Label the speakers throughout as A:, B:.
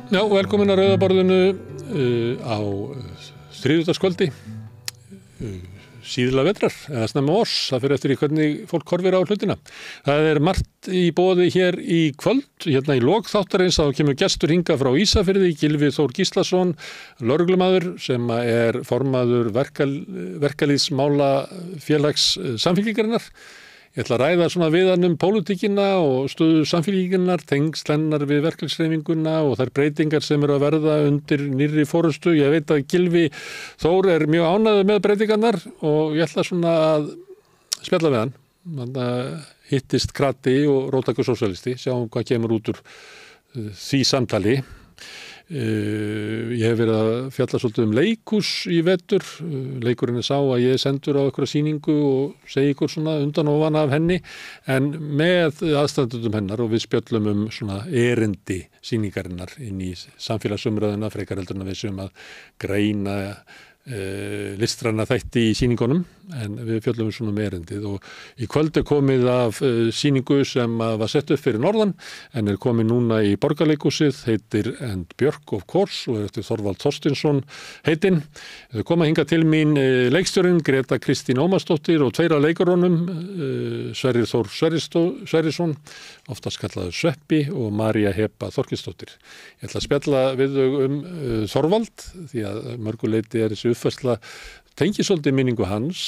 A: Já, velkomin að Rauðaborðinu á þriðjudagskvöldi, síðla vetrar, eða snemma vors, það fyrir eftir í hvernig fólk horfir á hlutina. Það er margt í boði hér í kvöld, hérna í lok þáttarins, þá kemur gestur hingað frá Ísafirði, Gylfi Þór Gíslason, lögreglumaður sem er formaður verkalýðsmála félags Samfylkingarinnar. Ég ætla að ræða svona við hann pólitíkina og stöðu Samfylkingarinnar, tengsl hennar við verkalýðshreyfinguna og þær breytingar sem eru að verða undir nýrri forystu. Ég veit að Gylfi Þór er mjög ánægður með breytingarnar og ég ætla svona að spjalla við hann. Þannig hittist krati og róttakur sósíalisti, sjáum hvað kemur út úr því samtali. Ég hef verið að fjalla svolítið leikhús í vetur. Leikurinn er sá að ég sendur á einhverja sýningu og segi ykkur svona undan og ofan af henni, en með aðstandendum hennar og við spjöllum svona erindi sýningarinnar inn í samfélagsumræðuna, frekar heldur en við séum að greina listræna þætti í sýningunum, en við fjöllum svona erindið. Og í kvöld er komið af sýningu sem var sett upp fyrir norðan, en er komið núna í Borgarleikhúsið, heitir And Björk of Course og er eftir Þorvald Þorstinsson heitinn. Þau koma hingað til mín leikstjórinn Greta Kristín Ómarsdóttir og tveir af leikurunum, Sverrir Þór Sverrisson, oftast kallaður Sveppi, og María Heba Þorkinsdóttir. Ég ætla að spjalla við þau Þorvald, því að mörguleiti er þessi uppfærsla tengi svolítið minningu hans.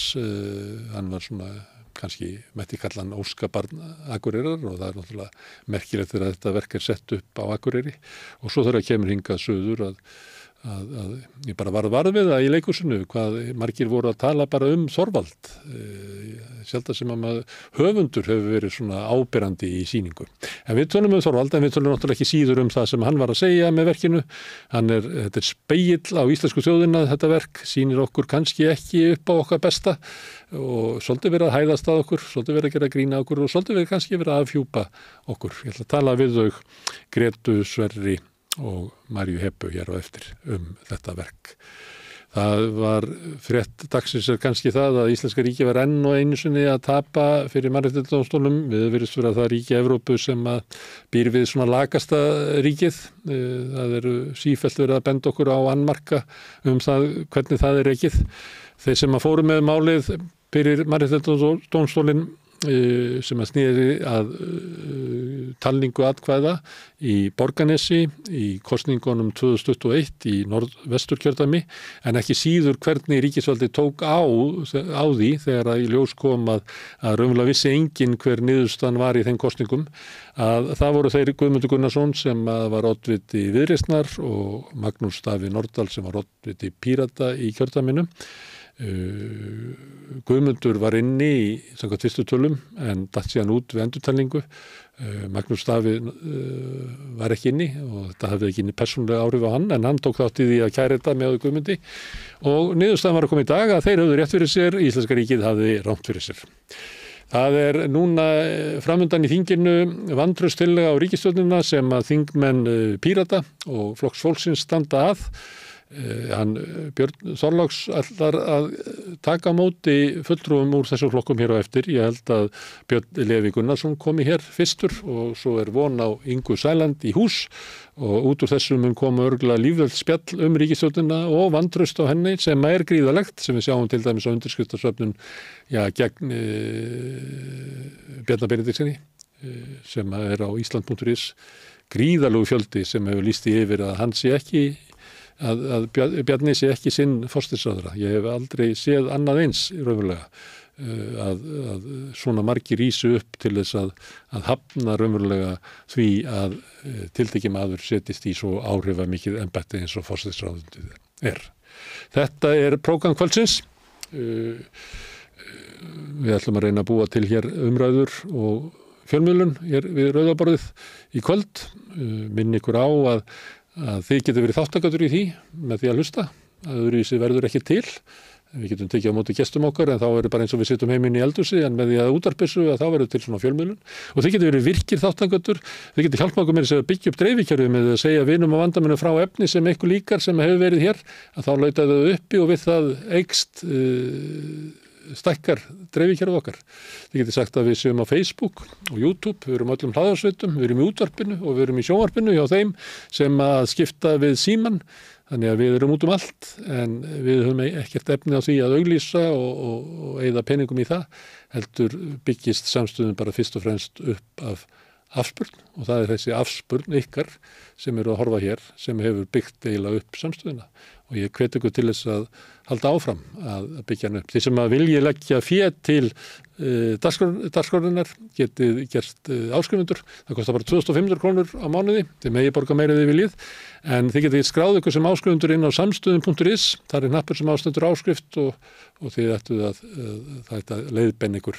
A: Hann var svona, kannski mætti kalla hann óskabarn Akureyrar, og það er náttúrulega merkilegt þegar þetta verk er sett upp á Akureyri. Og svo þegar kemur hingað suður að ég bara varð við það í leikhúsinu hvað margir voru að tala bara Þorvald. Sjálfsagt sem að höfundur hefur verið svona áberandi í sýningu. En við tölum Þorvald, en við tölum náttúrulega ekki síður það sem hann var að segja með verkinu. Þetta er spegill á íslensku þjóðina, þetta verk sýnir okkur kannski ekki upp á okkar besta og svolítið verið að hæðast að okkur, svolítið verið að gera grína okkur og svolítið verið kannski verið að afhjúpa okkur. Ég ætla að tala við þau Gretu, Sverri og Maríu Hebu hér á eftir þetta verk. Það var frétt dagsins er kannski það að Íslenska ríki var enn og einu sinni að tapa fyrir mannréttindadómstólnum. Við virðist vera það ríki Evrópu sem að býr við svona lakasta ríkið. Það eru sífellt verið að benda okkur á annmarka það hvernig það er rekið. Þeir sem að fóru með málið fyrir mannréttindadómstólinn sem að snýri að talningu atkvæða í Borgarnesi í kosningunum 2021 í norðvesturkjördæmi, en ekki síður hvernig ríkisvaldi tók á því þegar að í ljós kom að raunverulega vissi enginn hver niðurstaðan var í þeim kosningum, að það voru þeir Guðmundur Gunnarsson sem var oddviti Viðreisnar og Magnús Davíð Nordal sem var oddviti Pírata í kjördæminu. Guðmundur var inni í samkvæmt fyrstu tölum en datt síðan út við endurtalningu. Magnús Davíð var ekki inni og þetta hafði ekki inni persónulega áhrif á hann, en hann tók þátt í því að kæra þetta með Guðmundi og niðurstaðan var að koma í dag að þeir höfðu rétt fyrir sér, Íslenska ríkið hafði rangt fyrir sér. Það er núna framundan í þinginu vantrauststillaga á ríkisstjórnina sem að þingmenn Pírata og Flokks fólksins standa að. Björn Þorláks ætlar að taka á móti fulltrúum úr þessum flokkum hér á eftir. Ég held að Björn Leví Gunnarsson komi hér fyrstur og svo er von á Ingu Sæland í hús og út úr þessum mun koma örugglega líflegt spjall ríkisstjórnina og vantraust á henni sem er gríðalegt, sem við sjáum til dæmis á undirskriftasöfnun gegn Bjarna Benediktssyni sem er á Ísland.is, gríðalegu fjöldi sem hefur lýst í yfir að hann sé ekki að Bjarni sé ekki sinn forsætisráðherra. Ég hef aldrei séð annað eins raunverulega að svona margir rísu upp til þess að hafna raunverulega því að tiltekinn maður setjist í svo áhrifamikið embætti eins og forsætisráðuneytið er. Þetta er prógram kvöldsins. Við ætlum að reyna að búa til hér umræður og fjölmiðlun hér við Rauðaborðið í kvöld. Minn ykkur á að þið getur verið þáttakatur í því með því að hlusta, að öðruvísi verður ekki til. Við getum tekið á móti gestum okkar en þá verður bara eins og við sittum heiminn í eldhúsi, en með því að útvarpessu að þá verður til svona fjölmiðlun. Og þið getur verið virkir þáttakatur, þið getur hjálpað okkur með að byggja upp dreifikerfið með að segja vinum og vandamönnum frá efni sem ykkur líkar sem hefur verið hér, að þá leita þau uppi og við það eykst stækkar dreifikerfið okkar. Þið getið sagt að við séum á Facebook og YouTube, við erum öllum hlaðarsveitum, við erum í útvarpinu og við erum í sjónvarpinu hjá þeim sem að skipta við síman, þannig að við erum út allt en við höfum ekkert efni á því að auglýsa og eyða peningum í það, heldur byggist samstöðun bara fyrst og fremst upp af afspurn og það þessi afspurn ykkar sem eru að horfa hér sem hefur byggt eiginlega upp samstöðuna og ég hvet ykkur til þess að halda áfram að byggja hann upp. Þeir sem að vilji leggja fé til dagskrárinnar getið gert áskrifundur. Það kostar bara 2.500 krónur á mánuði. Þið megi borga meira þið viljið. En þið getið skráð ykkur sem áskrifundur inn á samstöðun.is. Það er hnappur sem ástendur áskrift og þið ættuð að leiðbenna ykkur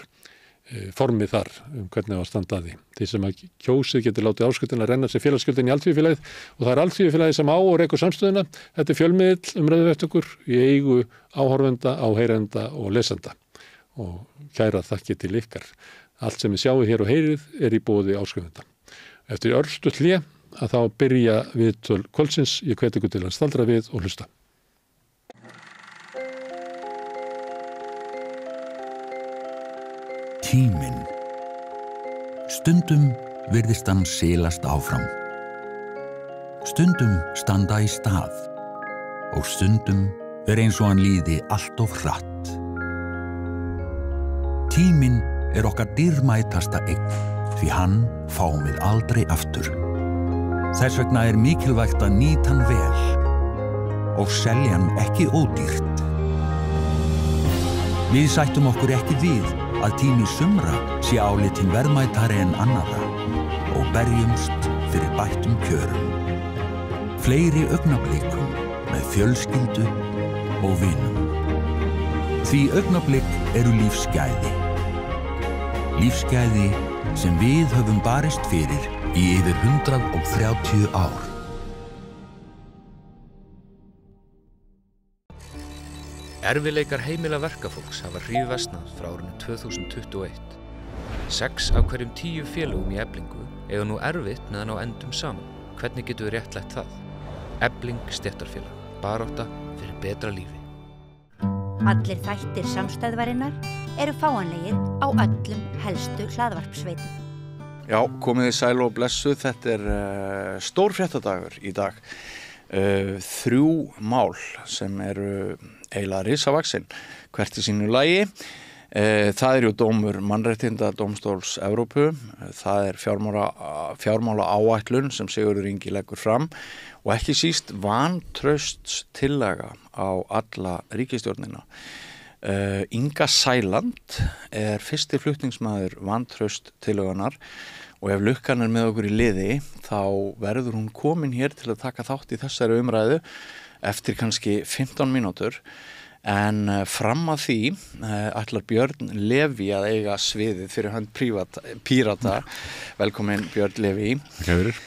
A: formið þar hvernig á að standa að því. Því sem að kjósið getur látið áskriftina renna sér félagsgjöldin í Alþýðufélagið og það er Alþýðufélagið sem á og rekur samstöðuna. Þetta er fjölmiðill umræðuvettaukur í eigu áhorfenda, áheyrenda og lesenda og kæra þakkir til ykkar. Allt sem við sjáum hér og heyrið er í boði áskrifenda. Eftir örstutt hlé að þá byrja viðtöl kvöldsins. Ég hvet ykkur til að staldra við og hlusta.
B: Tíminn. Stundum virðist hann silast áfram. Stundum standa í stað. Og stundum eins og hann líði allt of hratt. Tíminn er okkar dýrmætasta eign, því hann fáum við aldrei aftur. Þess vegna er mikilvægt að nýta hann vel og selja hann ekki ódýrt. Við sættum okkur ekki við að tími sumra sé álitinn verðmætari en annarra og berjumst fyrir bættum kjörum. Fleiri augnablikum með fjölskyldu og vinum. Því augnablik eru lífsgæði. Lífsgæði sem við höfum barist fyrir í yfir 130 ár.
C: Erfiðleikar heimila verkafólks hafa hríðversnað frá árinu 2021. 6 af hverjum 10 félögum í Eflingu eiga nú erfitt með að ná endum saman. Hvernig getum við réttlætt það? Efling stéttarfélag. Barátta fyrir betra lífi.
D: Allir þættir samstæðvarinnar eru fáanlegir á öllum helstu hlaðvarpsveitum.
E: Já, komiði sæl og blessuð. Þetta er stór fréttadagur í dag. 3 mál sem eru eiginlega risavaxin, hvert í sínu lagi. Það er dómur Mannréttindadómstóls Evrópu, það er fjármála áætlun sem Sigurður Ingi leggur fram og ekki síst vantrauststillaga á alla ríkisstjórnina. Inga Sæland er fyrsti flutningsmaður vantrausttillögunnar og ef lukkan er með okkur í liði þá verður hún komin hér til að taka þátt í þessari umræðu eftir kannski 15 mínútur en fram að því ætlar Björn Leví að eiga sviðið fyrir hönd Pírata. Velkomin Björn Leví.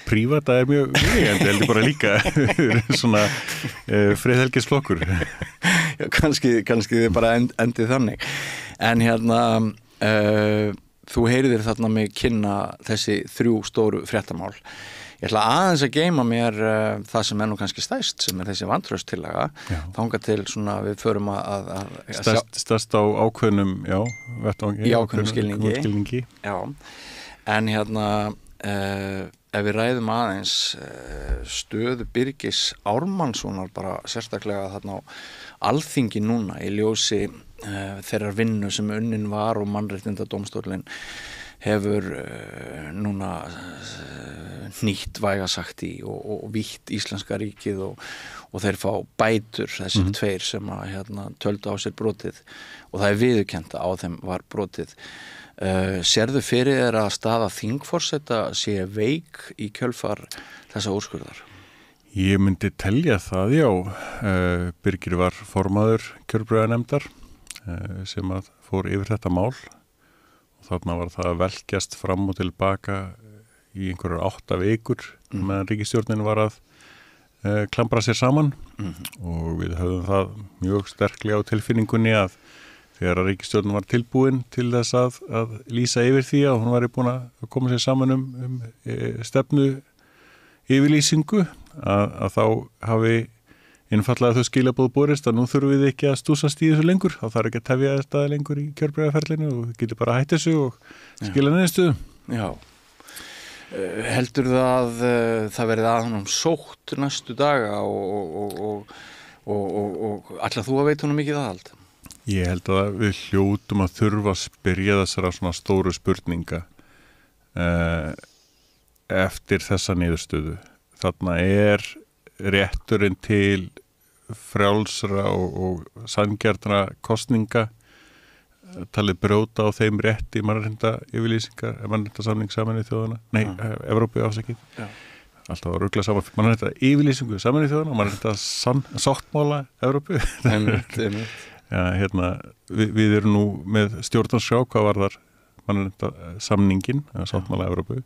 F: Pírata er mjög viðeigandi, heldur bara líka svona friðhelgisflokkur.
E: Já, kannski þið bara endið þannig. En þú heyrir þarna mig kynna þessi 3 stóru fréttamál. Ég ætla aðeins að geyma mér það sem er nú kannski stærst, sem er þessi vantrauststillaga. Þangað til svona við förum að
F: stærst á ákveðnum, vettvangi.
E: Í ákveðnum skilningi. Já. En ef við ræðum aðeins stöðu Birgis Ármannssonar bara sérstaklega þarna á Alþingi núna í ljósi þeirrar vinnu sem unnin var og Mannréttindadómstóllinn hefur núna hnýtt væga sagt í og vítt íslenska ríkið og þeir fá bætur þessir 2 sem að töldu á sér brotið og það er viðurkennt að á þeim var brotið. Sérðu fyrir þér að staða þingforseta sé veik í kjölfar þessa úrskurðar?
F: Ég myndi telja það, já. Birgir var formaður kjörbréfanefndar sem að fór yfir þetta mál og þarna var það að velkjast fram og tilbaka í einhverjar 8 vikur meðan ríkisstjórnin var að klambra sér saman og við höfðum það mjög sterklega á tilfinningunni að þegar að ríkisstjórnin var tilbúin til þess að lýsa yfir því að hún væri búin að koma sér saman stefnu yfirlýsingu að þá hafi einfallega þau skilaboð borist að nú þurfum við ekki að stúsast í þessu lengur, þá þarf ekki að tefja þetta lengur í kjörbréfaferlinu og við getum bara hætt þessu og skila niðurstöðu.
E: Já. Heldur það það verið aðhannum sótt næstu daga og ætlar þú að veit honum mikið aðhald?
F: Ég held að við hljótum að þurfa að spyrja þessara svona stóru spurninga eftir þessa niðurstöðu. Þarna rétturinn til frjálsra og sanngjarna kosninga talið brjóta á þeim rétti mannréttindasamning Sameinuðu þjóðanna, Evrópu afsakið. Alltaf að rugla saman mannréttindayfirlýsingu Sameinuðu þjóðanna og mannréttindasáttmála Evrópu. Já, við erum nú með stjórnarskrá hvað varðar mannréttindasamningin sáttmála Evrópu.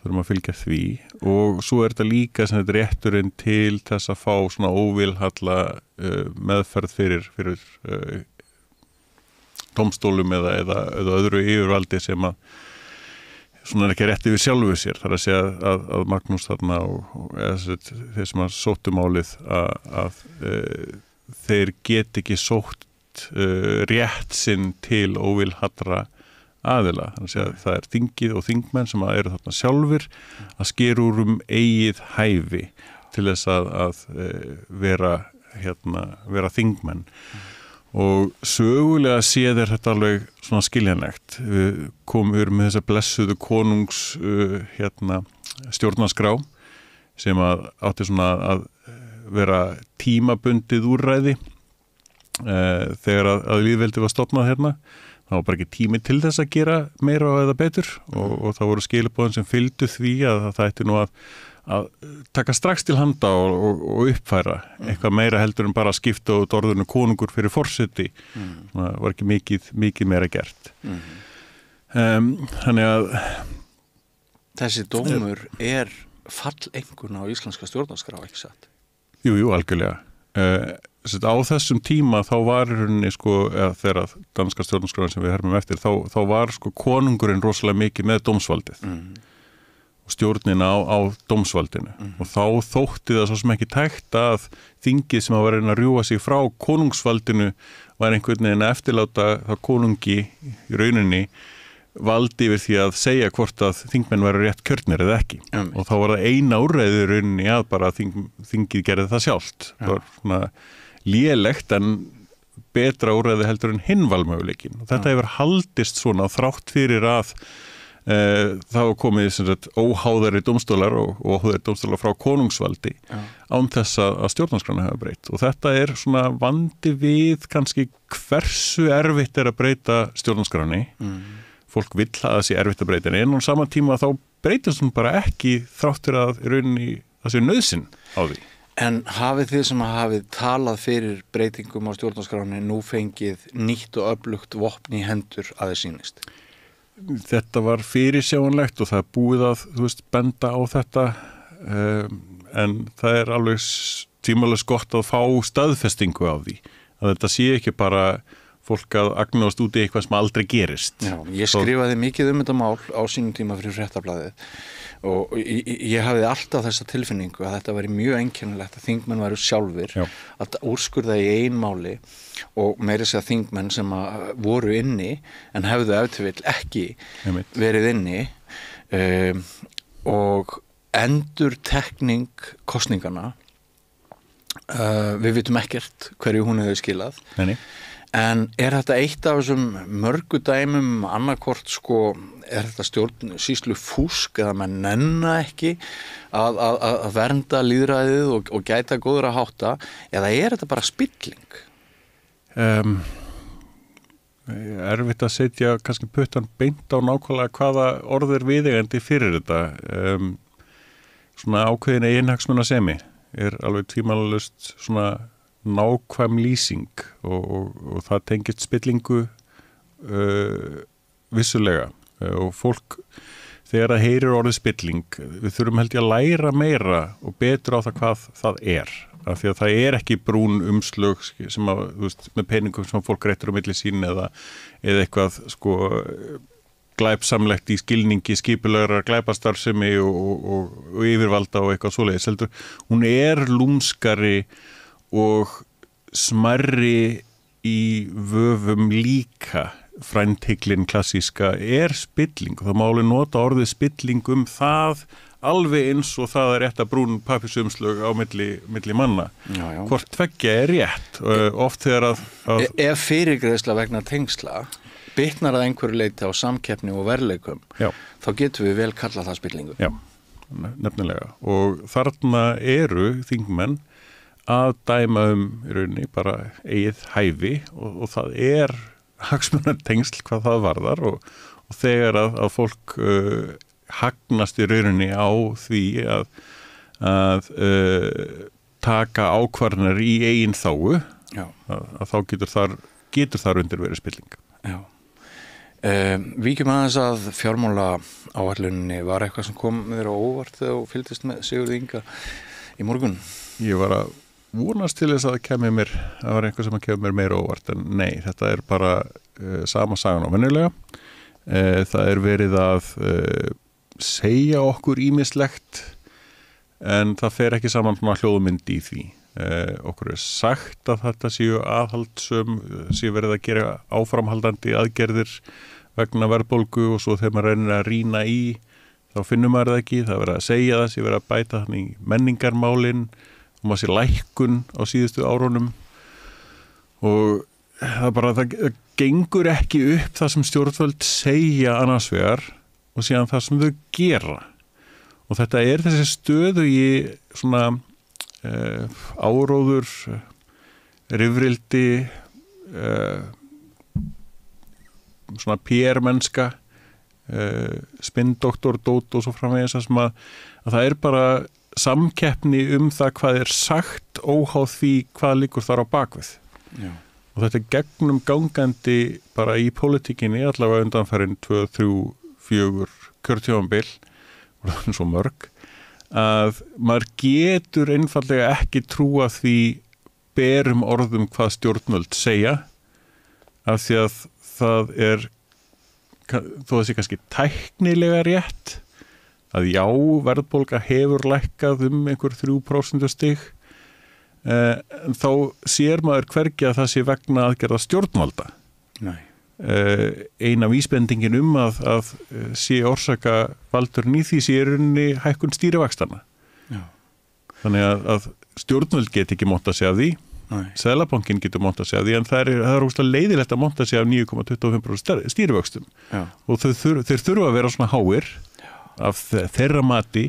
F: Þurfum að fylgja því og svo þetta líka sem þetta rétturinn til þess að fá svona óvilhalla meðferð fyrir dómstólum eða öðru yfirvaldi sem að svona ekki rétti við sjálfu sér. Það að segja að Magnús þarna og þeir sem að sóttu málið að þeir get ekki sótt rétt sinn til óvilhallra aðila. Þannig að það þingið og þingmenn sem eru þarna sjálfur að skera úr eigið hæfi til þess að vera þingmenn. Og sögulega séð þetta alveg svona skiljanlegt. Við komum með þessa blessuðu konungs stjórnarskrá sem átti svona að vera tímabundið úrræði þegar að lýðveldi var stofnað hérna. Það var bara ekki tími til þess að gera meira eða betur og það voru skilaboðin sem fylgdu því að það ætti nú að taka strax til handa og uppfæra eitthvað meira heldur en bara að skipta út orðinu konungur fyrir forseti. Það var ekki mikið meira gert. Þannig að
E: þessi dómur falleinkunn á íslenska stjórnarskrá, ekki satt?
F: Jú, algjörlega. Á þessum tíma þá var þegar danska stjórnarskráin sem við hermum eftir þá var konungurinn rosalega mikið með dómsvaldið og stjórnina á dómsvaldinu og þá þótti það svo sem ekki tækt að þingið sem var að rjúfa sig frá konungsvaldinu var einhvern veginn að eftirláta það konungi í rauninni valdi yfir því að segja hvort að þingmenn væru rétt kjörnir eða ekki og þá var það eina úrræði í rauninni að bara þingið gerði það sjálft. Það var svona lélegt en betra úrræði heldur en hinn valmöguleikin og þetta hefur haldist svona þrátt fyrir að þá komið óháðari dómstólar og óháðari dómstólar frá konungsvaldi án þess að stjórnarskrána hafa breytt og þetta svona vandi við kannski hversu erfitt að breyta stjórnarskráni. Fólk vill að það sé erfitt að breyta en á sama tíma þá breytast hún bara ekki þráttur að í rauninni það sé nauðsyn á því.
E: En hafið þið sem hafið talað fyrir breytingum á stjórnarskráni nú fengið nýtt og öflugt vopn í hendur að þið sýnist?
F: Þetta var fyrirsjáanlegt og það búið að benda á þetta en það alveg tímalega gott að fá staðfestingu af því að þetta sé ekki bara fólk að agnast út í eitthvað sem aldrei gerist. Já,
E: ég skrifaði mikið þetta mál á sínum tíma fyrir Fréttablaðið og ég hafði alltaf þessa tilfinningu að þetta væri mjög einkennilegt að þingmenn væru sjálfir að úrskurða í ein máli og meira segja þingmenn sem voru inni en hefðu ef til vill ekki verið inni og endurtekning kosningana við vitum ekkert hverju hún hefur skilað. En þetta eitt af þessum mörgu dæmum annarkvort þetta stjórnsýslu fúsk eða menn nenna ekki að vernda lýðræðið og gæta góðra hátta eða þetta bara spilling?
F: Erfitt að setja kannski puttan beint á nákvæmlega hvaða orð viðeigandi fyrir þetta. Svona ákveðin eiginhagsmunasemi alveg tvímælalaust svona nákvæm lýsing og það tengist spillingu vissulega og fólk þegar það heyrir orðið spilling við þurfum held ég að læra meira og betur á það hvað það af því að það ekki brún umslög sem með peningum sem fólk réttur á milli sín eða eitthvað glæpsamlegt í skilningi skipulegra glæpastarfsemi og yfirvalda og eitthvað svoleiðis heldur hún lúmskari og smærri í vöfum líka fræntiklin klassíska spilling og það má alveg nota orðið spilling það alveg eins og það rétt að brún pappisumslög á milli manna. Já. Hvort tveggja rétt oft þegar að
E: ef fyrirgreiðsla vegna tengsla bitnar að einhverju leyti á samkeppni og verðleikum, þá getum við vel kallað það spillingu.
F: Já, nefnilega. Og þarna eru þingmenn að dæma í rauninni bara eigið hæfi og það hagsmunatengsl hvað það varðar og þegar að fólk hagnast í rauninni á því að taka ákvarðanir í eigin þágu að þá getur þar undir verið spilling.
E: Já. Víkjum aðeins að fjármála áætluninni, var eitthvað sem kom þér á óvart þegar þú fylgdist með Sigurði Inga í morgun?
F: Ég var að vonast til þess að það var einhver sem að kemur mér meira óvart en nei, þetta bara sama sagan á venjulega. Það verið að segja okkur ýmislegt en það fer ekki saman svona hljóðmynd í því. Okkur sagt að þetta séu aðhaldsum, séu verið að gera áframhaldandi aðgerðir vegna verðbólgu og svo þegar maður reynir að rýna í þá finnum maður það ekki, það verið að segja það, séu verið að bæta þannig menningarmálin og maður sé lækkun á síðustu árunum og það gengur ekki upp það sem stjórnvöld segja annars vegar og síðan það sem þau gera og þetta þessi stöðu í svona áróður rifrildi svona PR-mennska spinndoktor-dót og svo framvegis sem að það bara samkeppni það hvað sagt óháð því hvað liggur þar á bakvið. Já. Og þetta gegnum gangandi bara í pólitíkinni allavega undanfærin 2, 3, 4 kjörtímabil og það svo mörg að maður getur einfallega ekki trúa því berum orðum hvað stjórnvöld segja af því að það þó það sé kannski tæknilega rétt að já, verðbólga hefur lækkað einhver 3% stig en þá sér maður hvergi að það sé vegna aðgerða stjórnvalda. Nei. Eina vísbendingin að sé orsaka valdurinn í því sé runni hækkun stýrivaxtana. Já. Þannig að stjórnvöld get ekki monta sig af því, Seðlabankinn getur monta sig af því en það óslega leiðilegt að monta sig af 9,25% stýrivöxtum. Já. Og þeir þurfa að vera svona háir af þeirra mati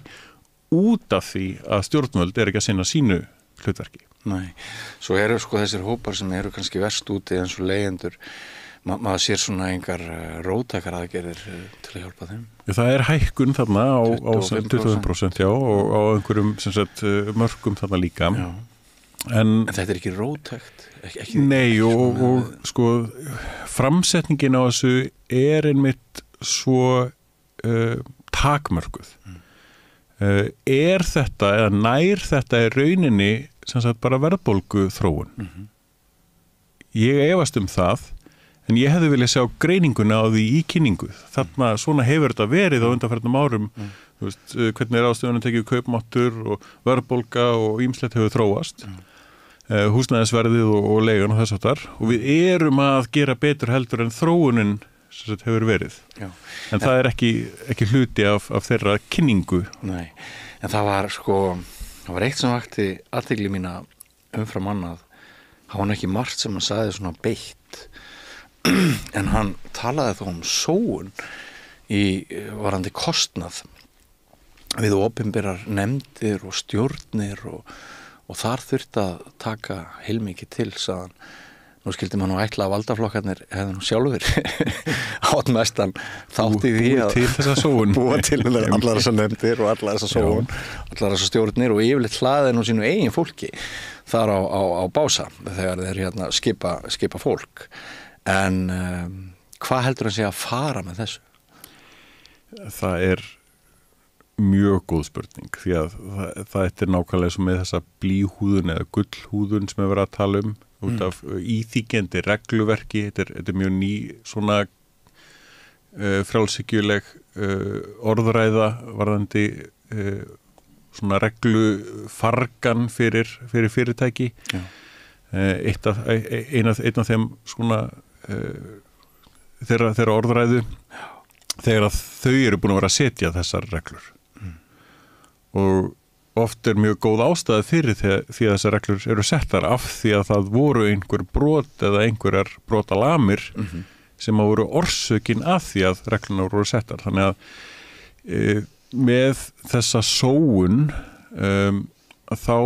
F: út af því að stjórnvöld ekki að sinna sínu hlutverki.
E: Nei, svo þessir hópar sem eru kannski verst úti eins og leigjendur, maður sér svona einhver róttækar aðgerðir til að hjálpa þeim.
F: Það hækkun þarna á 25% og á einhverjum mörkum þarna líka. Já. En
E: þetta ekki róttækt?
F: Nei, og framsetningin á þessu einmitt svo takmörkuð. Þetta eða nær þetta í rauninni bara verðbólgu þróun. Ég efast það en ég hefði viljað sjá greininguna á því í kynningu. Þarna svona hefur þetta verið á undanförnum árum. Þú veist, hvernig ráðstöfunum tekið kaupmáttur og verðbólga og ýmislegt hefur þróast. Húsnæðisverðið og leigan og þess aftar og við erum að gera betur heldur en þróunin sem þetta hefur verið. Já. En það ekki hluti af þeirra kynningu.
E: Nei, en það var eitt sem vakti athygli mína umfram annað. Það var ekki margt sem hann sagði svona beitt en hann talaði þó sóun í varandi kostnað við opinberar nefndir og stjórnir og þar þurfti að taka heilmikið til, sagðan. Nú skildi maður ætla að valdaflokkarnir hefði sjálfur átmestan þátt í því að
F: til þessa sóun
E: búa til allar þessar nefndir og allar þessar sóun, allar þessar stjórnir og yfirleitt hlaði nú sínu eigin fólki þar á bása þegar þeir skipa fólk. En hvað heldur hann sé að fara með þessu?
F: Það mjög góð spurning því að það nákvæmlega svo með þessa blýhúðun eða gullhúðun sem við verðum að tala út af íþykjandi regluverki, þetta mjög ný svona frjálshyggjuleg orðræða varðandi svona reglufargan fyrir fyrirtæki. Einn af þeim svona þeirra orðræðu þegar að þau eru búin að vera að setja þessar reglur. Og oft mjög góð ástæða fyrir því að þessar reglur eru settar af því að það voru einhver brot eða einhverjar brotalamir sem að voru orsökin að því að reglunar voru settar. Þannig að með þessa sóun þá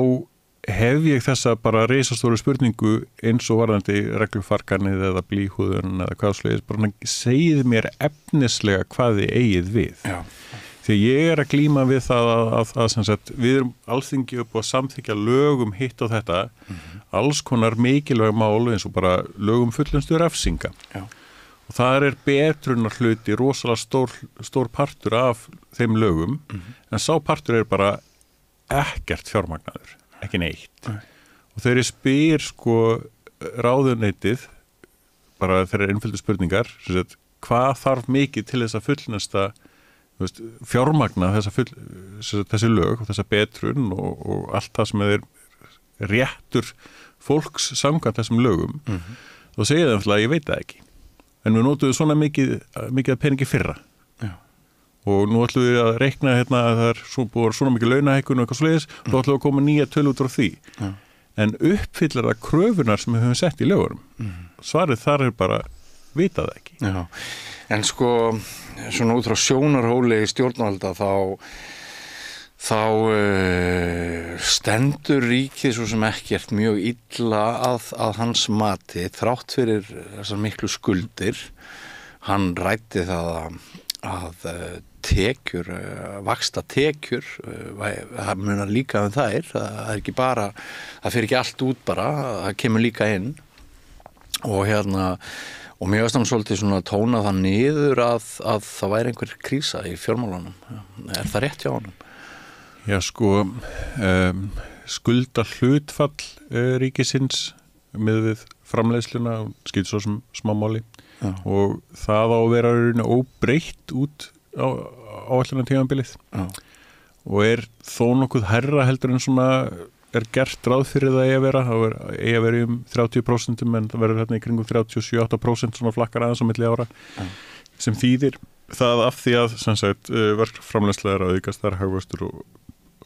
F: hef ég þessa bara risastóru spurningu eins og varðandi reglufarkanið eða blýhúðun eða hvað slegis, bara segið mér efnislega hvað þið eigið við. Já. Því ég að glíma við það að sem sagt, við erum Alþingi upp að samþykkja lögum hitt og þetta, alls konar mikilvæg mál eins og bara lögum fullnustu refsinga. Já. Og það betrunar hluti, rosalega stór partur af þeim lögum, en sá partur bara ekkert fjármagnaður. Ekki neitt. Og þegar ég spyr sko ráðuneytið bara þeirra einföldu spurningar hvað þarf mikið til þess að fullnasta fjármagna þessi lög og þessa betrun og allt það sem réttur fólks samkvæmt þessum lögum þá segja þeim að ég veit það ekki en við notuðum svona mikið peningi fyrra. Og nú ætlum við að reikna að það búið svona mikið launahækkun og eitthvað svoleiðis, þá ætlum við að koma nýja tölu út frá því. En uppfyllir það kröfunar sem við höfum sett í lögurum. Svarið þar bara vitað ekki.
E: Já. En sko, svona út frá sjónarhóli í stjórnvalda þá stendur ríkið svo sem ekkert mjög illa að hans mati þrátt fyrir þessar miklu skuldir. Hann ræddi það að tekjur, vaxta tekjur, það munar líka þær, það ekki bara, það fyrir ekki allt út bara, það kemur líka inn og og mér veist svolítið svona tóna það niður að það væri einhver krísa í fjármálunum. Það rétt hjá honum?
F: Já sko, skulda hlutfall ríkisins með við framleiðsluna, skilur svo sem smámáli. Og það á að vera óbreytt út á áætlunartímabilið og þó nokkuð hærra heldur en svona gert ráð fyrir það eigi að vera 30% en það verður í kringum 37-8% svona flakkar aðeins á milli ára sem þýðir það af því að sem sagt verkframleiðsla að aukast, það hagvöxtur og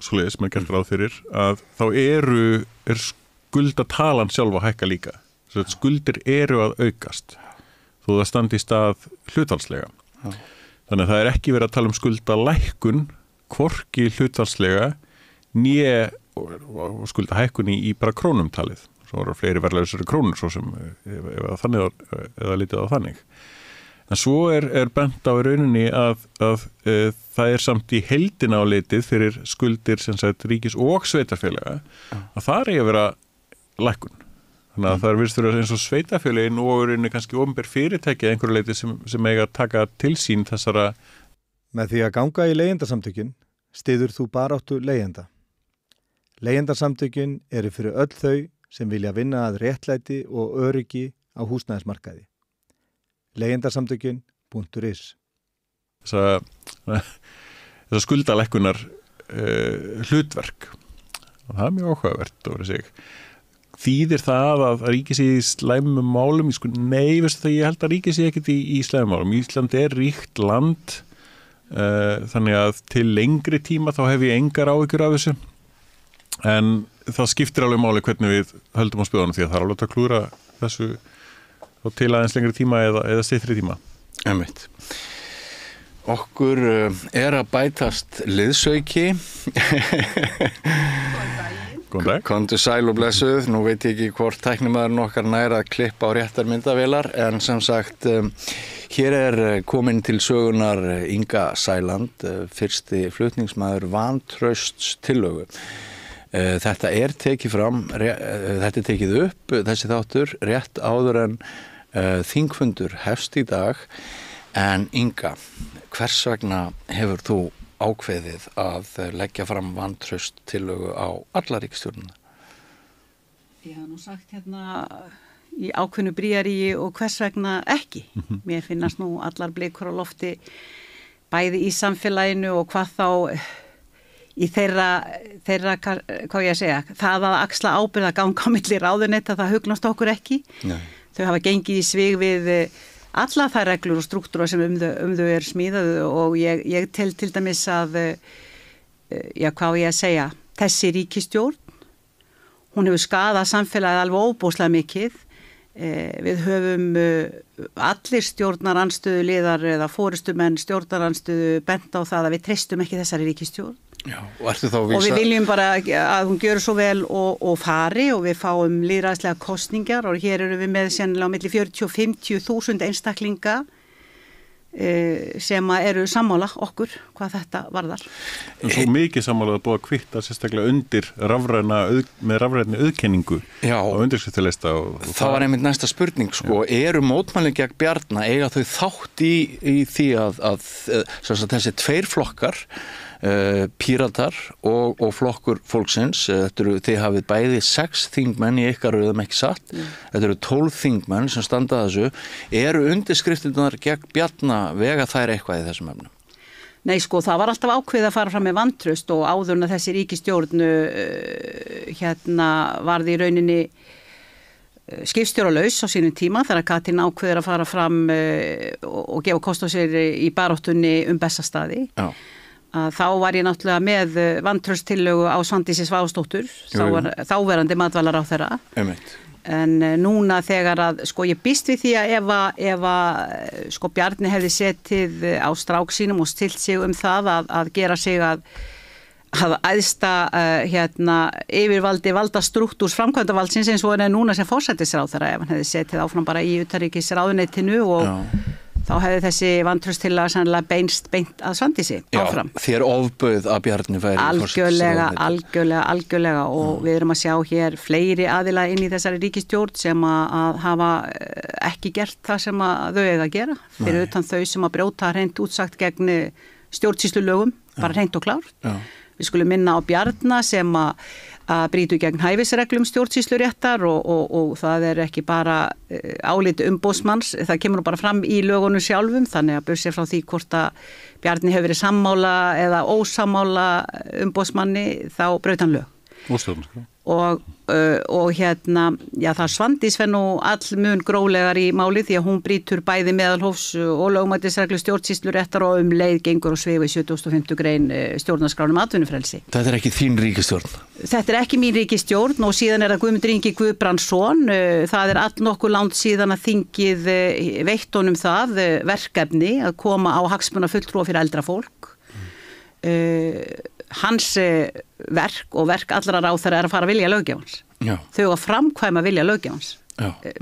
F: svoleiðis sem gert ráð fyrir að þá skuldatalan sjálf að hækka líka. Skuldir eru að aukast þó það standi í stað hlutfallslega. Þannig að það ekki verið að tala um skuldalækkun, hvorki hlutfallslega, og skuldahækkun í bara krónumtalið. Svo eru fleiri verðlausari krónur, svo sem ef þannig eða litið á þannig. En svo bent á í rauninni að það samt í heildina á litið fyrir skuldir sem sagt ríkis og sveitarfélaga, að það eigi að vera lækkun. Þannig að það virðist vera eins og sveitafélögin og rauninni kannski opinber fyrirtæki einhverju leyti sem eiga að taka til sín þessara.
G: Með því að ganga í leigjendasamtökin styður þú baráttu leigjenda. Leigjendasamtökin eru fyrir öll þau sem vilja vinna að réttlæti og öryggi á húsnæðismarkaði. Leigjendasamtökin.is.
F: Þessa skuldalækkunar hlutverk. Og það mjög áhugavert að vera sig. Þýðir það að ríkið sé í slæmum málum? Nei, veistu það, ég held að ríkið sé ekkert í slæmum málum. Ísland ríkt land, þannig að til lengri tíma þá hef ég engar áhyggjur af þessu. En það skiptir alveg máli hvernig við höldum á spjóðanum því að það alveg að klúra þessu til aðeins lengri tíma eða styttri tíma.
E: Einmitt. Okkur að bætast liðsauki. Komdu sæl og blessuð, nú veit ég ekki hvort tæknimaðurinn okkar nær að klippa á réttar myndavélar, en sem sagt, hér komin til sögunar Inga Sæland, fyrsti flutningsmaður vantrauststillögu. Þetta tekið fram, þetta tekið upp, þessi þáttur, rétt áður en þingfundur hefst í dag, en Inga, hvers vegna hefur þú ákveðið að leggja fram vantrausttillögu á alla ríkisstjórnina?
H: Ég hef nú sagt í ákveðnu bríaríi og hvers vegna ekki. Mér finnast nú allar blikur á lofti bæði í samfélaginu og hvað þá í þeirra, hvað ég að segja, það að axla ábyrgð að ganga á milli ráðuneyta, það hugnast okkur ekki. Nei. Þau hafa gengið í svig við alla þær reglur og struktúra sem þau smíðað og ég til dæmis að, hvað ég að segja, þessi ríkisstjórn, hún hefur skaðað samfélagið alveg óbóðslega mikið. Við höfum allir stjórnarandstöðuliðar eða forystumenn stjórnarandstöðu bent á það að við treystum ekki þessari ríkisstjórn.
E: Já, og
H: við viljum bara að hún gjör svo vel og fari og við fáum lýðræðislega kosningar og hér eru við með sennilega á milli 40-50.000 einstaklinga sem eru sammála okkur hvað þetta varðar.
F: En svo mikið sammála að búa að kvitta sérstaklega undir með rafrænni auðkenningu á undirskriftalista.
E: Það var einmitt næsta spurning, sko, eru mótmælin gegn Bjarna, eiga þau þátt í því að þessi tveir flokkar, Píratar og flokkur fólksins, þið hafið bæði 6 þingmenn í ykkar röðum ekki satt, þetta eru 12 þingmenn sem standa þessu, eru undirskriftirnar gegn Bjarna vega þær eitthvað í þessum efnum?
H: Nei, sko, það var alltaf ákveðið að fara fram með vantraust og áður en þessi ríkisstjórn varði í rauninni skipstjóralaus á sínum tíma þegar Katrín ákveður að fara fram og gefa kost á sér í baráttunni Bessastaði. Já. Þá var ég náttúrulega með vantrauststillögu á Svandísi Svavarsdóttur, þáverandi matvælaráðherra. En núna þegar að, sko, ég býst við því að ef sko Bjarni hefði setið á strák sínum og stilt sig það að gera sig að æðsta yfirvaldi valdastruktúrs framkvæmdavaldsins eins og hann núna sem forsætisráðherra, ef hann hefði setið áfram bara í utanríkisráðuneytinu og þá hefði þessi vantrauststillaga sannlega beint að Svandísi áfram.
E: Já, þér ofbauð að Bjarni færi
H: algjörlega og við erum að sjá hér fleiri aðila inn í þessari ríkisstjórn sem að hafa ekki gert það sem að þau eiga að gera, fyrir utan þau sem að brjóta hreint útsagt gegn stjórnsýslulögum, bara hreint og klárt. Já. Við skulum minna á Bjarna sem að brýtu gegn hæfisreglum stjórnsýsluréttar og það er ekki bara álit umboðsmanns, það kemur bara fram í lögunum sjálfum, þannig að burtséð frá því hvort að Bjarni hefur verið sammála eða ósammála umboðsmanni, þá braut hann lög. Og það Svandís fer nú allmun grólegar í máli því að hún brýtur bæði meðalhófs og lögmætisreglu stjórnsýsluréttar og leið gengur og sveif í 75. grein stjórnarskrár atvinnufrelsi.
E: Þetta er ekki þín ríkisstjórn?
H: Þetta er ekki mín ríkisstjórn og síðan er það Guðmundur Ingi Guðbrandsson, það er allnokkuð langt síðan að þingið veitt honum það verkefni að koma á hagsmunafulltrúa fyrir eldra fólk. Hans verk og verk allra ráðherra er að fara að vilja löggjafans. Já. Þau að framkvæma vilja löggjafans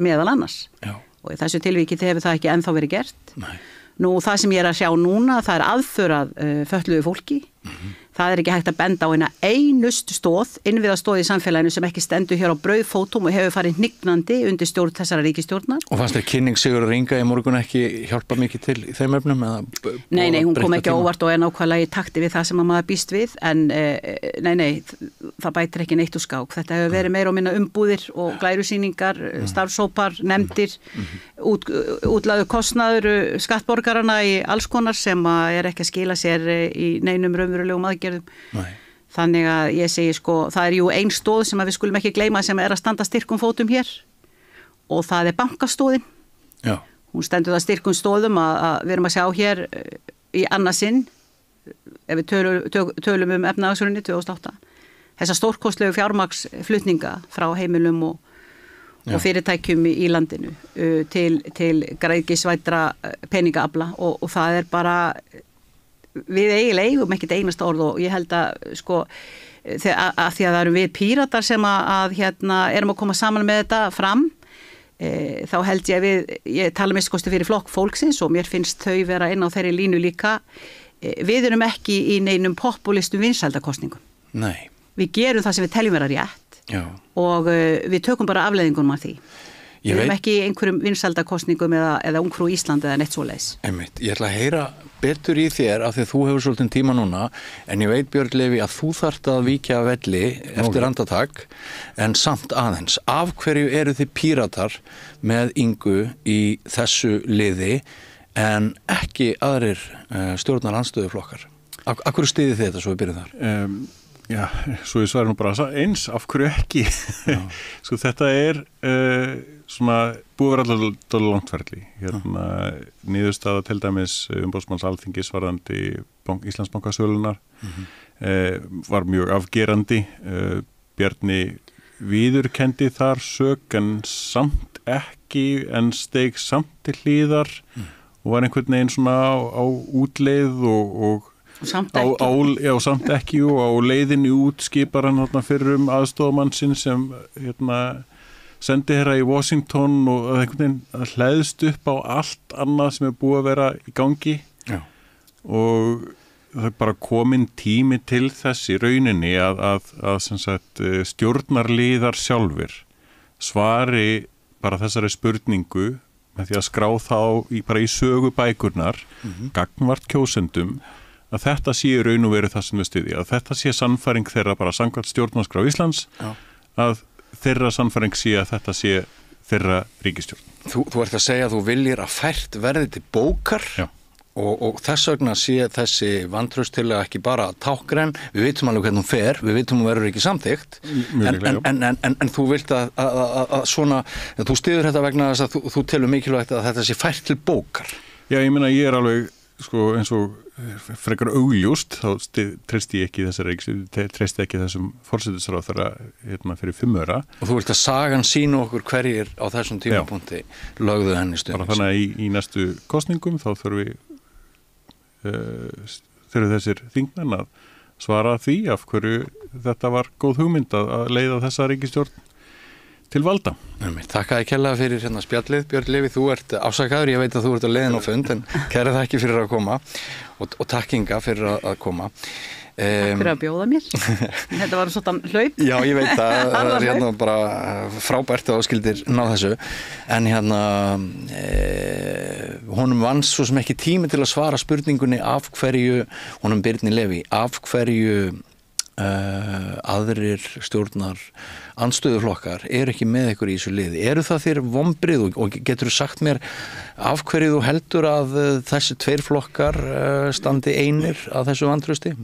H: meðal annars. Já. Og í þessu tilvíki hefur það ekki ennþá verið gert. Nei. Nú það sem ég er að sjá núna, það er aðförað fötluðu fólki. Það er ekki hægt að benda á eina einust stóð, innviðastóð í samfélaginu sem ekki stendur hér á brauðfótum og hefur farið hnignandi undir stjórn þessara ríkisstjórnar. Og
E: fannst þér kynning Sigurðar Inga í morgun ekki hjálpa mikið til í þeim efnum?
H: Nei, hún kom ekki óvart og er nákvæmlega í takti við það sem maður býst við, en það bætir ekki neitt úr skák. Þetta hefur verið meira og minna umbúðir og glærusýningar, starfshópar, nefndir, útlaðu kostnaður skattborgarana í alls konar sem er ekki að skila sér í neinum raunverulegum aðgerðum. Nei. Þannig að ég segi sko, það er jú ein stóð sem við skulum ekki gleyma sem er að standa styrkum fótum hér og það er bankastóðin. Já. Hún stendur það styrkum stóðum að við erum að sjá hér í annarsinn ef við tölum efnahagshrunið 2008. Þessa stórkostlegu fjármagnsflutninga frá heimilum og fyrirtækjum í landinu til græðgisvætra peningaafla og það er bara við eiginlega eigum ekkert einasta orð og ég held að sko að því að það eru við Píratar sem erum að koma saman með þetta fram þá held ég að ég tala mest kosti fyrir flokk fólksins og mér finnst þau vera inn á þeirri línu líka við erum ekki í neinum populistum vinsældakostningum. Nei. Við gerum það sem við teljum vera rétt. Já. Og við tökum bara afleiðingunum af því. Við erum ekki í einhverjum vinsældakostningum eða Ungfrú Íslandi eða neitt svoleiðis.
E: Einmitt, ég ætla að heyra betur í þér af því að þú hefur svolítið tíma núna en ég veit Björn Leví að þú þarft að víkja velli eftir andartak en samt aðeins. Af hverju eru þið Píratar með Ingu í þessu liði en ekki aðrir stjórnarandstöðuflokkar? Af hverju stiðið þið þetta svo við byrjum þar?
F: Já, svo ég svari nú bara eins, af hverju ekki? Sko þetta svona búið að vera alltaf langtferðli. Niðurstaða til dæmis umboðsmanns Alþingis varðandi Íslandsbankasölunar var mjög afgerandi. Bjarni viðurkenndi þar sök en samt ekki, en steig samt til hlíðar og var einhvern veginn svona á útleið og
H: samt ekki.
F: Samt ekki og á leiðinni út skipar hann fyrir aðstofamann sinn sem sendiherra í Washington og einhvern veginn hlæðst upp á allt annað sem búið að vera í gangi. Já. Og það bara komin tími til þess í rauninni að sem sagt, stjórnarliðar sjálfur svari bara þessari spurningu með því að skrá þá bara í sögubækurnar gagnvart kjósendum að þetta sé í raun og veru það sem við styðja, að þetta sé sannfæring þeirra bara samkvæmt stjórnarskrá Íslands, að þeirra sannfæring sé að þetta sé þeirra ríkisstjórn.
E: Þú ert að segja að þú viljir að fært verði til bókar og þess vegna sé þessi vantrauststillaga ekki bara tákgræn, við vitum alveg hvernig hún fer, við vitum hún verður ekki samþykkt, en þú vilt að svona, þú styður þetta vegna þess að þú telur mikilvægt að þetta sé fært til bókar.
F: Já, ég meina ég alveg sko eins og frekar augljóst þá treysti ég ekki þessari treysti ekki þessum forsætisráðherra fyrir 5 ára. Og
E: þú vilt að sagan sýna okkur hverjir á þessum tímapunkti lögðu henni stuðnings.
F: Bara þannig að í næstu kosningum þá þurfi þessir þingmenn að svara því af hverju þetta var góð hugmynd að leiða þessa ríkisstjórn til valda.
E: Takk kærlega fyrir spjallið, Björn Leví, þú ert afsakaður, ég veit að þú ert á leiðin á fund, en kæra þakki fyrir að koma og takk Inga fyrir að koma.
H: Takk fyrir að bjóða mér. Þetta var svona hlaup.
E: Já, ég veit að það er bara frábært að áskildir ná þessu, en honum vannst svo sem ekki tími til að svara spurningunni af hverju, honum Birni Leví, af hverju aðrir stjórnar andstöðuflokkar ekki með ykkur í þessu liði. Eru það þér vonbrigði og getur þú sagt mér af hverju þú heldur að þessi 2 flokkar standi einir að þessu vantrausti?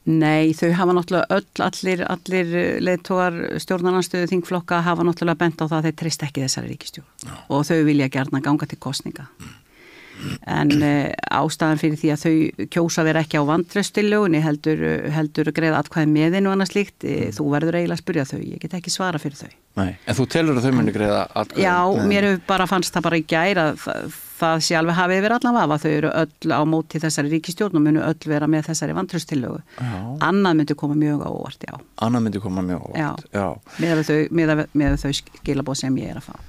H: Nei, þau hafa náttúrulega allir leiðtogar stjórnarandstöðu þingflokka hafa náttúrulega bent á það að þeir treysta ekki þessari ríkisstjórn og þau vilja gjarna ganga til kosninga. En ástæðan fyrir því að þau kjósa vera ekki á vantrauststillögunni heldur greiða atkvæði með þeim og annað slíkt, þú verður eiginlega að spyrja þau, ég get ekki svara fyrir þau.
E: Nei, en þú telur að þau muni greiða atkvæði?
H: Já, mér bara fannst það bara í gær að það sé alveg hafið verið allan vafa, þau eru öll á móti þessari ríkisstjórn og munu öll vera með þessari vantrauststillögu. Annað myndi koma mjög á óvart, já.
E: Annað myndi koma mjög á óvart,
H: já. Með þau skilaboð sem ég er að fá.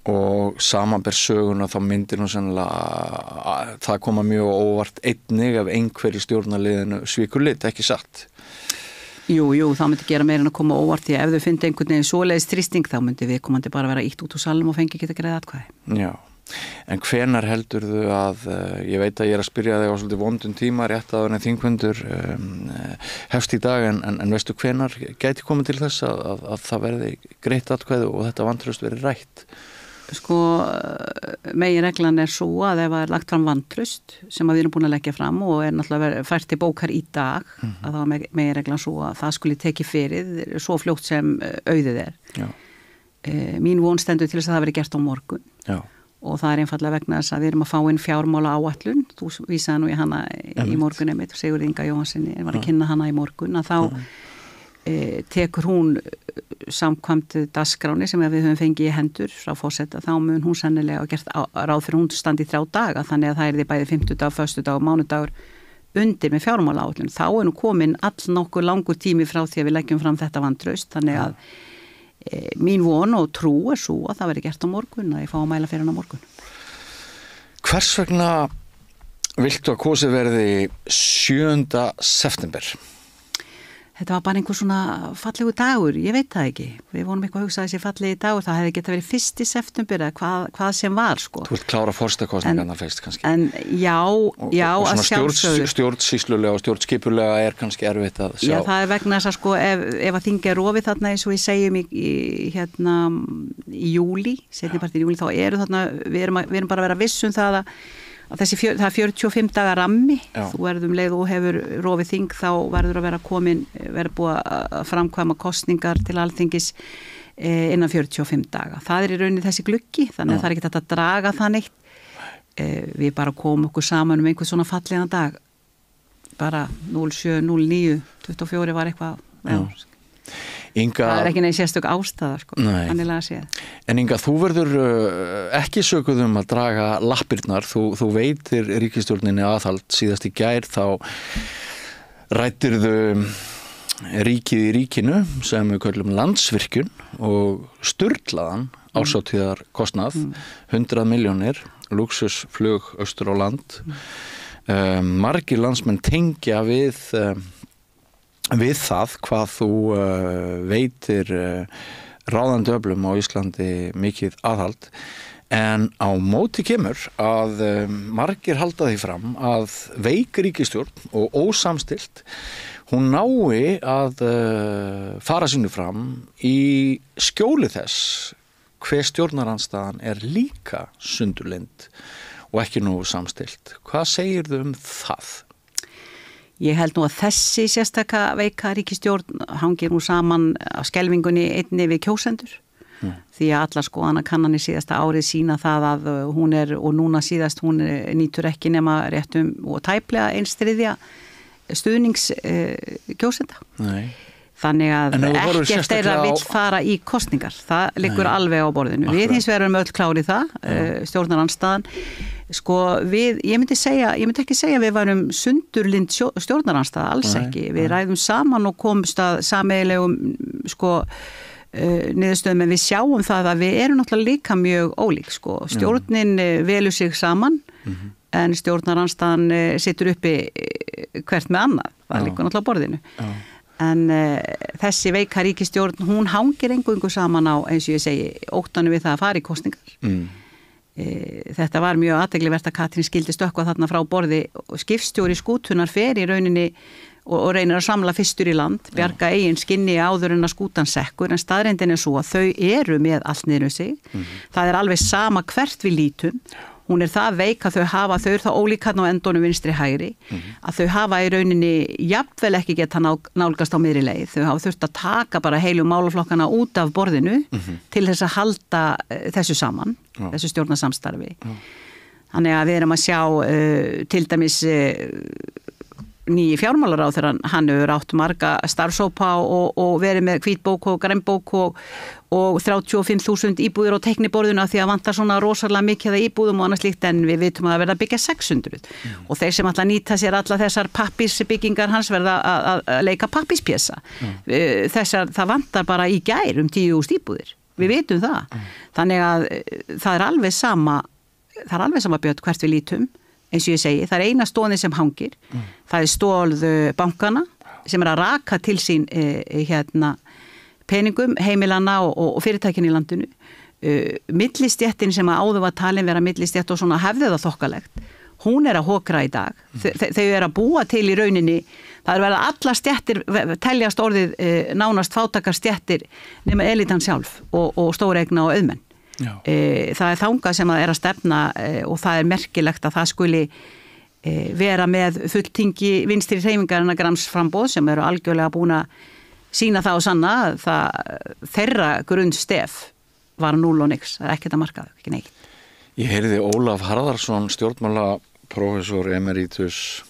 E: Og samanber söguna þá myndir nú sennilega það koma mjög óvart einnig ef einhverju stjórnarliðinu svíkur lit, ekki satt?
H: Jú, það myndi gera meira en að koma óvart því að ef þau fyndi einhvern veginn svoleiðis þrýsting þá myndi viðkomandi bara vera ítt út úr salnum og fengi geta greiða atkvæði.
E: Já, en hvenar heldur þú að, ég veit að ég er að spyrja þig á svolítið vondum tíma rétt áður en þingfundur hefst í dag en veistu hvenar gæti komið til þess að það verði greitt atkvæði og þetta vantraust verði rætt?
H: Sko, meginreglan er svo að ef það er lagt fram vantraust sem við erum búin að leggja fram og er náttúrulega fært til bókar í dag að þá er meginreglan svo að það skuli tekið fyrir svo fljótt sem auðið er. Mín von stendur til þess að það veri gert á morgun. Já. Og það er einfallega vegna þess að við erum að fá inn fjármála áætlun, þú vísaði nú í hana í morgun einmitt, Sigurður Inga Jóhannssyni var að kynna hana í morgun, að þá tekur hún samkvæmt dagskráni sem við höfum fengið í hendur frá forseta, þá mun hún sennilega og gert ráð fyrir hún standi í 3 daga, þannig að það er því bæði 50, föstudag og mánudagur undir með fjármála áætlun. Þá er nú komin nokkuð langur tími frá því að við leggjum fram þetta vantraust, þannig að mín von og trú er svo að það veri gert á morgun, að ég fá að mæla fyrir hann á morgun.
E: Hvers vegna viltu að kosið verði 7. september?
H: Þetta var bara einhver svona fallegu dagur, ég veit það ekki. Við vonum eitthvað að hugsa þessi fallegi dagur, það hefði geta verið 1. september eða hvað sem var, sko.
E: Þú vilt klára forsetakosningarnar fyrst kannski.
H: En já, að sjálfsögðu.
E: Stjórnsýslulega og stjórnskipulega er kannski erfitt að sjá.
H: Já, það er vegna þess að sko, ef að þingi er rofið þarna eins og við segjum í júli, seinni part í júli, þá eru þarna, við erum bara að vera viss um það að að það er 45 daga rammi, þú verður leið og hefur rofið þing, þá verður að verður búið að framkvæma kosningar til Alþingis innan 45 daga. Það í rauninni þessi gluggi, þannig að það ekki að draga það neitt. Við bara komum okkur saman einhvern svona fallegan dag, bara 07, 09, 24 var eitthvað.
E: Inga,
H: það ekki neins sérstök ástæða hannilega að segja.
E: En Inga, þú verður ekki sökuð að draga lappirnar, þú veitir ríkisstjórninni aðhald, síðast í gær þá rættirðu ríkið í ríkinu sem við köllum Landsvirkjun og sturlaðan árshátíðar kostnað, 100 milljónir, lúxusflug austur á land. Margir landsmenn tengja við það hvað þú veitir ráðandi öflum á Íslandi mikið aðhald, en á móti kemur að margir halda því fram að veik ríkisstjórn og ósamstilt hún nái að fara sínu fram í skjóli þess hver stjórnarandstaðan líka sundurlynd og ekki nógu samstilt. Hvað segirðu það?
H: Ég held nú að þessi sérstaka veika ríkisstjórn hangir nú saman á skelfingunni einni við kjósendur. Því að allar skoðanakannanir síðasta árið sína það að hún og núna síðast hún nýtur ekki nema réttum og tæplega 1/3 stuðnings kjósenda.
E: Nei.
H: Þannig að ekkert þeirra vill fara í kosningar. Það liggur alveg á borðinu. Við hins vegar öll klári það, stjórnarandstaðan. Ég myndi ekki segja við varum sundurlynd stjórnarandstaða, alls ekki. Við ræðum saman og komumst að sameiginlegum niðurstöðum, en við sjáum það að við erum náttúrulega líka mjög ólík. Stjórnin velur sig saman, en stjórnarandstaðan situr uppi hvert með annað. Það liggur náttúrulega á borðinu. En þessi veika ríkisstjórn, hún hangir eingöngu saman á, eins og ég segi, óttanum við það að fara í kosningar. Þetta var mjög athyglisvert að Katrín skildi stökkva þarna frá borði, og skipstjóri skútunar fer í rauninni og reynir að samla fyrstur í land, bjarga eigin skinni áður en að skútan sekkur, en staðreyndin svo að þau eru með allt niður um sig. Það alveg sama hvert við lítum. Hún það veik að þau eru það ólíkarn á endunum vinstri hægri, að þau hafa í rauninni jafnvel ekki geta nálgast á miðri leið. Þau hafa þurft að taka bara heilu málaflokkana út af borðinu til þess að halda þessu saman, þessu stjórnarsamstarfi. Þannig að við erum að sjá til dæmis nýji fjármálaráðherra, hann hefur átt marga starfshópa og verið með hvítbók og grænbók og 35.000 íbúðir á teikniborðuna því að vantar svona rosalega mikið að íbúðum og annars líkt, en við vitum að það verða að byggja 600 og þeir sem alltaf nýta sér alla þessar pappirsbyggingar hans verða að leika pappispjessa. Það vantar bara í gær 10.000 íbúðir. Við vitum það. Þannig að það alveg sama björn hvert við lítum. Eins og ég segi, það eina stóðin sem hangir, það stólð bankana sem að raka til sín peningum, heimilana og fyrirtækin í landinu. Millistjettin sem að áður var talin vera millistjett og svona hefði það þokkalegt, hún að hokra í dag. Þau að búa til í rauninni, það verða alla stjettir, teljast orðið nánast fátakar stjettir nema elitan sjálf og stóreigna og auðmenn. Það þangað sem að stefna og það merkilegt að það skuli vera með fulltingi vinstri hreyfingarinnar Grams framboð sem eru algjörlega búin að sína það og sanna þeirra grunnstef var 0 og nix, það ekkert að marka, ekki neitt.
E: Ég heyrði Ólaf Harðarsson, stjórnmálaprófessor emeritus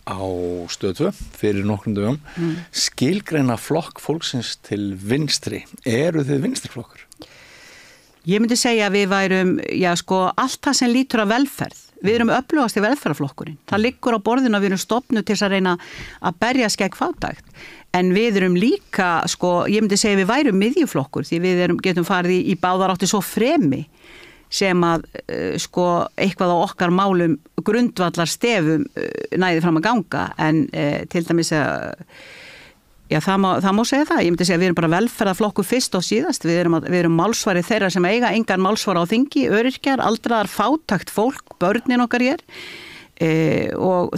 E: á Stöð 2 fyrir nokkrum dögum, skilgreina flokk fólksins til vinstri. Eru þið vinstriflokkur?
H: Ég myndi segja að við værum, allt það sem lítur að velferð. Við erum öflugast í velferðarflokkurinn. Það liggur á borðinu að við erum stofnuð til að reyna að berja gegn fátækt. En við erum líka, ég myndi segja að við værum miðjuflokkur því við getum farið í báðar átti svo fremi sem að eitthvað á okkar málum grundvallar stefum næði fram að ganga. En til dæmis það má segja það. Ég myndi segja að við erum bara velferðarflokkur fyrst og síðast. Við erum málsvari þeirra sem eiga engan málsvar á þingi, öryrkjar, aldraðar, fátækt fólk, börnin okkar og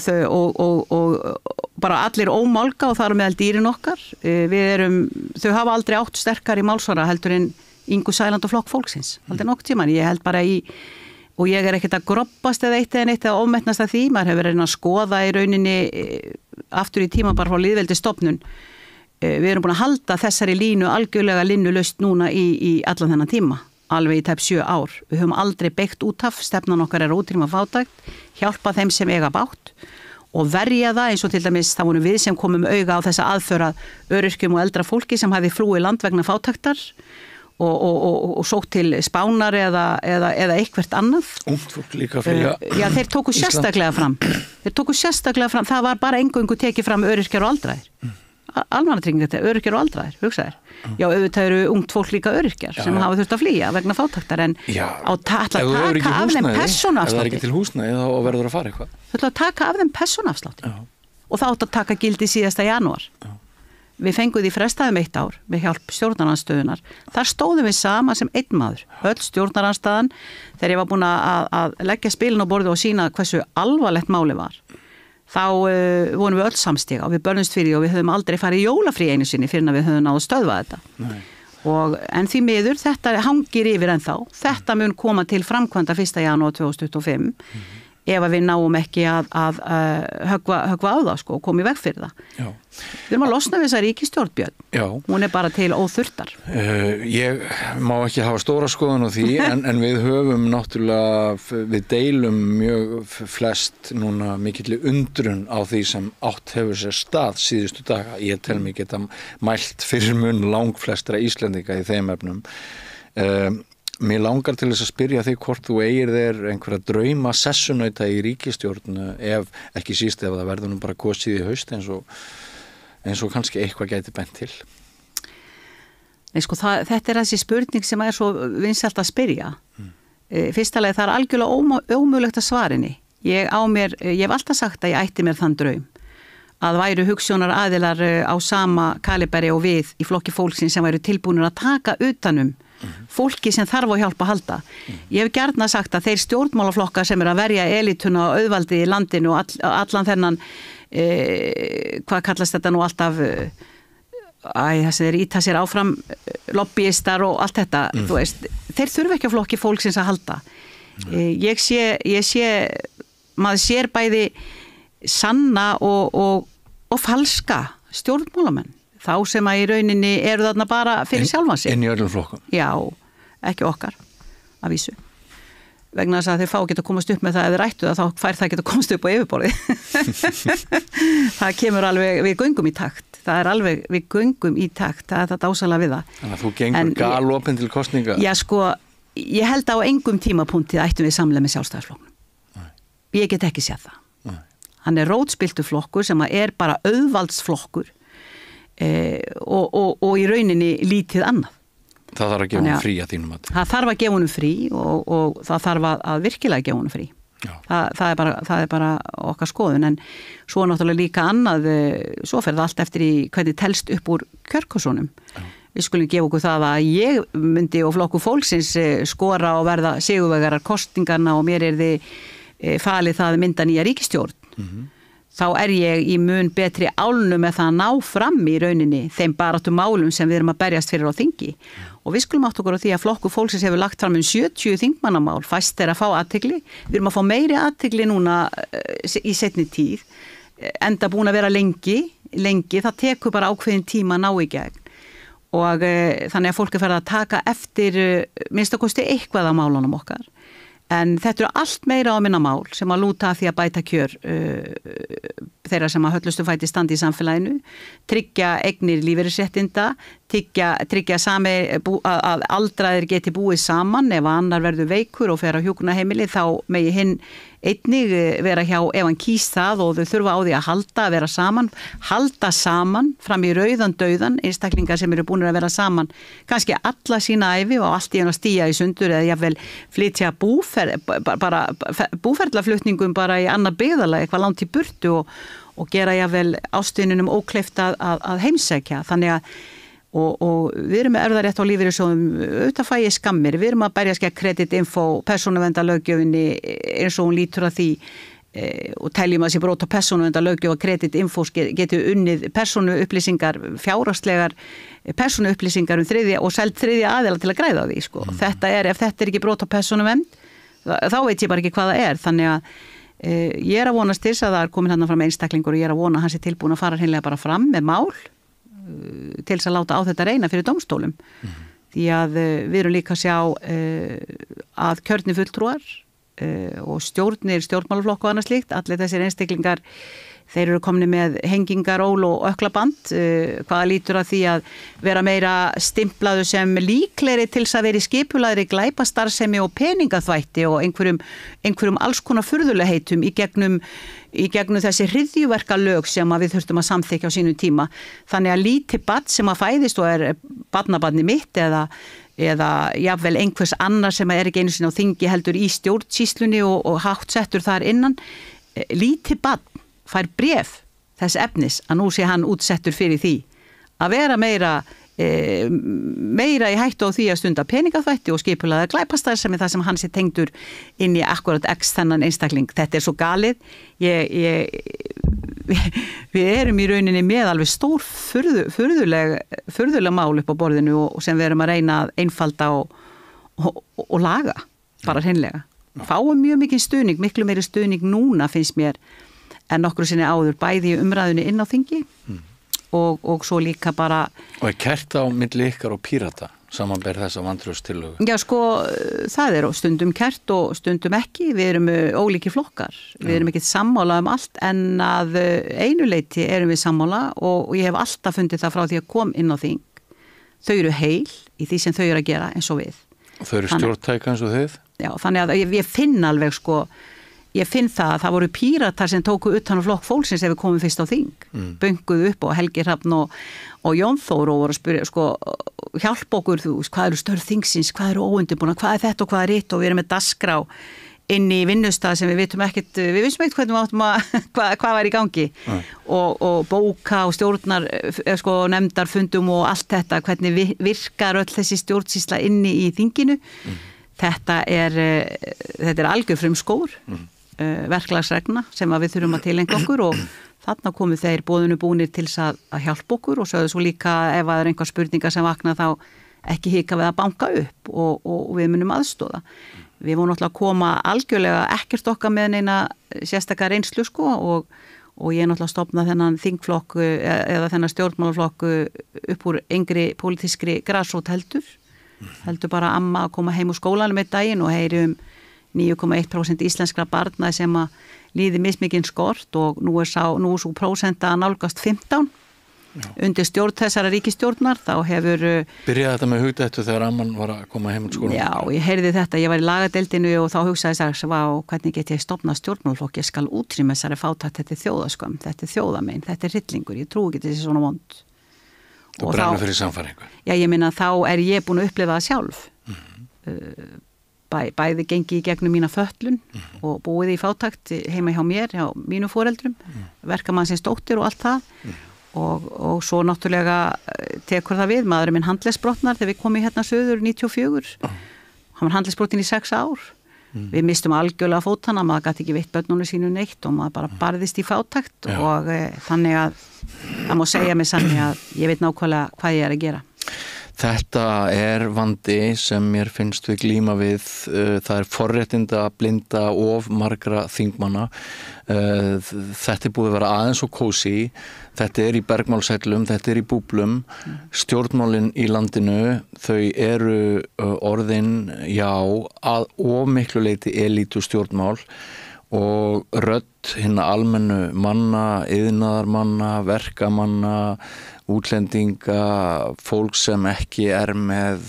H: bara allir ómálga og þar meðal dýrin okkar. Þau hafa aldrei átt sterkari málsvara heldur en Ingu Sæland og flokk fólksins. Aldrei nokkuð tíman. Ég held bara og ég ekkert að grobbast eða eitt eða ofmetnast að því, maður hefur reyna að skoða í rauninni aftur í tíma bara frá lýðveldisstofnun. Við erum búin að halda þessari línu algjörlega linnulaust núna í allan þennan tíma, alveg í tæp 7 ár. Við höfum aldrei beitt út af, stefnan okkar útrýma fátækt, hjálpa þeim sem eiga bágt og verja það, eins og til dæmis þá vorum við sem komum auga á þessa aðföra öryrkjum og eldra fólki sem hafi flúið land vegna fátæktar og sótt til Spánar eða eitthvert annað.
E: Ungt fólk líka fyrir
H: Já, þeir tóku sérstaklega fram. Það var bara eingöngu tekið fram öryrkjar og aldraðir. Almannatryggingar, öryrkjar og aldraðir, hugsaðir. Já, auðvitað eru ungt fólk líka öryrkjar sem hafa þurft að flýja vegna fátæktar, en að taka af þeim persónuafslátti.
E: Ef það er ekki til húsnæði þá verður að fara eitthvað.
H: Það ætla að taka af þeim persónuafslátti. Og það átt að taka gildi síðasta janúar. Við fengum því frestaðum 1 ár með hjálp stjórnarandstöðunar. Þar stóðum við saman sem einn maður. Öll stjórnarandstöðan, þegar ég var búin að leggja spilin á borðið og sína hversu alvarlegt máli var. Þá vorum við öll samstiga og við börnumst fyrir því og við höfum aldrei farið í jólafrí einu sinni fyrir að við höfum náðu að stöðva þetta. En því miður, þetta hangir yfir ennþá. Þetta mun koma til framkvæmda 1. janúar 2025. Ef við náum ekki að höggva á það sko, og koma í veg fyrir það. Við erum að losna við þessa ríkisstjórn, Björn. Hún er bara til óþurftar.
E: Ég má ekki hafa stóra skoðun á því, en við höfum náttúrulega, við deilum mjög flest núna mikilli undrun á því sem átt hefur sér stað síðustu daga. Ég tel mig geta mælt fyrir mun langflestra Íslendinga í þeim efnum. Mér langar til þess að spyrja þig hvort þú eigir þér einhverja drauma sessunauta í ríkisstjórn, ef ekki síst ef það verður nú bara kosið í haust eins og kannski eitthvað gæti bent til.
H: Nei, sko, þetta er þessi spurning sem er svo vinsælt að spyrja. Fyrsta lagi, það er algjörlega ómögulegt að svarinni. Ég hef alltaf sagt að ég ætti mér þann draum að væru hugsjónar aðilar á sama kaliberi og við í flokki fólksins sem væru tilbúnir að taka utanum fólki sem þarf á hjálp að halda. Ég hef gjarna sagt að þeir stjórnmálaflokkar sem eru að verja elituna og auðvaldi í landinu og allan þennan hvað kallast þetta nú alltaf þessi þeir íta sér áfram lobbyistar og allt þetta, þú veist, þeir þurfa ekki á flokki fólksins að halda. Ég sé maður sér bæði sanna og falska stjórnmálamenn, þá sem að í rauninni eru þarna bara fyrir sjálfan sig.
E: En í öllum flokkum?
H: Já, ekki okkar, að vísu. Vegna þess að þeir fá ekki að komast upp með það, ef þeir ættu það, þá fær það ekki að komast upp á yfirborðið. Það kemur alveg, við göngum í takt. Það er alveg, við göngum í takt, það er þetta ásalega við það.
E: Þannig að þú gengur galopin til kosninga?
H: Já, sko, ég held að á engum tímapunkti ættum við samlega með Sjálfstæðisflokknum. Ég get ekki séð það. Hann er rótspiltu flokkur sem er bara auðvaldsflokkur. Og í rauninni lítið annað.
E: Það þarf að gefa honum frí að þínum að. Það
H: þarf að gefa honum frí og það þarf að virkilega gefa honum frí. Það er bara okkar skoðun, en svo er náttúrulega líka annað, svo fer það allt eftir í hvernig telst upp úr kjörkössunum. Við skulum gefa okkur það að ég myndi og flokku fólksins skora og verða sigurvegarar kosningarna og mér er þið falið það mynda nýja ríkisstjórn. Þá er ég í mun betri álnu með það að ná fram í rauninni þeim baráttu málum sem við erum að berjast fyrir á þingi. Og við skulum átt okkur á því að flokku fólksins hefur lagt fram 70 þingmannamál, fæst er að fá athygli. Við erum að fá meiri athygli núna í seinni tíð, enda búin að vera lengi, það tekur bara ákveðin tíma að ná í gegn. Og þannig að fólk er farið að taka eftir minnstakosti eitthvað af málunum okkar. En þetta eru allt meira á minna mál sem að lúta að því að bæta kjör þeirra sem að höllustu fæti standi í samfélaginu, tryggja eignir lífeyrisréttinda, tryggja að aldraðir geti búið saman ef annar verður veikur og fer á hjúkrunarheimili, þá megi hinn einnig vera hjá ef hann kýs það og þau þurfa á því að halda saman fram í rauðan dauðan, einstaklingar sem eru búin að vera saman kannski alla sína ævi og allt í einu að stíja í sundur eða jafnvel flytja búferlaflutningum bara í annað byggðarlag eitthvað langt í burtu og gera jafnvel ástvinunum ókleift að heimsækja. Þannig að og við erum með erfðarétt á lífeyrissjóðum, auðvitað fæ ég skammir, við erum að berjast gegn kreditinfo, persónuverndarlöggjöfinni eins og hún lítur að því og teljum að sé brot á persónuverndarlöggjöf og kreditinfo getur unnið persónuupplýsingar, fjárhagslegar persónuupplýsingar og seld þriðja aðila til að græða á því, sko. Ef þetta er ekki brot á persónuvernd, þá veit ég bara ekki hvað það þannig að ég að vonast til að það komin hérna fram einstaklingur og ég að vona að hann sé tilbúin að fara hreinlega bara fram með mál til þess að láta á þetta reyna fyrir dómstólum því að við erum líka að sjá að kjörni fulltrúar og stjórnmálaflokk og annað slíkt, allir þessir einstaklingar þeir eru komni með hengingar, ól og öklaband hvaða lítur að því að vera meira stimplaðu sem líklegri til þess að vera í skipulaðri glæpastarfsemi og peningaþvætti og einhverjum alls konar furðulegheitum í gegnum þessi hryðjuverkalög sem að við þurftum að samþykja á sínum tíma. Þannig að lítið barn sem að fæðist og barnabarni mitt eða jafnvel einhvers annar sem er ekki einu sinni á þingi heldur í stjórnsýslunni og hátt settur þar innan, lítið barn fær bréf þess efnis að nú sé hann útsettur fyrir því að vera meira í hættu á því að stunda peningaþvætti og skipulaða glæpastarfsemi þar sem hann sé tengdur inn í akkurat x þennan einstakling. Þetta svo galið. Við erum í rauninni með alveg stór furðuleg mál upp á borðinu og sem við erum að reyna að einfalda og laga bara hreinlega. Fáum mjög mikið stuðning, miklu meiri stuðning núna finnst mér en nokkru sinni áður bæði í umræðunni inn á þingi og svo líka bara...
E: Og kært á milli ykkar og Pírata samanber þessa vantrauststillögu?
H: Já, sko, það stundum kært og stundum ekki. Við erum ólíkir flokkar. Við erum ekki sammála allt en að einu leyti erum við sammála og ég hef alltaf fundið það frá því að kom inn á þing. Þau eru heil í því sem þau eru að gera eins og við.
E: Og þau eru stjórntæk eins og þið? Já,
H: þannig að ég finn alveg sko... Ég finn það voru Píratar sem tóku utan á flokk fólksins ef við komum fyrst á þing. Bönguðu upp og Helgi Hrafn og Jón Þór og voru að spyrja, sko, hjálp okkur, hvað eru störf þingsins, hvað eru óundirbúna, hvað þetta og hvað hitt og við erum með dagskrá inn í vinnustað sem við vissum ekkert hvernig við áttum hvað var í gangi og bóka og stjórnar, sko, nefndarfundum og allt þetta, hvernig virkar öll þessi stjórnsýsla inni í þinginu. Þetta er algjör frumskógur. Verklagsregna sem við þurfum að tilengja okkur og þarna komu þeir boðinu búnir til að hjálpa okkur og sögðu svo líka ef það einhver spurningar sem vakna þá ekki hika við að banka upp og við munum aðstóða. Við vorum náttúrulega að koma algjörlega ekkert okkar með neina sérstakar reynslu sko og ég náttúrulega stofna þennan þingflokk eða þennan stjórnmálaflokk upp úr yngri pólitískri grasrót heldur bara amma að koma heim úr skólanum einn daginn og heyri 9,1% íslenskra barna sem að líði mismikinn skort og nú er svo prósenta að nálgast 15 undir stjórn þessara ríkisstjórnar þá hefur...
E: Byrjaði þetta með hugdættu þegar amman var að koma heim úr skólanum?
H: Já, ég heyrði þetta, ég var í lagadeildinu og þá hugsaði þess að hvernig get ég stofnað stjórnmálaflokk, ég skal útrýma þessari fátækt, þetta þjóðaskömm, þetta þjóðamein, þetta hryllingur, ég trúi ekki þessi svona vond.
E: Þú brennur fyrir samfæringu?
H: Já, ég minna þá ég búin að upplifa það sjálf. Bæði gengi í gegnum mína fötlun og búið í fátækt heima hjá mér, hjá mínu foreldrum, verkamannsins dóttir og allt það og svo náttúrulega tekur það við, maðurinn minn handleggsbrotnar þegar við komum hérna söður 94, hann var handleggsbrotin í 6 ár, við mistum algjörlega fótana, maður gæti ekki veitt börnunum sínu neitt og maður bara barðist í fátækt og þannig að það má segja mig sannig að ég veit nákvæmlega hvað ég að gera.
E: Þetta vandi sem mér finnst við glíma við, það forréttinda blinda of margra þingmanna. Þetta búið að vera aðeins og kósí, þetta í bergmálshellum, þetta í búblum, stjórnmálin í landinu, þau eru orðin, já, að of miklu leyti elítu stjórnmál og rödd hinna almennu manna, iðnaðarmanna, verkamanna, útlendinga, fólk sem ekki með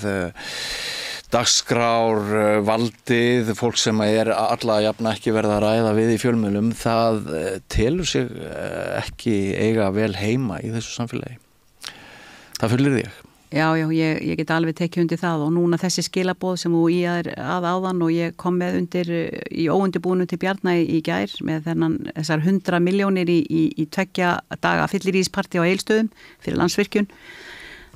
E: dagskrár, valdið, fólk sem alla jafna ekki verða að ræða við í fjölmiðlum, það telur sig ekki eiga vel heima í þessu samfélagi. Það fullyrði ég.
H: Já, ég get alveg tekið undir það og núna þessi skilaboð sem þú að áðan og ég kom með undir í óundirbúinu til Bjarna í gær með þessar 100 milljónir í 2 daga fyllirísparti á Egilsstöðum fyrir Landsvirkjun.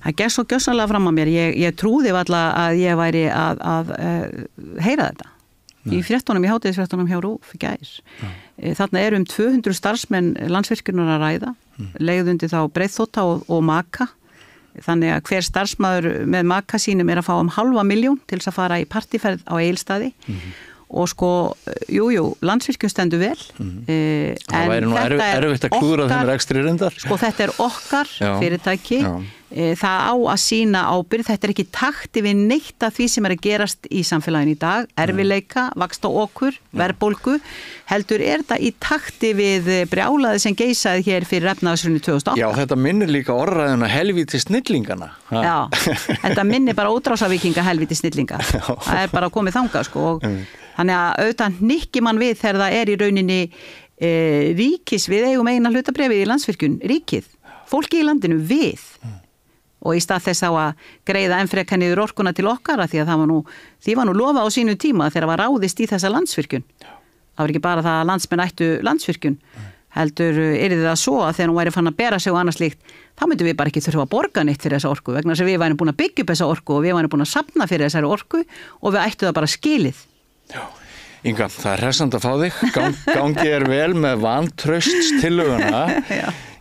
H: Það gekk svo gjörsamlega fram að mér. Ég trúði varla að ég væri að heyra þetta. Í fréttunum, í hádegisfréttunum hjá RÚV í gær. Þarna 200 starfsmenn Landsvirkjunar að ræða, leigðundi þá breiðþótta og maka. Þannig að hver starfsmaður með maka sínum að fá 500.000 til þess að fara í partíferð á Egilsstaði og sko, Landsvirkjun stendur vel
E: það væri nú erfitt að klúðra þeim rekstri reyndar.
H: Sko þetta okkar fyrirtæki, það á að sýna ábyrgð, þetta ekki takti við neitt af því sem að gerast í samfélaginu í dag, erfiðleika, vaxta okkur, verðbólgu, heldur þetta í takti við brjálaði sem geisaði hér fyrir efnahagshrunið 2008.
E: Já, þetta minnir líka orðræðuna helvíti snillingana.
H: Já, þetta minnir bara útrásavíkinga helvíti snillinga. Það bara komið þangað sko og þannig að auðvitað hnykkir mann við þegar það í rauninni ríkis, við eigum eina hlutabréfið í Landsvirkjun, ríkið, fólki í landinu við. Og í stað þess þá að greiða enn frekar niður orkuna til okkar því að því var nú lofa á sínu tíma þegar var ráðist í þessa Landsvirkjun. Það var ekki bara það að landsmenn ættu Landsvirkjun, heldur yrði það svo að þegar hún væri fann að bera sig og annars líkt, þá myndum við bara ekki þurfa að borga neitt fyrir þessa orku, vegna þess að við værum búin að byggja upp þessa orku og við værum búin að safna fyrir þessari orku og við ættu það bara skilið.
E: Já. Inga, það hressandi að fá þig, gangi vel með vantrauststillöguna.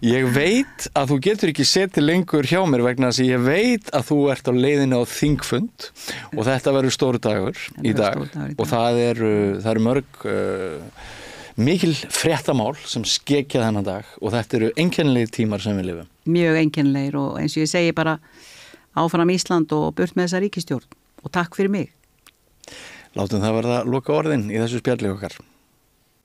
E: Ég veit að þú getur ekki setið lengur hjá mér vegna þess að ég veit að þú ert á leiðinni á þingfund og þetta verður stóru dagur í dag og það eru mörg mikil fréttamál sem skekja þennan dag og þetta eru einkennilegir tímar sem við lifum.
H: Mjög einkennilegir og eins og ég segi bara áfram Ísland og burt með þessa ríkisstjórn og takk fyrir mig.
E: Látum það verða loka orðin í þessu spjalli okkar.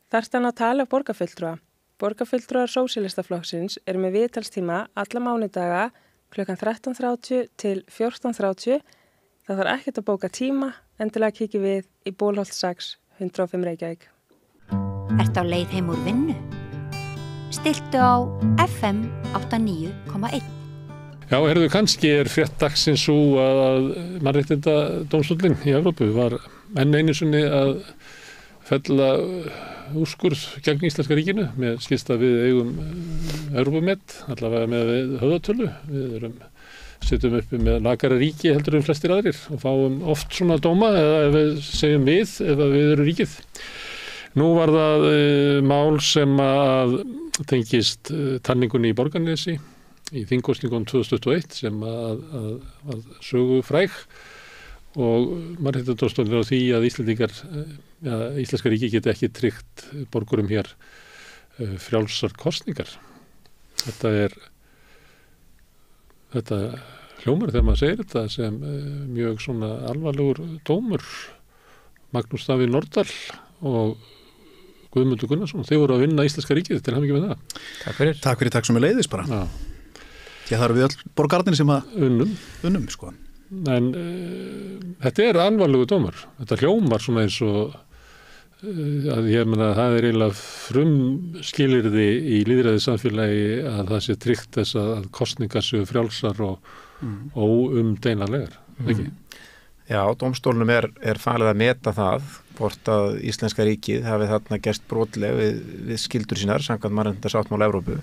I: Þarftu að tala um borgarfulltrúa. Borgarfulltrúar Sósíalistaflokksins eru með viðtalstíma alla mánudaga klukkan 13:30 til 14:30. Það þarf ekkert að bóka tíma, endilega kíkja við í Bólholt 6, 105 Reykjavík.
D: Ertu á leið heim úr vinnu? Stilltu á FM 89,1.
A: Já, kannski frétt dagsins svo að Mannréttindadómstóllinn í Evrópu var enn einu sinni að fella úrskurð gegn Íslenska ríkinu með skilst að við eigum Evrópumet, allavega með höfðatölu. Við sitjum uppi með lakara ríki heldur flestir aðrir og fáum oft svona dóma eða ef við segjum við erum ríkið. Nú var það mál sem að tengist talningunni í Borgarnesi í þingkosningum 2021 sem að sögu fræg og Mannréttindadómstóllinn á því að Íslenska ríki geti ekki tryggt borgurum hér frjálsar kosningar. Þetta hljómar þegar maður segir þetta sem mjög svona alvarlegur dómur. Magnús Davíð Nordal og Guðmundur Gunnarsson, þeir voru að vinna Íslenska ríkið til hamingju með það.
J: Takk fyrir. Takk sem er leiðis bara. Já. Það eru við öll borgarnir sem að unnum sko.
A: En þetta alvarlegur dómur. Þetta hljómar svona eins og að ég meina það eiginlega frumskilyrði í lýðræðissamfélagi að það sé tryggt þess að kosningar séu frjálsar og óumdeilanlegar, ekki?
J: Já, dómstólnum er falið að meta það hvort að Íslenska ríkið hafi þarna gerst brotleg við skyldur sínar samkvæmt Mannréttindasáttmála Evrópu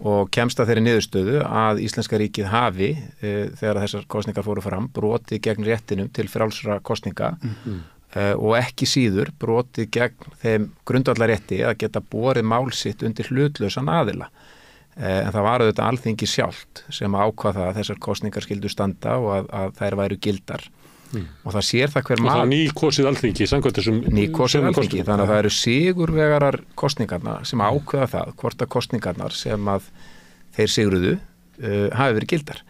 J: og kemst að þeirri niðurstöðu að Íslenska ríkið hafi, þegar þessar kosningar fóru fram, brotið gegn réttinum til frjálsra kosninga og ekki síður brotið gegn þeim grundvallarrétti að geta borið mál sitt undir hlutlausan aðila. En það var auðvitað Alþingi sjálft sem ákvað það að þessar kosningar skyldu standa og að þær væru gildar. Og það sér það hver maður. Og það
A: nýkosið Alþingi, samkvæmt þessum
J: nýkosið Alþingi, þannig að það eru sigurvegarar kosningarna sem ákveða það hvort að kosningarnar sem að þeir sigruðu hafi verið gildar.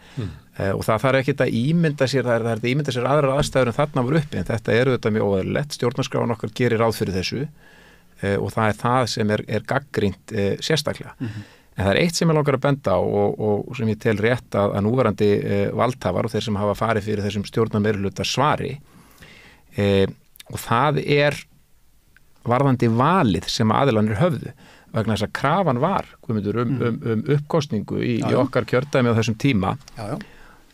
J: Og það þarf ekki að ímynda sér, það er að ímynda sér aðrar aðstæður en þarna voru uppi, en þetta eru þetta mjög óeðlilegt. Stjórnarskráin okkar gerir ráð fyrir þessu og það er það sem er gagnrýnt sérstaklega. En það er eitt sem ég langar að benda á og sem ég tel rétt að núverandi valdhafar og þeir sem hafa farið fyrir þessum stjórnarmeirihluta svari og það varðandi valið sem aðilanir höfðu vegna þess að krafan var uppkosningu í okkar kjördæmi á þessum tíma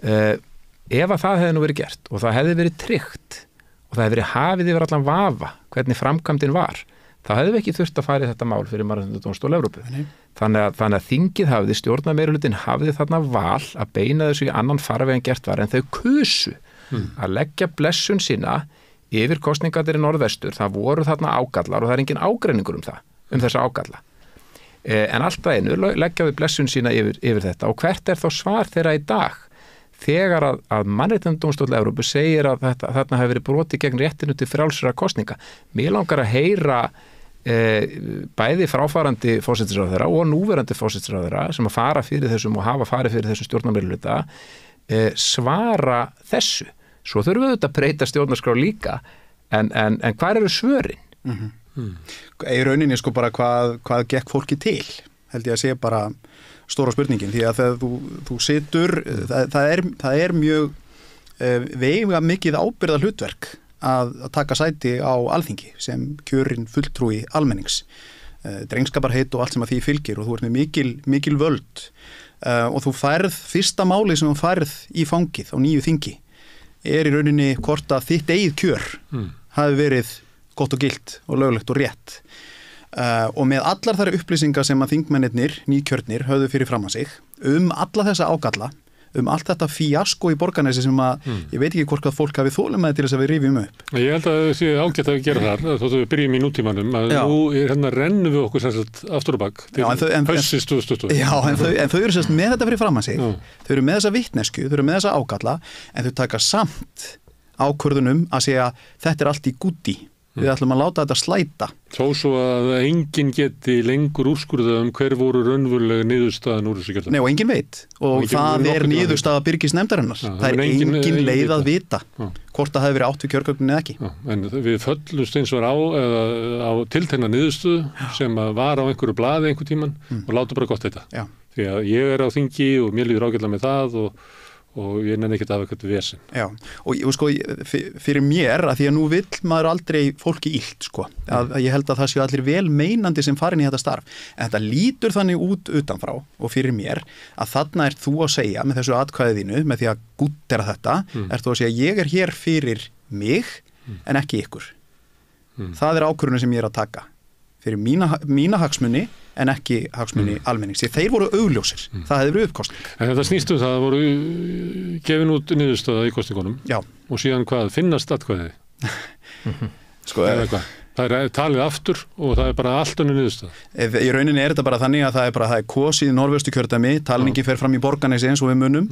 J: ef að það hefði nú verið gert og það hefði verið tryggt og það hefði verið hafið yfir allan vafa hvernig framkvæmdin var þá hefði við ekki þurft að fara í þetta mál fyrir Mannréttindadómstól Evrópu. Þannig að þingið hafði, stjórnarmeirihlutin hafði þarna val að beina þessu í annan farveg en gert var en þau kusu að leggja blessun sína yfir kosningarnir í norðvestur. Það voru þarna ágallar og það er engin ágreiningur þessa ágalla. En alltaf einu leggja við blessun sína yfir þetta og hvert er þá svar þeirra í dag þegar að Mannréttindadómstóll Evrópu segir að þarna hefur verið brotið gegn réttinu til frjálsra kosninga. Mér langar að heyra bæði fráfarandi forsætisráðherra og núverandi forsætisráðherra sem að fara fyrir þessum og hafa farið fyrir þessum stjórnarmeirihluta svara þessu. Svo þurfum við að breyta stjórnarskrá líka en hvað eru svörin?
K: Í rauninni sko bara hvað gekk fólki til, held ég að sé bara stóra spurningin, því að þegar þú situr, það er mjög veiga mikið ábyrgða hlutverk að taka sæti á Alþingi sem kjörin fulltrúi almennings, drengskaparheit og allt sem að því fylgir og þú ert með mikil völd og þú færð, fyrsta máli sem þú færð í fangið á nýju þingi í rauninni hvort að þitt eigið kjör hafi verið gott og gilt og löglegt og rétt og með allar þær upplýsingar sem að þingmennirnir, nýkjörnir höfðu fyrir fram að sig alla þessa ágalla allt þetta fíasko í Borgarnesi sem að ég veit ekki hvort hvað fólk hafi þolinmæði til þess að við rifjum upp.
A: Ég held að það sé ágætt að við gera þar þóttu við byrjum í nútímanum að nú rennum við okkur sérstætt aftur og bak til haustsins 2020.
K: Já, en þau eru sérst með þetta fyrir fram að sig. Þau eru með þessa vitnesku, þau eru með þessa ágalla en þau taka samt ákvörðunum að segja þetta er allt í gúti. Við ætlum að láta þetta slæta.
A: Svo að enginn geti lengur úrskurðað hver voru raunverulega niðurstaðan úr þessu kjörðan.
K: Nei, og enginn veit. Og það er niðurstaða Birgis nefndarinnar. Það er engin leið að vita hvort það hefur verið átt við kjörgögnin eða ekki.
A: En við föllumst eins og á tiltekna niðurstöðu sem var á einhverju blaði einhver tíman og láta bara gott þetta. Því að ég er á þingi og mér líður ágætlega með það og ég nenni ekki að hafa eitthvað vesen. Já,
K: og sko fyrir mér að því að nú vill maður aldrei fólki illt sko, að ég held að það séu allir vel meinandi sem farin í þetta starf, en þetta lítur þannig út utanfrá og fyrir mér að þarna ert þú að segja með þessu atkvæðinu, með því að gúttera þetta, ert þú að segja ég er hér fyrir mig en ekki ykkur. Það er ákvörðunin sem ég er að taka fyrir mína hagsmuni en ekki hagsmuni almennings. Þeir voru augljósir. Það hefði verið uppkostning.
A: En þetta snýst það voru gefin út niðurstöða í kosningunum.
K: Já.
A: Og síðan hvað finnast atkvæði?
K: Sko,
A: það er talið aftur og það er bara allt önnur niðurstöða.
K: Í rauninni er þetta bara þannig að það er kosið í Norðvesturkjördæmi, talningi fer fram í Borgarnesi eins og við munum.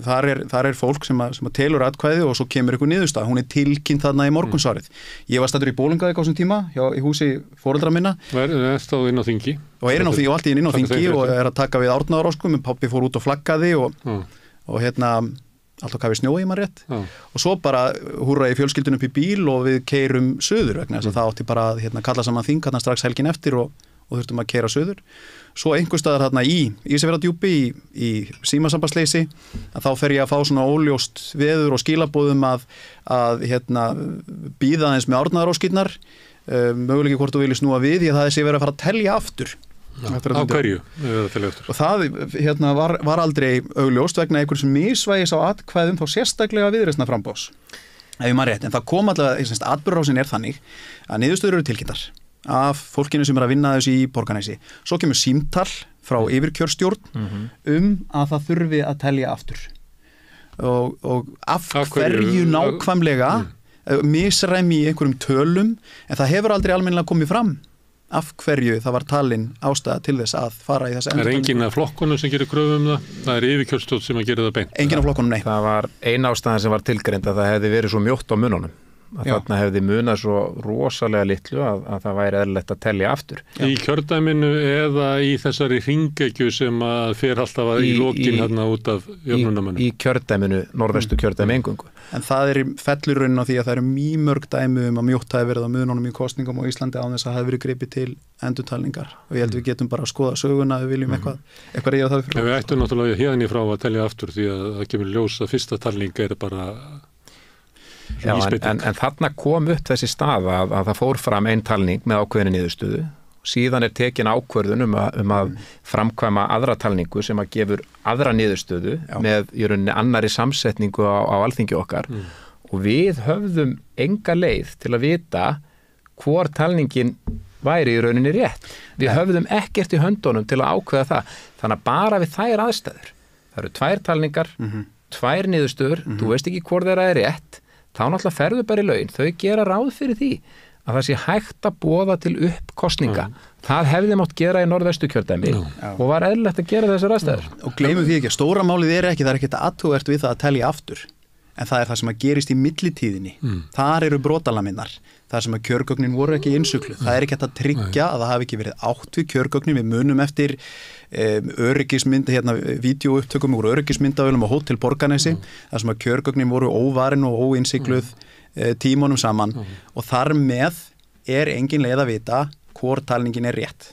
K: Þar er fólk sem að telur atkvæði og svo kemur ykkur niðurstaða. Hún er tilkynnt þarna í morgunsárið. Ég var staddur í Bolungarvík á þessum tíma í húsi foreldra minna.
A: Og er þá inn á þingi?
K: Og er inn á þingi og allt inn á þingi og er að taka við árnaðaróskum. Pabbi fór út og flaggaði og alltaf kafi snjói maður rétt og svo bara húrraði fjölskyldun upp í bíl og við keyrum söður vegna þess að það átti bara að kalla saman þing strax helgin eftir og þurftum að keyra söður. Svo einhver staðar þarna í Ísafjarðardjúpi í símasambandsleysi að þá fer ég að fá svona óljóst veður og skilaboðum að bíða aðeins með árnaðaróskirnar möguleiki hvort þú vilji snúa við því að það sé verið að fara að telja aftur.
A: Á hverju?
K: Og það var aldrei augljóst vegna einhverjum misvægis á atkvæðum þá sérstaklega viðreisna frambós ef ég maður rétt, en það kom allavega atburðarásin er þannig að niðurstöður eru tilkynntar af fólkinu sem er að vinna þessu í Borgarnesi svo kemur símtal frá yfirkjörstjórn að það þurfi að telja aftur og af hverju nákvæmlega misræmi í einhverjum tölum en það hefur aldrei almennilega komið fram af hverju það var talin ástæða til þess að fara í þessu
A: endurtalningu. Er enginn af flokkunum sem gerir kröfu það? Það er yfirkjörstjórn sem að gera það beint.
K: Enginn af flokkunum, nei.
J: Það var ein ástæða sem var tilgreind að það hefði verið svo mjótt á mununum. Að þarna hefði munað svo rosalega litlu að það væri eðlilegt að telja aftur.
A: Í kjördæminu eða í þessari hringekju sem að fer alltaf í lokin hérna út af jöfnunamönnum?
J: Í kjördæminu, norðvestu kjördæmi eingöngu.
K: En það er fellurinn á því að það eru mjög mörg dæmi að mjótt hafi verið á mununum í kosningum á Íslandi án þess að hafi verið gripið til endurtalningar. Og ég held við getum bara að skoða söguna ef við viljum eitthvað reyða það fyrir.
A: Við ættum náttúrulega hérna í frá að telja aftur því að það kemur ljós að fyrsta talning er bara
J: Já, en þarna kom upp þessi staða að það fór fram einn talning með ákveðinni niðurstöðu. Síðan er tekin ákvörðun að framkvæma aðra talningu sem að gefur aðra niðurstöðu með í rauninni annari samsetningu á alþingi okkar og við höfðum enga leið til að vita hvor talningin væri í rauninni rétt. Við höfðum ekkert í höndunum til að ákveða það. Þannig að bara við þær aðstæður. Það eru 2 talningar, 2 niðurstöður, þú veist ekki hvor þeirra er rétt. Þá náttúrulega ferðu bara í laun, þau gera ráð fyrir því að það sé hægt að boða til uppkosninga. Það hefði mátt gera í Norðvesturkjördæmi og var eðlilegt að gera þessar aðstæður.
K: Og gleymum því ekki, stóra málið er ekki, það er ekkert athugavert við það að telja aftur. En það er það sem að gerist í millitíðinni. Þar eru brotalaminnar. Það sem að kjörgögnin voru ekki innsugluð. Það er ekki hægt að tryggja að það hafi ekki verið átt við kjörgögnin. Við munum eftir öryggismynda, vídeóupptökum úr öryggismyndavölum á Hótel Borgarnesi. Það sem að kjörgögnin voru óvarin og óinnsigluð tímunum saman. Og þar með er engin leið að vita hvor talningin er rétt.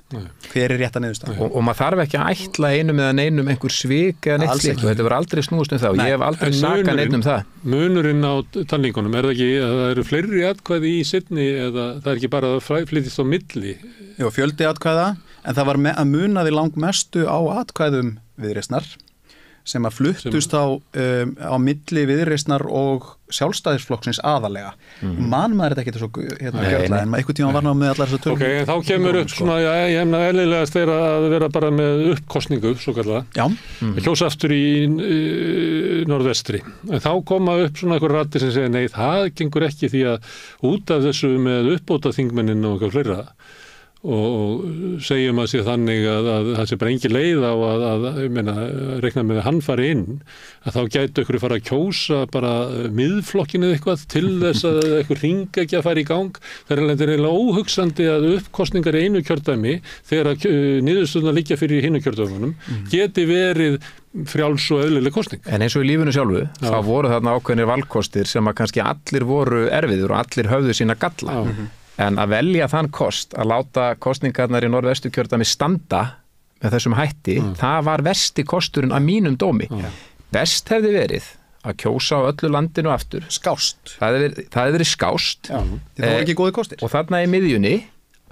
K: Hver er rétt að niðurstaða?
J: Og maður þarf ekki að ætla einum eða neinum einhver svik eða neitt slíkt og þetta verður aldrei snúist það og ég hef aldrei sakað neinum það.
A: Munurinn á talningunum, er það ekki að það eru fleiri atkvæði í seinni eða það er ekki bara að flytjast á milli?
K: Jú, fjöldi atkvæða, en það var að munaði langmestu á atkvæðum Viðreisnar sem að fluttust á milli Viðreisnar og Sjálfstæðisflokksins aðalega. Man maður þetta ekki svo gjörlega, en einhvern tíma var ná með allar þessar tölum.
A: Ok, en þá kemur upp svona, ég hefna eðlilegast er að vera bara með uppkosningu, svo kallaða.
K: Já.
A: Kjósa aftur í norðvestri. En þá koma upp svona einhver raddir sem segja, nei, það gengur ekki því að út af þessu með uppbótaþingmennin og eitthvað fleira og segjum að sé þannig að það sé bara engin leið á að reikna með að hann fari inn að þá gætu ykkur fara að kjósa bara miðflokkinu eitthvað til þess að ykkur hringa ekki að fara í gang. Það er eiginlega óhugsandi að uppkosningar í einu kjördæmi þegar niðurstöðuna liggja fyrir hinu kjördæmunum geti verið frjáls og eðlileg kosning.
J: En eins og í lífinu sjálfu, þá voru þarna ákveðnir valkostir sem að kannski allir voru erfiður og allir höfðu sína galla. En að velja þann kost að láta kosningarnar í Norðvesturkjördæmi standa með þessum hætti, það var versti kosturinn að mínum dómi. Best hefði verið að kjósa á öllu landinu aftur.
K: Skást.
J: Það hefði verið skást.
K: Það var ekki góði kostir.
J: Og þarna í miðjunni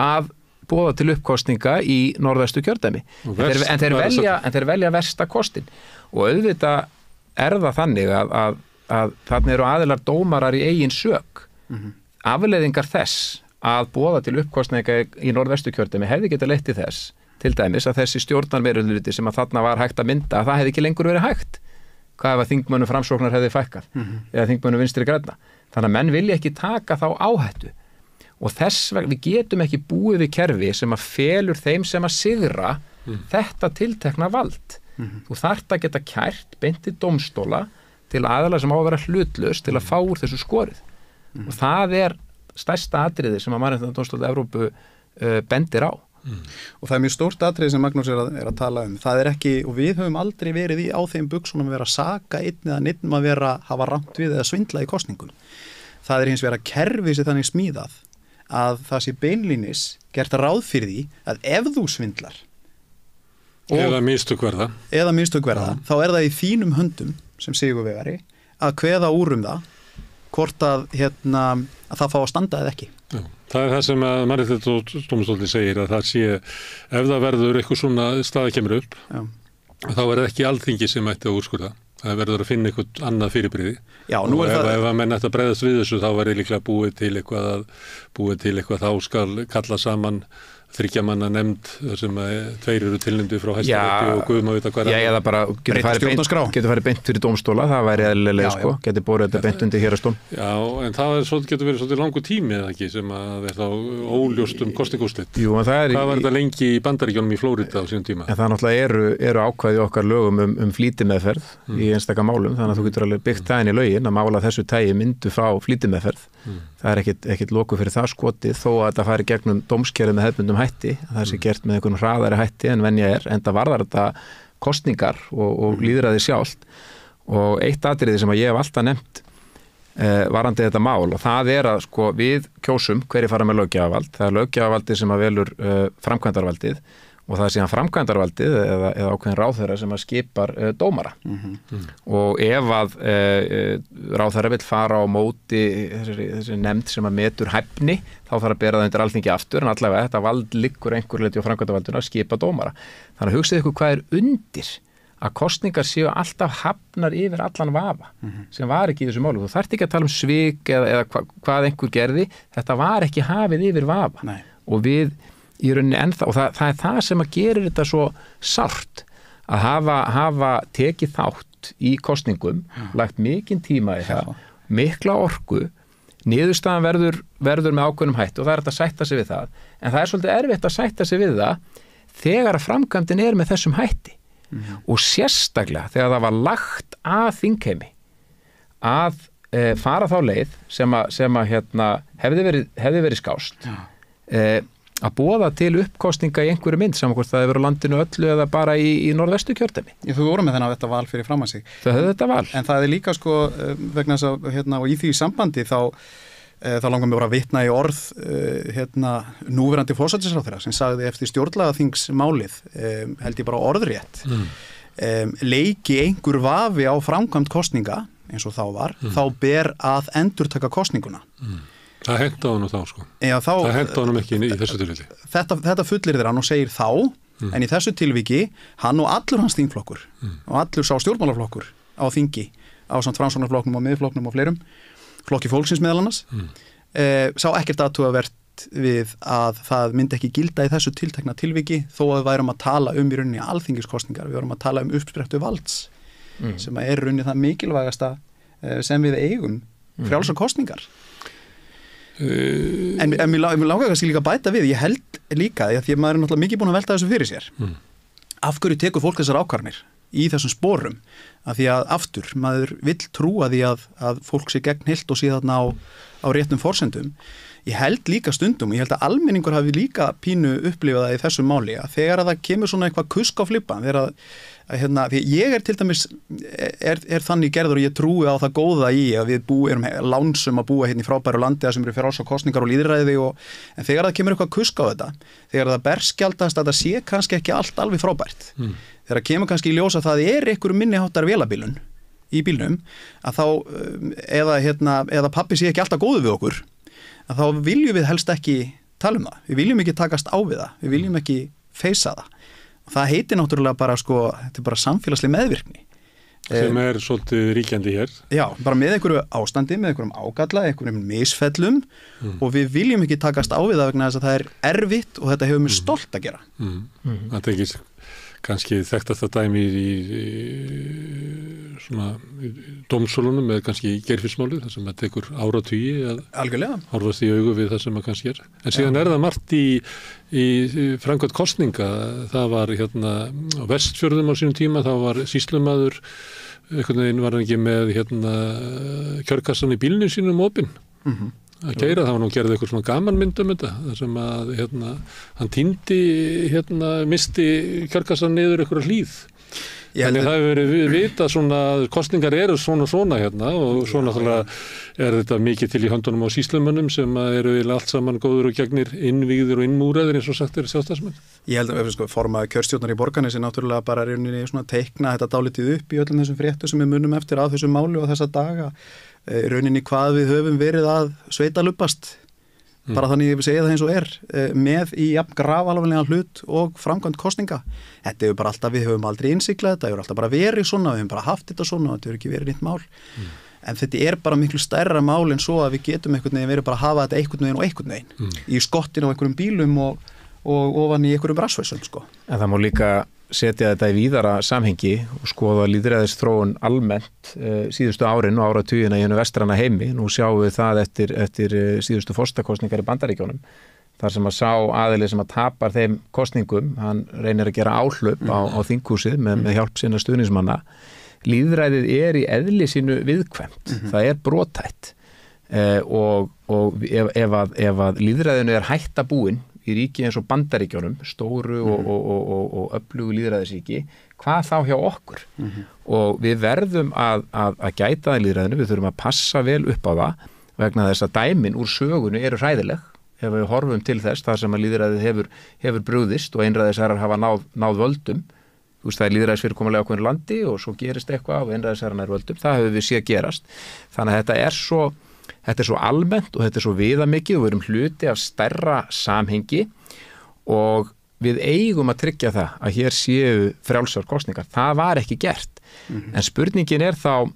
J: að boða til uppkosninga í Norðvesturkjördæmi. En þeir velja versta kostin. Og auðvitað er það þannig að þarna eru aðilar dómarar í eigin sök. Afleiðingar þess að boða til uppkosninga í Norðvesturkjördæmi hefði getað leitt til þess, til dæmis að þessi stjórnarmeirihluti sem að þarna var hægt að mynda, að það hefði ekki lengur verið hægt. Hvað ef að þingmönnum Framsóknar hefði fækkað eða þingmönnum Vinstri grænna. Þannig að menn vilja ekki taka þá áhættu. Og þess vegna við getum ekki búið við kerfi sem að felur þeim sem að sigra þetta tiltekna vald. Þú þarft að geta kært beint til dómstóla til aðalega sem á að vera hlutlaus til að fá úr þessu skorið. Og það er stærsta atriði sem að Mannréttindadómstóll Evrópu bendir á.
K: Og það er mjög stórt atriði sem Magnús er að tala um. Það er ekki, og við höfum aldrei verið á þeim buxunum að vera að saka einn eða neitt að hafa rangt við eða svindla í kosningum. Það er hins vegar að kerfi sér þannig smíðað að það sé beinlínis gert ráð fyrir því að ef þú svindlar
A: eða mistök verða,
K: þá er það í þínum höndum sem sigurvegari að kveða úr það hvort að það fá að standa eða ekki.
A: Já, það er það sem að Mannréttindadómstóllinn segir að það sé, ef það verður eitthvað svona staða kemur upp, þá er það ekki Alþingi sem ætti að úrskurða. Það verður að finna eitthvað annað fyrirbrigði. Já, nú er það. Ef að menn ætti að bregðast við þessu, þá verður líklega búið til eitthvað þá skal kalla saman þriggjamanna nefnd sem tveir eru tilnefndir frá Hæstarétti og Guðum að vita hvað
J: er. Já, eða bara getur farið beint fyrir dómstóla, það væri eðlilega sko, getur borðið þetta beint undir hérastóm.
A: Já, en það getur verið svolítið langur tími eða ekki sem að er þá óljóst kosningúrslit.
J: Jú, en það er...
A: Hvað var þetta lengi í Bandaríkjunum í Flórida á sínum tíma?
J: En það náttúrulega eru ákvæði okkar lögum flýtimeðferð í einstaka málum, þannig að þú getur alveg byggt það inn í lögin að mála þessu tagi myndu frá flýtimeðferð. Það er ekkit loku fyrir það skotið þó að þetta fari gegnum dómskerfið með hefðbundum hætti, að það sé gert með einhvern hraðari hætti en venja er, en það varðar þetta kosningar og lýðræði sjálft. Og eitt atriði sem að ég hef alltaf nefnt varandi þetta mál, og það er að sko við kjósum hverjir fara með löggjafavald. Það er löggjafavaldið sem að velur framkvæmdarvaldið og það er síðan framkvæmdarvaldið eða ákveðin ráðherra sem að skipar dómara. Og ef að ráðherra vill fara á móti þessi nefnd sem að metur hæfni, þá þarf að bera það undir Alþingi aftur, en allavega þetta vald liggur einhver leyti á framkvæmdarvaldinu að skipa dómara. Þannig að hugsið ykkur hvað er undir að kosningar séu alltaf hafnar yfir allan vafa, sem var ekki í þessu máli. Þú þarft ekki að tala um svik eða hvað einhver gerði, þetta var ekki hafið yfir vafa. Nei. Og við í rauninni ennþá, og það er það sem að gerir þetta svo sárt að hafa tekið þátt í kosningum, lagt mikinn tíma í það, mikla orku, niðurstaðan verður með ákveðnum hætti og það er hægt að sætta sig við það, en það er svolítið erfitt að sætta sig við það þegar að framkvæmdin er með þessum hætti og sérstaklega þegar það var lagt að þingheimi að fara þá leið sem að hefði verið skást að boða til uppkosninga í einhverju mynd saman hvort það hefur verið á landinu öllu eða bara í norðvestu kjördæmi.
K: Þú voru með þennan þetta val fyrir fram að sig.
J: Það hefði þetta val.
K: En það er líka sko vegna þess að og í því sambandi þá langar mig bara að vitna í orð núverandi forsætisráðherra sem sagði eftir stjórnlagaþingsmálið held ég bara orðrétt leiki einhver vafi á framkvæmd kosninga eins og þá var, þá ber að endurtaka kosninguna.
A: Það henta honum þá sko.
K: Já,
A: það henta honum ekki í þessu tilviki.
K: Þetta fullir hann og segir þá, en í þessu tilviki hann og allur hans þingflokkur og allur sá stjórnmálaflokkur á þingi, á samt Framsóknarflokknum og miðflokknum og fleirum, flokki fólksins meðal annars, sá ekkert athugavert við að það myndi ekki gilda í þessu tiltekna tilviki þó að við værum að tala í rauninni alþingiskosningar, við værum að tala uppsprettu valds sem er rauninni það mikilvægasta sem við eigum, frjálsar kosningar. En mér langar kannski líka að bæta við, ég held líka því að maður er náttúrulega mikið búin að velta þessu fyrir sér. Af hverju tekur fólk þessar ákvarðanir í þessum sporum? Af því að aftur, maður vill trúa því að fólk sé gegn heilt og sé þarna á réttum forsendum. Ég held líka stundum, ég held að almenningur hafi líka pínu upplifað það í þessu máli að þegar að það kemur svona eitthvað kusk á flippan, því ég er til dæmis er þannig gerður og ég trúi á það góða í að við erum lánsum að búa hérna í frábæru landi sem eru frjálsar kosningar og lýðræði en þegar það kemur eitthvað kusk á þetta, þegar það berskjaldast að það sé kannski ekki allt alveg frábært, þegar það kemur kannski í ljós að það er einhver minniháttar vélabilun í bílnum, að þá eða pabbi sé ekki alltaf góðu við okkur, að þá viljum við helst ekki tala um það, við viljum ekki takast á við það, við viljum ekki feysa það. Það heitir náttúrulega bara þetta er bara samfélagsleg meðvirkni.
A: Sem er svolítið ríkjandi hér. Já,
K: bara með einhverju ástandi, með einhverjum ágalla, einhverjum misfellum og við viljum ekki takast á við það vegna þess að það er erfitt og þetta hefur mér stolt að gera.
A: Það er ekki kannski þekktasta dæmi í svona dómsólunum eða kannski í geirfismáli þar sem það tekur áratugi að horfast í augu við það sem það kannski er. En síðan er það margt í framkvæmd kosninga. Það var á Vestfjörðum á sínum tíma, þá var sýslumaður einhvern veginn var hann ekki með kjörkassan í bílnum sínum opinn. Að gera, það var nú gerði eitthvað svona gamanmynd um þetta, þar sem að hann týndi, misti kjörkassan niður eitthvað hlýð. Þannig það hefur verið vita svona, kostningar eru svona og svona er þetta mikið til í höndunum á sýslumönnum sem eru allt saman góður og gegnir innvíður og innmúraðir eins og sagt er sjálfstæðismenn. Ég
K: held að formaður kjörstjórnar í Borgarnesi náttúrulega bara rauninni svona teikna þetta dálítið upp í öllum þessum fréttum sem við munum eftir að þessu máli og þessa daga. Rauninni hvað við höfum verið að sveitalupast bara þannig ég segja það eins og með í jafn grafalvarlegan hlut og framkvæmd kosninga. Þetta hefur bara alltaf, við höfum aldrei innsiklað þetta, hefur alltaf bara verið svona, við höfum bara haft þetta svona, þetta hefur ekki verið nýtt mál. En þetta er bara miklu stærra mál en svo að við getum einhvern veginn verið bara að hafa þetta einhvern veginn í skottin á einhverjum bílum og ofan í einhverjum rassvæsum sko.
J: En það má líka setja þetta í víðara samhengi og skoða lýðræðisþróun almennt síðustu árin og áratugina í hennu vestræna heimi. Nú sjáum við það eftir síðustu forsetakosningar í Bandaríkjunum, þar sem að sá aðili sem að tapar þeim kosningum, hann reynir að gera áhlaup á þinghúsið með hjálp sinna stuðningsmanna. Lýðræðið er í eðli sínu viðkvæmt, það er brothætt og ef að lýðræðinu er hættabúin í ríki eins og Bandaríkjunum, stóru og öflugu lýðræðisríki, hvað þá hjá okkur? Og við verðum að gæta það lýðræðinu, við þurfum að passa vel upp á það vegna þess að dæmin úr sögunni eru hræðileg ef við horfum til þess þar sem að lýðræðið hefur brugðist og einræðisherrar hafa náð völdum. Þú veist, það er lýðræðisfyrirkomulega okkur landi og svo gerist eitthvað og einræðisherran er völdum. Það hefur við séð gerast. Þannig að þetta er svo almennt og þetta er svo viðamikið og við erum hluti af stærra samhengi og við eigum að tryggja það að hér séu frjálsar kosningar. Það var ekki gert. En spurningin er þá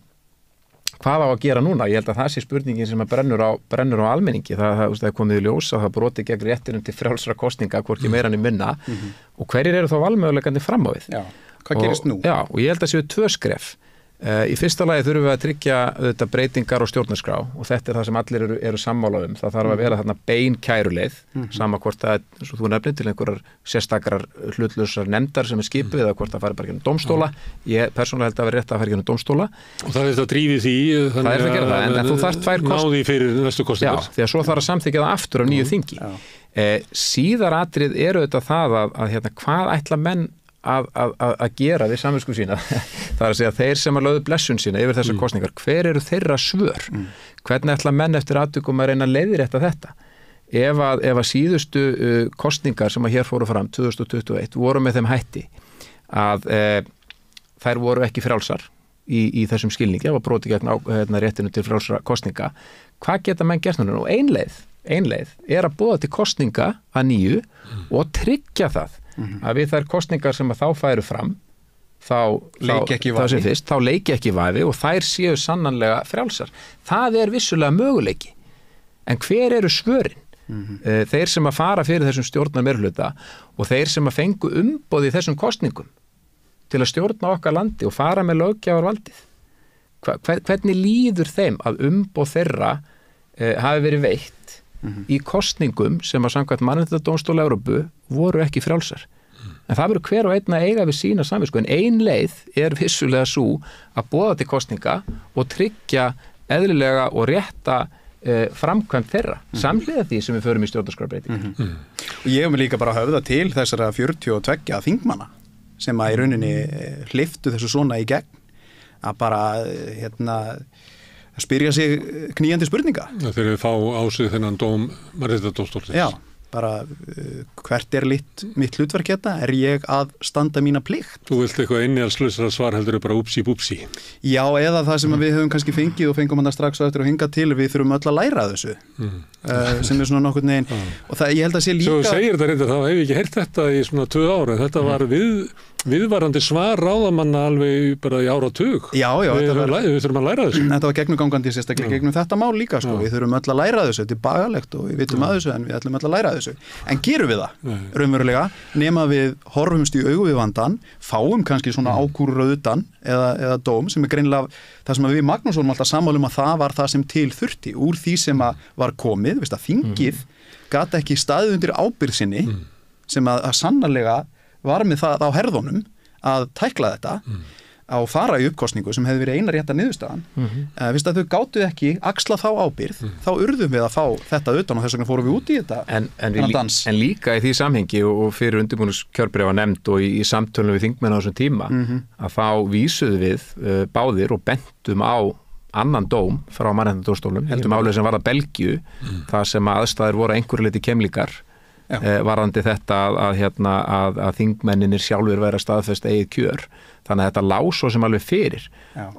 J: hvað á að gera núna? Ég held að það sé spurningin sem brennur á almenningi. Það er komið í ljós að það broti gegn réttinum til frjálsra kosninga, hvorki meira niður minna. Og hverjir eru þá valmöguleikandi fram á við?
K: Já, hvað gerist nú?
J: Já, og ég held að séu 2 skref. Í fyrsta lagi þurfum við að tryggja þetta breytingar og stjórnarskrá og þetta það sem allir eru sammála það þarf að vera þarna bein kæruleið sama hvort það, svo þú nefnir til einhverjar sérstakrar hlutlausar nefndar sem skipuð eða hvort það fari bara gennum dómstóla ég persónulega held að vera rétt að fari gennum dómstóla
A: og það þetta drífi því
J: það að gera það, en þú þarft tvær
A: náði fyrir næstu kostingar
J: já, því að svo þarf að samþykkja það aftur á nýju þingi síðar atrið eru þetta það að hvað ætla menn að gera við samvisku sína það er að segja þeir sem að lögðu blessun sína yfir þessar kosningar, hver eru þeirra svör hvernig ætla menn eftir atvikum að reyna að leiðrétta þetta ef að síðustu kosningar sem að hér fóru fram 2021 voru með þeim hætti að þær voru ekki frjálsar í þessum skilningi, það var brotið gegn réttinu til frjálsra kosninga hvað geta menn gert núna? Og ein leið er að boða til kosninga að nýju og tryggja það að við þær kosningar sem að þá færu fram þá leiki ekki vafi og þær séu sannanlega frjálsar. Það er vissulega möguleiki. En hver eru svörin? Þeir sem að fara fyrir þessum stjórnar meirihluta og þeir sem að fengu umboð í þessum kosningum til að stjórna okkar landi og fara með löggjafarvaldið. Hvernig líður þeim að umboð þeirra hafi verið veitt í kosningum sem að samkvæmt Mannréttindadómstóli Evrópu voru ekki frjálsar. En það verður hver og einn að eiga við sína samvisku. En ein leið er vissulega svo að boða til kosninga og tryggja eðlilega og rétta framkvæmd þeirra. Samhliða því sem við förum í stjórnarskrárbreytingar.
K: Og ég hef mig líka bara að höfða til þessara 42 þingmanna sem að í rauninni hleyptu þessu svona í gegn að bara spyrja sig knýjandi spurninga.
A: Þegar við fá á sig þennan dóm Mannréttindadómstólsins.
K: Já, bara hvert er mitt hlutverk hérna? Er ég að standa mína plikt?
A: Þú vilt eitthvað innihaldslausara svar heldur bara úpsi búpsi.
K: Já, eða það sem við höfum kannski fengið og fengum hann strax á eftir og hingað til, við þurfum öll að læra þessu. Sem er svona nokkurn veginn. Og það, ég held að sé líka...
A: Svo segir þetta reynda, þá hef ég ekki heyrt þetta í svona 2 ára, en þetta var viðvarandi svar ráðamanna alveg bara í áratug.
K: Já,
A: við þurfum að læra þessu.
K: Þetta var gegnumgangandi sérstaklega gegnum þetta mál líka, sko. Við þurfum öll að læra þessu, þetta er bagalegt og við vitum að þessu en við ætlum öll að læra þessu. En gerum við það, raunverulega, nema við horfumst í augu við vandann, fáum kannski svona ákúrur utan eða dóm sem er greinilega það sem við Magnús vorum alltaf sammálum að það var það sem til þurfti úr því sem að var komið, veist að þingið gat ekki staðið undir ábyrgð sinni sem að sannarlega var með það á herðunum að tækla þetta á fara í uppkostningu sem hefði verið eina rétta niðurstaðan. Vist að þau gátu ekki axla þá ábyrgð, þá urðum við að fá þetta utan og þess vegna fórum við út í þetta
J: en líka í því samhengi og fyrir undirbúningskjörbréfa nefnd og í samtölunum við þingmenn á þessum tíma að þá vísuðu við báðir og bentum á annan dóm frá Mannréttindadómstólnum, heldum álið sem var að Belgíu, það sem aðstæður voru einhverju leyti keimlíkar varðandi þetta að þingmenninir sjálfur vera staðfest eigið kjör. Þannig að þetta lá svo sem alveg fyrir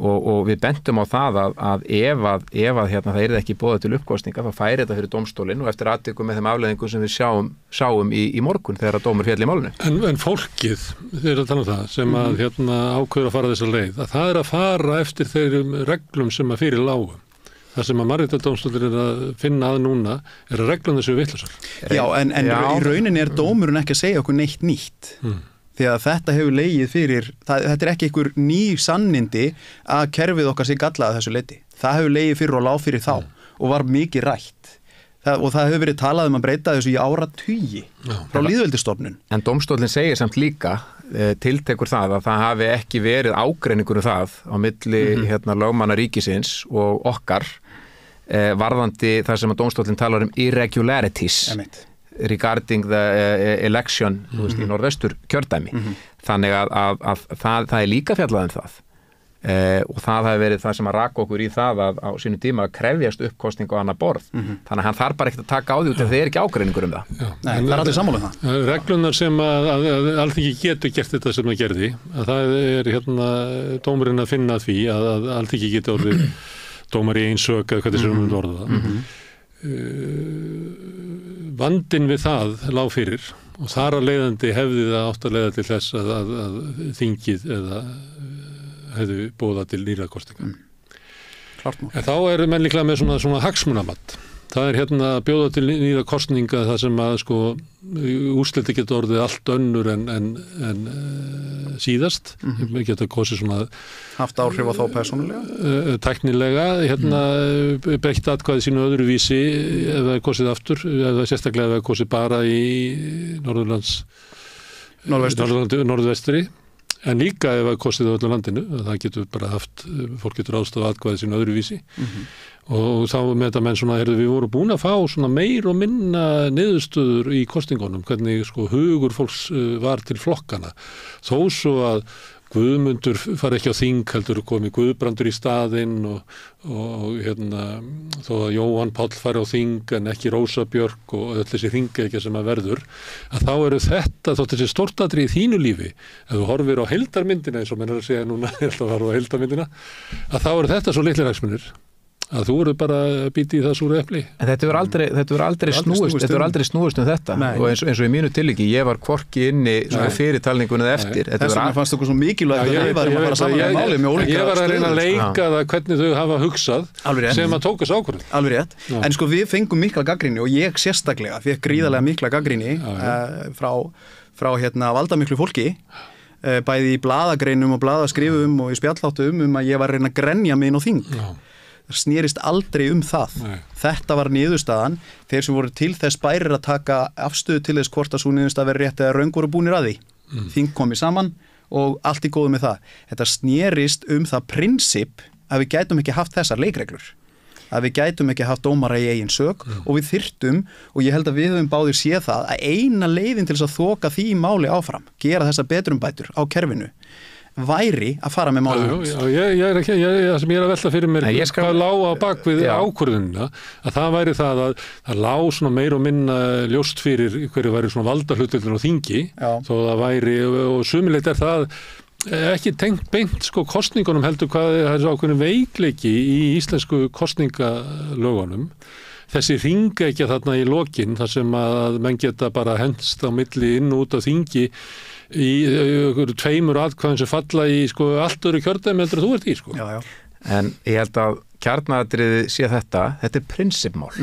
J: og við bentum á það að ef það er ekki boðað til uppkosninga þá færi þetta fyrir dómstólinn og eftir atvikum með þeim afleiðingum sem við sáum í morgun þegar að dómur féll í málinu.
A: En fólkið, þeir að tala um það, sem að ákveður að fara þessa leið, að það er að fara eftir þeirrum reglum sem að fyrir lágu. Það sem að Mannréttindadómstóll er að finna að núna er að reglum þessu vitlausar.
K: Já, en í rauninni er dómurinn ekki að segja okkur neitt nýtt. Því að þetta hefur legið fyrir, þetta er ekki einhver ný sannindi að kerfið okkar sé gallað þessu leiti. Það hefur legið fyrir og lág fyrir þá og var mikið rætt. Og það hefur verið talað um að breyta þessu í áratugi frá lýðveldisstofnun.
J: En dómstóllinn segir samt líka, tiltekur það að það hafi ekki verið ágreiningur um það á milli lögmanna ríkisins og okkar varðandi það sem að dómstóllinn talar um irregularities regarding the election í norðvestur kjördæmi. Þannig að það er líka fjallað um það. Og það hafi verið það sem að raka okkur í það að á sínu tíma að krefjast uppkosning á annað borð. Þannig að hann þarf bara ekkert að taka á því út ef þeir ekki ágreiningur um það.
K: Nei, það er allir sammála það.
A: Reglunar sem að Alþingi getur gert þetta sem það gerði, að það er dómurinn að finna því að Alþingi getur orðið dómar í einsök eða hvað þessum orða það. Vandinn við það lá fyrir og þar að leiðandi hefði það átt að leiða til þess að þingið eða hefðu bóðað til nýrra kosninga. En þá eru menn líklega með svona hagsmunamatt. Það hérna bjóða til nýja kosninga þar sem að sko úrsliti geta orðið allt önnur en síðast. Geta kosið svona
K: haft áhrif á þá persónulega?
A: Tæknilega, breytt atkvæði sínu öðruvísi ef það kosið aftur, eða sérstaklega ef það kosið bara í norðvestri. En líka ef það kostið á öllu landinu, það getur bara fólk getur ástaf atkvæði sínu öðruvísi. Og þá með þetta menn svona, við vorum búin að fá svona meir og minna niðurstöður í kosningunum, hvernig sko hugur fólks var til flokkana. Þó svo að Guðmundur fari ekki á þing, heldur komi Guðbrandur í staðinn og þó að Jóhann Páll fari á þing en ekki Rósa Björk og öll þessi þingekja sem að verður, að þá eru þetta, þótt þessi stórtatriði í þínu lífi, ef þú horfir á heildarmyndina, eins og menn að segja núna, ég ætla að fara á heildarmyndina, að þá eru þetta svo litlir hagsmunir. Að þú eru bara að býti í það súru epli. En
J: þetta hefur aldrei snúist þetta. Nei. Og eins og í mínu tilviki, ég var hvorki inni fyrir talningunni eða eftir.
K: Þess vegna fannst okkur svo mikilvægt að við varum að fara saman með máli með ólíka
A: stöður. Ég var að reyna að leika það hvernig þau hafa hugsað sem að tóka þessu ákvörðun.
K: Alveg rétt. En sko við fengum mikla gagnrýni og ég sérstaklega fékk gríðarlega mikla gagnrýni frá valdamiklu fólki, bæði í blaðagreinum og blaðaskrifum og í spjalláttum að ég var að reyna að grenja mig inn á þing. Það snýrist aldrei það. Nei. Þetta var niðurstaðan. Þeir sem voru til þess bærir að taka afstöðu til þess hvort að svo niðurstað verið rétt eða röng voru búnir að því. Þing komið saman og allt í góðu með það. Þetta snýrist það prinsip að við gætum ekki haft þessar leikreglur. Að við gætum ekki haft dómara í eigin sök og við þyrftum, og ég held að við höfum báðir séð það, að eina leiðin til þess að þoka því máli áfram, gera þessa betrumbætur á kerfinu, væri að fara með málum.
A: Það sem ég er að velta fyrir mér hvað lá á bakvið ákvörðunina, að það væri það að það lá svona meir og minna ljóst fyrir hverju væri svona valdahlutdeildin á þingi, þó það væri, og sumilegt það ekki tengt beint sko kosningunum heldur hvað það er ákveðin veikleiki í íslensku kosningalögunum. Þessi hringekja þarna í lokin, þar sem að menn geta bara hendst á milli inn og út af þingi í tveimur atkvæðum sem falla í sko allt öðru kjördæmi heldur þú ert í sko.
J: Já. En ég held að kjarnaatriði sé þetta er prinsipmál.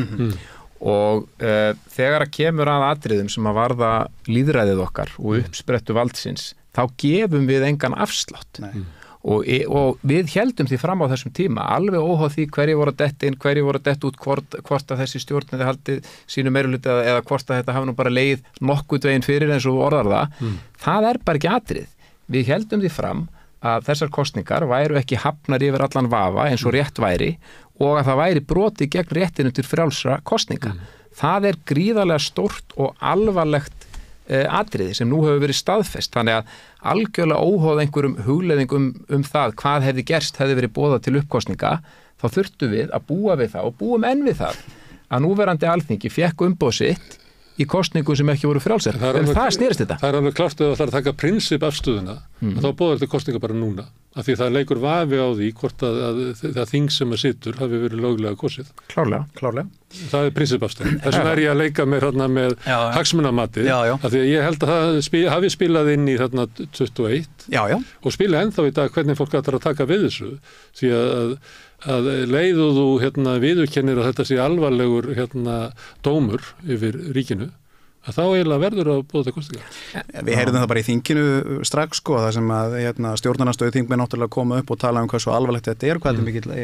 J: Og þegar að kemur að atriðum sem að varða lýðræðið okkar og uppsprettu valdsins, þá gefum við engan afslátt. Og við heldum því fram á þessum tíma, alveg óháð því hverju voru að detta inn, hverju voru að detta út, hvort að þessi stjórn hefði haldið sínu meirihluta eða hvort að þetta hafi nú bara leið nokkuð veginn fyrir eins og orðar það. Það er bara ekki atrið. Við heldum því fram að þessar kosningar væru ekki hafnar yfir allan vafa eins og rétt væri og að það væri broti gegn réttinu til frjálsra kosninga. Það er gríðarlega stórt og alvarlegt atriði sem nú hefur verið staðfest, þannig að algjörlega óháð einhverjum hugleiðingum það hvað hefði gerst hefði verið boðað til uppkosninga, þá þurftum við að búa við það og búum enn við það að núverandi alþingi fékk umboð sitt í kosningum sem ekki voru frjálsar. Það snýrist þetta.
A: Það er alveg klart að það ætlar að taka prinsip afstöðuna, að þá boðar þetta kosninga bara núna, af því það leikur vafi á því hvort að það þing sem að situr hafi verið löglega kosið.
J: Klárlega.
A: Það er prinsipafstöðun. Þess vegna er ég að leika mér með hagsmunamatið, af því að ég held að það hafi spilað inn í þarna 21 og spila ennþá í dag hvernig fólk ætlar að taka við þessu, því að leiðu þú viðurkennir að þetta sé alvarlegur dómur yfir ríkinu, að þá eiginlega verður að búa þetta kostingar.
K: Við heyrðum það bara í þinginu strax sko, það sem að stjórnarnarstöðu þingmenn náttúrulega koma upp og tala hversu alvarlegt þetta er, hvað þetta er mikill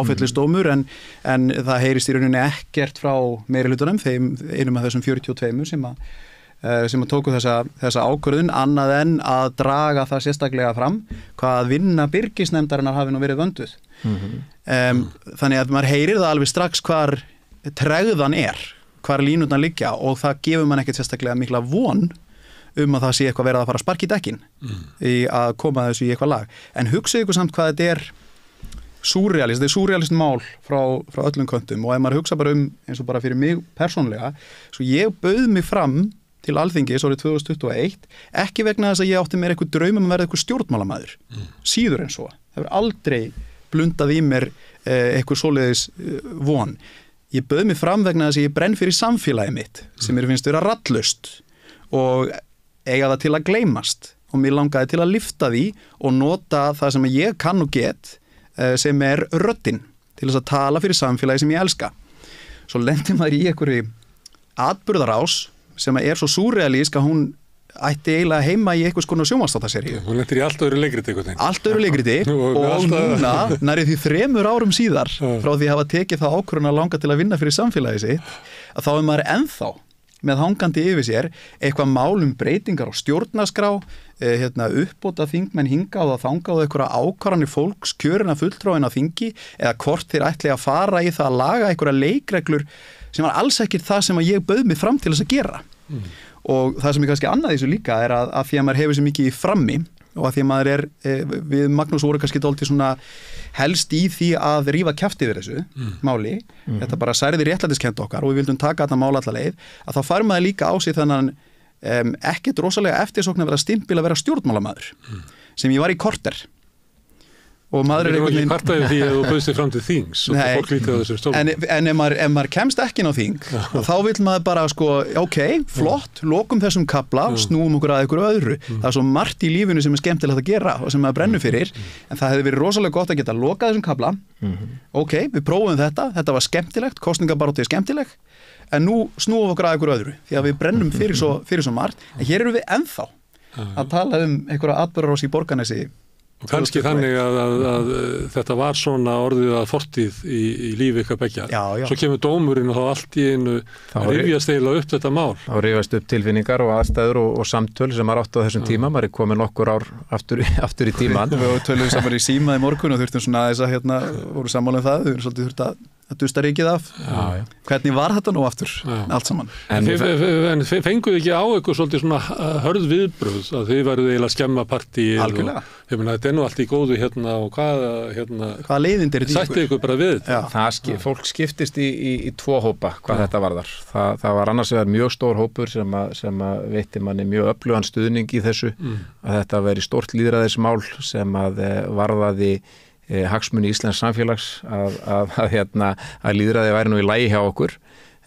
K: áfellisdómur, en það heyrist í rauninni ekkert frá meirihlutanum, þeim einum af þessum 42 sem að tóku þessa ákvörðun, annað en að draga það sérstaklega fram hvað vinna byrgisnefndarinnar hafi nú verið vönduð. Þannig að maður heyrir það alveg strax hvar tregðan hvar línurnar liggja, og það gefur mann ekkert sérstaklega mikla von að það sé eitthvað verið að fara að sparka í dekkin í að koma þessu í eitthvað lag. En hugsaðu ykkur samt hvað þetta er súrrealist, þetta er súrrealist mál frá öllum köntum, og ef maður hugsa bara eins og bara fyrir mig persónlega, svo ég bauð mig fram til Alþingis árið 2021, ekki vegna þess að ég átti mér eitthvað draumum að verða eitthvað stjórnmálamaður, síður en svo. Það hefur aldrei blundað í mér eitthvað svoleiðis von. Ég bauð mig fram vegna þess að ég brenn fyrir samfélagið mitt, sem mér finnst vera rallust og eiga það til að gleymast, og mér langaði til að lyfta því og nota það sem ég kann og get, sem er röddin, til þess að tala fyrir samfélagið sem ég elska. svo lendir maður í einhverju atburðarás sem er svo súrealísk að hún ætti eiginlega heima í einhvers konar sjónvarpsþáttaseríu.
A: Hún lendir í allt öðru leikriti eitthvað.
K: Allt öðru leikriti og núna, nærið því 3 árum síðar frá því hafa tekið það ákvörðun að langa til að vinna fyrir samfélagið sitt, að þá maður ennþá með hangandi yfir sér eitthvað málum breytingar á stjórnarskrá, uppbóta þingmenn hingað og þangað og einhverja ákvarðanir fólks, kjörina fulltrúin á þingi, eða hvort þeir ætli að fara í það að laga einhverja leikreglur sem var alls ekkert það sem að ég bauð mig fram til þess að gera. Og það sem er kannski annað í þessu líka er að því að maður hefur svo mikið í frammi og að því að maður er, við Magnús voru kannski dálítið svona helst í því að rífa kjafti yfir þessu máli, þetta bara særði réttlætiskennt okkar og við vildum taka þetta mál alla leið, að þá fær maður líka á sig þannig ekkert rosalega eftirsókn að vera stimpil að vera stjórnmálamaður sem ég var í korter. Og maður er
A: einhvern veginn kvartaði því að þú bauðst þig fram til þings og það fólk lítið á þessu stólum.
K: En ef maður kemst ekki inn á þing þá vil maður bara ok, flott, lokum þessum kapla, snúum okkur að ykkur öðru. Það er svo margt í lífinu sem er skemmtilegt að gera og sem maður brennur fyrir, en það hefði verið rosalega gott að geta lokað þessum kapla. Ok, við prófum þetta var skemmtilegt, kosningabarátta er skemmtileg, en nú snúum okkur að ykkur öðru því að við brennum fyrir svo margt, en hér erum við ennþá að tala einhverja atburðarás í Borgarnesi.
A: Kannski þannig að þetta var svona orðið að fortíð í lífi ykkar beggja. Svo kemur dómurinn og þá allt í einu rifjast eiginlega upp þetta mál.
J: Þá rifjast upp tilfinningar og aðstæður og samtöl sem maður átt á þessum tíma. Maður er komin nokkur ár aftur í tíman.
K: Við töluðum saman í síma í morgun og þurftum svona þess að voru sammála það. Við erum svolítið þurft að dusta ríkið af. Hvernig var þetta nú aftur allt saman?
A: En fenguðu ekki á ykkur svolítið svona hörð viðbröð að þið verðuð eiginlega skemma partíið?
K: Algjörlega.
A: Þetta er nú allt í góðu og
K: hvaða leiðindir
A: sætti ykkur bara við þetta?
J: Fólk skiptist í 2 hópa hvað þetta varðar. Það var annars vegar mjög stór hópur sem veitti manni mjög öflugan stuðning í þessu að þetta veri stórt lýðræðismál sem að varðaði hagsmuni íslensks samfélags að lýðræði væri nú í lagi hjá okkur.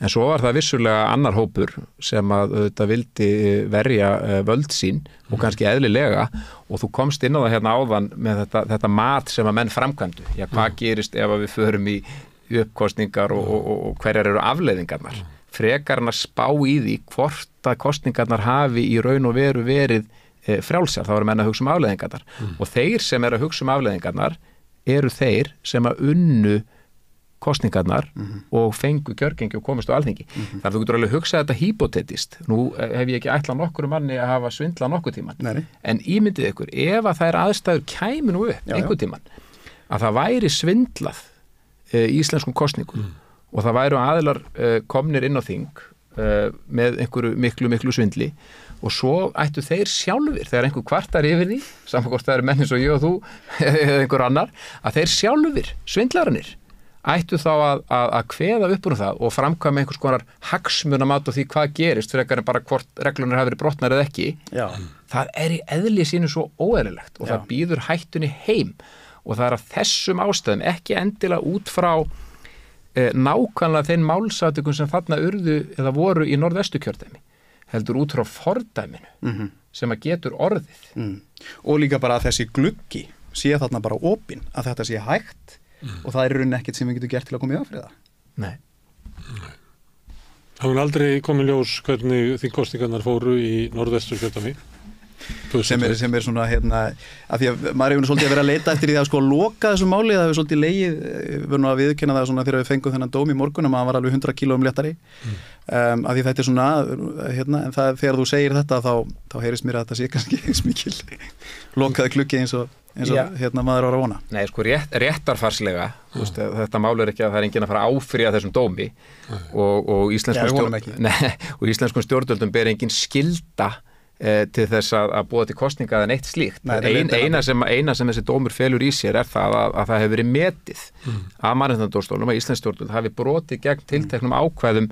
J: En svo var það vissulega annar hópur sem að þetta vildi verja völd sín og kannski eðlilega og þú komst inn á það hérna áðan með þetta mat sem að menn framkvæmdu. Já, hvað gerist ef við förum í uppkostningar og hverjar eru afleiðingarnar? Frekar en að spá í því hvort að kostningarnar hafi í raun og veru verið frjálsar, þá eru menn að hugsa afleiðingarnar. Og þeir sem eru að hugsa afleiðingarnar eru þeir sem að unnu kostningarnar og fengu kjörgengi og komist á alþingi. Þannig að þú getur alveg hugsað þetta hypotetist. Nú hef ég ekki ætlað nokkru manni að hafa svindlað nokkuð tíman. En ímyndið ykkur, ef að þær aðstæður kæmi nú upp einhver tíman, að það væri svindlað í íslenskum kostningum og það væru aðilar komnir inn á þing með einhverju miklu svindli og svo ættu þeir sjálfur, þegar einhver kvartar yfir því, saman hvort það eru menn eins og ég og þú eða einhver annar, að þeir sjálfur, svindlararnir, ættu þá að kveða upp úr það og framkvæma einhvers konar hagsmunamat og því hvað gerist frekar en bara hvort reglunir hafi verið brotnar eða ekki. Það er í eðli sínu svo óeðlilegt og það býður hættunni heim og það er af þessum ástæðum ekki endilega út frá nákvæmlega þeim málsatökum sem þarna urðu eða voru í norðvesturkjördæmi, heldur út frá fordæminu sem að getur orðið.
K: Og líka bara að þessi gluggi sé þarna bara opinn, að þetta sé hægt og það er raunin ekkert sem við getum gert til að koma í áfriða.
J: Nei.
A: Það mun aldrei komið ljós hvernig þingkosningarnar fóru í norðvesturkjördæmi.
K: Sem er svona að því að maður hefur svolítið að vera að leita eftir því að loka þessu máli, það hefur svolítið legið, við verðum að viðurkenna það svona þegar við fengum þennan dóm í morgun að maður var alveg 100 kílóum léttari að því þetta er svona en það, þegar þú segir þetta þá heyrist mér að þetta sé kannski eins mikil lokaði klukki eins og maður var að vona.
J: Nei, réttarfarslega þetta mál er ekki að það er enginn að fara áfrýja þessum dómi og íslenskum stjórnvöldum ber engin skylda til þess að búa til kosninga eða neitt slíkt. Eina sem þessi dómur felur í sér er það að það hefur verið metið af mannréttindadómstólnum að íslensk stjórnvöld hafi brotið gegn tilteknum ákvæðum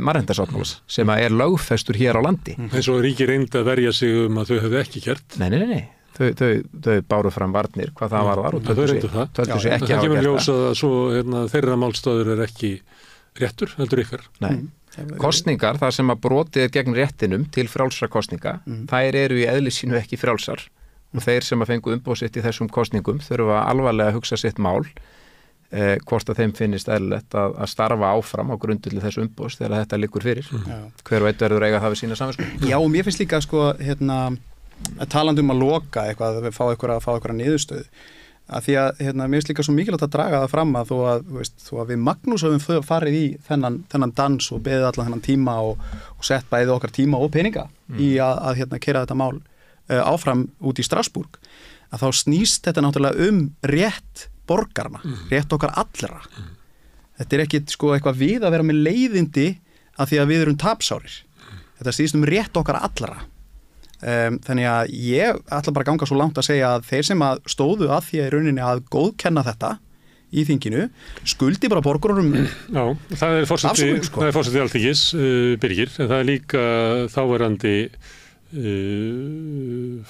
J: mannréttindasáttmálans sem er lögfestur hér á landi.
A: Eins og ríki reyndi að verja sig að þau hefðu ekki gert.
J: Nei. Þau báru fram varnir hvað það var og töldu sig ekki hafa gert það.
A: Það kemur ljós að svo þeirra málstöður er ekki réttur, heldur ykkar.
J: Nei. Kostningar, það sem að brotið er gegn réttinum til frjálsra kostninga, þær eru í eðli sínu ekki frjálsar og þeir sem að fengu umboð sitt í þessum kostningum þurfa alvarlega að hugsa sitt mál hvort að þeim finnist eðlilegt að starfa áfram á grundvelli þessu umboðs þegar þetta liggur fyrir. Hver og einn verður eiga það við sína samvinsku.
K: Já, og mér finnst líka sko, talandi að loka eitthvað, að fá eitthvað niðurstöðu, að því að mér finnst líka svo mikilvægt að draga það fram að þó að við Magnús höfum farið í þennan dans og beðið allan þennan tíma og sett bæði okkar tíma og peninga í að keyra þetta mál áfram út í Strasbourg, að þá snýst þetta náttúrulega rétt borgarna, rétt okkar allra. Þetta ekki sko eitthvað við að vera með leiðindi að því að við erum tapsárir. Þetta snýst rétt okkar allra. Þannig að ég ætla bara að ganga svo langt að segja að þeir sem að stóðu að því að í rauninni að góðkenna þetta í þinginu skuldi bara borgurum.
A: Já, það er forseti Alþingis, Birgir, en það er líka þáverandi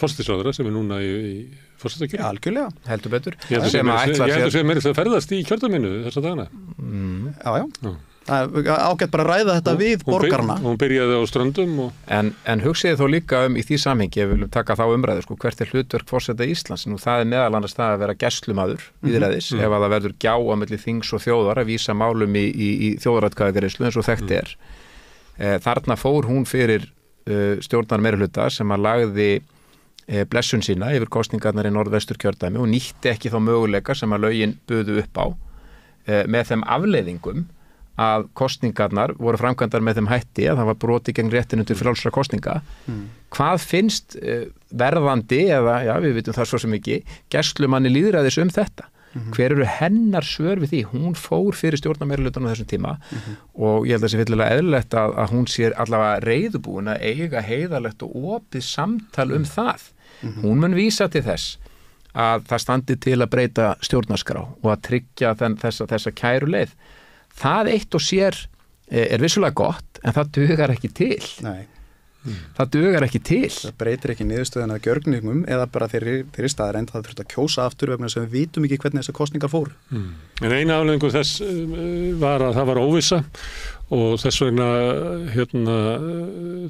A: forsætisráðherra sem er núna í forsætisráðherra.
K: Algjörlega.
J: Heldur betur.
A: Ég heldur sem meira að ferðast í kjördæminu þessa dagana.
K: Já. Það er ágætt bara að ræða þetta við borgarna.
A: Hún byrjaði á Ströndum.
J: En hugsiði þó líka í því samhengi, ef við viljum taka þá umræðu, sko, hvert er hlutverk forseta Íslands? Nú það er meðal annars það að vera gæslumaður lýðræðis, ef að það verður gjá á milli þings og þjóðar að vísa málum í þjóðaratkvæðagreiðslu eins og þekkt er. Þarna fór hún fyrir stjórnar meirihluta sem að lagði blessun sína yfir kosningarnar í Norðvesturkjördæmi og nýtti ekki þá möguleika sem að lögin buðu upp á með þeim afleiðingum að kosningarnar voru framkvæmdar með þeim hætti að það var broti gegn réttinu til frjálsra kosninga. Hvað finnst verðandi, eða já, við vitum það svo sem ekki, gæslumanni lýðræðis þetta? Hver eru hennar svör við því? Hún fór fyrir stjórnarmeirihlutanum á þessum tíma og ég held að það sé fyllilega eðlilegt að hún sé allavega reiðubúin að eiga heiðarlegt og opið samtal það. Hún mun vísa til þess að það standi til að breyta stjórnarskrá og að tryggja þessa kæru leið. Það eitt og sér er vissulega gott, en það dugar ekki til.
K: Nei.
J: Það dugar ekki til.
K: Það breytir ekki niðurstöðuna að gjörgningum eða bara þeirri staðreind það þurft að kjósa aftur vegna sem við vitum ekki hvernig þessar kosningar fóru.
A: En eina afleiðingu þess var að það var óvissa og þess vegna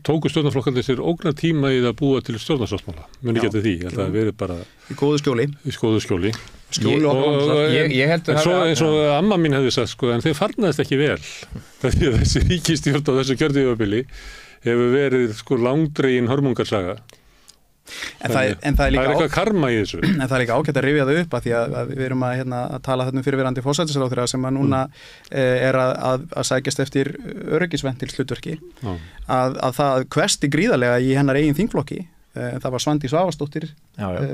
A: tóku stjórnarflokkandi sér ógna tíma í að búa til stjórnarsáttmála. Muni geti því, ég held að það verið bara
K: í góðu skjóli.
J: Ég held að
A: eins og amma mín hefði sagt, sko, en þeir farnaðist ekki vel. Því að þessi ríkisstjórn á þessu kjörtímabili hefur verið sko langdregin hörmungarsaga.
K: En það er líka
A: eitthvað karma í þessu.
K: En það er líka ágætt að rifja það upp að því að við erum að tala þarna fyrirverandi forsætisráðherra sem að núna er að sækjast eftir öryggisventil hlutverki. Að það hvesti gríðarlega í hennar eigin þingflokki. Það var Svandís Svavarsdóttir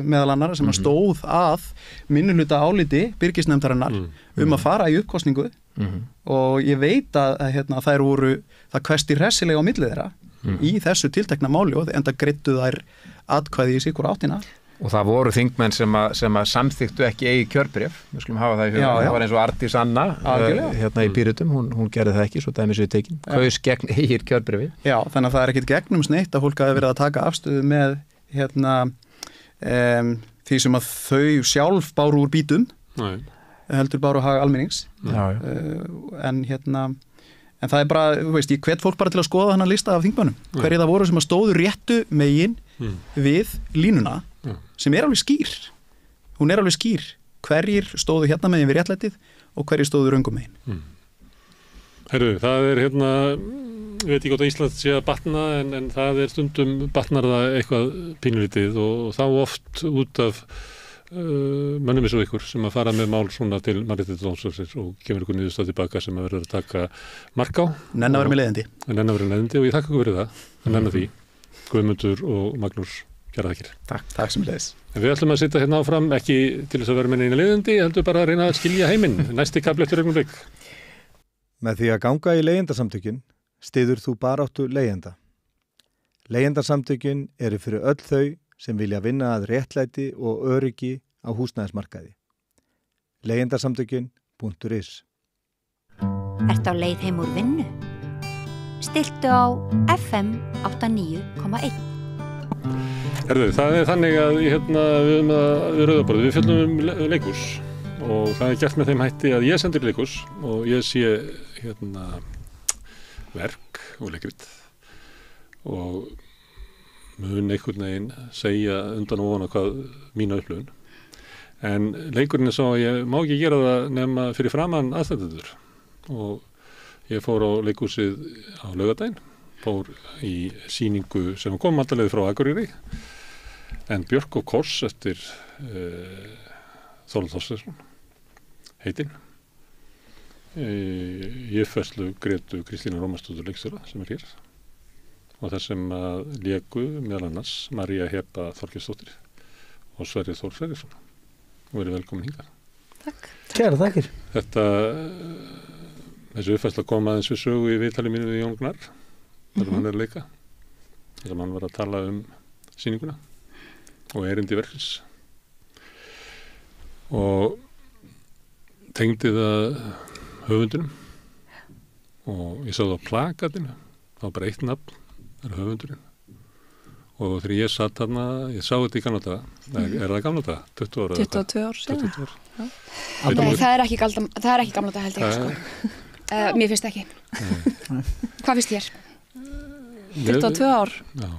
K: meðal annarra sem stóð að minnihluta áliti Birgisnefndarinnar að fara í uppkosningu og ég veit að það hvesti hressilega á milli þeirra í þessu tiltekna máli og enda greiddu þær atkvæði í sikur áttina.
J: Og það voru þingmenn sem að samþyktu ekki eigi kjörbréf, við skulum hafa það í huga. Það var eins og Arndís Anna í Pírötum, hún gerði það ekki, svo dæmis við tekin, kaus gegn eigir kjörbréfi.
K: Já, þannig að það er ekkit gegnum sneitt að fólk hafi verið að taka afstöðu með því sem að þau sjálf báru úr bítum, heldur báru hag almennings. En það er bara, þú veist, ég hvet fólk bara til að skoða þennan lista af þingmönnum. Hverjir það voru sem að stóðu réttu megin við línuna sem er alveg skýr. Hún er alveg skýr. Hverjir stóðu hérna megin við réttlætið og hverjir stóðu röngum megin.
A: Herru, það er ég veit ekki hvort að Ísland sé að batna en það er stundum batnar það eitthvað pínulítið og þá oft út af mönnum eins og ykkur sem að fara með mál svona til Mannréttindadómstólsins og kemur ykkur niðurstað tilbaka sem að verður að taka mark á.
K: Nenna verið með leiðindi.
A: Nenna verið með leiðindi og ég þakka ykkur fyrir það. Nenna því. Guðmundur og Magnús, kæra þakkir.
K: Takk sem leiðis.
A: En við ætlum að sitja hérna áfram ekki til þess að vera með neina leiðindi, heldur bara að reyna að skilja heiminn. Næsti kafli eftir augnablik.
G: Með því að ganga í leigjendasamtökin styður þú baráttu leigjenda. Leigjendasamtökin eru fyrir öll þau sem vilja vinna að réttlæti og öryggi á húsnæðismarkaði. Leigjendasamtökin.is.
D: Ertu á leið heim úr vinnu? Stilltu á FM 89,1.
A: Herðu, það er þannig að við Rauðaborðið, við fjöllum leikhús og það er gert með þeim hætti að ég sendir leikhús og ég sé verk og leikrit og mun einhvern veginn segja undan og ofan hvað mína upplifun. En leikurinn er svo að ég má ekki gera það nema fyrir framann aðstæðendur og ég fór á leikhúsið á laugardaginn, fór í sýningu sem kom alltaf frá Akureyri, en Björk og Kors eftir Þorvald Þorsteinsson heitinn. Ég fæslu Gretu Kristínu Rómarsdóttur leikstjóra sem er hér og þar sem að léku meðal annars María Heba Þorgeirsdóttir og Sverrir Þór Sverrisson og verið velkomin hingað.
L: Takk. Kæra þakkir.
A: Þessi uppfærsla kom aðeins við sögu í viðtali mínu við Jón Gnarr þar sem hann er að leika, þar sem hann var að tala sýninguna og erindi verksins og tengdi það höfundunum og ég sá það á plakatinu, þá bara eitt nafn, það er höfundurinn og þegar ég satt þarna, ég sá þetta í gamla daga, er það gamla daga? 20 ára?
L: 22 ár síðan.
A: 22 ár.
M: Nei, það er ekki gamla daga held ég sko. Mér finnst ekki. Hvað finnst þér?
L: 22 ár?
A: Já.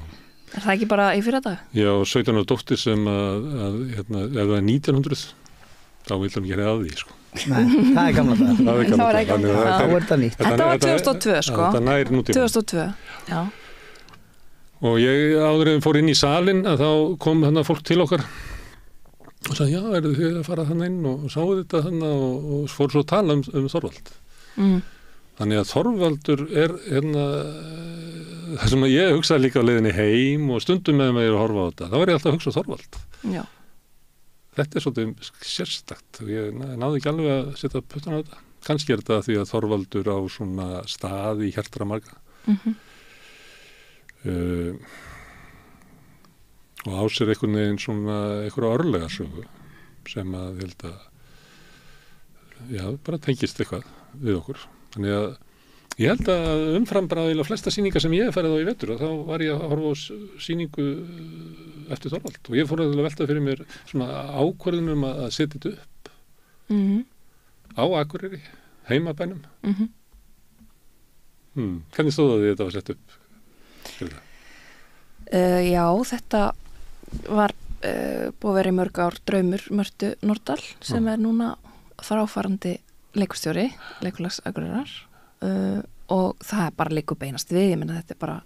L: Er það ekki bara í fyrir dag?
A: Já, 17 ára dóttir sem ef það er 1900 þá vil hann gera að því sko.
L: Nei, það er gamla dag.
A: Það er gamla dag.
L: Það er þetta nýtt. Þetta var 2002 sko.
A: Þetta nær nútíma.
L: 2002, já.
A: Og ég áður en fór inn í salin að þá kom þarna fólk til okkar og sagði, já, eru þið að fara þannig inn og sáu þetta þannig og fór svo að tala Þorvald. Þannig að Þorvaldur er það sem ég hugsaði líka á leiðinni heim og stundum með mig að horfa á þetta, þá var ég alltaf að hugsa Þorvald.
L: Já.
A: Þetta er svolítið sérstakt og ég náði ekki alveg að setja puttan á þetta. Kannski er þetta því að Þorvaldur á svona stað í hjartara marga. Og á sér einhvern veginn svona einhverja örlega sögu sem að ég held að bara tengist eitthvað við okkur. Þannig að ég held að umfram bara eiginlega flesta sýningar sem ég ferði á í vetur og þá var ég að horfa á sýningu eftir Þorvald og ég fór að velta fyrir mér svona ákvörðunum að setja þetta upp á Akureyri, heimabænum. Hvernig stóð það því þetta var sett upp?
L: Já, þetta var búið að vera í mörg ár draumur Mörtu Nordal sem er núna fráfarandi leikustjóri Leikfélags Akureyrar og það er bara líku beinast við, ég meina þetta er bara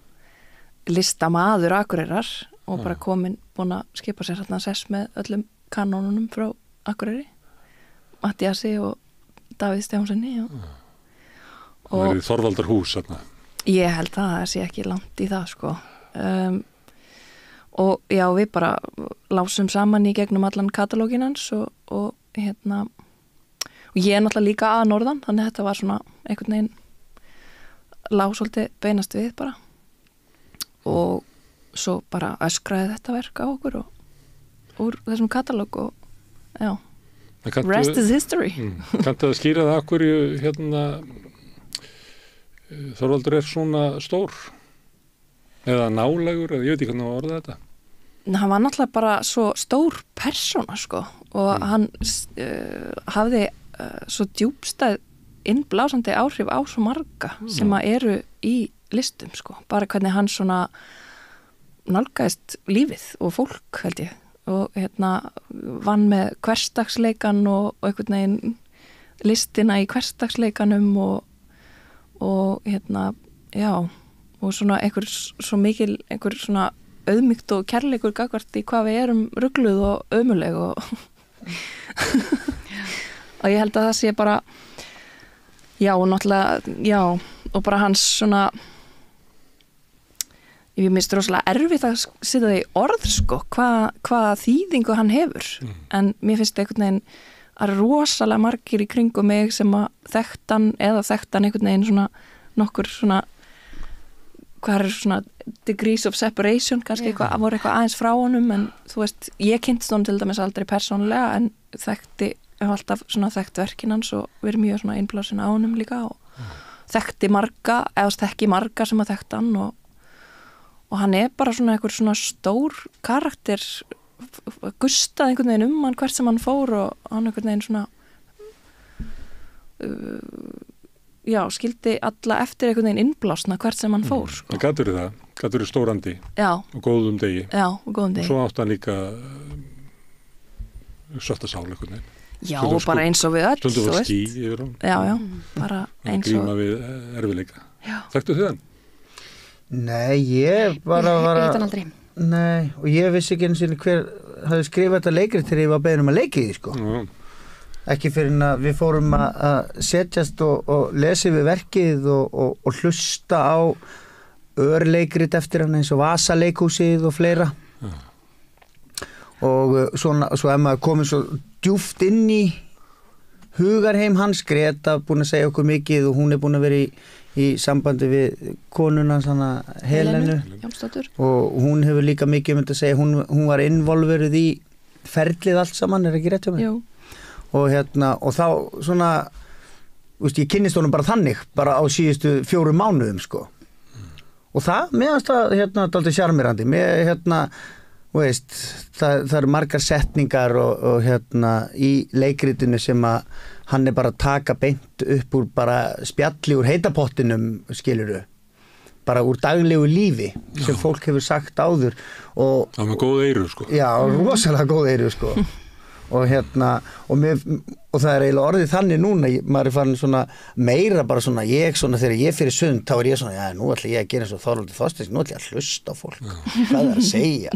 L: listamaður Akureyrar og bara búin að skipa sér hérna sess með öllum kanónunum frá Akureyri, Mattiasi og Davíð Stefánssoni og
A: verið Þorvaldar hús hérna.
L: Ég held að það sé ekki langt í það sko og já, við bara lásum saman í gegnum allan katalógin hans og hérna og ég er náttúrulega líka að norðan þannig að þetta var svona einhvern veginn svolítið beinast við bara og svo bara öskraði þetta verk á okkur og úr þessum katalóg og já, rest is history.
A: Kanntu að skýra það akkur hérna Þorvaldur er svona stór eða nálægur eða ég veit ekki hvernig að orða þetta.
L: Hann var náttúrulega bara svo stór persóna sko og hann hafði svo djúpstæð innblásandi áhrif á svo marga sem að eru í listum sko, bara hvernig hann svona nálgaðist lífið og fólk held ég og hérna vann með hversdagsleikan og einhvern veginn listina í hversdagsleikanum og hérna, já og svona einhver svo mikil einhver svona auðmýkt og kærleikur gagvart í hvað við erum rugluð og ömuleg og og ég held að það sé bara já, og náttúrulega, já og bara hans svona ég minnst rosalega erfitt að setja það í orð sko, hvaða þýðingu hann hefur en mér finnst einhvern veginn að rosalega margir í kringum mig sem að þekktan einhvern veginn svona nokkur svona hvað er svona degrees of separation kannski eitthvað, voru eitthvað aðeins frá honum en þú veist, ég kynntist honum til dæmis aldrei persónulega en hef alltaf svona þekkt verkin hans og verið mjög svona innblásin á honum líka og þekkti marga, eða þekki marga sem að þekkti hann og hann er bara svona einhver svona stór karakter gustað einhvern veginn hann hvert sem hann fór og hann einhvern veginn svona já, skildi alla eftir einhvern veginn innblásna hvert sem hann fór sko.
A: Það gat verið stórandi
L: já.
A: Og góðum degi
L: já, og góðum degi
A: og svo átt hann líka svarta sál einhvern veginn.
L: Já, og bara eins og við öll,
A: stundum var ský yfir hann.
L: Já, bara eins og...
A: Glíma við erfiðleika. Þekktu þið hann?
N: Nei, ég bara var
M: Ég hann aldrei.
N: Nei, og ég vissi ekki eins og hver hafði skrifað þetta leikrit þegar ég var beðin að leiki því, sko. Ekki fyrir að við fórum að setjast og lesa við verkið og hlusta á örleikrit eftir hann eins og Vasaleikhúsið og fleira. Og svo maður komið svo djúft inn í hugarheim hans. Greta búin að segja okkur mikið og hún búin að vera í sambandi við konuna Helenu
L: Jónsdóttur.
N: Og hún hefur líka mikið myndi að segja, hún var involveruð í ferlið allt saman, ekki rétt hjá mig?
L: Jú.
N: Og þá svona, ég kynnist honum bara þannig, bara á síðustu 4 mánuðum, sko. Og það, meðanst það, dálítið sjarmirandi, það eru margar setningar og í leikritinu sem að hann bara að taka beint upp úr bara spjalli úr heitapottinum, skilurðu, bara úr daglegu lífi sem fólk hefur sagt áður. Og
A: það með góð eyru, sko.
N: Já, rosalega góð eyru, sko. Og og það eiginlega orðið þannig núna, maður farin svona meira bara svona, þegar ég fyrir sund, þá ég svona, nú ætla ég að gera eins og Þorvaldur Þorsteins, nú ætla ég að hlusta á fólk, hvað að segja,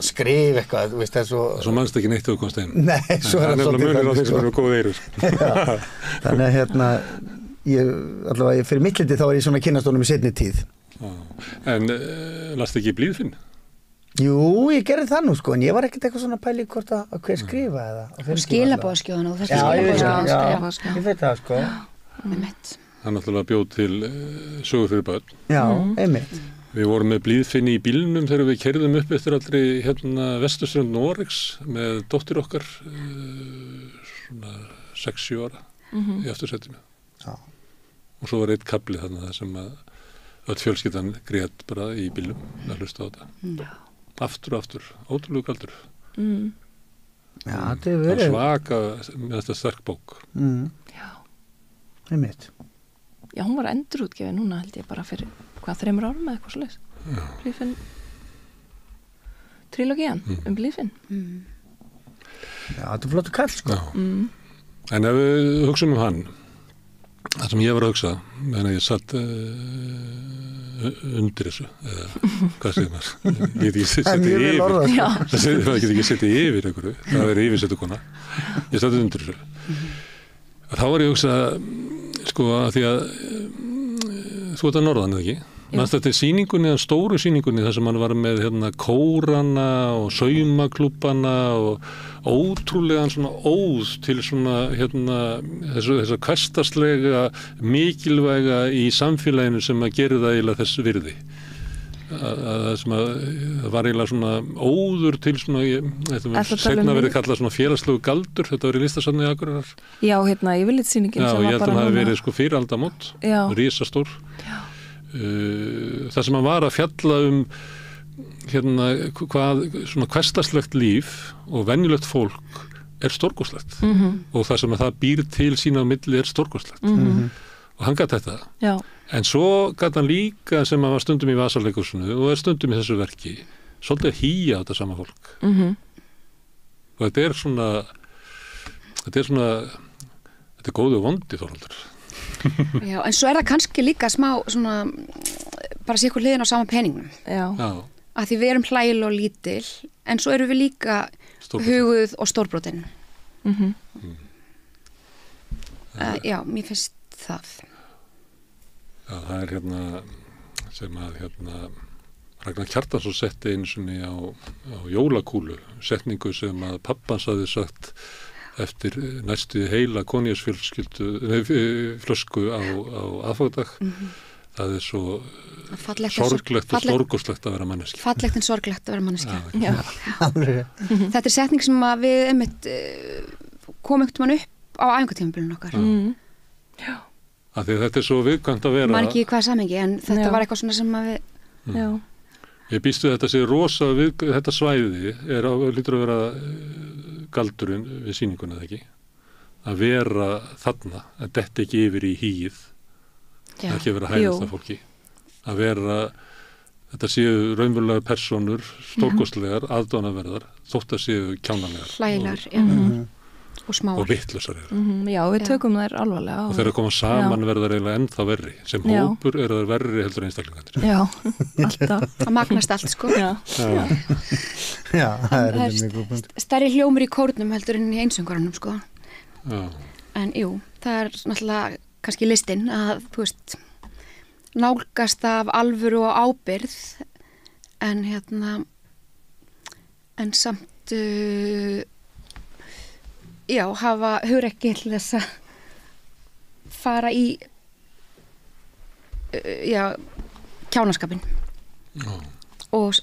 N: skrifa eitthvað, þú veist,
A: Svo mannst ekki neitt þegar þú komst inn.
N: Nei, svo það
A: svolítið munur á þeir sem eru góð eyru,
N: sko. Þannig að ég fyrir mitt liti þá ég svona kynnast honum í seinni tíð.
A: En lastu ekki Blíðfinn?
N: Jú, ég gerði það nú, sko, en ég var ekkert eitthvað svona pæli hvort að hver skrifa eða.
M: Og skilabóðskjóðan og þessi
N: skilabóðskjóðan. Ég veit það, sko.
A: Hann náttúrulega bjóð til sögur fyrir börn.
N: Já, einmitt.
A: Við vorum með Blíðfinni í bílnum þegar við keyrðum upp eftir allri vesturströnd Noregs með dóttir okkar svona 6-7 ára í aftursætinu. Og svo var eitt kafli þarna sem að öll fjölskyldan grét bara í bílnum að hlusta á þetta. Aftur, ótrúlega galdur.
N: Já, þetta hefur verið.
A: Svaka með þetta sterk bók.
L: Já.
N: Einmitt.
L: Já, hún var endurútgefin núna held ég bara fyrir 3 árum eða eitthvað svoleiðis. Blíðfinn. Trilógían Blíðfinn.
N: Já, þetta er flottur kall, sko.
A: En ef við hugsaum hann, það sem ég var að hugsa, meðan ég satt undir þessu, eða hvað segir maður? Ég get ekki setja yfir. Það get ekki setja yfir einhverju, það er yfirsettukona. Ég satt undir þessu. Þá var ég að hugsa, sko, að því að þú ert að norðan, eða ekki? Mannst þetta sýningunni, stóru sýningunni, þar sem hann var með kórana og saumaklúbbana og ótrúlegan svona óð til svona þessa hversdagslega mikilvæga í samfélaginu sem að gera það eiginlega þess virði. Það var eiginlega svona óður til svona, seinna verið kallað svona félagslegu galdur, þetta var í listasafni Akureyrar.
L: Já, yfirlitssýningin sem var bara núna. Já, ég held að hann hafi verið fyrir aldamót, risastór. Það sem hann var að fjalla hvað svona hversdagslegt líf og venjulegt fólk er stórkostlegt og það sem að það býr til sína á milli er stórkostlegt og hann gat þetta. Já.
A: En svo gat hann líka sem að var stundum í Vasaleikhúsinu og er stundum í þessu verki svolítið að hýja á þetta sama fólk og þetta er góði og vondi, Þorvaldur.
M: Já, en svo er það kannski líka smá svona, bara sé ykkur hliðin á sama peningnum.
L: Já.
M: Að því við erum hlægileg og lítil, en svo erum við líka huguð og stórbrotin. Já, mér finnst það.
A: Já, það er sem að Ragnar Kjartansson setti einu sinni á jólakúlu, setningu sem að pappans hafði sagt eftir næstu heila konjaksflösku á aðfangadag. Það er svo sorglegt og stórkostlegt að vera manneskja.
M: Fallegt en sorglegt að vera manneskja.
N: Já.
M: Þetta er setning sem að við komum einhvern mann upp á æfingatímabilinu okkar.
L: Já.
A: Af því þetta er svo viðkvæmt að vera.
M: Man ekki í hvað samengi, en þetta var eitthvað svona sem að við...
L: Já.
A: Ég býstu þetta sé rosa þetta svæði lítur að vera galdurinn við sýninguna, eða ekki? Að vera þarna, að detta ekki yfir í hýið, ekki vera hænast af fólki, að vera þetta séu raunverulega persónur, stórkostlegar, aðdánaverðar, þótt að séu kjánalegar.
M: Hlægilegar, og smáar.
A: Og vittlausar eru.
L: Já, við tökum þær alvarlega.
A: Og þegar koma saman verðar eiginlega ennþá verri. Sem hópur eru það verri heldur einstaklingandir.
L: Já, alltaf.
M: Það magnast allt, sko.
N: Já, það er mjög góð punkt.
M: Stærri hljómur í kórnum heldur en í einsöngvaranum, sko.
A: Já.
M: En jú, það er náttúrulega kannski listinn að, þú veist, nálgast af alvöru og ábyrgð en en samt hafa hugrekki til þess að fara í kjánaskapin og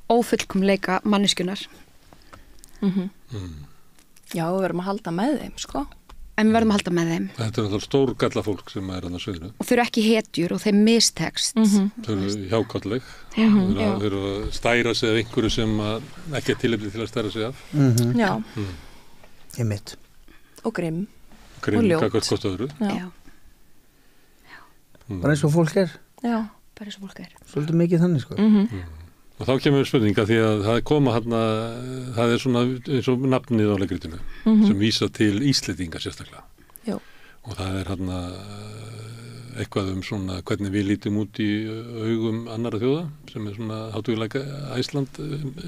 M: ófullkomleika manneskjunar.
L: Já, við verðum að halda með þeim, sko.
M: En við verðum að halda með þeim.
A: Þetta er stór galla fólk sem er annars sviðinu.
M: Og þau eru ekki hetjur og þeim mistekst.
A: Þau eru hjákálleg. Þau eru að stæra sig af einhverju sem ekki er tilefni til að stæra sig af.
L: Já.
N: Ég mitt.
L: Og grimm.
A: Grimm, kakvart gott öðru.
M: Já.
N: Bara eins og fólk er.
L: Já.
M: Bara eins og fólk er.
N: Svolítið mikið þannig, sko.
A: Og þá kemur spurninga því að það koma það er svona eins og nafnið á leikritinu sem vísa til Íslendinga sérstaklega.
L: Jú.
A: Og það er eitthvað svona hvernig við lítum út í augum annara þjóða sem er svona hátugulega Æsland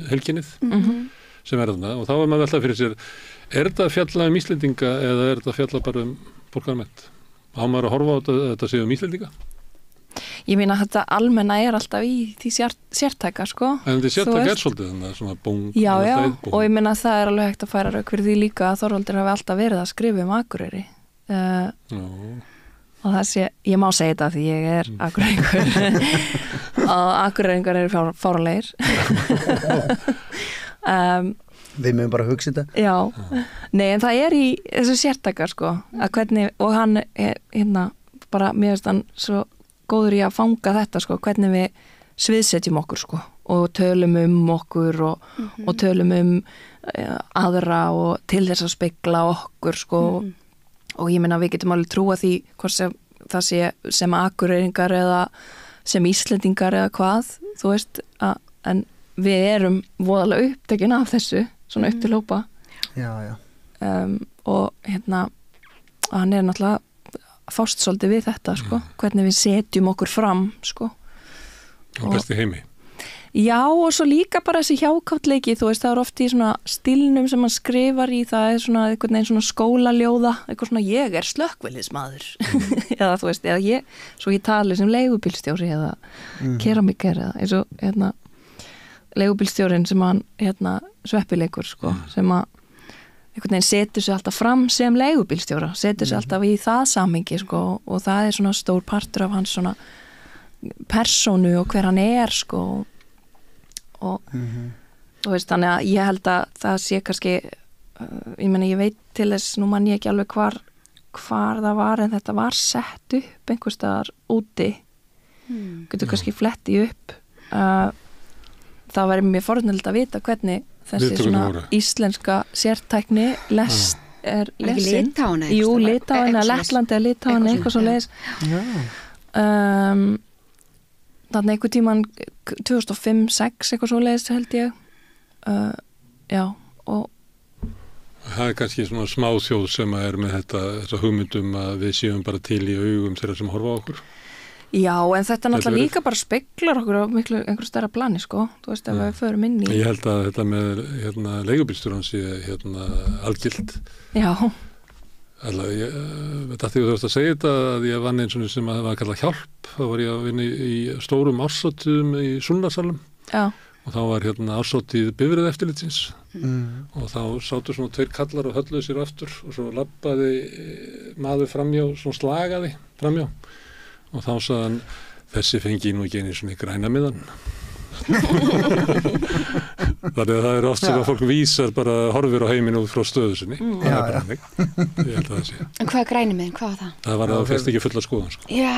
A: helginnið sem er þarna og þá maður veltað fyrir sér, er þetta að fjalla Íslendinga eða er þetta að fjalla bara borgarmennt? Á maður að horfa á þetta séu Íslendinga?
L: Ég meina að þetta almenna er alltaf í því sértæka, sko.
A: En þetta sértæka svolítið þannig, svona bóng.
L: Já, og ég meina að það er alveg hægt að færa rauk fyrir því líka að Þorvaldur hafi alltaf verið að skrifa Akureyri. Og það sé, ég má segja þetta því ég er Akureyringur. Og Akureyringar eru fáralegir.
N: Við mögum bara að hugsa þetta.
L: Já, nei, en það er í þessu sértæka, sko, að hvernig, og hann bara, mér veist hann svo góður í að fanga þetta, sko, hvernig við sviðsetjum okkur, sko, og tölum okkur og tölum aðra og til þess að spegla okkur, sko, og ég meina við getum alveg trúa því hvort sem það sé sem Akureyringar eða sem Íslendingar eða hvað, þú veist, en við erum voðalega upptekin af þessu, svona upp til hópa.
N: Já.
L: Og hann er náttúrulega fást svolítið við þetta, sko, hvernig við setjum okkur fram, sko.
A: Og besti heimi.
L: Já, og svo líka bara þessi hjákáttleiki, þú veist, það er oft í svona stílnum sem hann skrifar í, það er svona einhvern veginn svona skólaljóða, eitthvað svona ég er slökkviliðsmaður, eða þú veist, eða svo ég tali sem leigubílstjóri eða keramikar eða eins og leigubílstjórin sem hann, sveppileikur, sko, sem að einhvern veginn setur sig alltaf fram sem leigubílstjóra, setur sig alltaf í það samhengi, sko, og það er svona stór partur af hans svona persónu og hver hann er, sko, og þú veist, þannig að ég held að það sé kannski, ég meina, ég veit til þess, nú man ég ekki alveg hvar það var, en þetta var sett upp einhvers staðar úti, getur kannski fletti upp, það væri mér forunilegt að vita hvernig þessi svona íslenska sértækni lest er lesin.
M: Litáin?
L: Jú, Litáin eða Lettlandi eða Litáin, eitthvað svo leis. Þannig einhver tíman 2005-06 eitthvað svo leis held ég. Já, og
A: það er kannski svona smáþjóð sem er með þessa hugmyndum að við séum bara til í augum þeirra sem horfa á okkur.
L: Já, en þetta náttúrulega líka bara speglar okkur á einhverju stærra plani, sko. Þú veist, ef við förum inn í...
A: Ég held að þetta með leigubílstjóran sé algilt.
L: Já.
A: Þetta því þú þarfst að segja þetta að ég vann eins og sem að það var að kalla hjálp. Þá var ég að vinna í stórum árshátíðum í Sunnarsalum.
L: Já.
A: Og þá var árshátíð bifreið eftirlitsins. Og þá sátu svona 2 kallar og hölluðu sér aftur og svo labbaði maður framjá, svona slagaði framjá. Og þá sagði hann, þessi fengi nú ekki einu svona græna miðan. Þannig að það er oft sem að fólk vísar bara horfir á heiminn út frá stöðu sinni. Það er bara hannig. Ég held að það sé.
M: En hvað er græni miðan? Hvað var það?
A: Það var að það fyrst ekki fulla skoðan, sko.
M: Já.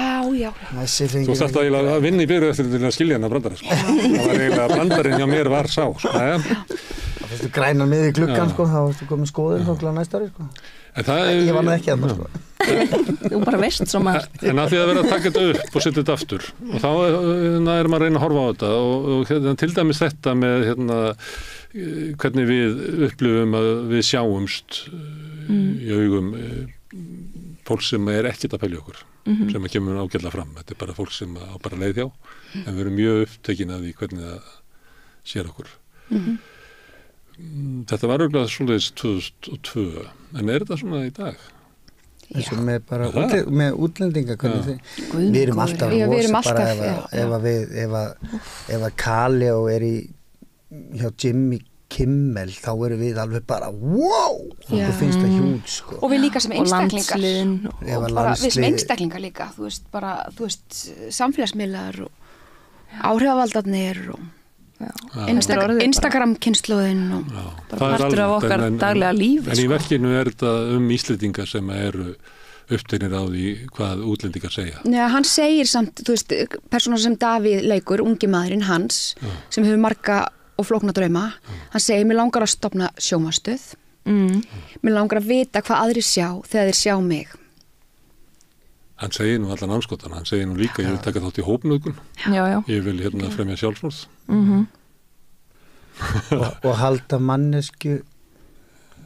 A: Þú veist alltaf eiginlega að vinna í byrju eftir til að skilja hann að brandara, sko. Það var eiginlega að brandarinn hjá mér var sá, sko.
N: Það fyrstu græna miði í gluggan, sko. Það varstu komið skoðun þókla næsta ári, sko.
A: Ég
N: var nú ekki að það, sko.
L: Þú bara veist svo margt.
A: En að því að vera að taka þetta upp og setja þetta aftur og þá er maður að reyna að horfa á þetta og til dæmis þetta með hvernig við upplifum að við sjáumst í augum fólk sem ekkert að pælja okkur sem kemur ágætlega fram. Þetta bara fólk sem á bara leið hjá en við erum mjög upptekin að því hvernig það sér okkur. Þetta var auðvitað svoleiðis 2002 en þetta svona í dag?
N: eins og með bara með útlendinga við erum alltaf ef að Kaleo er hjá Jimmy Kimmel þá erum við alveg bara wow, það finnst það hjút sko.
M: Og við líka sem einstaklingar og bara við sem einstaklingar líka þú veist samfélagsmiðlar og áhrifavaldarnir og Instagram-kynslóðin og
L: bara partur af okkar daglega lífi.
A: En í verkinu þetta Íslendingar sem eru upptegnir á því hvað útlendingar segja.
M: Já, hann segir samt, þú veist, persóna sem Davíð leikur, ungi maðurinn hans, sem hefur marga og flókna drauma, hann segir, mér langar að stofna sjónvarpsstöð, mér langar að vita hvað aðrir sjá þegar þeir sjá mig.
A: Hann segir nú allan anskotan, hann segir nú líka ég vil taka þátt í hópnauðgun, ég vil fremja sjálfsmorð.
N: Og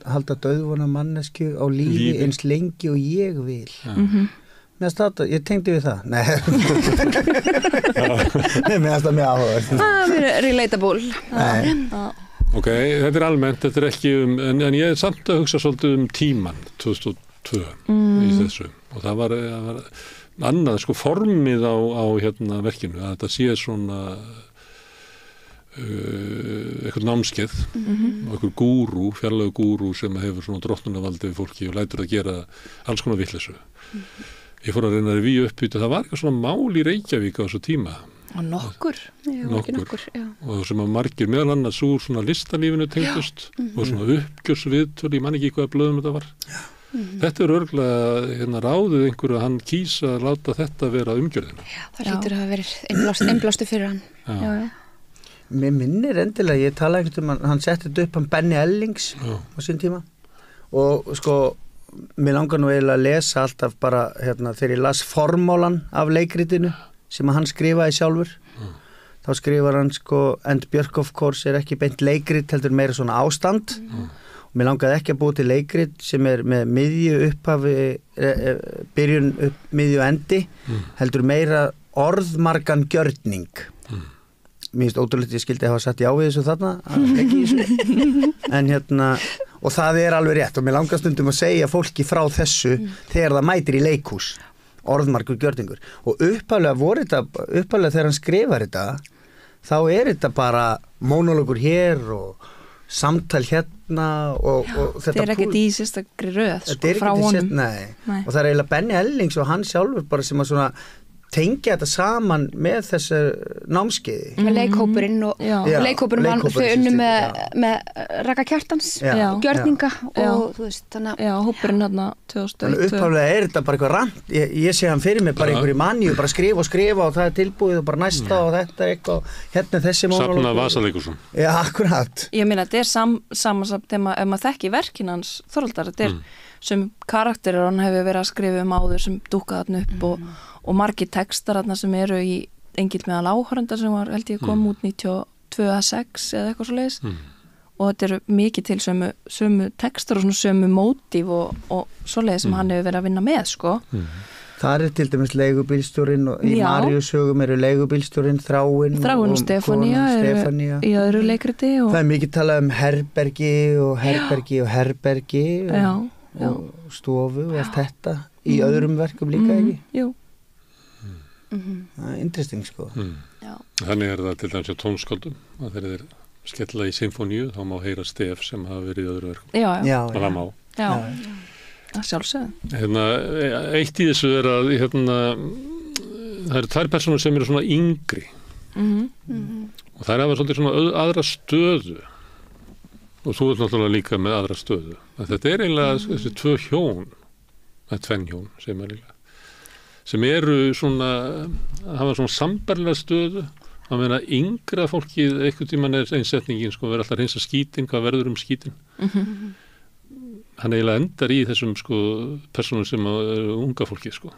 N: halda dauðvona mannesku á lífi eins lengi og ég vil. Ég tengdi við það. Nei, mér finnst það mjög áhugaverð.
M: Það er relatable.
A: Ok, þetta er almennt, þetta er ekki en ég er samt að hugsa svolítið tíman 2002 í þessu og það var annað sko formið á verkinu að þetta sé svona eitthvað námskeið og eitthvað gúrú, fjarlægu gúrú sem hefur svona drottnunarvaldi við fólki og lætur að gera alls konar vitleysu. Ég fór að reyna að review upp þetta, það var eitthvað svona mál í Reykjavík á þessu tíma.
L: Og nokkur.
A: Og sem að margir meðal annars úr svona listalífinu tengdust og svona uppgjörsviðtöl, ég man ekki hvað blöðum þetta var. Þetta er örgulega ráðið einhverju að hann kýsa að láta þetta vera umgjörðina.
M: Það hlýtur að hafa verið innblástu fyrir hann. Já.
N: Mér minnir endilega, ég tala einhvern hann setti þetta upp hann Benny Ellings á sín tíma og sko mér langar nú eiginlega að lesa alltaf bara þegar ég las formálan af leikritinu sem hann skrifaði sjálfur þá skrifar hann sko And Björk of course er ekki beint leikrit heldur meira svona ástand og mér langaði ekki að búa til leikrit sem er með miðju upphafi byrjun upp miðju endi heldur meira orðmargan gjörning. Mér finnst ótrúlega ég skildi að hafa satt já við þessu þarna ekki í þessu en og það er alveg rétt og mér langar stundum að segja fólki frá þessu þegar það mætir í leikhús orðmargur gjörningur og upphaflega þegar hann skrifar þetta þá er þetta bara mónologur hér og samtal hérna og þetta
L: er ekkert í sérstakri röð sko, frá honum
N: nei. Og það er eiginlega Benny Ellings og hann sjálfur bara sem að svona tengja þetta saman með þessu námskeiði.
M: Með leikhópurinn og leikhópurinn þau unnu með Raka Kjartans og gjörninga og þú veist þannig
L: Já, hópurinn hérna 2001.
N: Upphaflega er þetta bara eitthvað rant. Ég sé hann fyrir mig bara einhverju manni og bara skrifa og það er tilbúið og bara næsta og þetta er eitthvað hérna þessi mónolog.
A: Safna Vasaleikusson.
N: Já, akkurat.
L: Ég meina þetta er samansamt ef maður þekki verkin hans Þorvaldar, þetta er sem karakterir hann hefur verið að skrifa áður sem dúkkaði hann upp og margir textar sem eru í Engill meðal áhorfenda sem var held ég kom út 92-6 eða eitthvað svo leiðis og þetta eru mikið til sömu textar og svona sömu mótíf og svo leiðis sem hann hefur verið að vinna með sko.
N: Það er til dæmis leigubílstjórinn og í Maríusögum eru leigubílstjórinn Þráin og Stefania
L: í öðru leikriti og
N: það er mikið talað herbergi og stofu og allt þetta í öðrum verkum líka ekki?
L: Jú.
N: Það er interesting sko.
A: Þannig er það til dæmis á tónskáldum að þegar þeir skella í symfóníu þá má heyra stef sem hafa verið í öðru verkum.
L: Já.
A: Það má.
L: Já. Það sjálfsögðu.
A: Eitt í þessu er að það eru tvær personur sem eru svona yngri og það er að vera svolítið svona aðra stöðu og þú ert náttúrulega líka með aðra stöðu. Þetta er eiginlega þessi tvö hjón, það er tvenn hjón sem er líka sem eru svona hafa svona sambarlega stöðu að meina yngra fólkið einhvern tímann er einsetningin sko vera alltaf reynsa skítinn, hvað verður skítinn hann eiginlega endar í þessum sko personum sem unga fólki sko.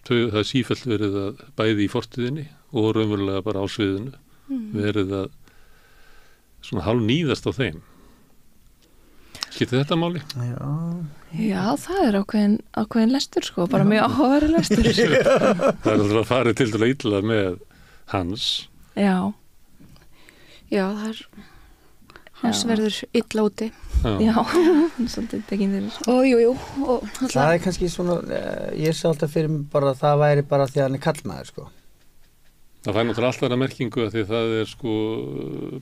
A: Það er sífellt verið að bæði í fortíðinni og raunverulega bara á sviðinu verið að svona hálf nýðast á þeim. Skiptir þetta máli?
L: Já, það er ákveðin lestur sko, bara mjög áhugaverð lestur.
A: Það er alltaf að fara til að illa með hans.
M: Já, það er hans verður illa úti.
L: Já, svolítið tekinn þeirri.
M: Jú.
N: Það er kannski svona, ég sé alltaf fyrir mig bara að það væri bara því að hann er kallmaður sko.
A: Það fær náttúrulega alltaf merkingu að því það er sko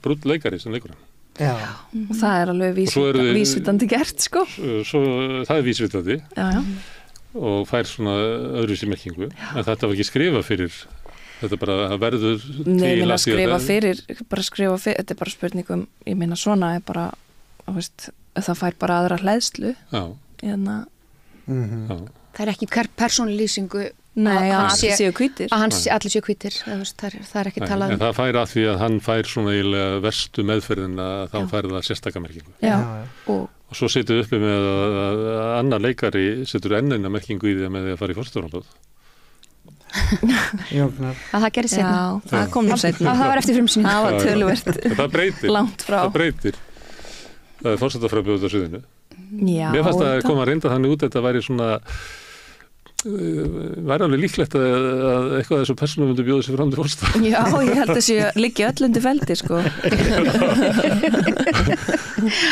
A: brúnn leikari sem leikur hann.
L: Já, og það er alveg vísvitandi gert sko.
A: Svo það er vísvitandi.
L: Já.
A: Og fær svona öðruvísi merkingu, en þetta var ekki skrifa fyrir, þetta bara verður til
L: Nei, ég meina skrifa fyrir, þetta er bara spurningum, ég meina svona er bara, það fær bara aðra hleðslu.
A: Já.
M: Það er ekki persónulýsingu
L: Nei, að allir séu hvítir.
M: Allir séu hvítir, það er ekki talað.
A: En það fær að því að hann fær svona eiginlega verstu meðferðin að þá fær það sérstakamerkingu.
L: Já.
A: Og svo setur uppi með að annar leikari setur ennina merkingu í því með því að fara í forsetaframboð.
M: Það gerði seinna.
L: Já, það kom nú seinna.
M: Það var eftir frumsýningu.
L: Það var töluvert.
A: Það breytir.
L: Langt frá.
A: Það breytir. Það er forsetaframboð á sviðinu.
L: Já.
A: Mér fannst að koma að reynda þannig út þetta væri svona væri alveg líklegt að eitthvað af þessu persónum myndi bjóða sér fram til fórstaf.
L: Já, ég held að sé liggja öll undir feldi, sko.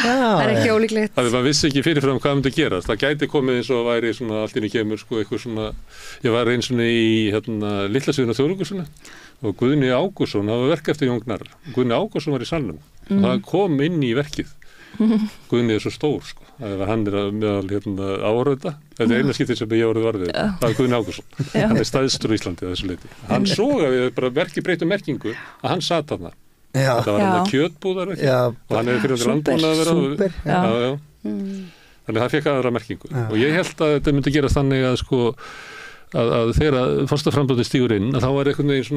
M: Það er ekki ólíklegt.
A: Það er maður vissi ekki fyrirfram hvað myndi gerast. Það gæti komið eins og væri svona allt inn í kemur, sko, eitthvað svona, ég var eins og í Litlasviðinu á Þjóðleikhúsinu og Guðni Ágússon, það var verk eftir Jón Gnarr. Guðni Ágússon var í salnum og það kom inn í verkið. Guðni er svo stór sko, hann er meðal áhorfenda, þetta er eina skiptið sem ég orðið varfið, það er Guðni Ágússon, hann er stæðstur í Íslandi að þessu leiti. Hann sogaði bara verki breytum merkingu að hann sat þarna. Það var hann kjötbúðar og hann er fyrir landbúna að vera. Þannig það fekk aðra merkingu og ég held að þetta myndi gera þannig að sko að þegar forsetaframboðið stígur inn að þá var einhvern veginn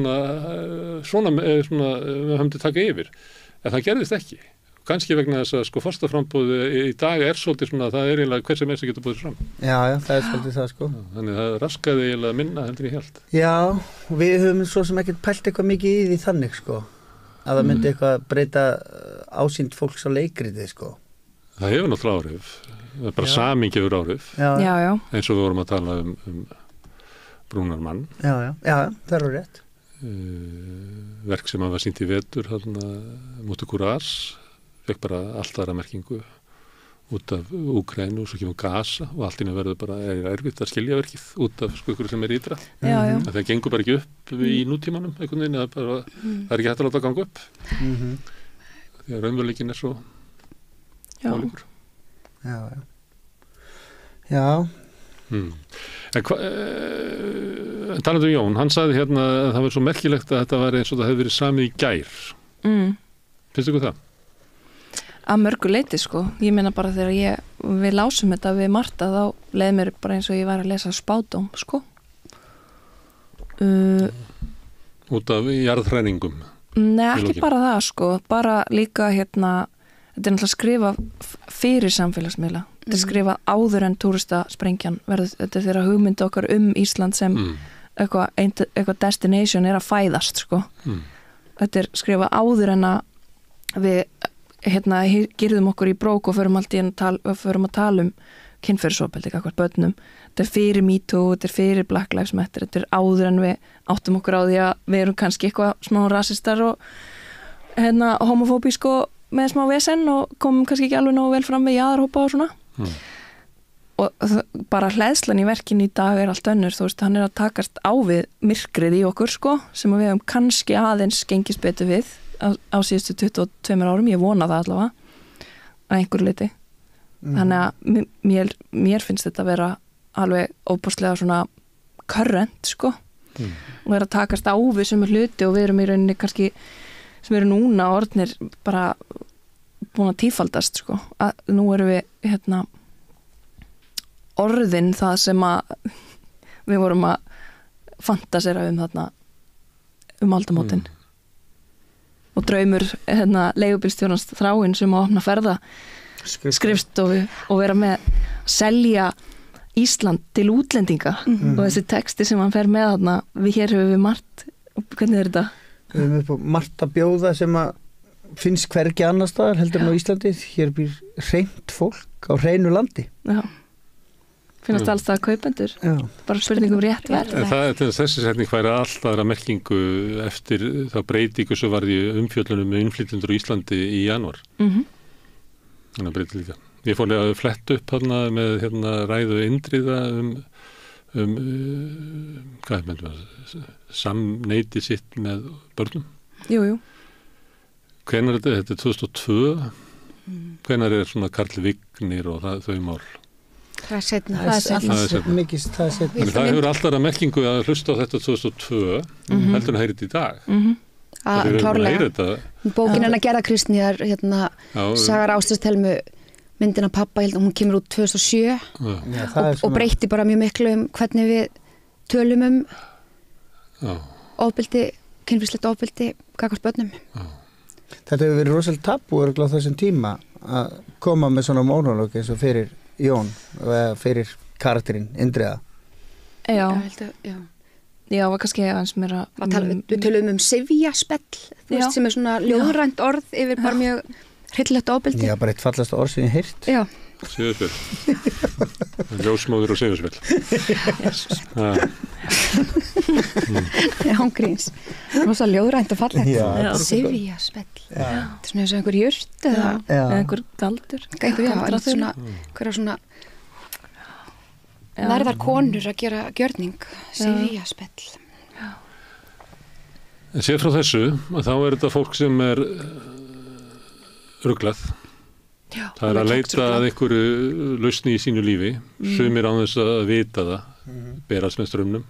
A: svona við höfum til taka yfir, en það gerðist ekki. Kannski vegna þess að sko forsetaframboðið í dag er svolítið svona að það er eiginlega hver sem er sem getur búið fram.
N: Já, það er svolítið það sko.
A: Þannig það raskaði eiginlega minna heldur ég held.
N: Já, við höfum svo sem ekkert pælt eitthvað mikið í því þannig sko. Að það myndi eitthvað breyta ásýnd fólks á leikriti sko.
A: Það hefur náttúrulega áhrif. Það er bara samingi yfir áhrif.
L: Já.
A: Eins og við vorum að tala Brúnar mann.
N: Já, það er rétt.
A: Verk sem var sýnt í vetur, Mútu Kúrás. Fekk bara allt aðra merkingu út af Úkraínu og svo kemur Gaza og allt innan verður bara erfitt að skilja verkið út af sko ykkur sem er ytra. Það gengur bara ekki upp í nútímanum einhvern veginn, það er ekki hægt að láta ganga upp. Því að raunveruleikinn er svo ólíkur.
N: Já.
A: En talandi um Jón, hann sagði hérna að það var svo merkilegt að þetta var eins og það hefði verið samið í gær. Finnst ykkur það?
L: Að mörgu leiti sko, ég meina bara þegar við lásum þetta við Marta þá leið mér bara eins og ég var að lesa spádóm sko.
A: Út af jarðhræningum?
L: Nei, ekki bara það sko, bara líka þetta er náttúrulega skrifa fyrir samfélagsmiðla, þetta er skrifa áður en túristasprengjan verður, þetta er þeirra hugmynd okkar Ísland sem eitthvað destination er að fæðast sko. Þetta er skrifa áður en að við girðum okkur í brók og förum að tala kynferðisofbeldi gagnvart börnum. Þetta er fyrir MeToo, þetta er fyrir Black Lives Matter, þetta er áður en við áttum okkur á því að við erum kannski eitthvað smá rasistar og homofóbísk og með smá vesen og komum kannski ekki alveg nógu vel fram við jaðarhópa og svona. Og bara hleðslan í verkinu í dag er allt önnur, þú veist, hann er að takast á við myrkrið í okkur sko, sem við hefum kannski aðeins gengist betur við á síðustu 22 árum, ég vona það allavega að einhverju leiti. Þannig að mér finnst þetta að vera alveg óbúrslega svona current sko og vera að takast á við sem hluti og við erum í rauninni kannski sem eru núna orðnir bara búin að tífaldast sko, að nú erum við orðin það sem að við vorum að fantasera þarna aldamótin og draumur leigubílstjórans Þráin sem að opna ferða skrifstofu og vera með selja Ísland til útlendinga og þessi texti sem hann fer með þarna, hér höfum við margt, hvernig er þetta?
N: Við höfum upp á margt að bjóða sem að finnst hvergi annar staðar heldur en á Íslandi, hér býr hreint fólk á hreinu landi.
L: Já. Finnast alls það kaupendur, bara spurningum rétt verð.
A: Þessi setning færi alltaf aðra merkingu eftir þá breytingu sem varði umfjöllunum með innflytjendur á Íslandi í janúar. Þannig að breyti líka. Ég fór að fletta upp þarna með ræðu Indriða hvað er með samneyti sitt með börnum.
L: Jú.
N: Hvenær
A: er þetta 2002? Hvenær er svona Karl Vignir og þau mál?
M: Það er setna.
A: Það hefur alltaf að merkingu að hlusta á þetta 2002 heldur að heyra þetta í dag.
M: Klárlega. Bókin hennar Gerða Kristnýjar Sagar Ástistelmu myndina pappa, hún kemur út 2007 og breytti bara mjög miklu hvernig við tölum ofbeldi, kynferðislegt ofbeldi gagnvart börnum.
N: Þetta hefur verið rosalega tabú á þessum tíma að koma með svona mónolog eins og fyrir Jón eða fyrir karakterinn Indriða.
L: Já, var kannski aðeins meira
M: við tölum sifjaspell sem er svona ljóðrænt orð yfir bara mjög hryllilegt ofbeldi.
N: Já, bara eitt fallasta orð sem ég heyrt.
M: Já.
A: Sifjaspell. Ljósmóður og sifjaspell.
M: Hún gríns. Það var svo ljóðrænt og fallegt. Sifjaspell. Þetta er svona eins og einhver jurt eða
L: einhver galdur.
M: Einhverja svona nærðar konur að gera gjörning. Sifjaspell.
A: En sér frá þessu, þá er þetta fólk sem er ruglað. Það er að leita að einhverju lausni í sínu lífi, sumir án þess að vita það, berast með strömmnum.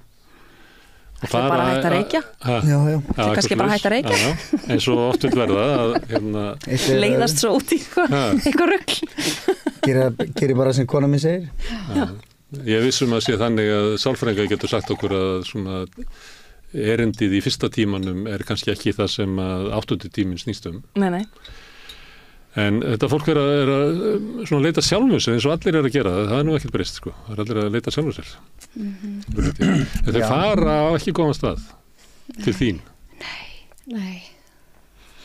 L: Það er bara hægt að reykja. Það er kannski bara hægt að reykja.
A: En svo oft vil verða að
L: leiðast svo út í eitthvað rugl.
N: Gerir bara sem kona minn segir.
A: Ég vissum að sé þannig að sálfræðingar getur sagt okkur að svona erindið í fyrsta tímanum er kannski ekki það sem að 8. tíminn snýst
L: Nei.
A: En þetta fólk er að svona leita sjálfum sér eins og allir er að gera það er nú ekkert breyst sko, það er allir að leita sjálfum sér. Þeir fara á ekki góðan stað til þín.
M: Nei.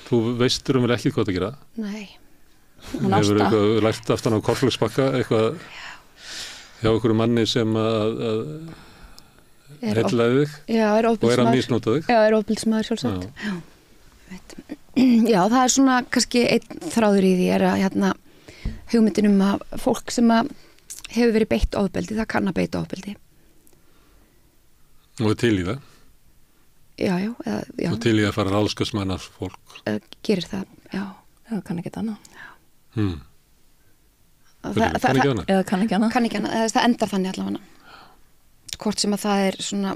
A: Þú veistur vel ekki hvað að gera.
M: Nei.
A: Hefur eitthvað lært aftan á korflagsbakka, eitthvað hjá einhverju manni sem að hellaði þig og er að misnota þig.
M: Já, er ofbeldismaður sjálfsagt. Já, það er svona kannski einn þráður í því er að hugmyndin að fólk sem að hefur verið beitt ofbeldi, það kann að beita ofbeldi.
A: Og til í það?
M: Já.
A: Og til í að fara ráðskastmanna fólk?
M: Gerir það, já.
L: Eða kann ekki annað.
A: Eða
L: kann ekki annað.
M: Það endar þannig allavega. Hvort sem að það er svona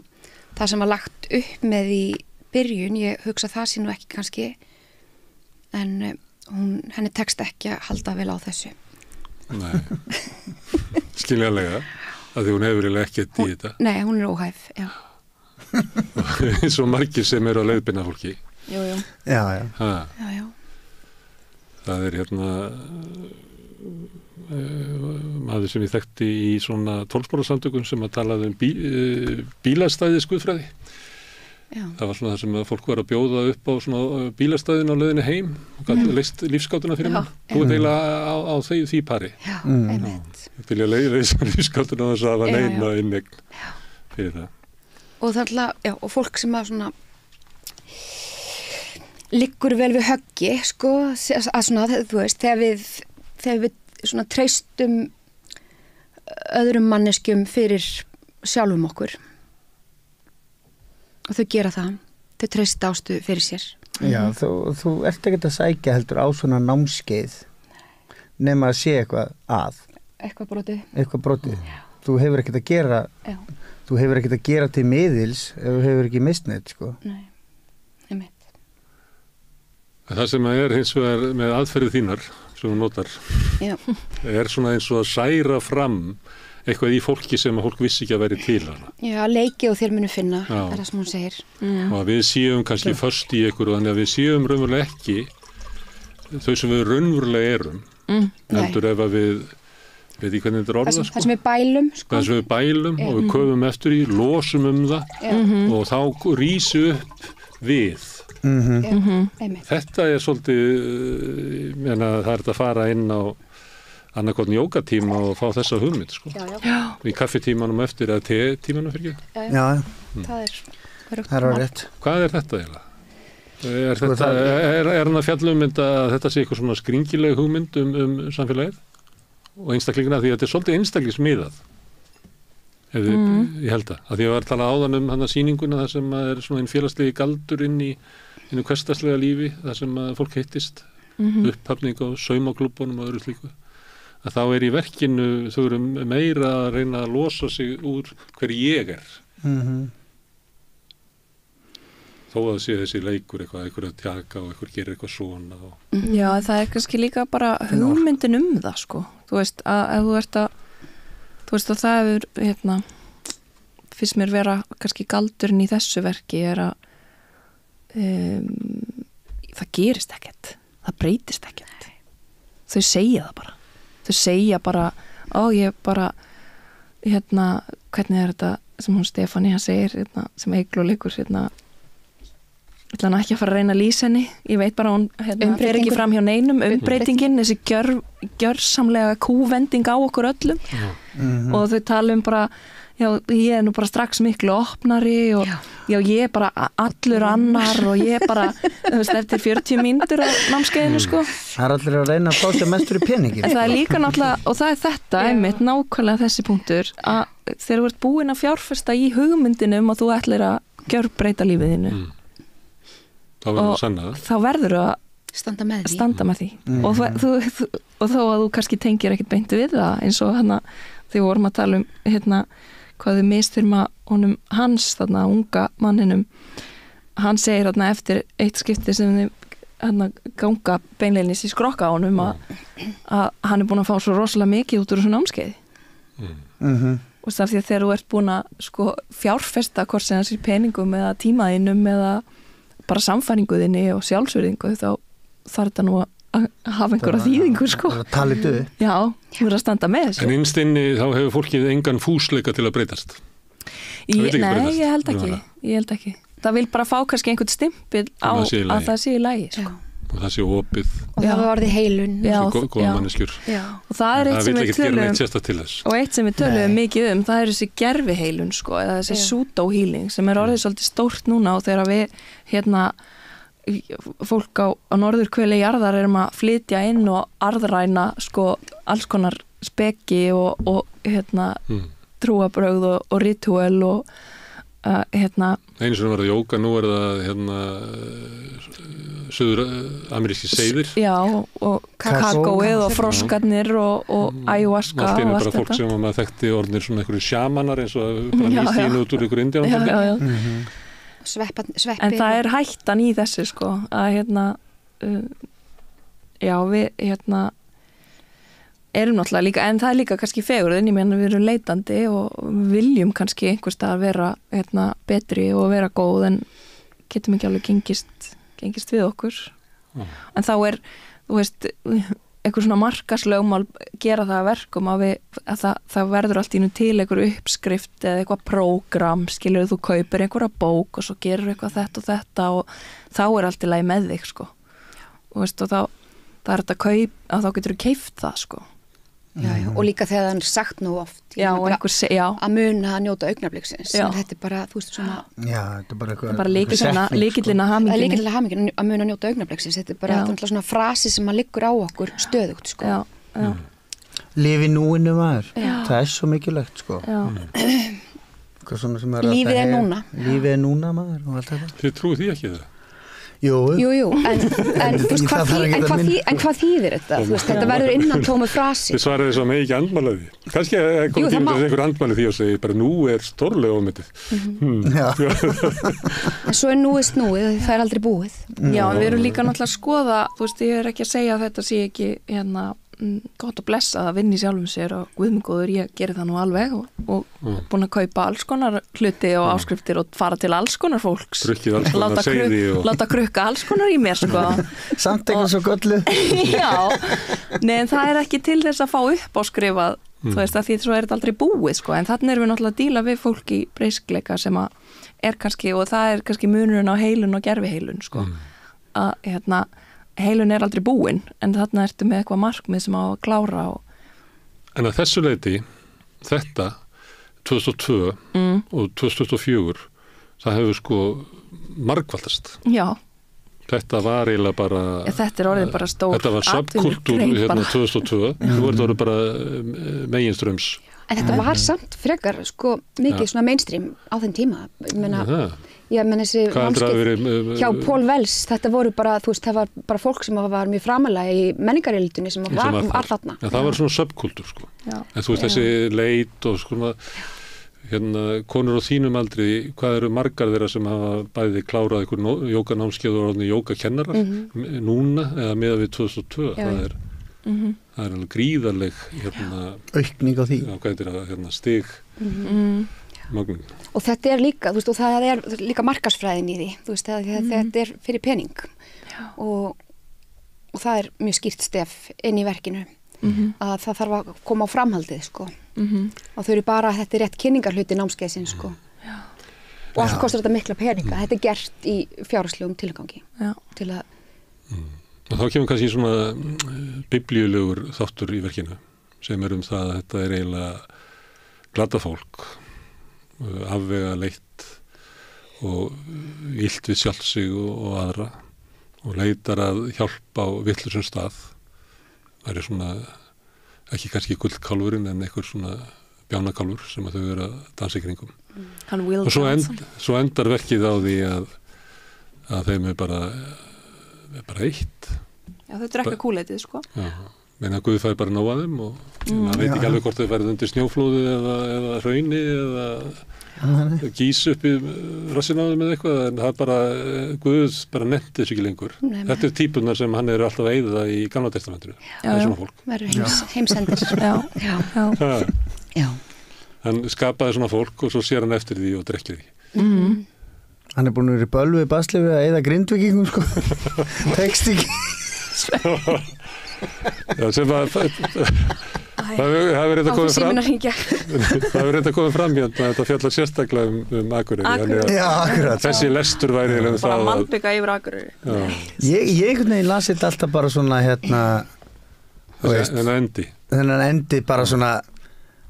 M: það sem var lagt upp með í byrjun, ég hugsa það sé nú ekki kannski en henni tekst ekki að halda vel á þessu.
A: Nei. Skiljanlega að því hún hefur ekkert í þetta.
M: Nei, hún er óhæf, já.
A: Eins og margir sem eru að leiðbeina fólki.
L: Jú.
N: Já.
A: Það er maður sem ég þekkti í svona 12-spórasamtökum sem að talaði bílastæðis guðfræði.
M: Já.
A: Það var svona það sem fólk var að bjóða upp á svona bílastæðin á leiðinni heim og gæti leist lífskátuna fyrir mann. Þú ert eiginlega á því pari.
M: Já, einmitt.
A: Ég vilja leisa lífskátuna þess að hafa neina innegn fyrir það.
M: Og það er og fólk sem að svona liggur vel við höggi, sko, að svona, þú veist, þegar við svona treystum öðrum manneskjum fyrir sjálfum okkur. Og þau gera það, þau treysta ástu fyrir sér.
N: Já, þú ert ekkert að sækja heldur á svona námskeið nema að sé eitthvað að. Eitthvað brotið. Þú hefur ekkert að gera, þú hefur ekkert að gera til miðils ef þú hefur ekki misnett, sko.
M: Nei, einmitt.
A: Það sem er hins vegar með aðferðið þínar, sem þú notar, er svona eins og að særa fram eitthvað í fólki sem að fólk vissi ekki að veri til hana.
M: Já, leiki og þér munu finna, það er það sem hún segir.
A: Og að við séum kannski först í ykkur og þannig að við séum raunverulega ekki þau sem við raunverulega erum heldur ef að við veit ég hvernig þetta er orðað sko.
M: Það sem við bælum sko.
A: Það sem við bælum og við köfum eftir í, losum það og þá rísu upp við. Þetta er svolítið, það er að fara inn á annarkotn jógatíma og fá þessa hugmynd sko. Í kaffitímanum eftir eða tetímanum fyrir ekki.
N: Það er rétt.
A: Hvað er þetta eiginlega? Er hann að fjalla um að þetta sé eitthvað svona skringileg hugmynd samfélagið? Og einstaklingina, því að þetta er svolítið einstaklingsmiðað ég held að því að ég var að tala áðan um hann að sýninguna þar sem er svona einn félagslegi galdur inn í hversdagslega lífi þar sem að fólk hittist upphafning á saumaklúbunum og öðru slíku að þá er í verkinu þau eru meira að reyna að losa sig úr hver ég er þó að það sé þessi leikur eitthvað að tjaka og eitthvað gerir eitthvað svona
L: Já, það er kannski líka bara hugmyndin það sko, þú veist að ef þú ert að það hefur finnst mér vera kannski galdurinn í þessu verki er að það gerist ekkert það breytist ekkert þau segja bara ég bara hvernig er þetta sem hún Stefania segir sem Eygló leikur ég ætla hann ekki að fara að reyna að lýsa henni ég veit bara hún fer ekki fram hjá neinum umbreytingin, þessi gjörsamlega kúvending á okkur öllum og þau tala bara já, ég er nú bara strax miklu opnari og já, ég er bara allur annar og ég er bara eftir 40 mínútur á námskeiðinu sko.
N: Það er allir að reyna að fá sér mestur í peningin
L: en það er líka náttúrulega, og það er þetta einmitt nákvæmlega þessi punktur að þegar þú ert búin að fjárfesta í hugmyndinu að þú ætlir að gjörbreyta lífið þínu þá verður að standa með því og þó að þú kannski tengir ekkert beinti við það eins og þegar við vorum að tala um hvað þau mistyrma honum hans þarna unga manninum hann segir þarna eftir eitt skipti sem þau ganga beinleinis í skrokka á honum að hann er búin að fá svo rosalega mikið út úr þessu námskeiði og það er því að þegar þú ert búin að sko fjárfesta hvort sem þessi peningum eða tímaðinum eða bara samfæringuðinni og sjálfsverðingu þá þarf þetta nú að hafa einhverja þýðingu sko.
N: Talið upp.
L: Já, þú verður að standa með þessu.
A: En innst inni þá hefur fólkið engan fúsleika til að breytast.
L: Nei, ég held ekki. Það vil bara fá kannski einhvern stimpil á að það sé í lagi sko.
A: Og það sé opið.
M: Og það var orðið heilun.
A: Góða manneskjur.
L: Og það er eitt sem við
A: tölum
L: og eitt sem við tölum mikið það er þessi gerfiheilun sko, eða þessi pseudo-healing sem er orðið svolítið stórt núna og þegar við fólk á norðurhveli jarðar erum að flytja inn og arðræna sko alls konar speki og trúabrögð og ritual og
A: einu sem var að jóka, nú er það söður ameríski seiðir
L: og kakóið og froskarnir og ayahuasca
A: allt einu bara fólk sem maður þekkti orðnir svona einhverju sjamanar eins og bara nýstíðin út úr einhverju indjánum
M: sveppi
L: en það er hættan í þessu sko að við erum náttúrulega líka, en það er líka kannski fegurðin, ég meina við erum leitandi og viljum kannski einhvers stað að vera betri og vera góð en getum ekki alveg gengist við okkur en þá er, þú veist einhver svona markaslögmál gera það að verkum að það verður allt í nú til einhver uppskrift eða eitthvað prógram, skilur þú kaupir einhverja bók og svo gerur eitthvað þetta og þá er allt í lagi með þig sko og veist og þá er þetta kaup, að þá getur þú keypt það sko
M: og líka þegar það er sagt nú oft að muna að njóta augnabliksins þetta er bara, þú veist svona
N: þetta er
L: bara lykillinn að
M: hamingin að muna að njóta augnabliksins þetta er bara svona frasi sem að liggur á okkur stöðugt sko
N: Lifi núinu maður það er svo mikilvægt sko
M: Lífið er núna
N: Lífið er núna maður og allt þetta
A: Þið trúið því ekki það?
M: Jú, en hvað þýðir þetta? Þú veist, þetta verður innantómu frasi.
A: Þið svaraði svo með ekki andmælaði. Kannski komið tíma þess að einhver andmæli því og segi bara nú er stórlega ofmetið.
M: En svo er núið snúið, það er aldrei búið.
L: Já, við erum líka náttúrulega að skoða, þú veist, ég er ekki að segja að þetta sé ekki gott að blessa að vinna í sjálfum sér og guðmengóður, ég gerir það nú alveg og búin að kaupa alls konar hluti og áskriftir og fara til alls konar fólks.
A: Drukkið alls konar seiði og...
L: Láta krukka alls konar í mér, sko.
N: Samt eitthvað svo göllu.
L: Já, nei, en það ekki til þess að fá upp á skrifað, þú veist, að því svo þetta aldrei búið, sko, en þannig erum við náttúrulega að díla við fólk í breyskleika sem að kannski, og það kannski munurinn á heilun og gerfiheilun, sko, að, heilun aldrei búinn, en þarna ertu með eitthvað markmið sem á að klára
A: En að þessu leyti, þetta 2002 og 2024 það hefur sko margfaldast.
L: Já.
A: Þetta var eiginlega bara
L: þetta orðið bara stór
A: þetta var subkultúr hérna 2002 nú þetta orðið bara meginströms.
M: En þetta var samt frekar sko mikið svona mainstream á þenn tíma. Ég meina þessi vanskil hjá Paul Wells, þetta voru bara, þú veist, það var bara fólk sem var mjög framalega í menningarelitinu sem var alltafna.
A: Já, það var svona subkultúr, sko. En þú veist, þessi leit og svona, hérna, konur á þínum aldri, hvað eru margar þeirra sem hafa bæði klárað einhver jókanámskeið og orðinni jókakennarar núna, eða meðan við 2002, það er alveg gríðarleg, hérna...
N: Aukning á því.
A: Já, hvað er það, hérna, stig... Magnum.
M: Og þetta líka, þú veist, og það líka markaðsfræðin í því, þú veist, þetta fyrir pening og það mjög skýrt stef inn í verkinu að það þarf að koma á framhaldið, sko og þau eru bara, þetta rétt kynningarhluti námskeiðsins, sko og allt kostar þetta mikla peninga, þetta gert í fjárhagslegum tilgangi til að
A: og þá kemur kannski svona biblíulegur þáttur í verkinu sem það að þetta eiginlega glata fólk afvega leitt og illt við sjálf sig og aðra og leitar að hjálpa á vitlausum stað. Það svona ekki kannski gullkálfurinn en einhver svona bjánakálfur sem að þau eru að dansa í kringum. Og svo endar verkið á því að þeim bara eitt.
L: Já, þau drekka kúleitið, sko. Já.
A: Meina að Guð fær bara nóg að þeim og maður veit ekki alveg hvort þau færið undir snjóflóði eða hrauni eða gís upp í rassin á þeim eða eitthvað en það bara, Guð bara nefndi þessu ekki lengur. Þetta típunar sem hann alltaf að eyða í Gamla testamentinu. Það svona fólk.
M: Verður heimsendir. Já.
A: Hann skapaði svona fólk og svo sér hann eftir því og drekkir því.
N: Hann búin að vera í bölvi, basli við að eyða grindvíkingum, sko. Tekst ekki.
A: Já, sem það hefur reynda komið fram það hefur reynda komið fram hérna þetta fjallar sérstaklega Akureyri
N: Já, akkurat
A: þessi lestur væri
L: bara mannbygga yfir Akureyri
N: Ég einhvern veginn lasi þetta alltaf bara svona hérna þennan endi bara svona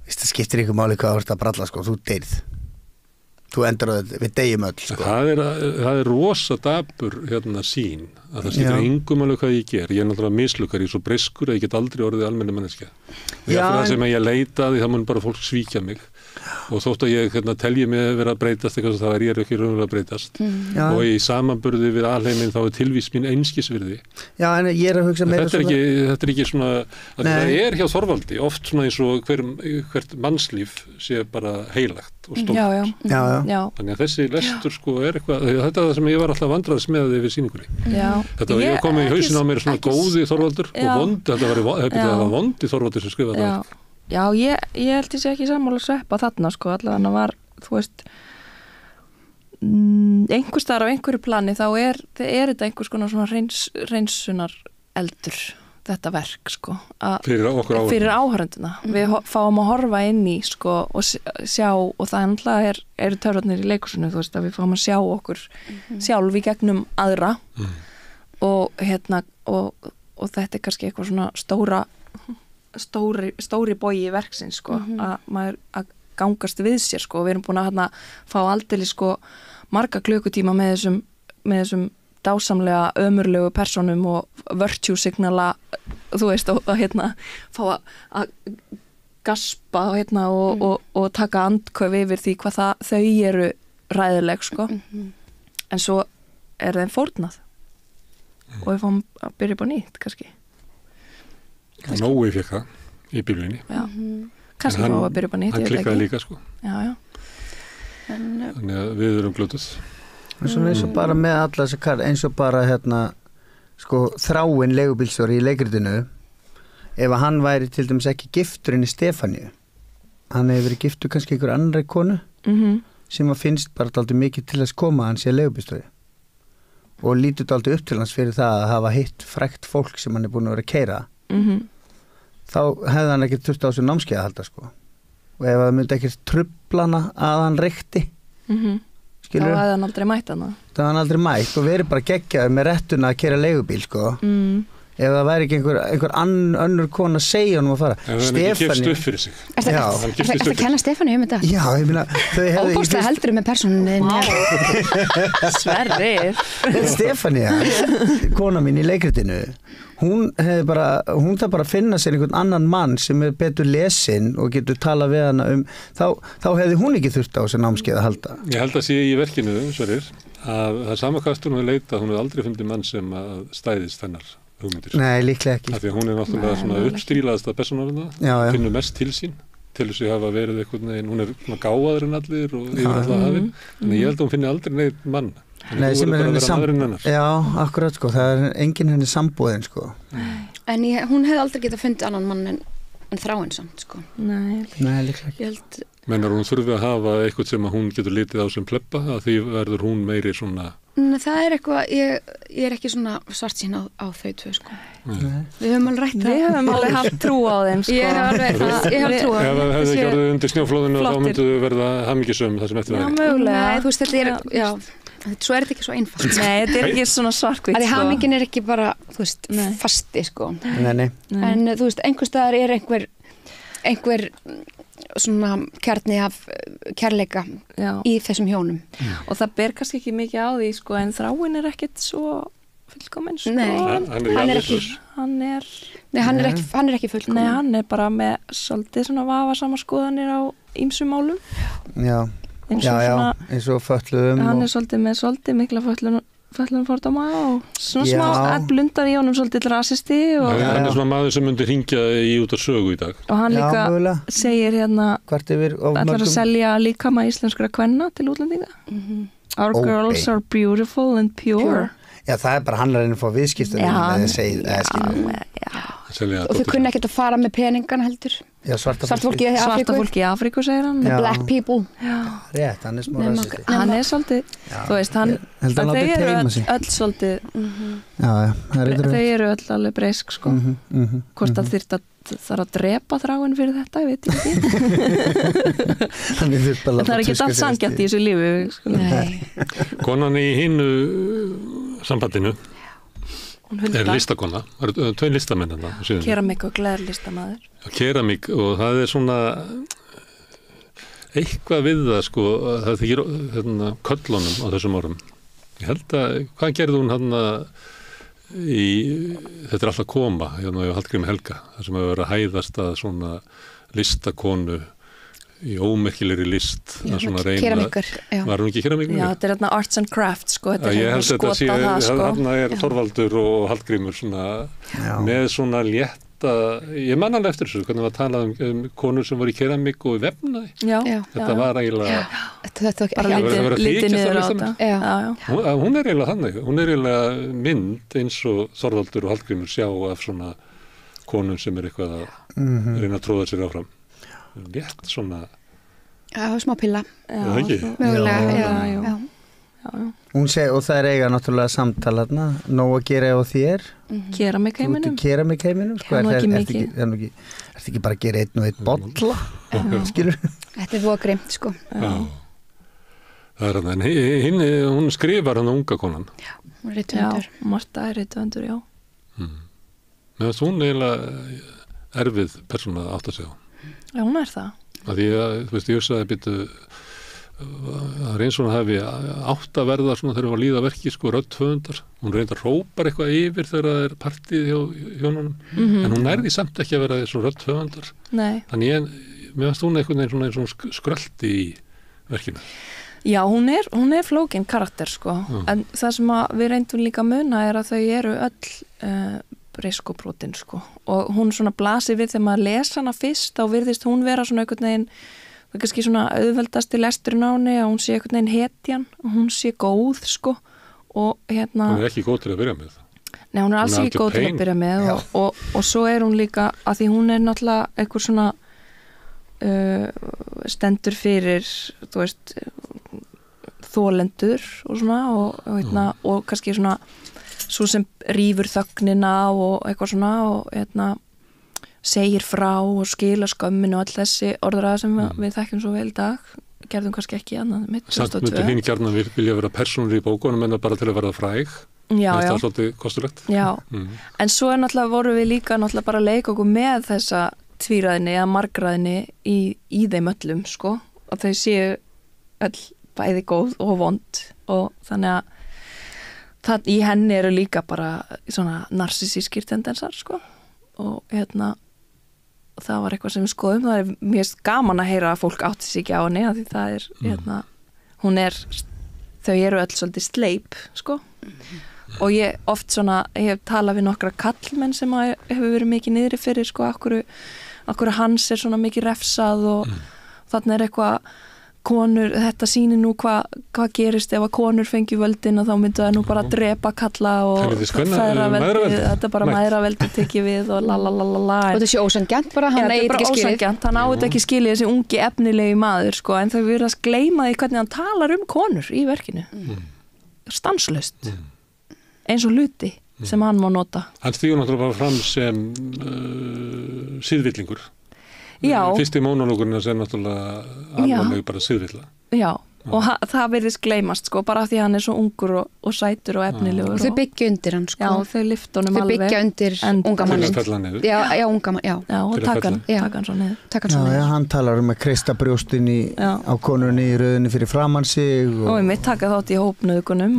N: það skiptir ykkur máli hvað þú ert að bralla sko, þú deyrð þú endur á þetta, við deyjum öll sko.
A: Það er rosa dapur hérna sín að það skiptir engum alveg hvað ég ger ég náttúrulega mislukar, ég svo breyskur að ég get aldrei orðið almenni manneskja og það sem ég leita því það mun bara fólk svíkja mig og þótt að ég telji mig vera að breytast eitthvað það ég ekki raunverulega að breytast og í samanburði við alheiminn þá tilvís mín einskisvirði
N: Já, en ég að hugsa meira
A: þetta er ekki svona það hjá Þorvaldi oft svona eins og hvert mannslíf sé bara heilagt og stórt þannig að þessi lestur sko eitthvað þetta er það sem ég var alltaf vandraðis með yfir sýningunni þetta var ég komið í hausin á mér svona góði Þorvaldur og vond þetta var vondi Þorvaldur sem skrifaði það
L: Já, ég held ég sé ekki sammála að sveppa þarna sko, allavega var, þú veist einhvers staðar á einhverju plani þá er þetta einhvers konar svona hreinsunar eldur þetta verk sko fyrir áhörenduna við fáum að horfa inn í sko og sjá og það náttúrulega eru töfratnir í leikusinu þú veist að við fáum að sjá okkur sjálf í gegnum aðra og hérna og þetta kannski eitthvað svona stóri bogi í verksins sko að maður að gangast við sér sko og við erum búin að fá aldrei sko marga klukkutíma með þessum dásamlega ömurlegu personum og virtue signala þú veist og fá að gaspa og taka andköf yfir því hvað þau eru ræðileg sko en svo er þeim fórnað og við fáum að byrja upp á nýtt kannski
A: Nói fekk það í bílunni
L: kannski fá að byrja upp á nýtt
A: hann klikkaði líka sko
L: þannig
A: að við erum glötuð
N: eins og bara með alla þessar eins og bara sko þráin leigubílstjóri í leikritinu ef að hann væri til dæmis ekki giftur inn í Stefaníu, hann hefur verið giftur kannski einhver annari konu sem að finnst bara dálítið mikið til þess koma hann sé leigubílstjóri og lítur dálítið upp til hans fyrir það að hafa hitt frækt fólk sem hann er búin að vera að keyra þá hefði hann ekki þurft á þessu námskeið að halda sko og ef það myndi ekki trublana að hann reykti
L: þá hefði hann aldrei mætt hana
N: þá hefði hann aldrei mætt og verið bara geggjaður með rettuna að keyra leigubíl sko ef það væri ekki einhver önnur kona að segja hann að fara
A: en það er ekki gefst upp fyrir sig
M: Það að kenna Stefáni þetta?
N: Já, ég meina
M: óbúslega heldur með persónunni
L: Sverrir
N: Stefáni, kona mín í leikritinu hún þarf bara að finna sér einhvern annan mann sem er betur lesinn og getur tala við hana þá hefði hún ekki þurft á þessu námskeið að halda
A: Ég held að sé í verkinu, Sverrir að það samakastur hún leita hún hefði aldrei fundið mann sem að stæðist hennar hugmyndir.
N: Nei, líklega ekki.
A: Því að hún er náttúrulega svona uppstílaðasta persónuna, finnur mest til sín, til þess að hafa verið einhvern veginn, hún er svona gáðar en allir og yfir alltaf hafinn, en ég held að hún finni aldrei neitt mann.
N: Nei, sem er henni Já, akkurat sko, það er enginn henni sambúðin sko.
M: En hún hefði aldrei getað fundið annan mann en þráinn samt sko.
N: Nei, líklega ekki.
A: Mennar hún þurfi að hafa eitthvað sem að hún getur litið á sem pleppa, að því verður hún meiri svona
M: Það er eitthvað, ég er ekki svona svartsýn á þau tvö sko. Við höfum alveg rætt það.
L: Við höfum alveg haft trú á þeim sko.
M: Ég hef trú á þeim.
A: Ef það hefði ekki orðið undir snjóflóðinu þá myndu verða hamingjusöm það sem eftir
L: væri. Já, mögulega.
M: Nei, þú veist, þetta er, já, svo er þetta ekki svo einfalt.
L: Nei, þetta er ekki svona svartkvítt sko.
M: Hamingin er ekki bara, þú veist, fasti sko.
N: Nei.
M: En þú veist, einhvers staðar er einhver svona kjarni af kærleika í þessum hjónum
L: og það ber kannski ekki mikið á því sko, en þráin er ekkit svo fullkominn sko.
M: Hann er ekki fullkominn.
L: Nei, hann er bara með svolítið svona vafasama skoðanir á ýmsum málum
N: eins og fötluðum
L: hann er svolítið mikla fötlun fordóma og svona smá blundar í honum svolítið rasisti og
A: hann er svona maður sem myndir hringja í út af sögu í dag
L: og hann líka segir hérna ætlar að selja líkama íslenskra kvenna til útlendinga Our girls are beautiful and pure
N: Já, það er bara hann að fá viðskiptunum
M: og þau kunna ekkert að fara með peningan heldur
N: svarta
L: fólki í Afríku segir hann
M: the black people
N: rétt, hann er smá rasisti
L: hann er svolítið, þú veist þau eru öll svolítið þau eru öll alveg breysk sko hvort að þarf að drepa þráin fyrir þetta, ég veit ekki það er ekki allt sanngjarnt í þessu lífi
A: Konan í hinnu sambandinu er listakona, það eru tvei listamenn
L: keramík og glerlistamaður
A: keramík og það er svona eitthvað við það sko það þykir köllunum á þessum árum ég held að, hvað gerði hún hann þetta er alltaf koma hérna á Hallgrími Helga það sem hefur verið að hæðast að svona listakonu í ómerkilegri list
M: keramíkur
A: var hún ekki keramíkur?
L: Já, þetta er hérna arts and crafts sko, þetta
A: ég held að þetta sé, þarna er Þorvaldur og Hallgrímur svona með svona létta ég man alveg eftir þessu, hvernig var talað um konur sem voru í keramík og í vefnaði þetta var eiginlega
L: bara lítið niður á þetta
A: hún er eiginlega þannig, hún er eiginlega mynd eins og Þorvaldur og Hallgrímur sjá af svona konum sem er eitthvað að reyna að tróða sér áfram létt svona
M: smá pilla
N: mögulega hún segi, og það er eiga náttúrulega samtal hérna, nóg að gera á þér
L: keramík heiminum
N: sko, er þetta ekki bara að gera einn og einn bolla skilur
M: þetta er búið að grimt sko
A: það er hann, en hún skrifar hann unga konan
M: hún er rithöfundur
L: Marta er rithöfundur, já
A: meðan hún eiginlega erfið persóna átt að segja
L: Já, hún er það.
A: Því að, þú veist, ég hugsaði býttu það er eins og hann hafi átt að verða svona þegar hún var að líða verki, sko, röddhöfundar. Hún reyndar hrópar eitthvað yfir þegar það er partíð hjá hjónunum. En hún nærði samt ekki að vera þessu röddhöfundar.
L: Nei.
A: Þannig mér finnst hún einhvern veginn svona eins og skröldi í verkinu.
L: Já, hún er flókin karakter, sko. En það sem við reyndum líka að muna er að þau eru öll breyskobrotin sko og hún svona blasir við þegar maður lesa hana fyrst þá virðist hún vera svona einhvern veginn það er kannski svona auðveldast í lesturinn á henni að hún sé einhvern veginn hetjan og hún sé góð sko og hérna
A: hún er ekki góð til að byrja með
L: Nei, hún er alls ekki góð til að byrja með og svo er hún líka að því hún er náttúrulega eitthvað svona stendur fyrir þú veist þolendur og svona og kannski svona svo sem rýfur þögnina og eitthvað svona og segir frá og skila skömmin og all þessi orðræða sem við þekkjum svo vel í dag gerðum kannski ekki annað
A: samt myndir hinn gjarnan vilja vera persónur í bókunum en bara til að vera fræg það er svolítið kostulegt
L: en svo er náttúrulega voru við líka náttúrulega bara að leika okkur með þessa tvíræðinni eða margræðinni í þeim öllum sko og þau séu öll bæði góð og vond og þannig að það í henni eru líka bara svona narsissískir tendensar sko og það var eitthvað sem við skoðum það er mjög gaman að heyra að fólk átti sig ekki á henni því það er hún er, þau eru öll svolítið sleip sko og ég oft svona, ég hef talað við nokkra kallmenn sem hefur verið mikið niðri fyrir sko, akkur hans er svona mikið refsað og þarna er eitthvað konur, þetta sýnir nú hvað gerist ef að konur fengi völdin og þá myndu það nú bara drepa kalla og feðraveldi, þetta bara mæðraveldi tekið við og lalalala
M: og þetta sé ósanngjarnt bara, hann
L: þetta er bara ósanngjarnt, hann á þetta ekki skilið þessi ungi efnilegi maður sko, en þau virðast gleyma því hvernig hann talar konur í verkinu stanslaust eins og hluti sem hann má nota.
A: Hann stígur náttúrulega bara fram sem síðvillingur. Fyrsti mónológurinn er náttúrulega alvarleg bara síðvilla.
L: Já, og það virðist gleymast sko, bara því að hann er svo ungur og sætur og efnilegur.
M: Og þau byggja undir hann sko.
L: Já, þau lyfta honum alveg.
M: Þau byggja undir unga mannin.
A: Til að fella niður.
M: Já, unga mann, já.
L: Já, og taka hann svo niður.
N: Já, hann talar að kreista brjóstin á konunni í röðinni fyrir framan sig.
L: Og ég mitt taka þátt í hópnauðgunum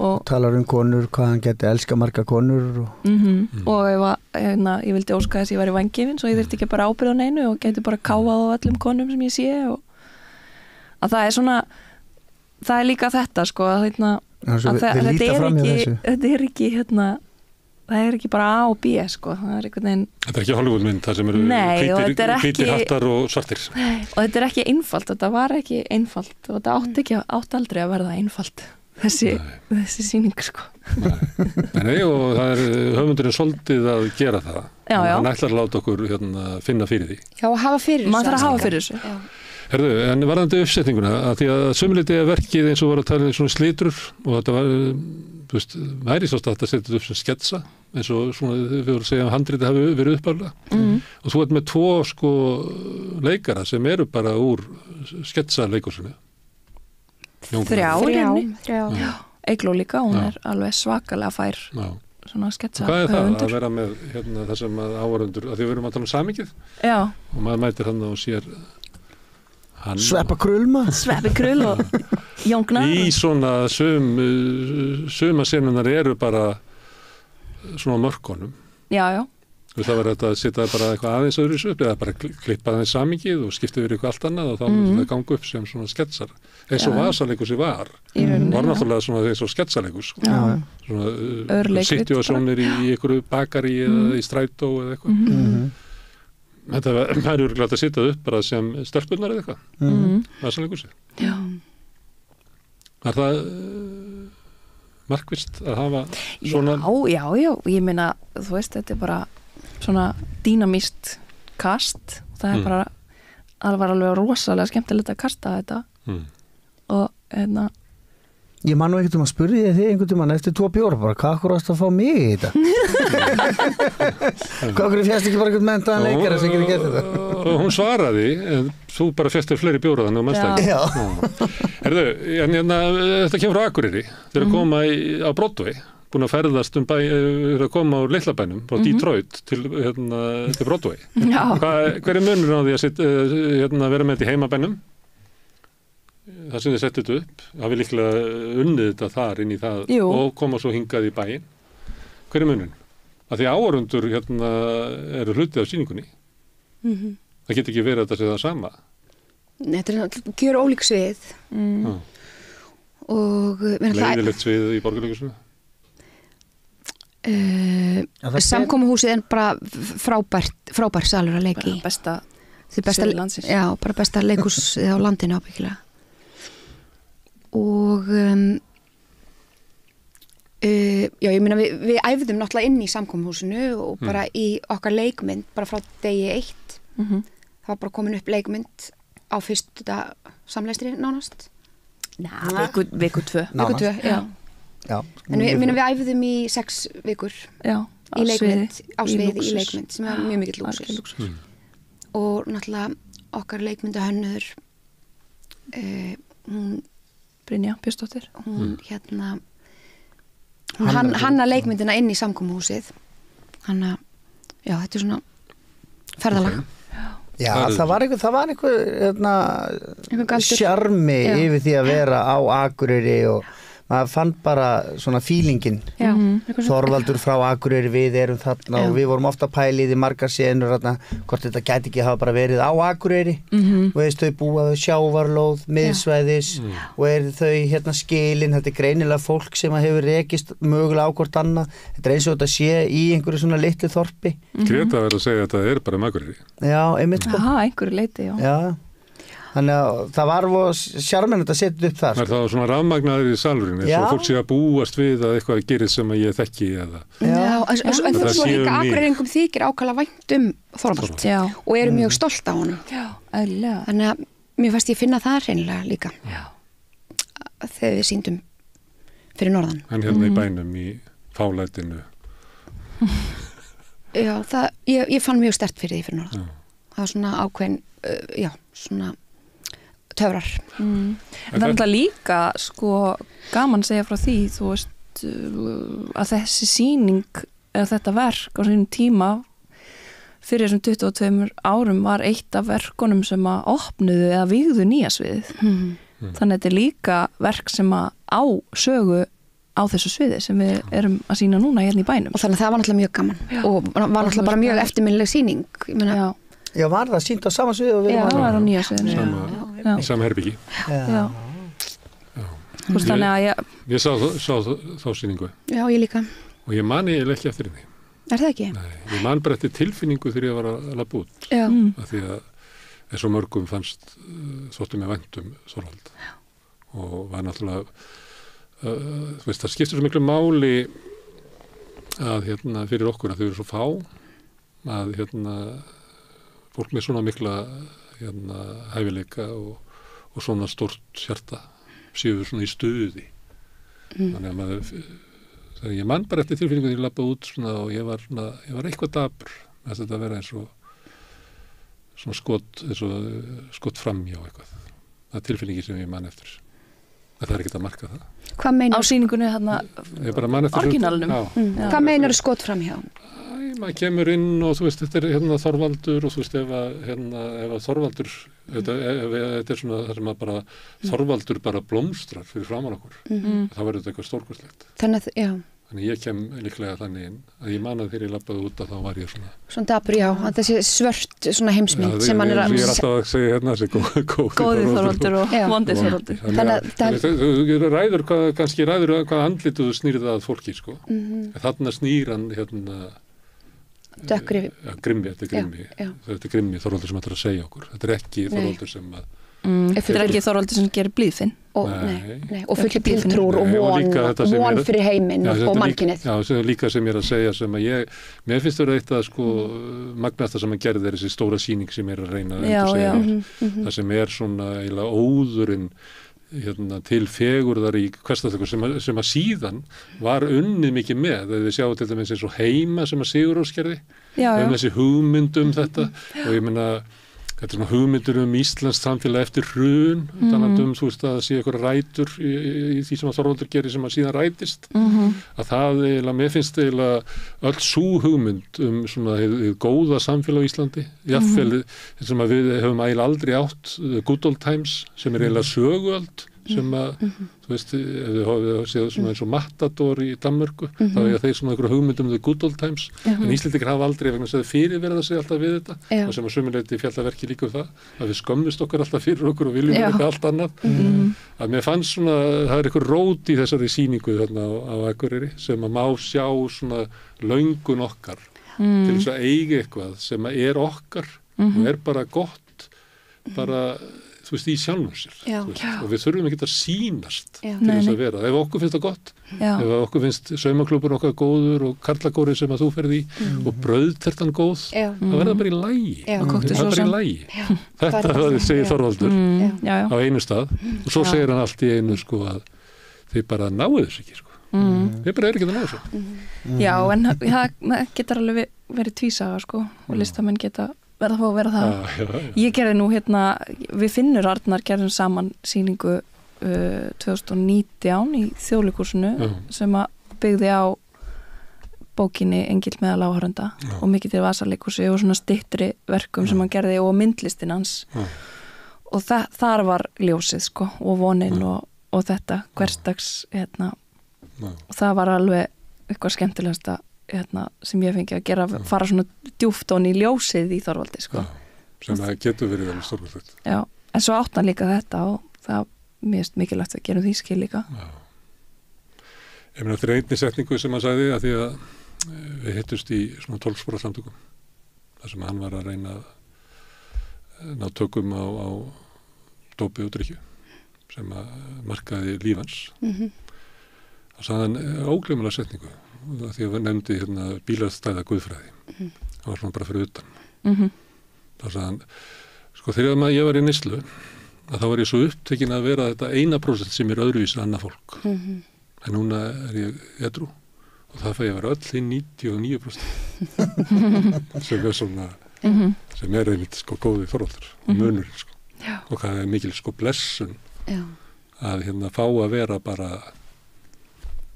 L: og
N: talar konur, hvað hann geti elska marga konur.
L: Og ég vildi óska þess að ég væri vangifin, svo ég þurfti ekki bara ábyrða á neinu og geti bara káfað á öllum konum sem ég sé og að það er svona, það er líka þetta sko að þetta er ekki það er ekki bara A og B sko, það er einhvern veginn
A: þetta er ekki Hollywoodmynd, það sem eru hvítir hattar og svartir
L: og þetta er ekki einfalt, þetta var ekki einfalt og þetta átti aldrei að verða einfalt þessi sýning sko
A: Nei, og það er höfundurinn svolítið að gera það hann ætlar að láta okkur finna fyrir því
M: Já, að hafa fyrir þessu
L: maður þarf að hafa fyrir þessu
A: Herðu, en varðandi uppsetninguna, að því að sömuleyti er verkið eins og var að tala um svona slitrur og þetta var, þú veist, væri svo státt að setja þetta upp sem sketsa, eins og svona við vorum að segja að handritið hafi verið uppálega og þú ert með 2 sko leikara sem eru bara úr sketsa leikursinu.
L: 3 Eygló líka, hún er alveg svakalega fær svona sketsa.
A: Hvað er það að vera með það sem að áhorfendur, að því við erum að tala um samhengið og maður mætir hann og sér
N: Sveppa Krull
L: og Jón Gnarr
A: í svona suma senunar eru bara svona mörkunum
L: já
A: það var þetta að setja bara eitthvað aðeins öðru upp eða bara klippa aðeins samingið og skipta yfir eitthvað allt annað og þá það gangi upp sem svona sketsar eins og vasaleikus var náttúrulega svona eins og sketsaleikus svona situasjónir í einhverju bakari eða í strætó eða eitthvað Þetta er örgulega að sitja upp bara sem stelpunnar eða eitthvað. Vasaleikursi.
L: Já.
A: Er það markvisst að hafa svona?
L: Já, ég meina, þú veist, þetta er bara svona dýnamískt kast. Það er bara, það var alveg rosalega skemmtilegt að kasta þetta. Og
N: Ég man nú ekkert að spurði þig einhvern tímann eftir 2 bjóra bara, hvað akkur ást að fá mig í þetta? Hvað akkur fjast ekki bara einhvern menntaðan leikara sem ekki gert þetta?
A: Hún svaraði, en þú bara fjastir fleiri bjóra þannig að mennstæði.
N: Já.
A: Herðu, en þetta kemur á Akureyri, þeir að koma á Broadway, búin að ferðast þeir að koma á Litlabænum, frá Detroit til Broadway. Hver er munur á því að vera með þetta í heimabænum? Það sem þið settið upp, hafi líklega unnið þetta þar inn í það og koma svo hingað í bæinn. Hver er munurinn? Að því áhorfendur eru hluti af sýningunni. Það getur ekki verið að þetta sé það sama.
M: Þetta er gjör ólík svið.
A: Leiðilegt svið í Borgarleikhúsinu?
M: Samkomuhúsið er bara frábær salur að leiki.
L: Besta svið landsins.
M: Já, bara besta leikhús á landinu ábyggilega. Og Já, ég meina við æfðum náttúrulega inn í samkomuhúsinu og bara í okkar leikmynd, bara frá degi 1. Það var bara komin upp leikmynd á fyrsta samleistri nánast.
L: Viku 2.
M: Viku 2, já. En við æfðum í 6 vikur í leikmynd, á sviði í leikmynd, sem er mjög mikill lúksus. Og náttúrulega okkar leikmyndahönnur, hún
L: Brynja Björnsdóttir,
M: hún hanna leikmyndina inn í samkomuhúsið. Hanna, já, þetta er svona ferðalag.
N: Já, það var einhver sjarmi yfir því að vera á Akureyri og maður fann bara svona fílingin. Þorvaldur frá Akureyri, við erum þarna og við vorum ofta pælið í margar senur þarna, hvort þetta gæti ekki hafa bara verið á Akureyri og þau búaðu sjávarlóð, miðsvæðis og þau skilin, þetta er greinilega fólk sem hefur rekist mögulega á hvort annað, þetta er eins og þetta sé í einhverju svona litlu þorpi.
A: Greta verður að segja að þetta er bara Akureyri.
N: Já, einmitt sko.
L: Einhverju leiti,
N: já. Þannig að það var sjarmennilegt að setja upp þar.
A: Það var svona rafmagnaður í salurinn, eins og fólk sé að búast við að eitthvað gerist sem ég þekki eða...
M: Já, en þú svo líka Akureyringum þykir ákala vænt Þorvald og eru mjög stolt á honum.
L: Já, eðlilega.
M: Þannig að mér fannst ég finna það hreinlega líka. Já. Þegar við sýndum fyrir norðan.
A: En hérna í bænum, í fálætinu.
M: Já, ég fann mjög sterkt fyrir því fyrir norðan. Það var svona ákveðin, svona töfrar.
L: En það er alltaf líka gaman að segja frá því, þú veist, að þessi sýning eða þetta verk á sínum tíma fyrir þessum 22 árum var eitt af verkunum sem að opnuðu eða vígðu nýja sviðið. Þannig að þetta er líka verk sem að á sögu á þessu sviði sem við erum að sýna núna hérna í bænum.
M: Og þannig að það var náttúrulega mjög gaman og var náttúrulega bara mjög eftirminnileg sýning.
N: Já, var það sýnt á sama sviði og við
L: það var á nýja sviðinu.
A: Í sama herbyggi.
L: Já. Þannig að
A: ég sá þá sýningu.
M: Já, ég líka.
A: Og ég man eiginlega ekki eftir henni.
M: Er það ekki?
A: Nei, ég man bara eftir tilfinningu þegar ég var að labba út.
M: Já.
A: Af því að eins og mörgum fannst þóttu með vænt Þorvald. Og var náttúrulega, þú veist, það skiptir svo miklu máli að fyrir okkur að þau eru svo fá, að fólk með svona mikla hæfileika og svona stórt hjarta séu svona í stuði. Þannig að þegar ég man bara eftir tilfinningu þegar ég labbaði út svona, og ég var eitthvað dapur með þetta að vera eins og skot framhjá eitthvað. Það er tilfinningi sem ég man eftir. Það er ekkert að marka það.
M: Hvað meinar?
L: Á sýningunni orginalnum.
M: Hvað meinar skot framhjá?
A: Maður kemur inn og þú veist, þetta er Þorvaldur og þú veist, ef Þorvaldur, þetta er svona það sem að bara Þorvaldur bara blómstrar fyrir framan okkur, þá verður þetta eitthvað stórkostlegt. Þannig ég kem líklega þannig inn að ég man að þegar ég labbaði út að þá var ég svona
M: dapur, já, þessi svört svona heimsmynd sem hann er að...
A: Ég er alltaf að segja þessi
L: góði Þorvaldur og vondi Þorvaldur.
A: Þú ræður hvað andlitu þú snýrið að fólki, sko. Þarna snýr hann
M: Dökkgrimmi.
A: Þetta er Grimmi Þorvaldur sem ætlar að segja okkur. Þetta er ekki Þorvaldur sem að...
L: Þetta er ekki Þorvaldur sem gerir blíðfinn.
M: Og fullir blíðtrúr og von fyrir heiminn og mannkinnið.
A: Já, sem líka sem ég er að segja sem að mér finnst það eitt að magnasta sem að gerði þessi stóra sýning sem ég er að reyna að segja. Það sem er svona eiginlega óðurinn til fegurðar í hversdagsleikur sem að síðan var unnið mikið með. Þegar við sjáum til dæmis eins og Heima sem að Sigurrós gerði þessi hugmynd þetta og ég meina þetta er svona hugmyndur íslenskt samfélag eftir hrun, þannig þú veist að það sé eitthvað rætur í því sem að Þorvaldur gerir sem að síðan rætist, að það eiginlega, mér finnst eiginlega öll sú hugmynd svona hið góða samfélag í Íslandi, jafnvel sem að við höfum eiginlega aldrei átt good old times sem er eiginlega söguöld sem að, þú veist, ef við höfum séð svona eins og Matador í Danmörku, þá er þeir svona einhverju hugmyndum the good old times, en Íslendingar hafa aldrei vegna að segja fyrirverða sig alltaf við þetta og sem að sömuleyti fjallaverki líka það, að við skömmust okkar alltaf fyrir okkur og viljum eitthvað allt annað, að mér fannst svona, það er einhver rót í þessari sýningu þarna á Akureyri sem að má sjá svona löngun okkar til þess að eiga eitthvað sem að er okkar og er bara gott, bara þú þú veist, í sjálfum sér. Og við þurfum ekki að sýnast
L: Já.
A: til þess að vera. Ef okkur finnst það gott,
L: Já.
A: ef okkur finnst saumaklúbur okkar góður og karlagóri sem að þú ferði í og brauðtertan góð, það verða bara í lagi. Það er bara í lagi. Þetta segir Þorvaldur á einu stað og svo segir hann allt í einu sko að þið bara náðu þess ekki sko. Þið bara ekki að ná þessu.
L: Já, en það getur alveg verið tvísaga sko og listamenn geta verða að fá að vera það. Ég gerði nú við Finnur Arnar gerðum saman sýningu 2019 í Þjóðleikhúsinu sem að byggði á bókinni Engill meðal áhorfenda og mikið til Vasaleikhúsi og svona styttri verkum sem hann gerði og myndlistin hans og þar var ljósið sko og vonin og þetta hversdags og það var alveg eitthvað skemmtilegasta sem ég fengi að gera, fara svona djúpt ón í ljósið í Þorvaldi sko.
A: Sem það getur verið alveg stórkostlegt.
L: Já, en svo áttan líka þetta og það mér finnst mikilvægt að gera því skil líka.
A: Ég meina eftir einni setningu sem hann sagði að því að við hittust í svona 12 spora samtökum þar sem hann var að reyna að ná tökum á dópi og drykju sem að markaði lífans. Það sagði hann ógleymulega setningu því að við nefndi bílastæða guðfræði. Það var svona bara fyrir utan. Það sagði hann, sko þegar ég var í neyslu að þá var ég svo upptekinn að vera þetta 1% sem er öðruvísi annað fólk. En núna er ég edrú og það fæ ég að vera öll í 99% sem er svona sem er einmitt sko góði Þorvaldur og munurinn sko. Og það er mikil sko blessun að fá að vera bara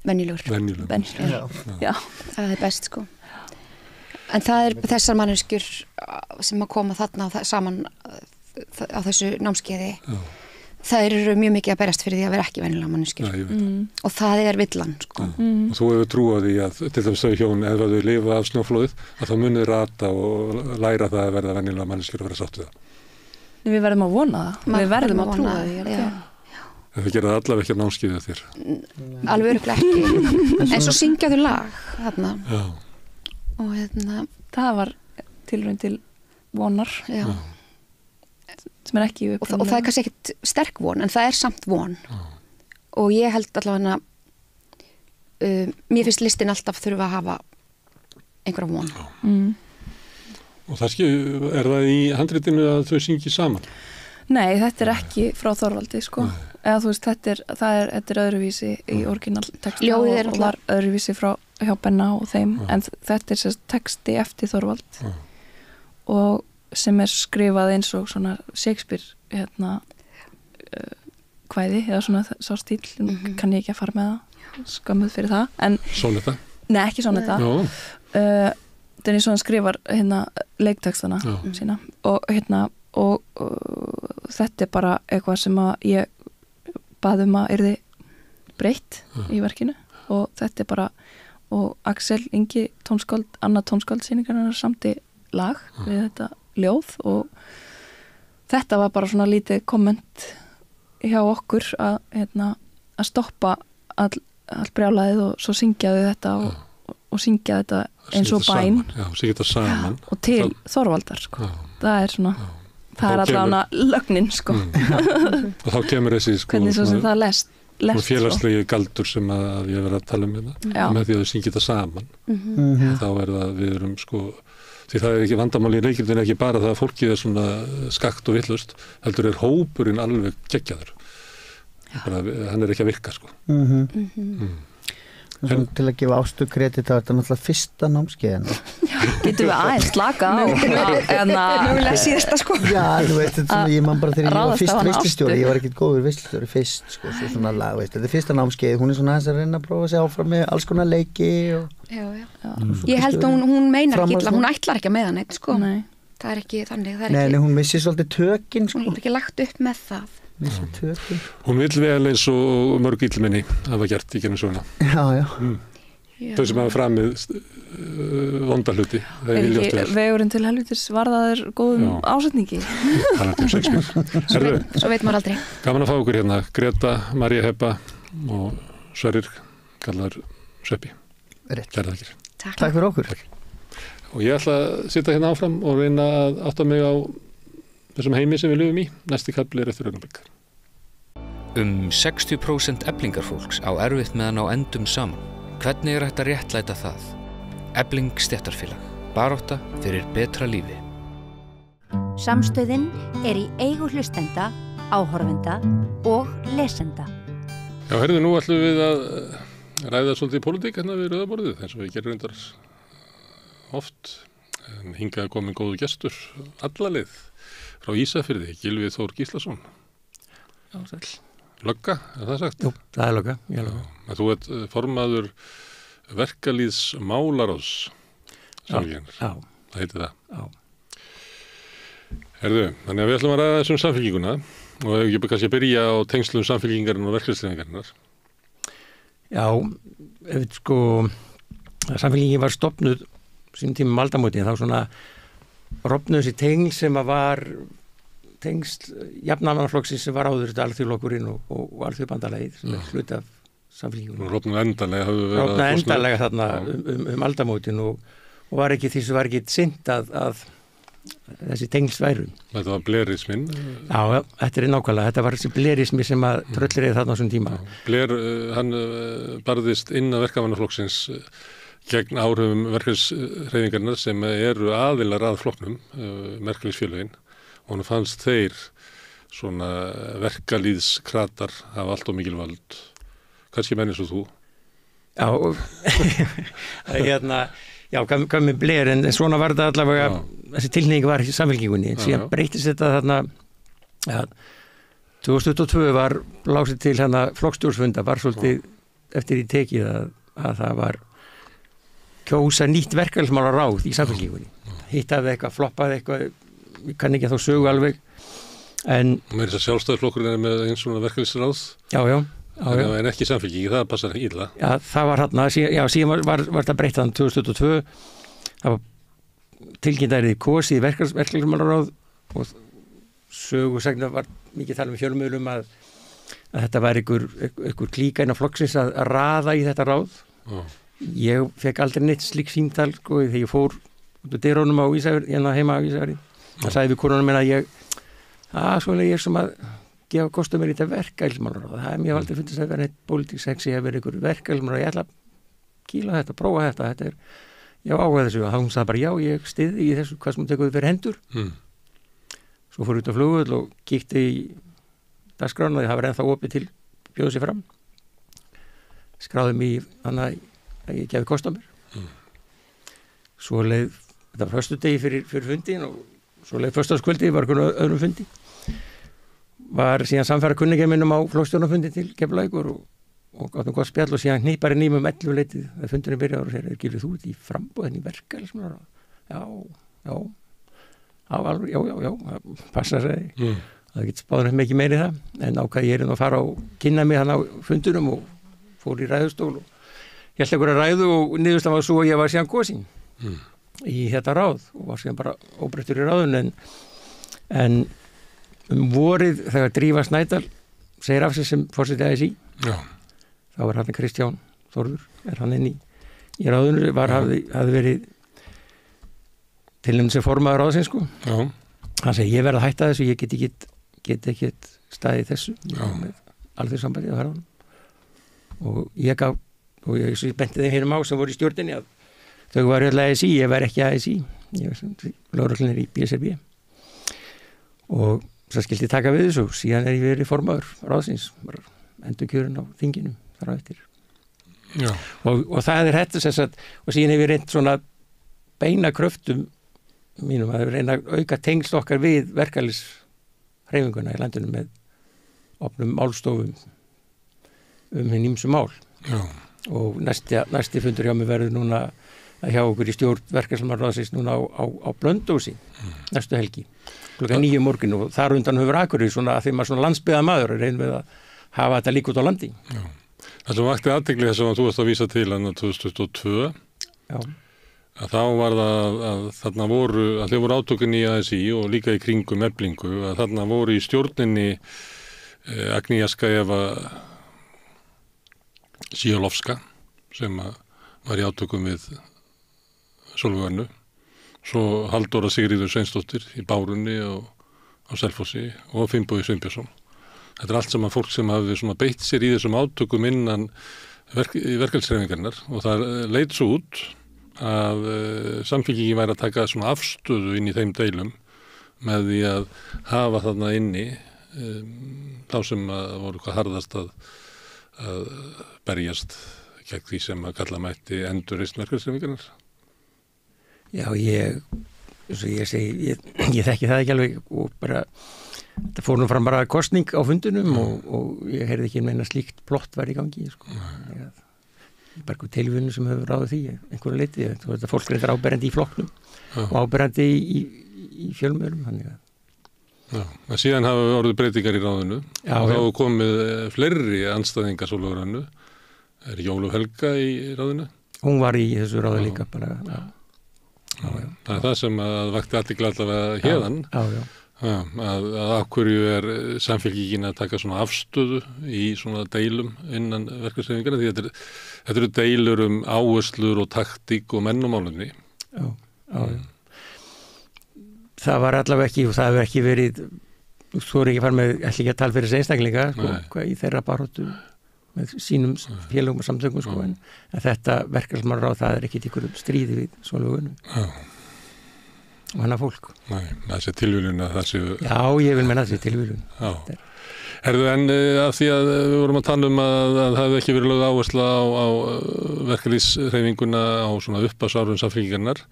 M: venjulegur.
L: Já.
M: Það er best sko. En það er þessar manneskjur sem að koma þarna saman á þessu námskeiði. Það eru mjög mikið að berast fyrir því að vera ekki venjulega manneskjur. Og það er villan sko.
A: Og þú hefur trú á því að til dæmis þau hjón ef þau lifa af snjóflóðið að þá munið rata og læra það að verða venjulega manneskjur og vera sátt við það.
L: Við verðum að vona það. Við verðum að trúa því.
A: En þau gera allavega ekki að námskeiða þér.
M: Alveg örugglega ekki. En svo syngjaðu lag þarna.
A: Já.
M: Og
L: það var tilraun til vonar.
M: Já.
L: Sem er ekki
M: og það er kannski ekkit sterk von en það er samt von. Og ég held allavega mér finnst listin alltaf þurfa að hafa einhverja von.
A: Og það er það í handritinu að þau syngi saman?
L: Nei, þetta er ekki frá Þorvaldi sko. Eða þú veist, þetta er öðruvísi í orginalteksta og var öðruvísi hjá Benna og þeim en þetta er sérst teksti eftir Þorvald og sem er skrifað eins og svona Shakespeare kvæði eða svona sá stíl kann ég ekki að fara með það skömmuð fyrir það en
A: Sonetta? Nei,
L: ekki Sonetta þannig svona skrifar leiktekstana sína og og þetta er bara eitthvað sem að ég baðum að yrði breytt í verkinu og þetta er bara og Axel Ingi tónskáld, annað tónskáld sýningarnar samti lag við þetta ljóð og þetta var bara svona lítið komment hjá okkur að stoppa all brjálæðið og svo syngjaðu þetta og syngja þetta eins og bæn
A: syngja þetta saman
L: og til Þorvaldar sko. Það er svona það er allavega lögnin sko.
A: Og þá kemur þessi sko,
L: hvernig svo sem það lest
A: félagslegi galdur sem að ég verið að tala um með því að þau syngja þetta saman þá er það við erum sko því það er ekki vandamál í leikildin ekki bara það að fólkið er svona skakt og villust heldur er hópurinn alveg geggjaður bara, hann er ekki að virka sko
N: Til að gefa Ástu kredit á þetta náttúrulega fyrsta námskeiðina
L: getum við aðeins slaka á mögulega síðasta sko
N: já, þú veist, ég man bara þegar ég var fyrst veislustjóri ég var ekkert góður veislustjóri fyrst sko, svo svona lag, veist, þetta er fyrsta námskeið hún er svona aðeins að reyna að prófa að sjá áfram með alls konar leiki og
M: ég held að hún meinar ekki illa, hún ætlar ekki að meða neitt sko það er ekki þannig
N: nei, hún missir svolítið tökin sko.
M: Hún er ekki lagt upp með það
A: Hún vill vel eins og mörg illminni hafa gert í genið svona þau sem hafa framið vonda hluti
L: Vegurinn til helvitis varðaður góðum ásetningi
M: Svo veit maður aldrei
A: Gaman að fá okkur hérna Greta, María Heba og Sverrir kallar Sveppi
N: Takk fyrir okkur
A: Og ég ætla að sitja hérna áfram og reyna að átta mig á þessum heimi sem við lifum í. Næsti kafli eftir augnablik.
C: 60% Eflingarfólks á erfitt með að ná endum saman. Hvernig hægt að réttlæta það? Efling stéttarfélag. Barátta fyrir betra lífi.
D: Samstöðin í eigu hlustenda, áhorfenda og lesenda.
A: Já, herðu, nú ætlum við að ræða svolítið pólitík hérna við rauðaborðið, eins og við gerum reyndar oft. En hingað komin góðu gestur alla leið frá Ísafirði, Gylfi Þór Gíslason.
O: Já, sæll.
A: Lögga, er það sagt?
O: Jú, það er lögga.
A: Þú ert formaður verkalýðs málaráðs.
O: Já.
A: Það heitir það.
O: Já.
A: Herðu, þannig að við ætlum að ræða þessum samfélkinguna og ég byrja kannski að byrja á tengslum samfélkingarinn og verkalýðshreyfingarinnar.
O: Já, samfélkingin var stofnuð sín tíma aldamóti, þá svona rofnuð þessi tengl sem að var tengsl jafnaðarmannaflokksins sem var áður þetta alþjóðlokkurinn og alþjóðbandalagið sem hluti af samfélkingunum.
A: Rofnuð endanlega hafði verið
O: rofnuð endanlega þarna aldamótin og var ekki því sem var ekki sinnt að þessi tengsl væru.
A: Þetta var blerismin?
O: Já, þetta nákvæmlega. Þetta var þessi blerismi sem að tröllriði þarna á þessum tíma.
A: Bler, hann barðist inn að verkamannaflokksins gegn áhrifum verkalýðshreyfingarinnar sem eru aðilar að flokknum, verkalýðsfélögin, og hann fannst þeir svona verkalýðskratar hafa allt og mikil völd. Kannski menn eins og þú?
O: Já, já, hvað með Blair, en svona var þetta allavega, þessi tilneying var í samfélkingunni, en síðan breytist þetta þarna, ja, 2022 var lásið til hérna flokkstjórsfunda, var svolítið eftir í tekið að það var kjósa nýtt verkalýðsmálaráð í samfélkingunni. Hittaði eitthvað, floppaði eitthvað, ég kann ekki þá sögu alveg, en...
A: Með þess að sjálfstæðisflokkurinn er með eins svona verkalýðsráð?
O: Já.
A: En ekki samfélkingi, það passar ekki illa.
O: Já, það var hérna, síðan var þetta breytt þann 2022, það var tilkynntarið kosið í verkalýðsmálaráð og sögusagnar var mikið tala með fjölmiðlum að þetta var einhver klíka innan flokksins að raða í þetta ráð. Ég fekk aldrei neitt slík símtal þegar ég fór út á dyrónum á Ísafirði, hérna heima á Ísafirði. Það sagði við konunum minna að ég sem að gefa kostum mér í þetta verkalýðsmálaráð. Það er mjög aldrei fundist að vera neitt pólitík sexi að vera einhver verkalýðsmálaráð. Ég ætla að kýla þetta, prófa þetta. Ég áhuga þessu og hún sagði bara já, ég styði í þessu hvað sem tekur fyrir hendur. Svo fór út á flugvöll og kíkti í dagskrána og það var ennþá opið til bjóðu sig fram. Skráði mig þannig að ég gefi kost á mér. Svo leið, þetta var föstudegi fyrir fundin og svo leið föstudagskvöldi, var einhvern öðrum fundi. Var síðan samfæra kunningja minnum á flokkstjórnarfundi til Keflavíkur og gáttum gott spjall og síðan hnýpari nýmum 11 leitið þegar fundurinn byrjaði og segir, Gylfi, þú ert í framboðin í verkalýðsmálaráð? Já, passa segi. Það getur spáður mikið meiri það, en ákvað ég að fara og kynna mig hann á fundunum og fór í ræðustól og ég held einhverja ræðu og niðurstaðan var svo að ég var síðan kosin í þetta ráð og var síðan bara óbreyttur í ráðun en vorið þegar Drífa Snædal segir af sig sem forseti ASÍ þá var hann Kristján Þórður hann inn í ráðunu hafði verið tilnefnd sem formaður ráðsins hann segi ég verð að hætta þessu ég get ekki staðið þessu með alþjóðsambandið á herðunum og ég gaf og ég benti þeim hérna á sem voru í stjórninni að þau var öll ASÍ, ég var ekki ASÍ ég var lögreglunir í BSRB og það skildi taka við þessu, síðan ég verið formaður ráðsins, var endurkjörun á þinginu þar á eftir og það þetta sem sagt og síðan ég reynt svona beina kröftum mínum að reyna að auka tengsl okkar við verkalýðshreyfinguna í landinu með opnum málstofum hinn ýmsu mál og næsti fundur hjá mig verður núna að hjá okkur í stjórn verkalýðsmálaráðsins núna á Blönduósi næstu helgi klukkan 9 morgun og þar undan höfur Akureyri svona að þeim að svona landsbyggða maður að reyna við að hafa þetta líka út á landi.
A: Það sem vakti athygli þess að þú varst að vísa til hann 2022 að þá var það að þarna voru að þeir voru átökin í ASÍ og líka í kringum Eflingu að þarna voru í stjórninni Agnieszka Eva Síolovska sem var í átökum við Sólveig Önnu svo Halldóra Sigríður Sveinsdóttir í Bárunni og á Selfossi og Finnbogi Sveinbjörnsson. Þetta allt saman fólk sem hafi svona beitt sér í þessum átökum innan verkalýðshreyfingarinnar og það leit svo út að Samfylkingin væri að taka svona afstöðu inn í þeim deilum með því að hafa þarna inni þá sem voru hvað harðast að berjast gegn því sem að kalla mætti endurreisn verkalýðshreyfingarinnar.
O: Já, ég þekki það ekki alveg og bara það fór nú fram bara kosning á fundunum og ég heyrði ekki meina slíkt plott var í gangi sko. Bara eitthvað tilvíðinu sem hefur ráðið því einhverju leiti, þetta fólk reyndar áberandi í flokknum og áberandi í fjölmiðlum þannig að
A: Já, en síðan hafa orðið breytingar í ráðinu og þá hafa komið fleiri andstæðingar Sólveigar Önnu. Er Jólu Helga í ráðinu?
O: Hún var í þessu ráði líka bara.
A: Það er það sem að vakti athygli allavega héðan. Að af hverju er Samfylkingin að taka svona afstöðu í svona deilum innan verkalýðshreyfingarinnar því þetta eru deilur áherslur og taktík og mennumálunni.
O: Það var allavega ekki og það hefur ekki verið þú er ekki að fara með ekki að tala fyrir þessi einstaklinga sko, í þeirra baróttu með sínum félögum og samtökum sko, en þetta verkefnismálaráð það er ekki ykkur stríði við Sólveigu Önnu og hennar fólk.
A: Nei, það sé tilviljun að það séu...
O: Já, ég vil menna það sé tilviljun.
A: Herðu, en að því að við vorum að tala að það hefði ekki verið lögð áhersla á verkalýðshreyfinguna á svona uppásárum Samfylkingarinnar.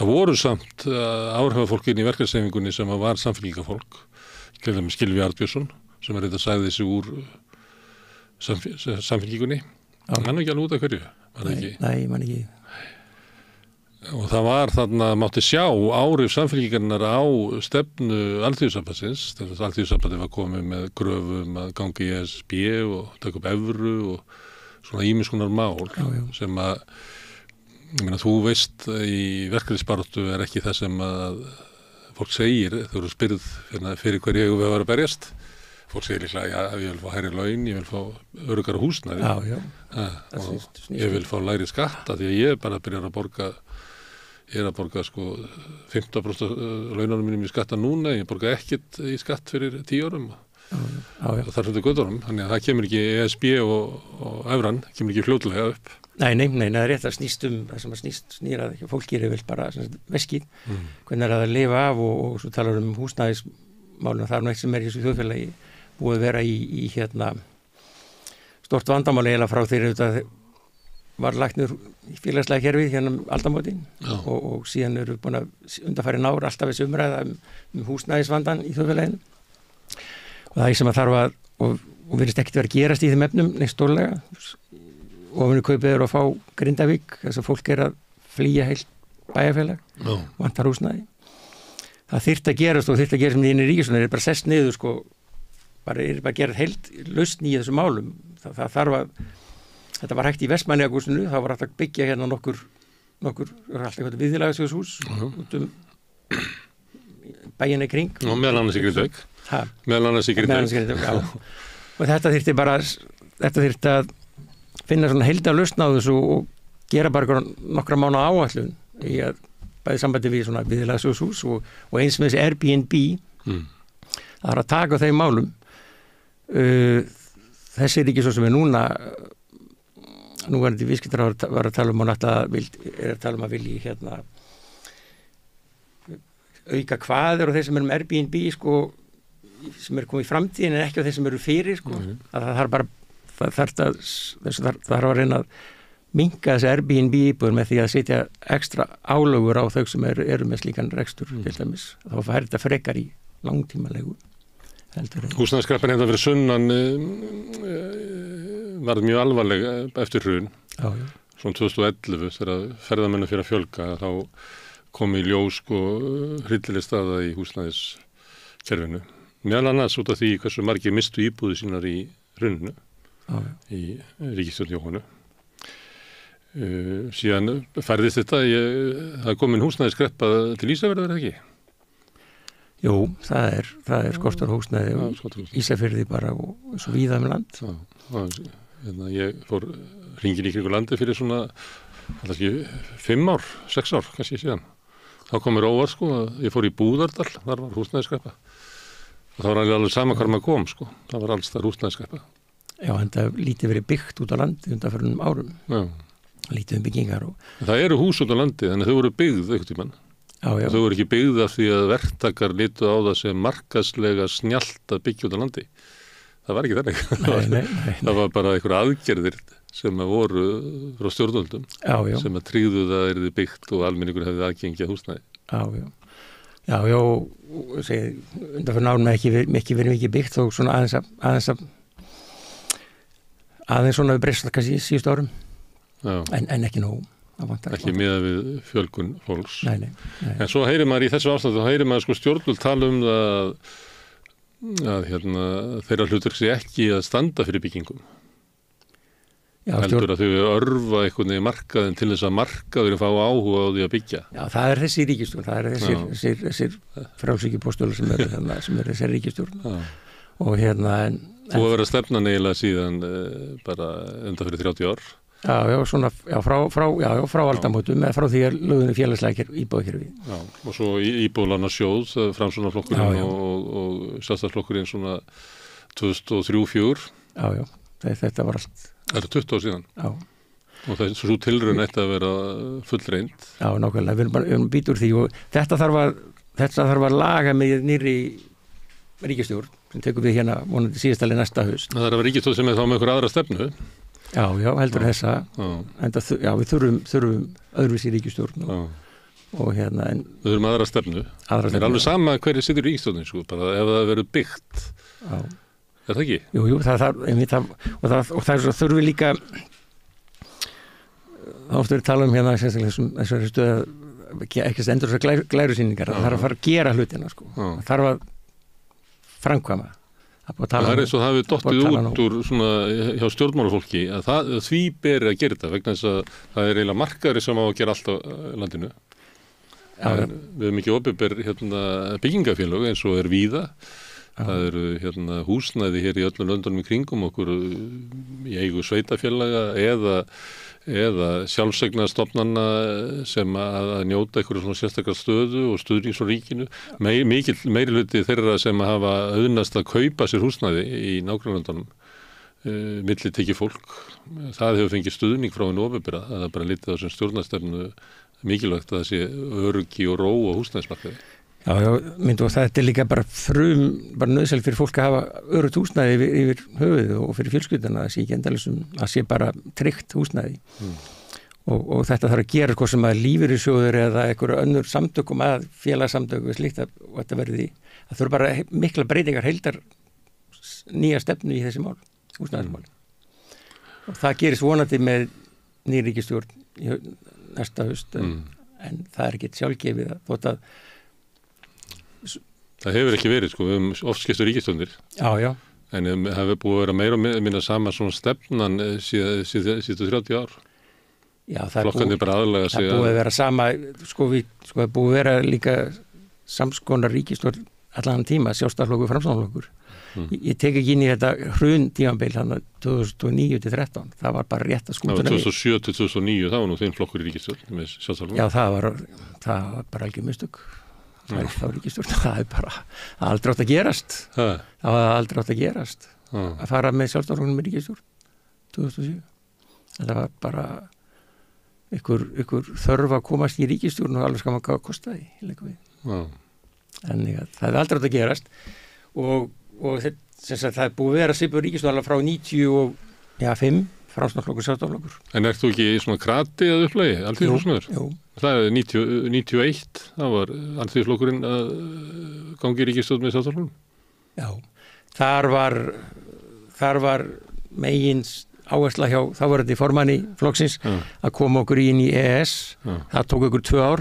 A: Það voru samt áhrifafólkin í verkalýðshreyfingunni sem var Samfylkingafólk, til dæmis Gylfi Arnbjörnsson, sem þetta sagði sig úr Samfylkingunni. Hann ekki alveg út af hverju, var það ekki?
O: Nei, ég man ekki.
A: Og það var þarna, mátti sjá áhrif Samfylkingarinnar á stefnu Alþýðusambandsins, þegar Alþýðusambandið var komið með kröfum að ganga í ESB og taka upp evru og svona ýmiss konar mál sem að, ég meina, þú veist í verkalýðsbaráttu er ekki það sem að fólk segir, þau eru spyrð fyrir hverju við varum að berjast. Fólk segir líklega, já, ég vil fá hærri laun, ég vil fá öruggara húsnæði og ég vil fá lægri skatta því að ég bara byrjar að borga Ég er að borga sko 15% launanum mínum í skatta núna, ég borga ekkert í skatt fyrir 10 árum og þar fyrir göttunum, þannig að það kemur ekki ESB og evran, kemur ekki fljótlega upp.
O: Nei, það er rétt að snýst það sem að snýra að fólk gerir vel bara veskið, hvernig er að lifa af og svo talar húsnæðismálum, það er nú eitt sem í þessu þjóðfélagi búið að vera í stort vandamál eiginlega frá þeirri auðvitað var lagt niður í félagslega kerfið hérna aldamótin og síðan eru búin að undanfærin ár alltaf þessi umræða húsnæðisvandan í þjóðfélaginu og það er sem að þarf að og virðist ekkert vera að gerast í þeim efnum neitt stórlega ofinu kaupið eru að fá Grindavík þess að fólk er að flýja heilt bæjarfélag vantar húsnæði það þyrfti að gerast og þyrfti að gerast með einu ríkisvöldin er bara sest niður sko er bara gerð heilt lausn í þessum málum það þarf að Þetta var hægt í Vestmannaeyjahúsinu, það var hægt að byggja hérna nokkur alltaf eitthvað viðlagasjóðshús út bæina í kring.
A: Og meðal annars í Grindavík. Meðal annars í Grindavík.
O: Já. Og þetta þyrfti að finna svona heildarlausn á þessu og gera bara nokkra mánuða áætlun í að bæði sambandi við svona viðlagasjóðshús og eins með þessi Airbnb það er að taka þeim málum. Þessi er ekki svo sem er nú var þetta viðskiptaráð var að tala um að vilji hérna auka kvaðir og þeir sem eru með Airbnb sko, sem eru komið í framtíðin en ekki á þeir sem eru fyrir sko, að það þarf að reyna að minnka þessi Airbnb íbúður með því að setja ekstra álögur á þau sem eru með slíkan rekstur til dæmis, þá fær þetta frekar í langtímalegu
A: Húsnæðiskreppan hérna fyrir sunnan var mjög alvarleg eftir hrun. Svona 2011 þegar ferðamennu fyrir að fjölga þá kom í ljós hryllileg staða í húsnæðiskerfinu. Meðal annars út af því hversu margir mistu íbúði sínar í hruninu í ríkisstjórn Jóhannu. Síðan færðist þetta, það kom inn húsnæðiskreppa til Ísafjarðar ekki?
O: Jú, það er skortur húsnæði og Ísafirði bara og svo víða land.
A: Ég fór hringinn í kringu landi fyrir svona 5 ár, 6 ár kannski síðan. Þá kom mér óvart sko að ég fór í Búðardal, þar var húsnæðiskreppa. Það var alveg sama hvar maður kom, sko. Það var alls það húsnæðiskreppa.
O: Já, en það lítið verið byggt út á landi undanförnum árum. Já. Lítið byggingar og...
A: Það eru hús út á landi, þannig þau voru byggð einhvern tímann. Já. Þau voru ekki byggð af því að verktakar litu á það sem markaðslega snjallt að byggja út á landi. Það var ekki þannig. Nei. Það var bara einhver aðgerðir sem að voru frá stjórnvöldum sem að tryggðu það yrði byggt og almenningur hefði aðgengi að húsnæði.
O: Já, undanförnum árum ekki verið mikið byggt þó svona aðeins svona við breyst kannski í síðustu árum en ekki nóg.
A: Ekki miðað við fjölgun fólks.
O: Nei.
A: En svo heyrir maður í þessu ástandi, þá heyrir maður sko stjórnvöld tala um það að þeirra hlutverk sé ekki að standa fyrir byggingum. Heldur að þau örfa einhvern veginn markaðin til þess að markaðurinn fá áhuga á því að byggja.
O: Já, það er þessi ríkisstjórn, það er þessir frjálshyggjupostólar sem er þessi ríkisstjórn. Og
A: Þú að vera stefnan eiginlega síðan bara undan fyrir 30 ár.
O: Frá aldamótum eða frá því að lögðunni félagslega íbúðakerfi. Já,
A: og svo íbúðlánasjóð, Framsóknarflokkurinn og Sjálfstæðisflokkurinn svona 2003-2004.
O: Já, þetta var allt.
A: Það eru 20 ár síðan. Já. Og það er svo tilraun ætti að vera fullreind.
O: Já, nákvæmlega, við erum být úr því og þetta þarf að laga með nýrri ríkisstjórn sem tekur við hérna vonandi síðastali næsta haust.
A: Það er að vera ríkisstjórn sem er þá með einhver aðra stefnu.
O: Já, heldur þessa. Við þurfum öðruvísi ríkisstjórn og
A: Við þurfum aðra stefnu. Það er alveg sama hverju situr ríkisstjórnin, sko, bara ef það verður byggt. Já. Er það ekki?
O: Jú, það þurfi líka þá ofta við tala um hérna þessari stöð að ekki endur þessar glærusýningar það þarf að fara að gera hlutina sko. Það þarf að framkvæma
A: það er eins og það hefur dottið út úr svona hjá stjórnmálafólki að því beri að gera þetta vegna þess að það er eiginlega markaðri sem á að gera allt á landinu við erum ekki opinber byggingafélög eins og er víða. Það eru húsnæði hér í öllum löndunum í kringum okkur í eigu sveitafélaga eða sjálfseignarstofnana sem að njóta einhverju svona sérstakar stöðu og stuðnings frá ríkinu. Meiri hluti þeirra sem hafa auðnast að kaupa sér húsnæði í nágrannalöndunum millitekið fólk. Það hefur fengið stuðning frá hinu opinbera. Það er bara litið á sem stjórnarstefnu mikilvægt að það sé öryggi og ró á húsnæðismarkaði.
O: Já, myndu og þetta er líka bara nöðsælt fyrir fólk að hafa öruggt húsnæði yfir höfuðu og fyrir fjölskylduna að sé ekki endalisum, að sé bara tryggt húsnæði og þetta þarf að gera hvað sem að lífeyrissjóður eða einhverju önnur samtökum að félagssamtöku og slíkt og þetta verði, það þurfa bara mikla breytingar heildar nýja stefnu í þessi mál, húsnæðismáli og það gerist vonandi með nýja ríkisstjórn í næsta haust en það er ekki sjálfgefið að þótt að
A: Það hefur ekki verið, sko, við höfum oft skiptu ríkisstjórnir. Já. En það hefur búið að vera meira og minna sama svona stefnan síðustu 30 ár.
O: Já, það
A: er bara aðlaga sig.
O: Það búið að vera sama, það búið að vera líka samskonar ríkisstjórn allan tíma, Sjálfstæðisflokkur, Framsóknarflokkur. Ég tek ekki inn í þetta hrun tímabil hann 2009-13. Það var bara rétt að skútuna
A: við. 2007-2009, það var nú þinn flokkur í ríkisstjórn með Sjálfstæðisflokkur.
O: Já, það var bara algjör mistök. Það er þá ríkisstjórn, það er bara aldrei átt að gerast það var aldrei átt að gerast að fara með Sjálfstæðisflokknum með ríkisstjórn 2007 þetta var bara ykkur þörf að komast í ríkisstjórn og alveg skaman hvað kostaði en það er aldrei átt að gerast og það er búið að vera sipur ríkisstjórn alveg frá 95 Framsóknarflokkur, Sjálfstæðisflokkur.
A: En ert þú ekki í svona krati að upplagi, Alþýðuflokksmaður?
O: Jú.
A: Það er 91, það var Alþýðuflokkurinn að gangi í ríkisstjórn með Sjálfstæðisflokkurinn?
O: Já, þar var megin áhersla hjá þáverandi formanni flokksins að koma okkur inn í EES. Það tók okkur 2 ár.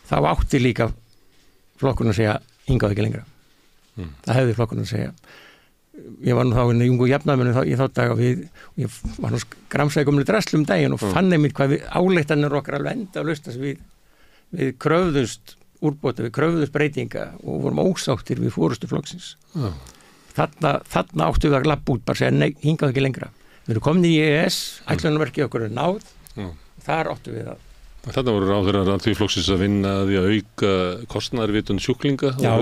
O: Það átti líka flokkurinn að segja hingað ekki lengra. Það hefði flokkurinn að segja. Ég var nú þá inn í ungu jafnaðmennu í þá dag og ég var nú gramsaði komlega draslu daginn og fann einmitt hvað við áleittanir okkar alveg enda að lausast við kröfðust úrbóta, við kröfðust breytinga og vorum ósáttir við fórustu flokksins. Þarna áttu við að lappa út, bara segja nei, hingað ekki lengra. Við erum komin í EES, ætlunarverkið okkur er náð, þar áttu við að
A: Þarna voru ráðherrar Alþýðuflokksins að vinna að því að auka kostnaðarvitund sjúklinga.
O: Já,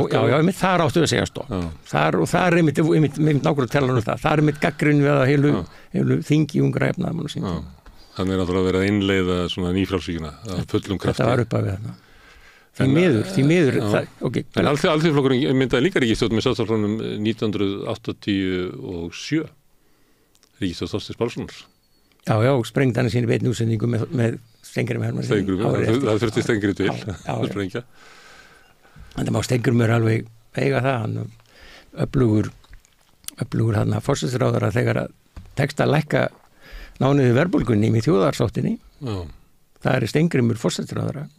O: þar áttu að segja stopp. Þar er einmitt nákvæmlega tellan það. Það er einmitt gagnrýni við að heilu þingi ungra efnaðamann og sínt.
A: Þannig er náttúrulega að vera að innleiða svona nýfrjálsvíkina að fullum krafti. Þetta
O: var upp að við þarna. Því miður.
A: En Alþýðuflokkurinn myndaði líka ríkisstjórn með Sjálfstæðisflokknum 1987. Ríkisstjórn Þorsteins Pálssonar.
O: Já, sprengdi hann sín beinni útsendingu með Steingrími Hermannssyni.
A: Það þurfti Steingrími til að sprengja.
O: Þannig má Steingrímur alveg eiga það, hann öflugur hann að forsætisráðherra þegar að tekst að lækka nánuði verðbólgunni í þjóðarsáttinni. Það er Steingrímur forsætisráðherra.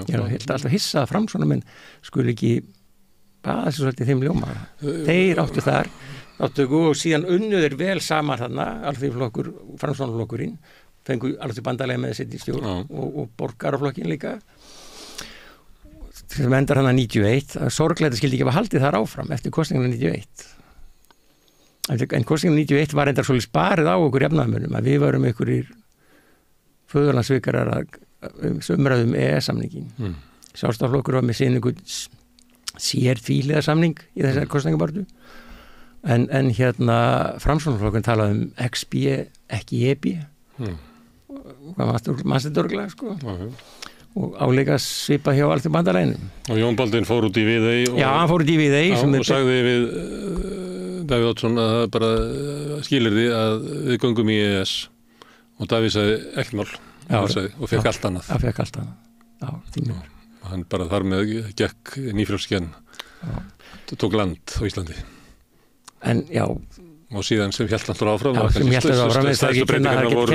O: Ég er alltaf hissað fram svona, menn skul ekki baða sér svolítið þeim ljóma. Þeir áttu þar og síðan unnuður vel saman þarna, Alþýðuflokkur, Framsóknarflokkurinn, fengu alveg bandalega með sitt í stjórn og Borgaraflokkin líka, sem endar hann að 91, að sorglega skildi ekki að haldið þar áfram eftir kosningarna 91. En kosningarna 91 var endar svolítið sparið á okkur jafnaðarmönnum, að við varum einhverjir föðurlandsvikarar að umræðum EES-samningin. Sjálfstæðisflokkur var með sín einhvern sér tvíhliða samning í þessari kosningabartu. En Framsóknarflokkurinn talaði XB, ekki EB. Hvað mannstu dörglega, sko. Og áleika svipa hjá Alþýðubandalaginu.
A: Og Jón Baldvin fór út í Viðey.
O: Já, hann fór út í Viðey.
A: Og sagði við Davíð Oddsson að það bara skilyrði að við göngum í EES. Og Davíð sagði ekki mál. Og fekk allt annað.
O: Það fekk allt annað. Já, tímur.
A: Hann bara þar með gekk nýfrjálskenn. Tók land á Íslandi.
O: En já,
A: og síðan sem hélt alltaf áfram
O: sem hélt alltaf áfram, það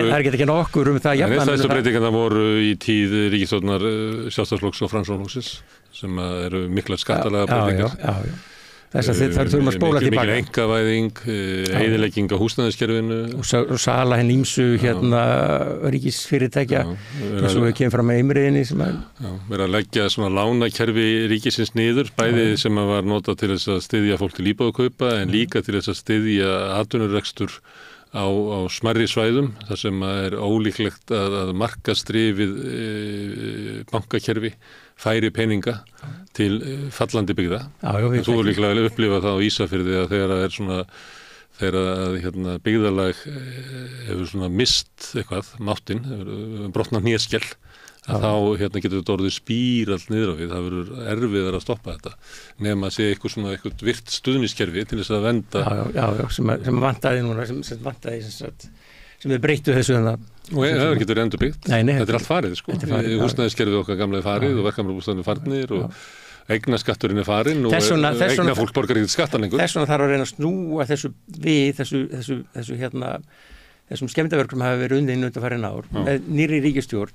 O: er ekki nokkur það jafnan.
A: Stærstu breytingarna voru í tíð ríkisstjórnar Sjálfstæðisflokks og Framsóknarflokksins sem eru miklar skattalega breytingar.
O: Þess að það þurfum að spóla tilbaka.
A: Mikil einkavæðing, eyðilegging á húsnæðiskerfinu.
O: Og sala henn ýmsu ríkisfyrirtækja eins og við kemum fram með Imriðinni sem er.
A: Verið að leggja svona lánakerfi ríkisins niður, bæði sem var notað til þess að styðja fólk til íbúðarkaupa en líka til þess að styðja atvinnurekstur á smærri svæðum þar sem er ólíklegt að markaðsdrifið bankakerfi færi peninga til fallandi byggða. En þú er líklega upplifað það á Ísafirði að þegar það er svona þegar byggðalag hefur svona mist eitthvað, máttinn, brotnað hnéskel að þá getur þetta orðið spýr allt niður á við, það verður erfiðar að stoppa þetta nema að sé eitthvað virt stuðniskerfi til þess að venda.
O: Já, sem vantaði núna, sem við breyttu þessu þannig.
A: Og það getur endur byggt. Þetta er allt farið, sko. Húsnæðiskerfið okkar gamla er farið og verkamannabústaðarnir farnir og eignaskatturinn er farinn og eignafólk borgar ekkert skattar lengur.
O: Þess vegna þarf að reyna að snúa þessu við, þessum skemmdarverkum hafa verið undir undanfarin ár með nýrri ríkisstjórn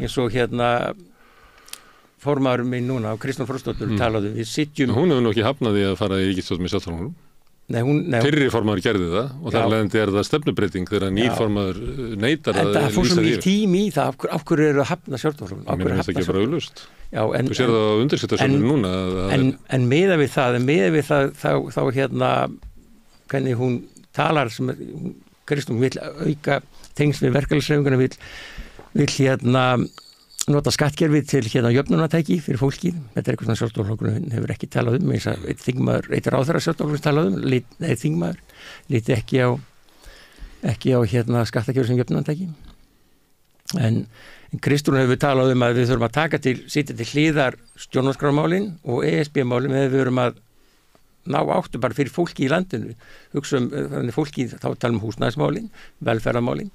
O: eins og formaður minn núna, Kristján Frostóttur talaði við sitjum.
A: Hún hefur nú ekki hafnað í að fara í ríkisstjórn með Sjálfstæðisflokknum. Fyrri formaður gerði það og þar leðandi er það stefnubreyting þegar nýr formaður neitar að lýsa því.
O: Það fór svo mikið tími í það, af hverju eru að hafna Sjálfstæðisflokknum?
A: Mér finnst það ekki bara auðlust. Þú sér það á undirskiptarsjónum núna.
O: En miðað við það, þá hvernig hún talar, Kristján vill auka tengsl við verkalýðshreyfinguna, vill nota skattkerfi til jöfnunartæki fyrir fólkið. Þetta er eitthvað sem Sjálfstæðisflokkurinn hefur ekki talað eins að eitt ráðherra Sjálfstæðisflokkurinn talað þingmaður líti ekki á skattakerfi sem jöfnunartæki. En Kristrún hefur talað að við þurfum að sitja til hliðar stjórnarskrármálin og ESB-málin eða við þurfum að ná áttu bara fyrir fólki í landinu. Hugsa fólki, þá talum húsnæðismálin, velferðarmálin.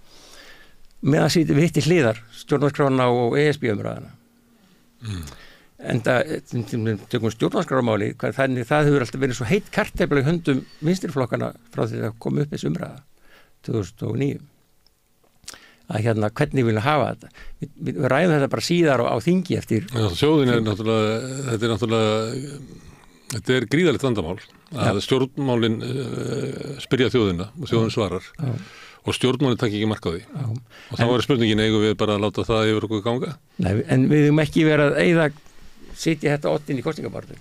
O: Meðan sýtum við hitt í hliðar stjórnarskrána og ESB-umræðana. En tökum stjórnarskrármáli, þannig það hefur alltaf verið svo heitt kartefla í höndum vinstriflokkana frá því að koma upp þessu umræða 2009. Að hvernig við viljum hafa þetta. Við ræðum þetta bara síðar á þingi eftir.
A: Þjóðin er náttúrulega, þetta er gríðarlegt vandamál að stjórnmálin spyrja þjóðina og þjóðin svarar. Og stjórnmálinn takk ekki mark á því. Og þá er spurningin, eigum við bara að láta það yfir okkur ganga?
O: Nei, en við höfum ekki verið að sitja þetta oddinn í kosningabartu.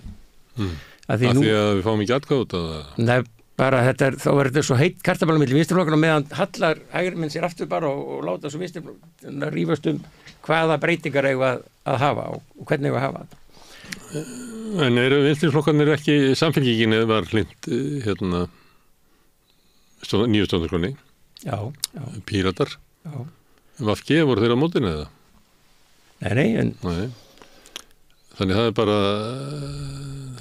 A: Af því að við fáum ekki atkvæði út af það?
O: Nei, bara þá er þetta svo heitt kartabala milli vinstriflokkana meðan hallar hægri menn sér aftur bara og láta svo vinstriflokkana rífast hvaða breytingar eiga að hafa og hvernig eiga að hafa þetta.
A: En eru vinstriflokkarnir ekki samfélkingin var hlint nýju stjórnarkroni?
O: Já.
A: Píratar? Já. VG voru þeirra á mótinu eða?
O: Nei.
A: Þannig það er bara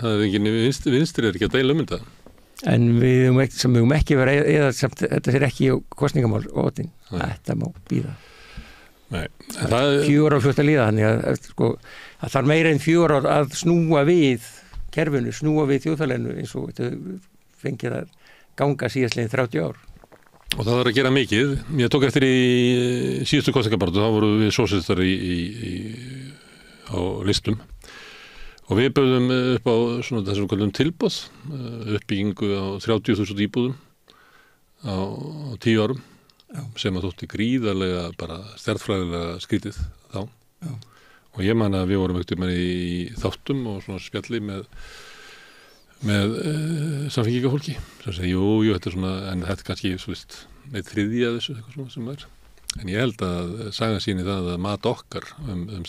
A: það er enginn vinstri er ekki að deila þetta.
O: En við höfum ekki verið eða þetta er ekki kosningamál ótin. Þetta má bíða.
A: Nei.
O: 4 ár fljótt að líða þannig að það þarf meira en 4 ár að snúa við kerfinu, snúa við þjóðfélaginu eins og þetta fengið að ganga síðastlegin 30 ár.
A: Og það var að gera mikið. Ég tók eftir í síðustu kosningabaráttu, þá voru við sósíalistar á listum og við bauðum upp á svona þessum kallum tilboð, uppbyggingu á 30.000 íbúðum á 10 árum. Sem að þótti gríðarlega bara stjartfræðilega skrítið þá. Já. Og ég man að við vorum ekkert með í þáttum og svona spjalli með samfélgingafólki sem segi, jú, þetta er svona, en þetta er kannski svo veist, með þriðja þessu eitthvað svona sem er. En ég held að saga síni það að mat okkar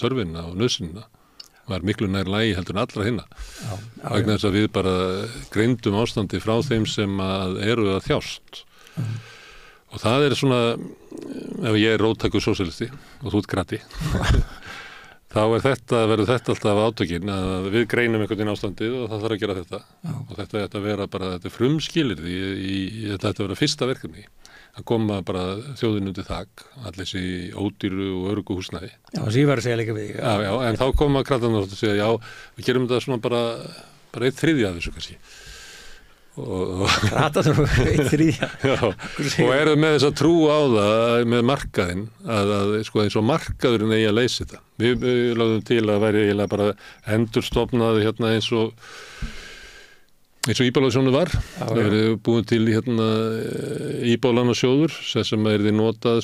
A: þörfina og nauðsynina var miklu nær lagi heldur en allra hinna. Vegna þess að við bara greindum ástandi frá þeim sem að eru að þjást. Og það er svona, ef ég er róttækur sósíalisti og þú ert krati, þá verður þetta alltaf átökin að við greinum einhvern veginn ástandið og það þarf að gera þetta. Og þetta ætti að vera bara, þetta frumskilyrði, þetta ætti að vera fyrsta verkefni, að koma bara þjóðin undir þak, allir þessi ódýru og öruggu húsnæði.
O: Já, þess ég var að segja líka við.
A: Já, en þá koma kratarnir og segja, já, við gerum þetta svona bara 1/3 af þessu kannski.
O: Kratarnir og 1/3.
A: Já, og eru með þess að trú á það með markaðinn að eins og markaðurinn eigi að leysa þetta. Við lögðum til að væri eiginlega bara endurstofnaði eins og Íbúðalánasjóður var. Það verið búin til Íbúðalánasjóður sem er notað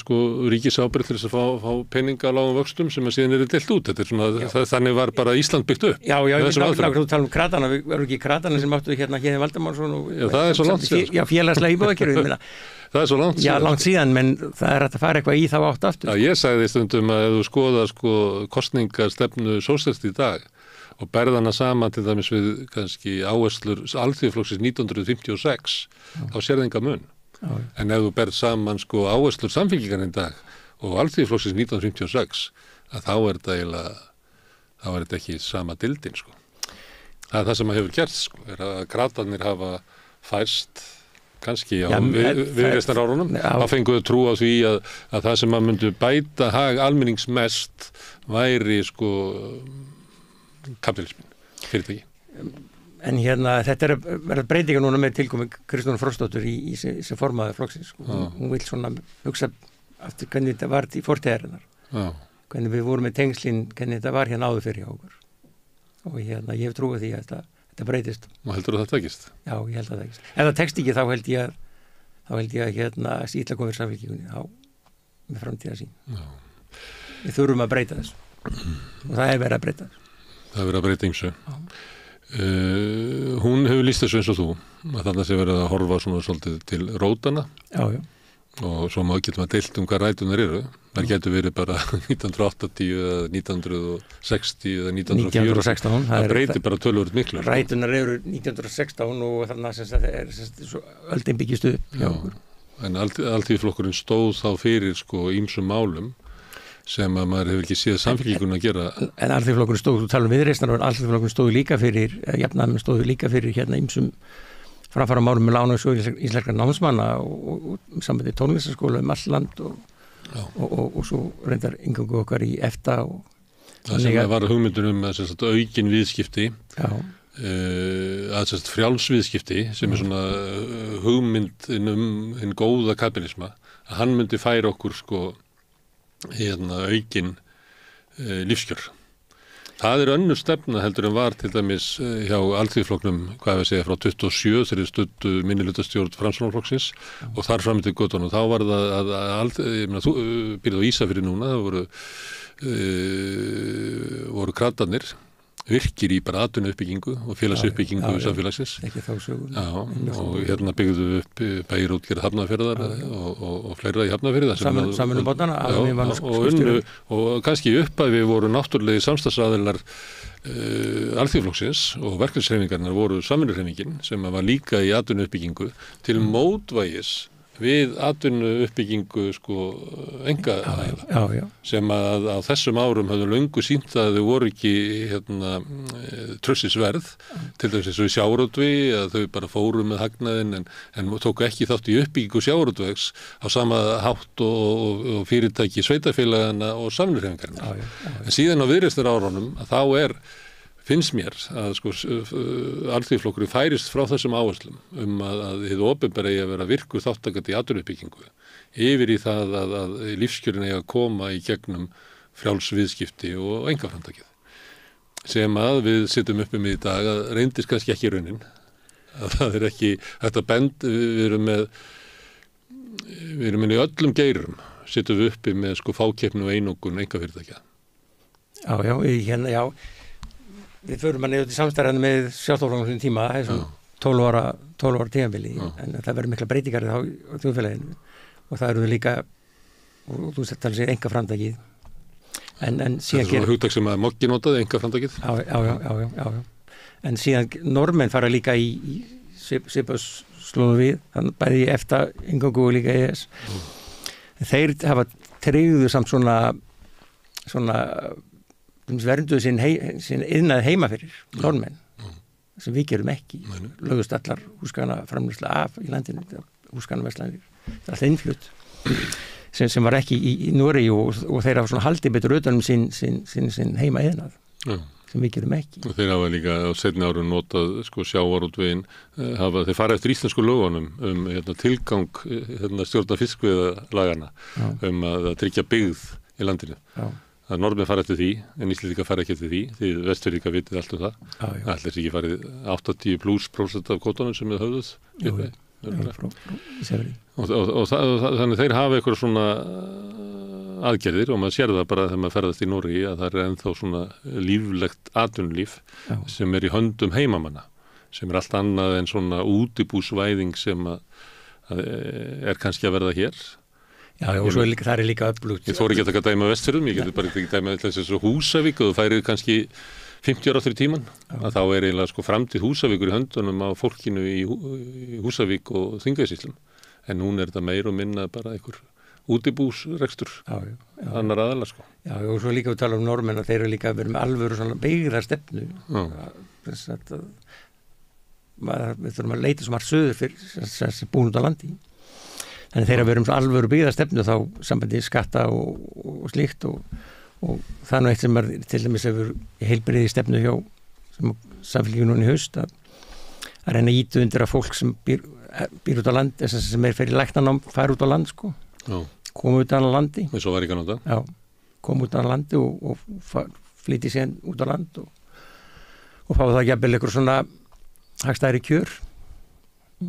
A: ríkisábyrgð til þess að fá peninga á lágum vöxtum sem síðan eru deilt út. Þetta er svona, þannig var bara Ísland byggt upp.
O: Já, ég vil tala kratana, við verum ekki kratana sem áttu Héðinn Valdimarsson og
A: það er svo langt síðan.
O: Já, félagslega íbúðakerfið.
A: Það er svo langt síðan.
O: Já, langt síðan, menn það er að fara eitthvað í þá átt aftur.
A: Já, ég sagði stundum að ef þú skoðar kosningastefnu sósíalista í dag og berðana saman til dæmis við kannski áherslur Alþýðuflokksins 1956, þá sér það enga mun. En ef þú berð saman áherslur Samfylkingarinnar í dag og Alþýðuflokksins 1956, að þá er þetta ekki sama dildin. Það er það sem hefur gerst, er að kratarnir hafa færst kannski á viðreisnarárunum. Þá fenguðu trú á því að það sem að myndu bæta hag almennings mest væri kapitalismin, fyrirtæki.
O: En þetta er verið breytinga núna með tilkomi Kristrúnar Frostsdóttur í sem formaður flokksins. Hún vil svona hugsa eftir hvernig þetta var í fortíðarinnar. Hvernig við vorum með tengslin, hvernig þetta var áður fyrir hjá okkur. Og ég hef trúið því að þetta breytist.
A: Og heldur það tekist?
O: Já, ég held að það tekist. Ef það tekst ekki, þá held ég að sýtla komið samfélkingunni með framtíða sín. Við þurfum að breyta þessu. Og það er verið að breyta þessu.
A: Það er verið að breyta ýmsu. Hún hefur lýst þessu eins og þú, að þarna sé verið að horfa svona svolítið til rótana.
O: Já.
A: Og svo getum að deilt hvað rætunar eru. Það getur verið bara 1980 eða 1960 eða 1916. Það breytir bara töluvert miklu.
O: Rætunar eru 1916 og þannig að það er öldin byggjistu hjá okkur.
A: En Alþýðuflokkurinn stóð þá fyrir ýmsum málum sem að maður hefur ekki séð samfélkinguna að gera.
O: En Alþýðuflokkurinn stóð, þú tala viðreisnar, Alþýðuflokkurinn stóðu líka fyrir, jafnaðarmenn stóðu líka fyrir ýmsum framfara málum með lána og svo íslenskra námsmanna og sambandi tónlistarskóla all land og svo reyndar ingangu okkar í EFTA.
A: Það sem var hugmyndur aukin viðskipti, að frjálsviðskipti sem er svona hugmynd hinn góða kapitalisma, að hann myndi færa okkur aukin lífskjör. Það er önnur stefna heldur en var til dæmis hjá Alþýðuflokknum, hvað við segja, frá 27 þegar studdu minnihlutastjórn Framsóknarflokksins og þar fram til göttunum. Þá var það þú byrjuð á Ísafirði núna, það voru kratarnir virkir í bara atvinnuuppbyggingu og félagsuppbyggingu samfélagsins.
O: Ekki þá sögur.
A: Já, og hérna byggðu upp bæjarútgerð Hafnarfjarðar og fleira í Hafnarfjarði.
O: Samvinnubátana,
A: og kannski upphafi voru náttúrulegi samstarfsaðilar alþjóðflokksins og verkefnishreyfingarnar voru samvinnuhreyfingin sem var líka í atvinnuuppbyggingu til mótvægis við atvinnuuppbyggingu einkaaðila sem að á þessum árum höfðu löngu sýnt að þau voru ekki trussisverð til þess að við sjávarútvegi að þau bara fóru með hagnaðinn en tóku ekki þátt í uppbyggingu sjávarútvegs á sama hátt og fyrirtæki sveitarfélagana og samvinnuhreyfingarinnar. En síðan á viðreisnarárunum að þá finnst mér að alþýðuflokkurinn færist frá þessum áherslum að hið opinbera eigi að vera virkur þáttakandi í atvinnuuppbyggingu yfir í það að lífskjörin eigi að koma í gegnum frjálsviðskipti og einkaframtakið sem að við sittum uppi með í dag að reyndist kannski ekki raunin að það ekki þetta bend við erum í öllum geirum sittum við uppi með fákeppni og einokun einkafyrirtækja.
O: Já, við förum að neyða til samstæðan með sjálfstoflangum tíma, þessum 12 ára tímabili, en það verður mikla breytingar á þjóðfélaginu og það eru líka, og þú talar sér einkaframtakið. En síðan
A: þetta svona hugtak sem að Moggi notaði, einkaframtakið?
O: Já. En síðan normenn fara líka í svipað við, þannig bæði EFTA, inngöngu og líka EES. Þeir hafa tryggðu samt svona vernduðu sinn iðnað heima fyrir normenn sem við gerum ekki. Lögust allar húsgagna framleiðsla af í landinu, húsgagna verslanir, það er alltaf innflutt sem var ekki í Noregi og þeir hafa svona haldið betur utan sinn heima iðnað sem við gerum ekki.
A: Og þeir hafa líka á seinni árum notað sjávarútveginn, þeir fara eftir íslensku lögunum tilgang stjórna fiskveiðalagana að tryggja byggð í landinu. Það normenn fara eftir því, en Íslendingar fara ekki eftir því Vestfirðingar vitið allt það. Allir ekki farið 80+% af kvótunum sem við höfðuð. Og þannig þeir hafa eitthvað svona aðgerðir og maður sér það bara þegar maður ferðast í Noregi að það ennþá svona líflegt atvinnulíf sem í höndum heimamanna, sem allt annað en svona útibúsvæðing sem að kannski að verða hér.
O: Já, og svo það líka öflugt.
A: Ég þóri ekki að taka dæma Vestfjörðum, ég geti bara ekki dæma þess að Húsavík og þú færir kannski 50 ára fyrir tíman, að þá eiginlega framtíð Húsavíkur í höndunum á fólkinu í Húsavík og Þingeyjarsýslum. En núna þetta meir og minna bara einhver útibúsrekstur, annar aðala
O: Já, og svo líka við tala normenn að þeir eru líka verið með alvöru svona byggðarstefnu. Þess að við þurfum að leita svo margt söður fyrir sem búin út á landi. Þannig þeirra verum alvöru byggðarstefnu þá sambandi skatta og slíkt og það er nú eitt sem til dæmis hefur heilbrigði stefnu hjá samfélginu núna í haust að reyna ítu undir að fólk sem býr út á land, þess að sem fyrir læknanám fara út á land koma út á landi.
A: Eins og var í Kanada.
O: Já, koma út á landi og flytja sér út á land og fá það jafnvel eitthvað svona hagstæðri kjör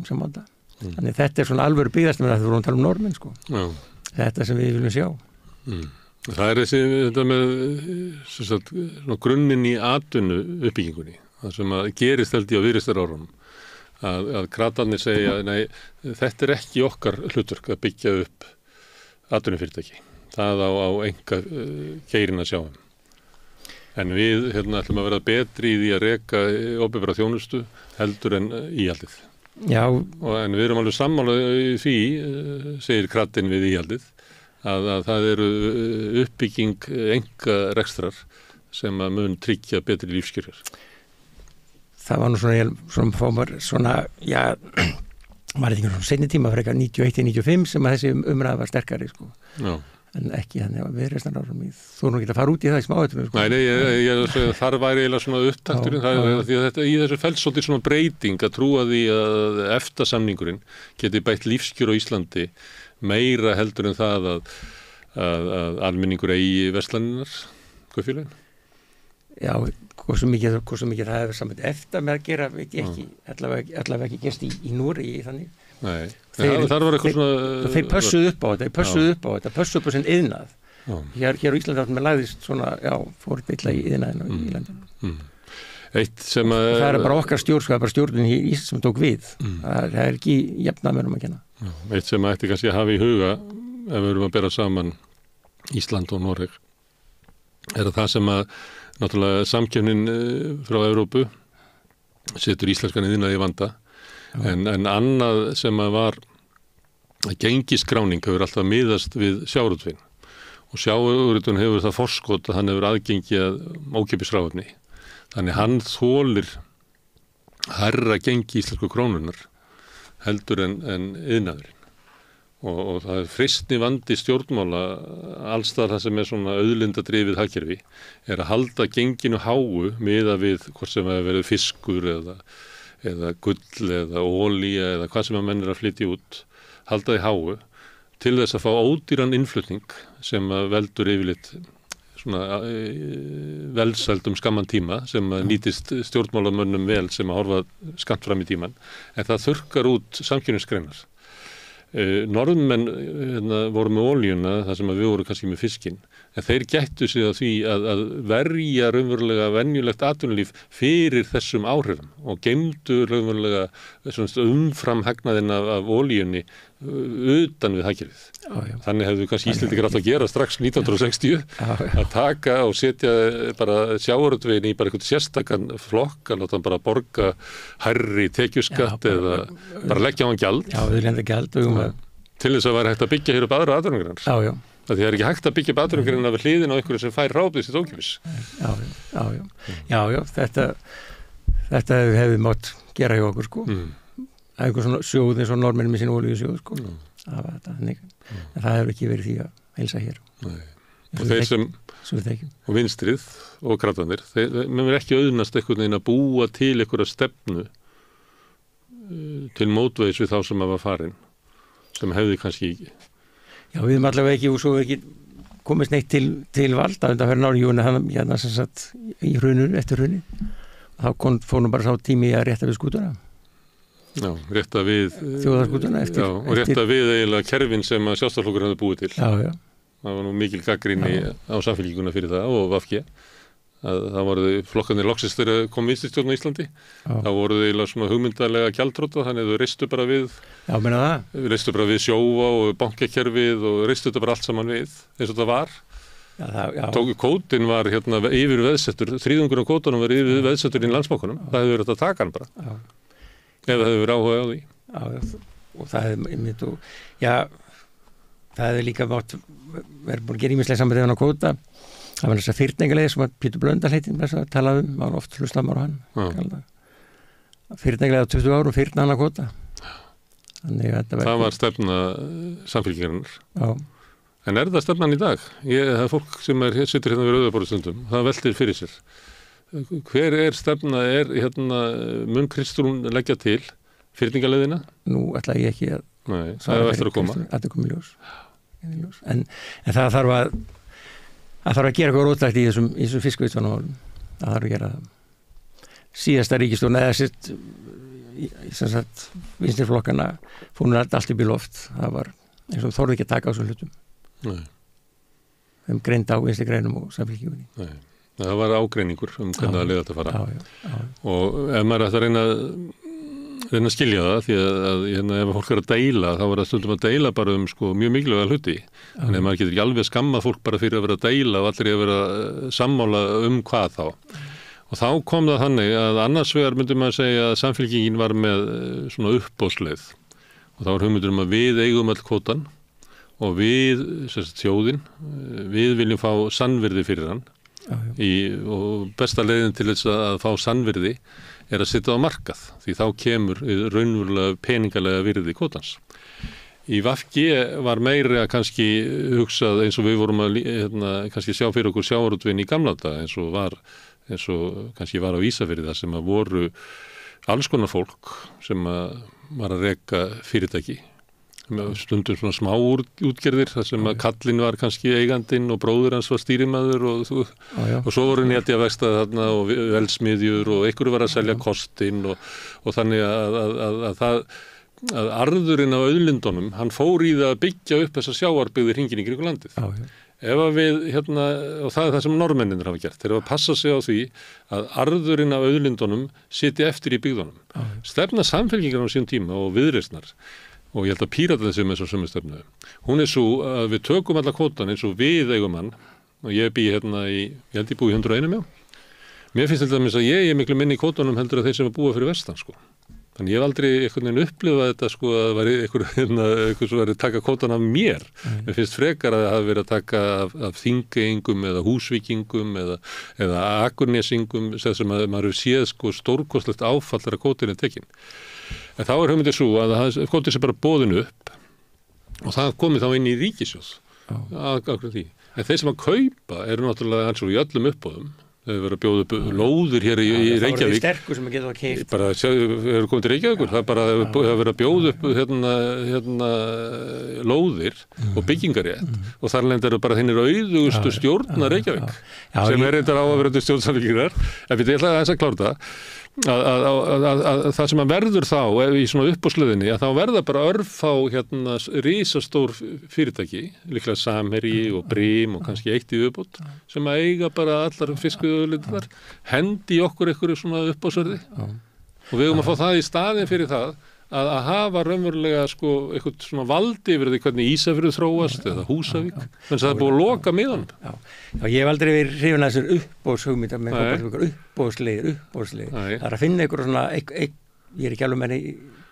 O: sem átta. Þannig þetta er svona alvöru byggðarstefna að það vorum að tala normenn þetta sem við viljum sjá.
A: Það er þetta með grunninn í atvinnu uppbyggingunni, það sem að gerist held ég á viðreisnarárunum að kratarnir segja nei, þetta er ekki okkar hlutverk að byggja upp atvinnufyrirtæki, það á enga geirin að sjá en við ætlum að vera betri í því að reka opinbera þjónustu heldur en íhaldið.
O: Já.
A: En við erum alveg sammála í því, segir kratin við íhaldið, að það eru uppbygging einkarekstrar sem að mun tryggja betri lífskjör.
O: Það var nú svona var þetta ekki seinni tíma fyrir eitthvað 91-95 sem að þessi umræða var sterkari en ekki þannig að við restan árum þú nú ekki að fara út í það í smáhættunum
A: Nei, ég þar væri eiginlega svona upptakturinn því að í þessu felst svolítið svona breyting að trúa því að EFTA-samningurinn geti bætt lífskjör á Íslandi meira heldur en það að almenningur eigi verslanirnar kaupfélögin. Já,
O: hvað svo mikið það hefur saman EFTA með að gera, veit ég ekki allavega ekki gerst í Noregi þannig.
A: Nei, það var eitthvað svona
O: þeir pössuðu upp á þetta pössuðu upp á sinn iðnað hér á Íslandi með lagðist svona fór illa í iðnaðinu í landinu
A: Eitt sem að...
O: Það er bara okkar stjórn, það er bara stjórnin í Ísland sem tók við. Það er ekki jafnamönnum að kenna.
A: Eitt sem ætti kannski að hafa í huga ef við erum að bera saman Ísland og Noreg er að það sem að náttúrulega samkeppnin frá Evrópu setur íslenskan iðnað í vanda en annað sem að var að gengiskráning hefur alltaf miðast við sjávarútveginn og sjávarútveginn hefur það forskot að hann hefur aðgengi að ókeypis hráefni. Þannig hann þolir hærra gengi íslensku krónunar heldur en iðnaðurinn. Og það er fristni vandi stjórnmála allstar það sem er svona auðlindadrifið hagkerfi er að halda genginu háu miðað við hvort sem að verið fiskur eða gull eða olía eða hvað sem að menn er að flytja út, halda því háu til þess að fá ódýran innflutning sem að veldur yfirleitt svona velsældum skamman tíma sem að nýtist stjórnmálamönnum vel sem að horfa skammt fram í tíman en það þurrkar út samkeppnisgreinar. Norðmenn voru með olíuna þar sem að við vorum kannski með fiskinn en þeir gættu sig að því að verja raunverulega venjulegt atvinnulíf fyrir þessum áhrifum og geymdu raunverulega umframhagnaðinn af olíunni utan við hagkerfið. Þannig hefðu kannski Íslendingar átt að gera strax 1960 að taka og setja bara sjávarútveginn í bara eitthvað sérstakann flokk að láta hann bara borga hærri tekjuskatt eða bara leggja á hann gjald.
O: Já, við lenda gjald
A: til þess að væri hægt að byggja hér upp aðra atvinnugreinar.
O: Já.
A: Það er ekki hægt að byggja upp atvinnugreinar við hliðin á einhverju sem fær ráðið sitt ókeypis.
O: Já, þetta hefði mátt gera hjá okkur, sko. Það er eitthvað svona sjóð eins og Norðmenn með sín olíusjóð, sko. Það var þetta þannig. En það hefur ekki verið því að heilsa hér.
A: Nei. Og þeir sem og vinstrið og kratanir, þeir er ekki auðnast einhvern veginn að búa til einhverja stefnu til mótveis við þá sem að var farin, sem hefði kannski ekki.
O: Já, við erum allavega ekki og svo ekki komist neitt til valda undan fyrir Norjúna hérna sem sagt í hruninu, eftir hruni. Þá fór nú bara sá tími að rétta við skútuna.
A: Já, rétta við
O: þjóðarskútuna eftir.
A: Já, og rétta við eiginlega kerfin sem að Sjálfstæðisflokkurinn hafði búið til.
O: Já.
A: Það var nú mikil gagnrýni á Samfylkinguna fyrir það og VG. Það voru flokkarnir loksins þegar kom vinstristjórn á Íslandi. Það voru eiginlega svona hugmyndalega gjaldþrota, þannig að þau reistu bara við.
O: Já, meina það.
A: Reistu bara við sjóva og bankakerfið og reistu þetta bara allt saman við eins og það var. Kótinn var hérna yfir veðsettur, 3/3 af kótanum var yfir veðsettur í Landsbankanum. Það hefði verið að taka hann bara. Ef það hefði verið áhuga á því.
O: Já, og það hefði einmitt og það hefði líka verið búin að gera ýmislega sambandið á kóta. Það var þess að fyrningarleið sem að Pétur Blöndal heitin talaði maður oft hlustamar á hann. Fyrningarleið á 20 árum fyrna hann að kóta.
A: Það var stefna Samfylkingarinnar.
O: Já.
A: En er það stefnan í dag? Það er fólk sem situr hérna við Rauðaborðstundum. Það veltir fyrir sér. Hver er stefna? Mun Kristrún leggja til fyrningarleiðina?
O: Nú ætla ég ekki að...
A: Nei, það er eftir að koma.
O: Það er komið ljós. En það þarf að gera eitthvað róttækt í þessum fiskveiðsvannamálum. Það þarf að gera það. Síðasta ríkisstjórn eða sitt vinstriflokkana fór nú allt upp í loft. Það var eins og þorði ekki að taka á þessum hlutum.
A: Nei.
O: Þeim greind á vinstri greinum og Samfylkingunni.
A: Nei. Það var ágreiningur hvernig það leiði þetta að fara.
O: Já.
A: Og ef maður ætti að reyna að skilja það, því að ef fólk er að deila, þá var það stundum að deila bara mjög mikilvæga hluti. Þannig að maður getur ekki alveg skammað fólk bara fyrir að vera að deila og allir að vera sammála hvað þá. Og þá kom það þannig að annars vegar myndi maður segja að Samfylkingin var með svona uppboðsleið. Og þá var hugmyndur að við eigum öll kvótan og við, þjóðin, við viljum fá sannvirði fyrir hann. Og besta leiðin til þess að fá sannvirði er að setja á markað, því þá kemur raunverulega peningalega virði kvótans. Í VG var meira kannski hugsað eins og við vorum að kannski sjá fyrir okkur sjávarútveginn í gamla daga eins og kannski var á Ísafirði þar sem að voru alls konar fólk sem var að reka fyrirtæki. Stundum svona smá útgerðir þar sem að kallinn var kannski eigandinn og bróður hans var stýrimaður og svo voru netjavegstað þarna og velsmiðjur og einhverju var að selja kostinn og þannig að arðurinn á auðlindunum, hann fór í það að byggja upp þessa sjávarbyggðir hringinn í kringum landið. ef að við, og það er það sem Norðmennir hafa gert, þeir hafa passað sig á því að arðurinn af auðlindunum sitji eftir í byggðunum. Stefna Samfylkingar á sínum tíma og Viðreisnar, og ég held að Pírata þessi með svo sömu stefnu, hún er svo að við tökum alla kvótan eins og við eigum hann, og ég bý ég held ég búi í 101 mjá. Mér finnst þetta að ég er miklu minni í kvótanum heldur að þeir sem búa fyrir vestan, sko. Þannig ég hef aldrei einhvern veginn upplifað þetta, sko, að það var einhver svo verið að taka kvótan af mér. Mér finnst frekar að það hafi verið að taka af Þingeyingum eða Húsvíkingum eða Akurnesingum sem að maður hefur séð, sko, stórkostlegt áfall þegar kvótin er tekin. En þá er hugmyndið svo að kvótin sé bara boðin upp og það komið þá inn í ríkissjóð. Því. En þeir sem að kaupa eru náttúrulega eins og í öllum uppboðum. Þau verður að bjóða upp lóður hér í Reykjavík. Það voru sterkur sem að geta það keypt. Bara eru komið til Reykjavíkur. Það er bara að vera að bjóða upp lóðir og byggingarétt og þar lendar eru bara hinnir auðugustu stjórna Reykjavík sem er reyndar á að vera til stjórnsamfélkingar. En ég ætla að klára það. Að það sem að verður þá í svona uppboðsleðinni að þá verða bara örfá risastór fyrirtæki, líklega Samherji og Brim og kannski eitt í viðbót sem að eiga bara allar fiskveiðiauðlindirnar, hendi okkur einhverju svona uppboðsverði og við að fá það í staðinn fyrir það að hafa raunverulega sko eitthvað svona valdi yfir því hvernig Ísafjörður þróast eða Húsavík, þannig að það er búið að loka miðanum. Já, ég hef aldrei verið hrifin að þessar uppboðshugmynda með uppboðslegir. Það er að finna einhverja svona, ég er ekki alveg með í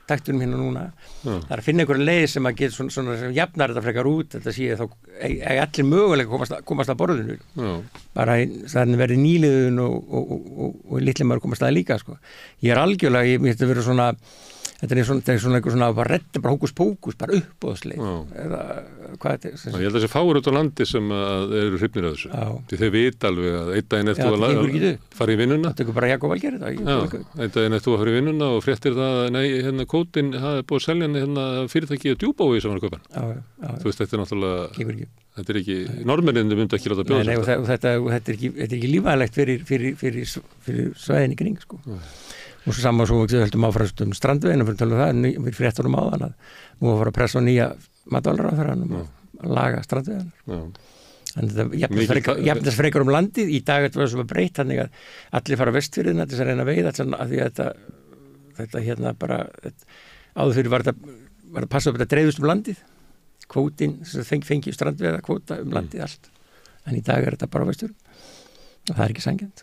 A: taktunum hérna núna, það er að finna einhverja leið sem að geta svona sem jafnar þetta frekar út, þetta sé þá allir mögulega komast að borðinu. Bara þannig verið nýliðun og litli maður komast að líka, sko. Ég er algjörlega, ég myndi verið svona þetta er svona eitthvað svona bara redda, bara hókus pókus, bara uppboðsleið eða hvað þetta er. Ég held að þessi fáur út á landi sem eru hrifnir af þessu. Því þeir vita alveg að einn daginn eftir að fara í vinnuna. Þetta er bara Jakob Valgerð þetta. Einn daginn eftir að fara í vinnuna og fréttir það að nei, kvótinn hafi búið að selja fyrirtæki á Djúpavogi sem var að kaupa. Þú veist, þetta er náttúrulega þetta er ekki, Norðmennirnir myndi ekki láta bjóða sig. Nei, þetta er ekki lífæðilegt fyrir svæðin í kring, sko. Og svo saman svo við höldum áfram strandveginu fyrir tölum það, við fréttunum á þann að nú að fara að pressa á nýja matvælaráðherranum að laga strandveginar. Þannig að þetta jafnast frekar landið, í dag þetta var svo breytt, þannig að allir fara vestfirðina til þess að reyna að veiða, að því að þetta hérna bara, áður fyrir var að passa upp þetta dreifust landið, kvótinn, fengi strandvega kvóta landið allt, en í dag er þetta bara vestfjörðum og það er ekki sanngjarnt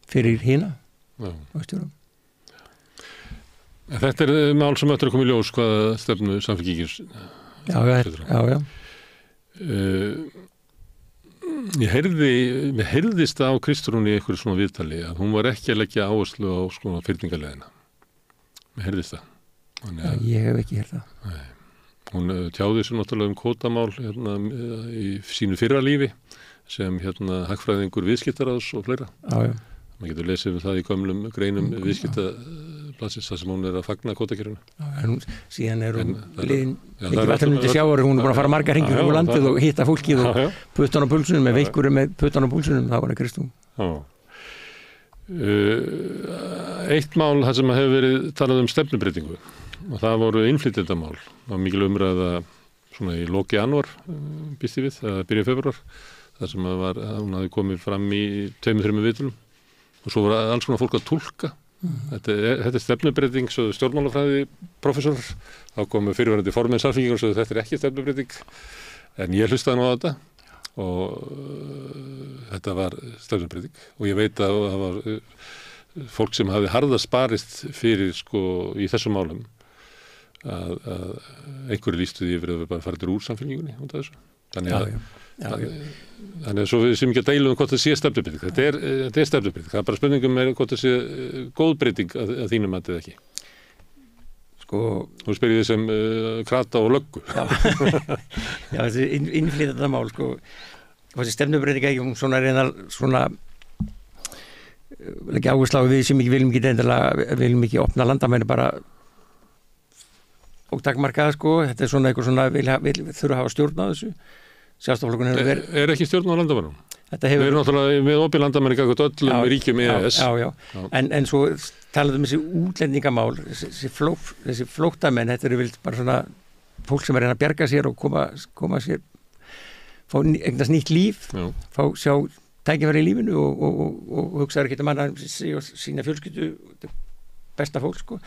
A: fyrir hina vestfjörðum. Þetta er mál sem ættir að koma í ljós hvaða stefnu Samfylkingin. Já. Mér heyrðist á Kristrúnu í einhverju svona viðtali að hún var ekki að leggja áherslu á svona fyrningarleiðina. Mér heyrðist það. Ég hef ekki heyrt það. Nei. Hún tjáði sér náttúrulega kvótamál í sínu fyrra lífi sem hagfræðingur viðskiptaráðs og fleira. Já. Maður getur lesið um það í gömlum greinum viðskiptaplassins þar sem hún er að fagna kvótakerfinu. Síðan er hún ekki vatnum til sjávar, hún er búin að fara margar hringjur úr landið og hitta fólkið og puttan á pulsunum, með veikkurum með puttan á pulsunum, það var að Kristún. Eitt mál þar sem hefur verið talað um stefnubreytingu og það voru innflytjendamál. Það var mikil umræða svona í loki janúar, býst ég við, eða byrjun febrúar, þar sem hún hafi komið fram í 2-3 viðtölum. Og svo var alls konar fólk að túlka. Þetta er stefnubreyting, svo stjórnmálafræði professorar. Þá komu fyrirverandi formenn Samfylkingar og svo þetta er ekki stefnubreyting. En ég hlustaði nú á þetta og þetta var stefnubreyting. Og ég veit að það var fólk sem hafði harðast barist fyrir í þessum málum að einhverju lýstu því yfir að við bara farið úr Samfylkingunni út af þessu. Þannig að svo við sem ekki að deila hvort það sé stefnubreyting. Þetta er stefnubreyting. Það er bara spurningum hvort það sé góð breyting að þínum að þetta ekki. Þú spyrir þið sem krata og löggu. Já, þessi innflytjanda mál, þessi stefnubreyting ekki, hún svona reyna svona leggja áherslu á við sem ekki viljum ekki opna landamæri bara og takmarkaða, þetta er svona eitthvað svona við þurfa að hafa stjórn á þessu. Sjálfstæðisflokkurinn hefur verið... Er ekki stjórn á landamærum? Við erum náttúrulega með opið landamæri gagvart öllum ríkjum EES. Já. En svo talaðum þessi útlendingamál, þessi flóttamenn, þetta eru vilt bara svona fólk sem er að bjarga sér og koma sér
O: eignast nýtt líf, fá sjá tækifæri í lífinu og hugsaður ekki manna sína fjölskyldu besta fólk sko.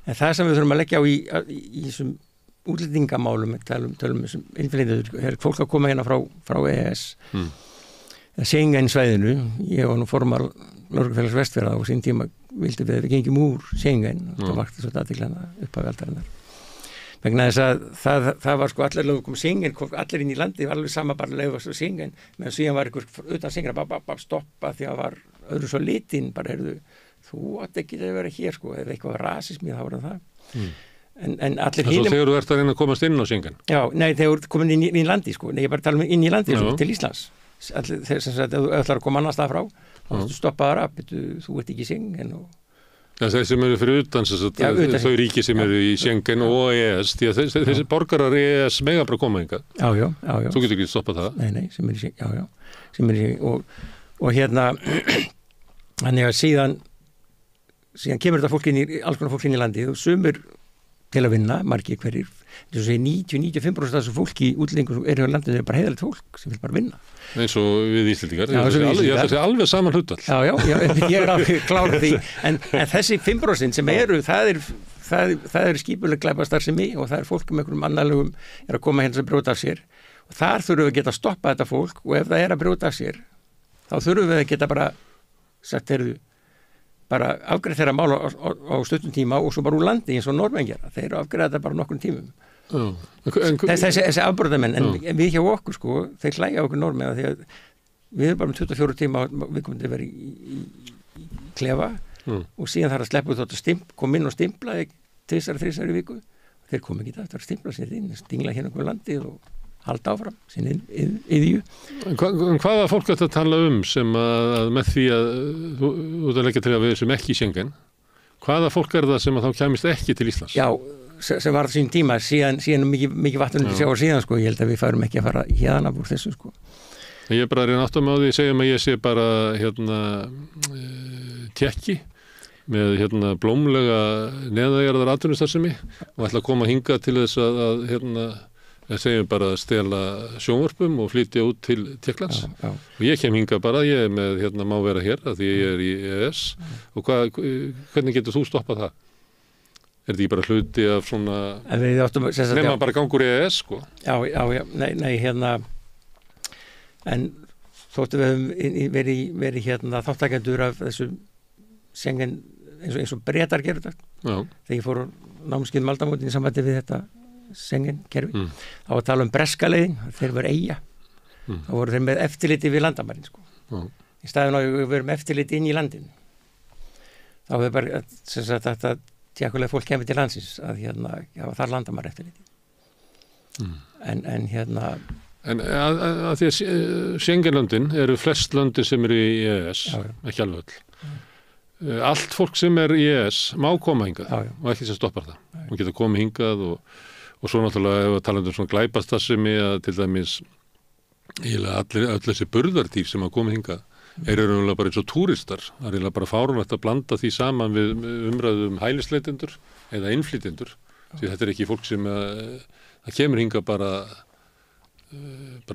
O: En það sem við þurfum að leggja á í þessum útlendingamálum, tölum þessum innflytjendur, er fólk að koma hérna frá EES Schengen svæðinu, ég var nú formar Lögreglufélags Vestfjarða og sín tíma vildi við gengjum úr Schengen og það vakti svolítið aðtiklana upp af aldarinnar vegna þess að það var sko allir lögum Schengen, allir inn í landi var alveg sama bara lögum svo Schengen, meðan síðan var ykkur utan Schengen að stoppa því að var öðru svo litinn, bara heyrðu þú átt ekki að vera hér sko, ef eitthvað var rasismi þá var það en allir
A: hinum... Þegar þú ert að reyna að komast inn á Schengen?
O: Já, nei, þegar þú komin inn í landi sko, nei, ég bara tala um inn í landi sko, til Íslands allir, þegar sem sagt, ef þú ætlar að koma annars það frá þá stoppaðar að, þú ert ekki í Schengen og
A: ja, þeir sem eru fyrir utan þau ríki sem eru í Schengen og EES því að þessi borgarar EES mega bara koma hingað.
O: Já.
A: Þú getur ekki stoppað það.
O: Nei, sem er í Schengen, sem er í og hérna þannig að síðan kemur þetta fólk alls konar fólk inn í landi og sumir til að vinna, margir hverjir þess að segja 90-95% af þessu fólki í útlendingum eru á landinu, bara heiðalegt fólk sem vil bara vinna.
A: Eins og við Íslendingar ég ætla að segja alveg saman hlutfall.
O: Já, ég er alveg klár því en þessi 5% sem eru það eru skipuleg glæpastarfsemi og það er fólk með einhverjum annarlegum er að koma hérna sem brjóta af sér og þar þurfum við að geta stoppað þetta fólk og ef það er að brjóta af sér þá þurfum við að geta bara sagt, bara afgreiða þeirra mál á stuttum tíma og svo bara úr landi eins og Norðmenn gera. Þeir eru afgreiða þetta bara nokkrum tímum. Þessi afbrotamenn, en við hjá okkur sko, þeir hlæja okkur Norðmenn því að við erum bara með 24 tíma við komum til að vera í klefa og síðan þarf að sleppa út að koma inn og stimpla 2-3 í viku. Þeir kom ekki það að stimpla sér inn, stingla hérna okkur landið og halda áfram sinni yðju.
A: Hvaða fólk ætti að tala sem að með því að þú ert að leggja til að við sem ekki í Schengen, hvaða fólk er það sem að þá kæmist ekki til Íslands?
O: Já, sem var það sín tíma, síðan mikið vatn undir sjá og síðan sko, ég held að við færum ekki að fara hérna úr þessu sko.
A: Ég er bara að reyna áttum á því, segjum að ég sé bara Tékki með blómlega neðagjörðar atvinnustarfsemi og ætla að koma hingað til þess að ég segjum bara að stela sjónvörpum og flytja út til Tékklands og ég kem hingað bara, ég er með má vera hér að því ég er í EES og hvernig getur þú stoppað það? Er þetta ekki bara hluti af svona nema bara gangur EES sko?
O: Já, nei, en þóttu við höfum verið þáttakendur af þessu Schengen eins og Bretar gerðu þetta þegar ég fór námskeið aldamótin í sambandi við þetta Schengen kerfi þá var að tala um breska leiðin þeir voru eyja þá voru þeir með eftirliti við landamærin sko. Í staðin á við verum eftirliti inn í landinu þá hefur bara þetta tjekkulega fólk kemur til landsins að þar landamæri eftirliti
A: en að því að Schengenlöndin eru flest löndin sem eru í EES ekki alveg öll allt fólk sem er í EES má koma hingað og ekki sem stoppar það og geta komið hingað og svo náttúrulega ef við talum svona glæpastarfsemi að til dæmis öll þessi burðardýr sem að koma hingað eru raunverulega bara eins og túristar. Það er eiginlega bara fáránlegt að blanda því saman við umræðum hælisleitendur eða innflytjendur. Því þetta er ekki fólk sem það kemur hingað bara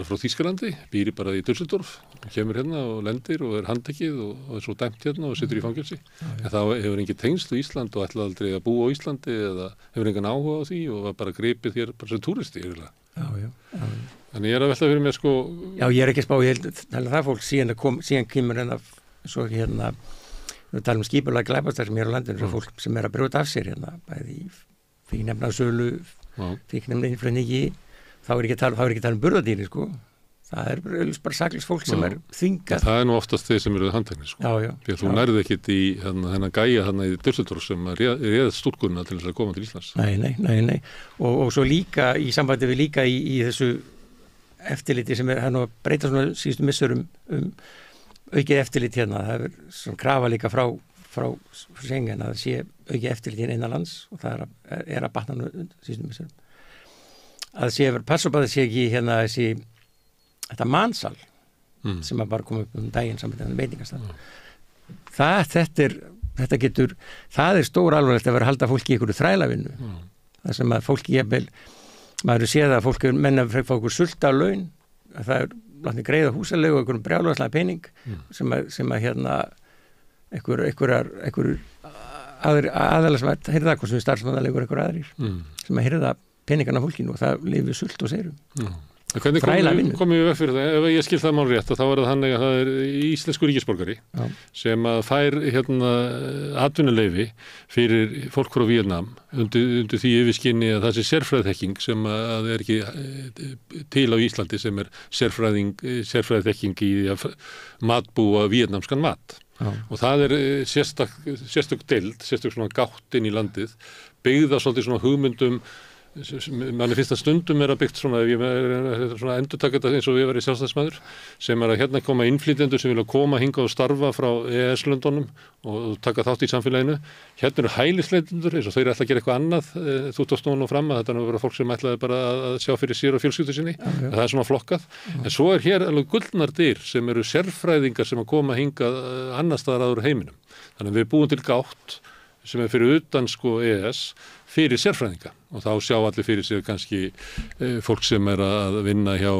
A: frá Þýskalandi, býri bara í Düsseldorf og kemur hérna og lendir og er handtekið og er svo dæmt hérna og situr í fangelsi. En það hefur engin tengsl í Ísland og ætlaði aldrei að búa á Íslandi eða hefur engan áhuga á því og var bara gripið hér bara sem túristi eiginlega. Þannig ég er að velta fyrir mér sko...
O: Já, ég er ekki að spá, ég held að það fólk síðan kemur svo við talum skipulega glæpastar sem er á landinu, svo fólk sem er að brjóta af sér bæði í fíknefna sölu, fíknefna innflutningi, þá er ekki að tala um burðardýri sko. Það er bara saklaus fólk sem er þvingað. Það
A: er nú oftast þeir sem eru handteknir sko. Því að þú nærði ekkit í þennan gæja í Düsseldorf sem réð stúlkunna til þess að koma til Íslands.
O: Nei. Og svo líka í sambandi við líka í þessu eftirliti sem er að breyta svona síðustu missurum aukið eftirlit hérna. Það er svona krafa líka frá Schengen að það sé aukið eftirlit hérna innan lands og það er að batna nú síðustu missurum. Að sé passa upp að það sé ekki þetta mansal sem að bara koma upp daginn saman með veitingastað. Það er stór alvarlegt að vera að halda fólki í einhverju þrælavinnu. Það sem að fólki maður séð að fólk menn að fá okkur sulta laun það er látni greiða húsalegu og einhverjum brjálagslega pening sem að hérna einhverjar aðalega sem að heyrða hvort sem starfsmannalegur einhver aðrir sem að heyrða peningana fólkinu og það lifir sult og seirum.
A: Hvernig komum við veg fyrir það? Ef ég skil það mál rétt þá er það þannig að það er íslensku ríkisborgari sem að fær atvinnuleyfi fyrir fólk frá Víetnam undir því yfirskinni að það sé sérfræðþekking sem að er ekki til á Íslandi sem er sérfræðþekking í að matbúa víetnamskan mat. Og það er sérstök deild, sérstök svona gátt inn í landið, byggða svolítið svona hugmyndum. Manni finnst að stundum er að byggt svona, ef ég er svona endurtaka þetta eins og ég verið sjálfstæðismaður, sem er að hérna koma innflytjendur sem vilja koma hingað og starfa frá EES-löndunum og taka þátt í samfélaginu. Hérna eru hælisleitendur eins og þeir ætla að gera eitthvað annað, þú tókst nú fram að þetta er að vera fólk sem ætlaði bara að sjá fyrir sér og fjölskyldu sinni, það er svona flokkað. En svo er hér alveg gullnar dyr sem eru sérfræðingar sem að koma hingað annars staðar úr heiminum. Þannig að við búum til gátt sem er fyrir utan EES fyrir sérfræðinga og þá sjá allir fyrir sér kannski fólk sem er að vinna hjá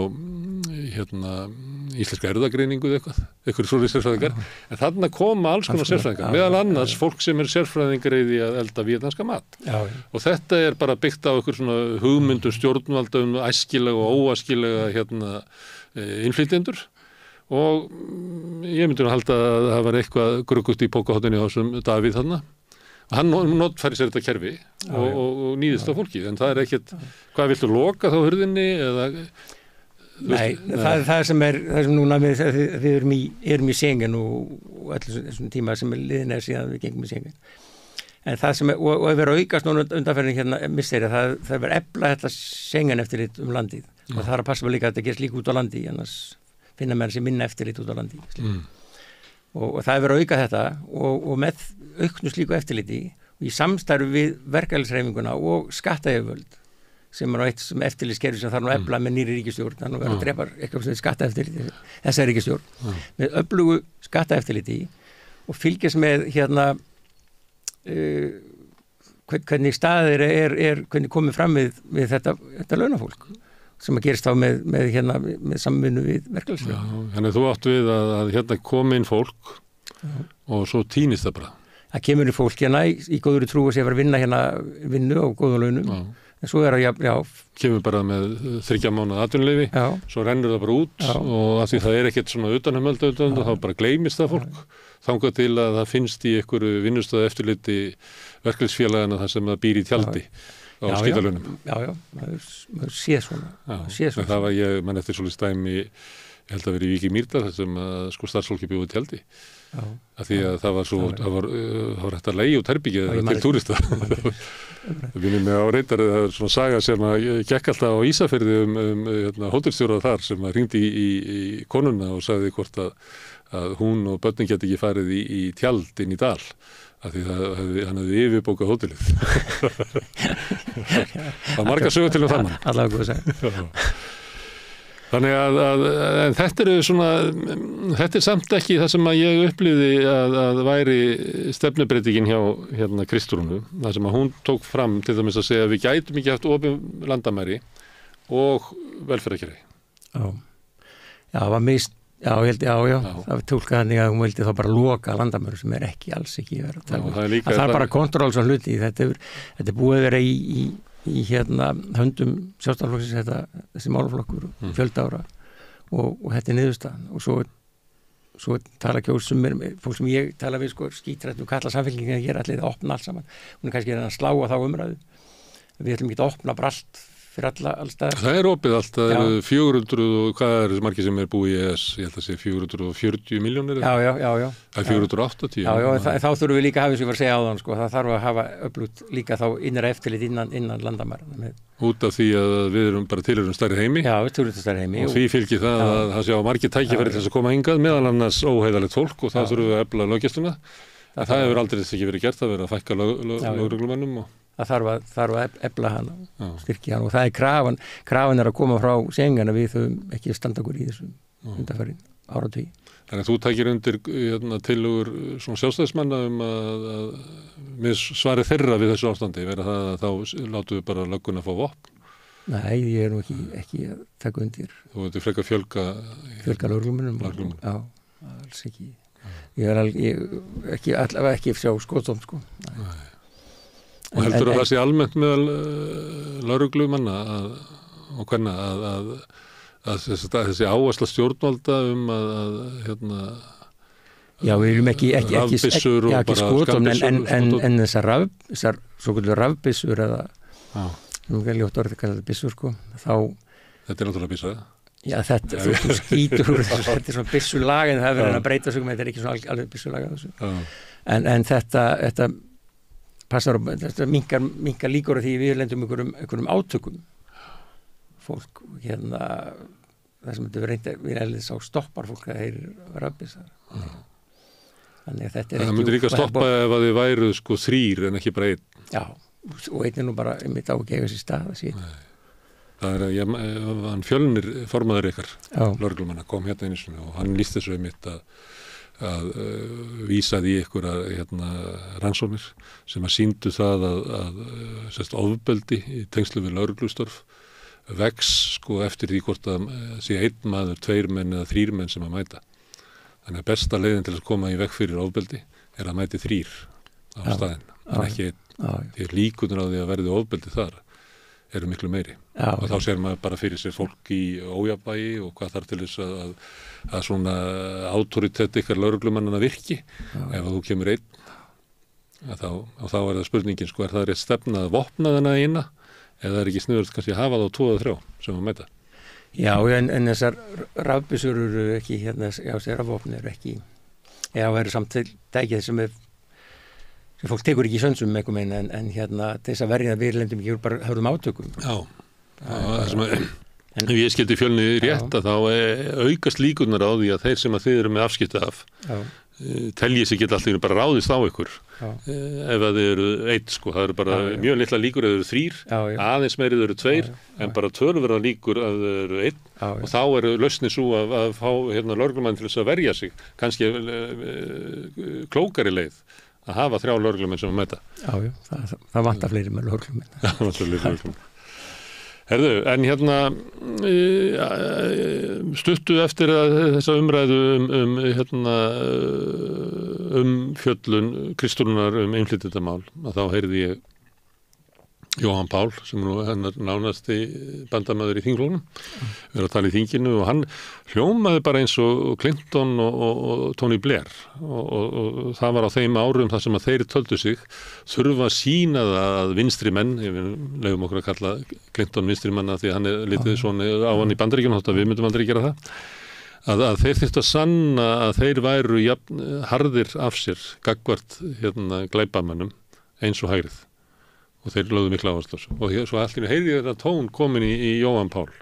A: íslenska erfðagreiningu eða eitthvað svoleiðis sérfræðingar, en þarna koma alls konar sérfræðingar, meðal annars fólk sem er sérfræðingar í að elda víetnamska mat og þetta er bara byggt á einhver svona hugmyndum stjórnvalda æskilega og óæskilega innflytjendur og ég myndi að halda að það var eitthvað gruggugt í pókahottunni á þessum Davíð þarna. Hann notfæri sér þetta kerfi og nýðist á fólki, en það er ekkert, hvað viltu loka þá hurðinni eða?
O: Nei, það sem núna við erum í Schengen og allir þessum tíma sem er liðin er síðan við gengum í Schengen. En það sem og að vera aukast núna undanferðin hérna misseri, það verður efla þetta Schengen eftirlit landið og það er að passa líka að þetta gerst líka út á landi, annars finna menn sem minna eftirlit út á landi. Og það er verið að auka þetta og með auknu slíku eftirliti og í samstarfi við verkalýðshreyfinguna og skattayfirvöld sem er eitt sem eftirlitskerfi sem þarf nú að efla með nýri ríkisstjórn, þannig að vera að drepa eitthvað sem skattaeftirliti þessa ríkisstjórn með öflugu skattaeftirliti og fylgjast með hvernig staðir hvernig komið fram við þetta launafólk sem að gerist þá með samvinnu við verkalýðshreyfinguna.
A: Þannig að þú átt við að komi inn fólk og svo týnist það bara.
O: Það kemur inn fólk í góðri trú að sé að vera að vinna vinnu á góðum launum. En svo er
A: kemur bara með 3 mánaða atvinnuleyfi, svo rennur það bara út og af því það er ekkert svona utanumhald þá bara gleymist það fólk þangað til að það finnst í einhverju vinnustöðu eftirliti verkalýðsfélagana þar sem það býr í tjaldi á skítalunum.
O: Já, maður sé svona.
A: Það var mann eftir svolítið stæmi, ég held að vera í Vík í Mýrdal þar sem starfsfólki bjóði tjaldi. Af því að það var hægt að leigja út herbyggið til túrista. Það minnir mig á reyndar, það er svona saga sem að gekk alltaf á Ísafirði hótelstjórað þar sem að hringdi í konuna og sagði hvort að hún og börnin geti ekki farið í tjald inn í dal af því hann hefði yfirbókað hótelið. Það var marga sögur til þannig.
O: Allavega góð að segja.
A: Þannig að þetta er samt ekki það sem að ég upplýði að væri stefnubreitingin hjá Kristrúnu, það sem að hún tók fram til dæmis að segja að við gætum ekki haft opin landamæri og velferðarkerfi.
O: Það var mist, það tólkaði þannig að hún vildi þá bara loka landamæri sem er ekki alls ekki verið að tala. Það er bara kontról sem hluti, þetta er búið að vera í höndum sjálfstæðisflokksins þessi málaflokkur fjölda ára og þetta er niðurstaðan og svo tala kjósum fólk sem ég tala við skítrætt kalla samfélkingin að gera allir að opna allt saman hún er kannski að slá á þá umræðu við ætlum ekki að opna bara allt fyrir allstað.
A: Það er opið allt, það eru 400 og hvað er þessi margir sem er búið í ES, ég held að segja 440 milljónir.
O: Já.
A: Það er 480.
O: Já, þá þurfum við líka að hafa eins og ég var að segja áðan, það þarf að hafa öflugt líka þá innra eftirlit innan landamæra.
A: Út af því að við erum bara tilhörum stærri heimi.
O: Já, við tilhörum stærri heimi.
A: Og því fylgir það að það sé á margir tækifæri til þess að koma hingað, meðal annars óheiðalegt fólk og það þurfum við að efla löggæsluna. Það hefur aldrei þess ekki verið gert, það verið að fækka lögreglumönnum
O: það þarf að efla hann og styrkja hann og það er krafan er að koma frá Schengen að við þurfum ekki að standa okkur í þessum undanfærin áratugi.
A: Þannig að þú tækir undir tillögur svona sjálfstæðismanna að með svari þeirra við þessu ástandi vera það að þá látum við bara lögguna fá vopn
O: Nei, ég er nú ekki að taka undir.
A: Þú veitir frekar fjölga
O: lögreglumönnum. Já, alls ekki. Ég er allavega ekki sjá skotóm, sko. Nei.
A: Og heldur það sé almennt meðal lögreglumanna og hvernig að þessi áhersla stjórnvalda að
O: já, við erum ekki skotóm en þessar svo kvöldur rafbyssur eða nú er ljótt orðið að kalla þetta byssur, sko, þá
A: þetta er náttúrulega byssa.
O: Já, þetta, þú skýtur úr þessu, þetta er svona byssulag en það verður að breyta sig, þetta er ekki svona alveg byssulag af þessu. En þetta passar, þetta minkar líkur af því við lendum einhverjum átökum. Fólk, það sem þetta við erum sá stoppar fólk að þeir rafbyssar. Þannig að þetta er ekki...
A: Það myndi líka stoppa ef að þið væru sko 3 en ekki bara 1.
O: Já, og einn er nú bara einmitt á að gefa sér stað að síðan.
A: Það er hann Fjölnir formaður ykkar, lögreglumanna, kom hérna einu sinni og hann lýsti þessu einmitt að vísaði í einhverja rannsóknir sem að sýndu það að ofbeldi í tengslu við lögreglustörf vex sko eftir því hvort að sé 1 maður, 2 menn eða 3 menn sem að mæta. Þannig að besta leiðin til að koma í veg fyrir ofbeldi er að mæti 3 á staðinn, en ekki 1. Því líkurnar á því að verði ofbeldi þar eru miklu meiri. Og þá sér maður bara fyrir sér fólk í ójafnvægi og hvað þarf til þess að svona autoritet ykkar lögreglumannana virki. Ef þú kemur 1, þá er það spurningin, sko, er það rétt stefna að vopna þennan eina eða er ekki sniðugt kannski að hafa þá 2 eða 3 sem að mæta?
O: Já, en þessar rafbyssur eru ekki, þessar rafvopn eru ekki, það eru samt tækið sem fólk tekur ekki í sönsum með einhver meginn, en þess að verja við lendum ekki bara höfðum átökum. Já, ef
A: ég skildi Fjölni rétt að þá aukast líkurnar á því að þeir sem að þið eru með afskipti af telji sig geta alltaf bara ráðist á ykkur ef að þið eru 1, sko, það eru bara mjög litla líkur að þið eru 3, aðeins meirið eru 2 en bara töluverða líkur að þið eru 1 og þá eru lausnin svo að fá lögreglumann til þess að verja sig, kannski klókari leið að hafa 3 lögreglumenn sem að mæta.
O: Já, það vantar fleiri með lögreglumenn.
A: Já, það vantar fleiri lögreglumenn. Herðu, en stuttu eftir að þessa umræðu fjöllun Kristrúnar innflytjendamál, að þá heyrði ég Jóhann Pál, sem nú hennar nánasti bandamaður í þingfloknum, verið að tala í þinginu og hann hljómaði bara eins og Clinton og Tony Blair og það var á þeim árum þar sem að þeir töldu sig þurfa að sýna það að vinstri menn, við lefum okkur að kalla Clinton vinstri manna því að hann er litið svona á hann í Bandaríkjunum, þótt að við myndum aldrei gera það, að þeir þyrftu að sanna að þeir væru harðir af sér gagnvart glæpamönnum eins og hægrið. Og þeir lögðu mikla áherslu og svo allir heyrði ég þetta tón komin í Jóhann Pál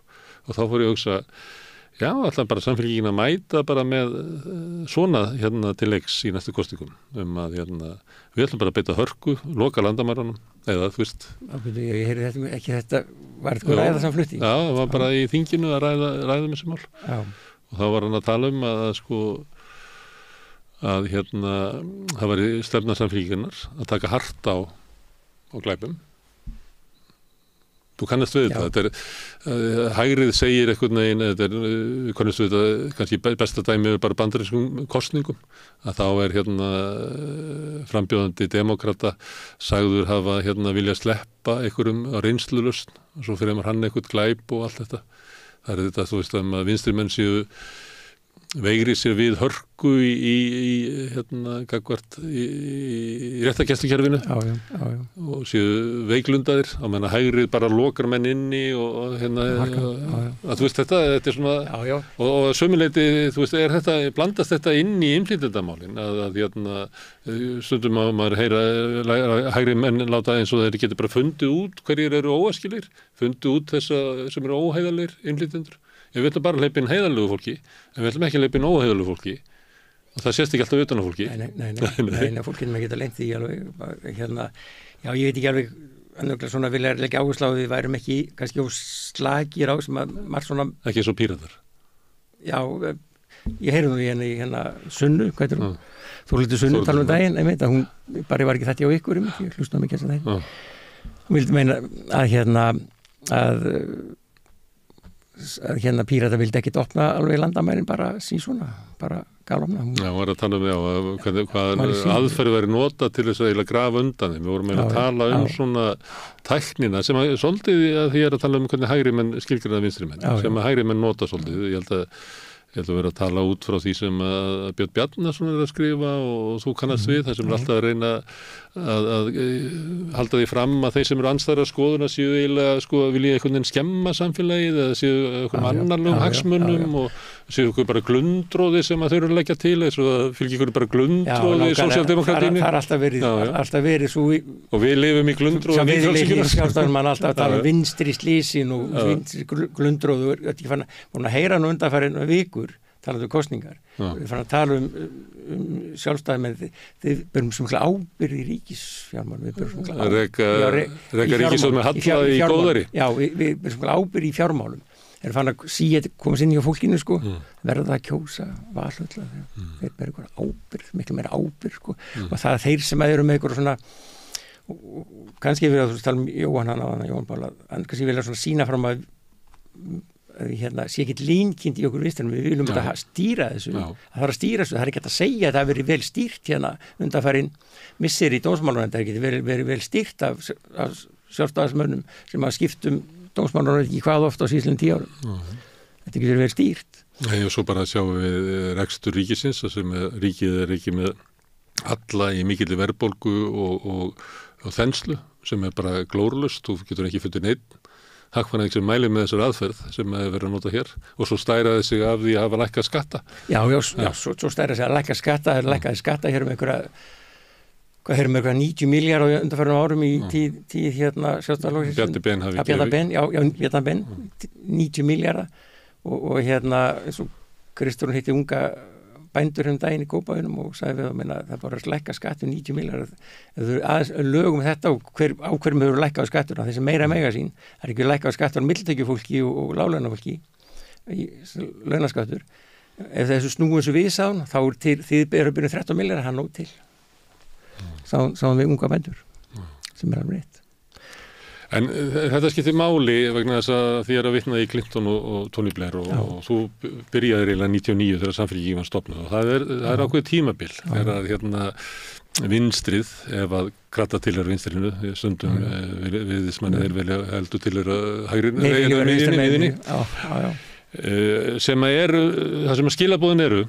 A: og þá fór ég að hugsa já, alltaf bara samfélgingin að mæta bara með svona til leiks í næstu kostingum að við ætlum bara að beita hörku, loka landamærunum eða þú veist.
O: Ég heyrði þetta ekki, þetta var eitthvað ræða samflutti.
A: Já, það var bara í þinginu að ræða þessi mál. Já. Og þá var hann að tala að sko að það var stefna samfélgingar að taka hart á glæpum. Þú kannast við þetta er hægrið segir einhvern veginn, þetta er, við kannast við þetta kannski besta dæmi er bara bandarískum kosningum, að þá er frambjóðandi demokrata sagður hafa vilja sleppa einhverjum á reynslulausn og svo fyrir hann einhvern glæp og allt þetta. Það er þetta, þú veist, að vinstri menn séu veigri sér við hörku í réttargæslukerfinu og séu veiklundaðir á meðan hægrið bara lokar menn inni og að þú veist þetta er svona og sömuleyti, þú veist, blandast þetta inn í innflytjendamálin að stundum að maður heyra hægri menn láta eins og þeir geti bara fundið út hverjir eru óæskilegir, fundið út þessa sem eru óheiðarlegir innflytjendur. Við ætlum bara að hleypa inn heiðarlegu fólki en við ætlum ekki að hleypa inn óheiðarlegu fólki og það sést ekki alltaf utan á fólki.
O: Nei, fólkinn maður geta lent í alveg já, ég veit ekki alveg annarlega svona vilja leggja áherslu á við værum ekki kannski á slagir á sem að margt svona
A: ekki svo píratar. Já,
O: ég heyrði nú í Sunnu, hvað heitir hún? Þórhildur Sunnu tala daginn, einmitt að hún bara var ekki þetta á ykkur, ég hlustaði mikið þess að það. Hún vildi meina að hérna Pírata vildi ekkit opna alveg landamærin bara síðan bara galopna.
A: Já, var að tala hvað aðferði verið nota til þess að grafa undan þeim. Við vorum að tala svona tæknina sem að svolítið að því að tala hvernig hægri menn skilgreina vinstri menn, sem að hægri menn nota svolítið. Ég held að vera að tala út frá því sem að Björn Bjarnason að skrifa og þú kannast við, það sem alltaf að reyna að halda því fram að þeir sem eru andstæðra skoðuna séu eiginlega vilja einhvern veginn skemma samfélagið eða séu einhvern annarlegum hagsmunum og séu einhvern bara glundróði sem að þau eru að leggja til eins og það fylgir einhvern bara glundróði í sósíaldemokratínni.
O: Það er alltaf verið svo
A: og við lifum í glundróði.
O: Við lifum í sjálfstæðum, mann alltaf að tala vinstri slísin og vinstri glundróði og ég fann að heyra nú undanfarin vikur talað kostningar. Við fann að tala sjálfstæði með þið berum svo mikla ábyrgð í ríkisfjármálum. Við berum svo mikla
A: reka ríkisfjármálum með halla í góðari.
O: Já, við berum svo mikla ábyrgð í fjármálum. Þeir fann að komast inn í fólkinu verða að kjósa valhölla. Þeir berum eitthvað ábyrgð, miklu meira ábyrgð og það er þeir sem eru með eitthvað svona kannski við að tala Jóhann Páll að kannski vilja svona sína fram að sé ekkert línkind í okkur vinstrinum, við viljum þetta stýra þessu, það þarf að stýra þessu, það er ekki að segja að það hafi verið vel stýrt undanfarin missir í dómsmálaráðuneytinu, það er ekki verið vel stýrt af sjálfstæðismönnum sem að skiptum dómsmálaráðuneytinu ekki hvað oft á síðan 10 árum. Þetta er ekki verið vel stýrt.
A: Nei, og svo bara að sjá við rekstur ríkisins, sem ríkið er ekki með alla í mikilli verðbólgu og þenslu, sem er bara glórulaust, þú getur ekki fundið neitt hagfræðing sem mælir með þessar aðferð sem verið að nota hér og svo stæraði sig af því að hafa lækkað skatta.
O: Já, svo stæraði sig að lækka skatta, það er lækkaði skatta hér með einhverja 90 miljard á undanförnum árum í tíð sjálfstæðarflokksins. Bjarni Ben, 90 miljardar og eins og Kristrún hitti unga bændur daginn í Kópavoginum og sagði við að það bara að lækka skattu 90 miljardar. Ef þau aðeins lögum þetta og á hverjum hefur lækkað skattur, þessi meira mega sín, það er ekki lækkað skattur á millitekjufólki og láglaunafólki í launaskattur. Ef þessu snúum þessu við sáðan, þá þið eru byrjun 13 miljardar, hann nóg til. Sáðum við unga bændur, sem er alveg rétt.
A: En þetta skiptir máli vegna þess að þið er að vitna í Clinton og Tony Blair og þú byrjaðir eiginlega 99 þegar samfélkingin var stofnuð og það er ákveð tímabil þegar vinstrið, ef að kratta til vinstrinu, stundum viðismanni þeir velja heldur til hægri sem það sem skilabóðin eru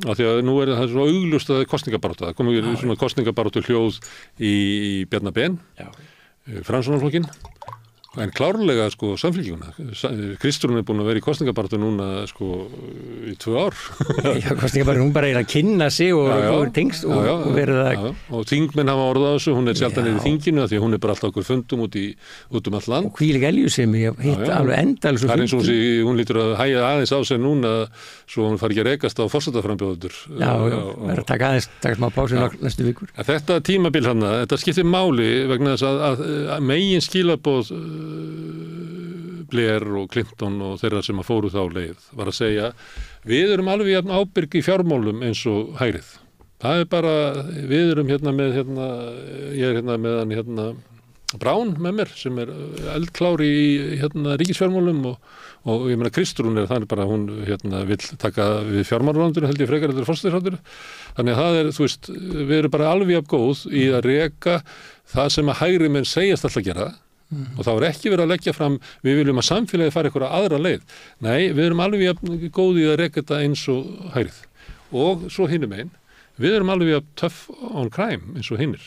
A: af því að nú er það svona augljóst að kosningabarátta, það komið svona kosningabaráttu hljóð í Bjarna Ben Framsóknarflokkinn en klárlega samfélkinguna. Kristrún er búin að vera í kosningabaráttu núna í 2 ár.
O: Já, kosningabaráttu, hún bara er að kynna sig og tengst og verið að...
A: Og þingmenn hafa orðað á þessu, hún er sjaldan í þinginu því að hún er bara alltaf okkur fundum út um allt land.
O: Og hvílig eljusemi, ég hitt alveg endalins.
A: Það er eins og hún lítur að hæja aðeins á sig núna svo hún fari ekki að rekast á forsetaframbjóðendur.
O: Já, verður að taka smá pásu næstu vikur.
A: Þetta tímabil þetta skiptir máli vegna þess að megin skilaboð Blair og Clinton og þeirra sem að fóru þá leið var að segja við erum alveg jafn ábyrg í fjármálum eins og hægrið. Það er bara, við erum með ég er með hann Brown með mér sem er eldklári í ríkisfjármálum og ég meina Kristrún það er bara hún vill taka við fjármálaráðuneytinu held ég frekar heldur forsætisráðuneytinu. Þannig að það er, við erum bara alveg jafn góð í að reka það sem að hægri menn segjast alltaf gera. Og það var ekki verið að leggja fram við viljum að samfélagi fara einhverja aðra leið. Nei, við erum alveg góðið að reka þetta eins og hægrið. Og svo hinum einn, við erum alveg tough on crime eins og hinnir.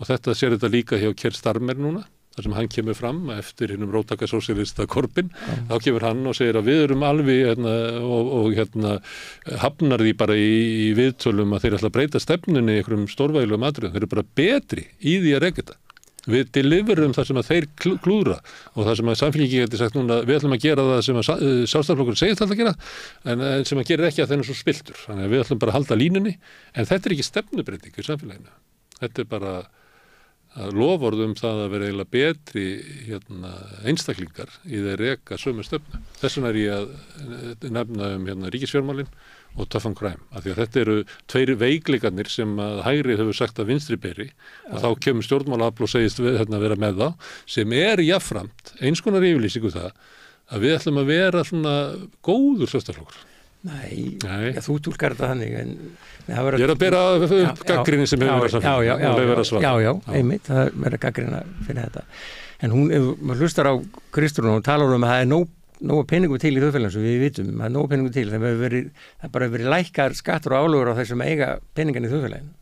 A: Og þetta sér þetta líka hjá Keir Starmer núna, þar sem hann kemur fram eftir hinnum róttaka sósíalista Corbyn. Þá kemur hann og segir að við erum alveg hafnar því bara í viðtölum að þeir ætla að breyta stefnunni í einhverjum stórvægilegum atriðum. Þeir eru bara betri í því að reka þetta. Við deliverum það sem að þeir klúðra og það sem að samfélkingin getur sagt núna við ætlum að gera það sem að sjálfstæðisflokkurinn segist alltaf að gera en sem að gera ekki að þeir eru svo spiltur. Þannig að við ætlum bara að halda línunni en þetta er ekki stefnubreyting í samfélaginu. Þetta er bara að loforðum það að vera eiginlega betri einstaklingar í þeir reka sömu stefnu. Þess vegna er ég að nefna ríkisfjármálin og tough on crime, af því að þetta eru tveir veikleikarnir sem að hægri hefur sagt að vinstri beri og þá kemur stjórnmálaafl og segist vera með þá, sem jafnframt eins konar yfirlýsingu það að við ætlum að vera svona góður sjálfstæðisflokkur.
O: Nei. Þú túlkar þetta þannig en
A: ég að bera gagnrýni sem hefur verið samfélag.
O: Já, einmitt, það verður gagnrýna fyrir þetta. En maður hlustar á Kristrúnu og talar að það nógu peningum til í þjóðfélaginu sem við vitum, það nógu peningum til, það bara verið lækkar skattur og álögur á þessum eiga peningan í þjóðfélaginu.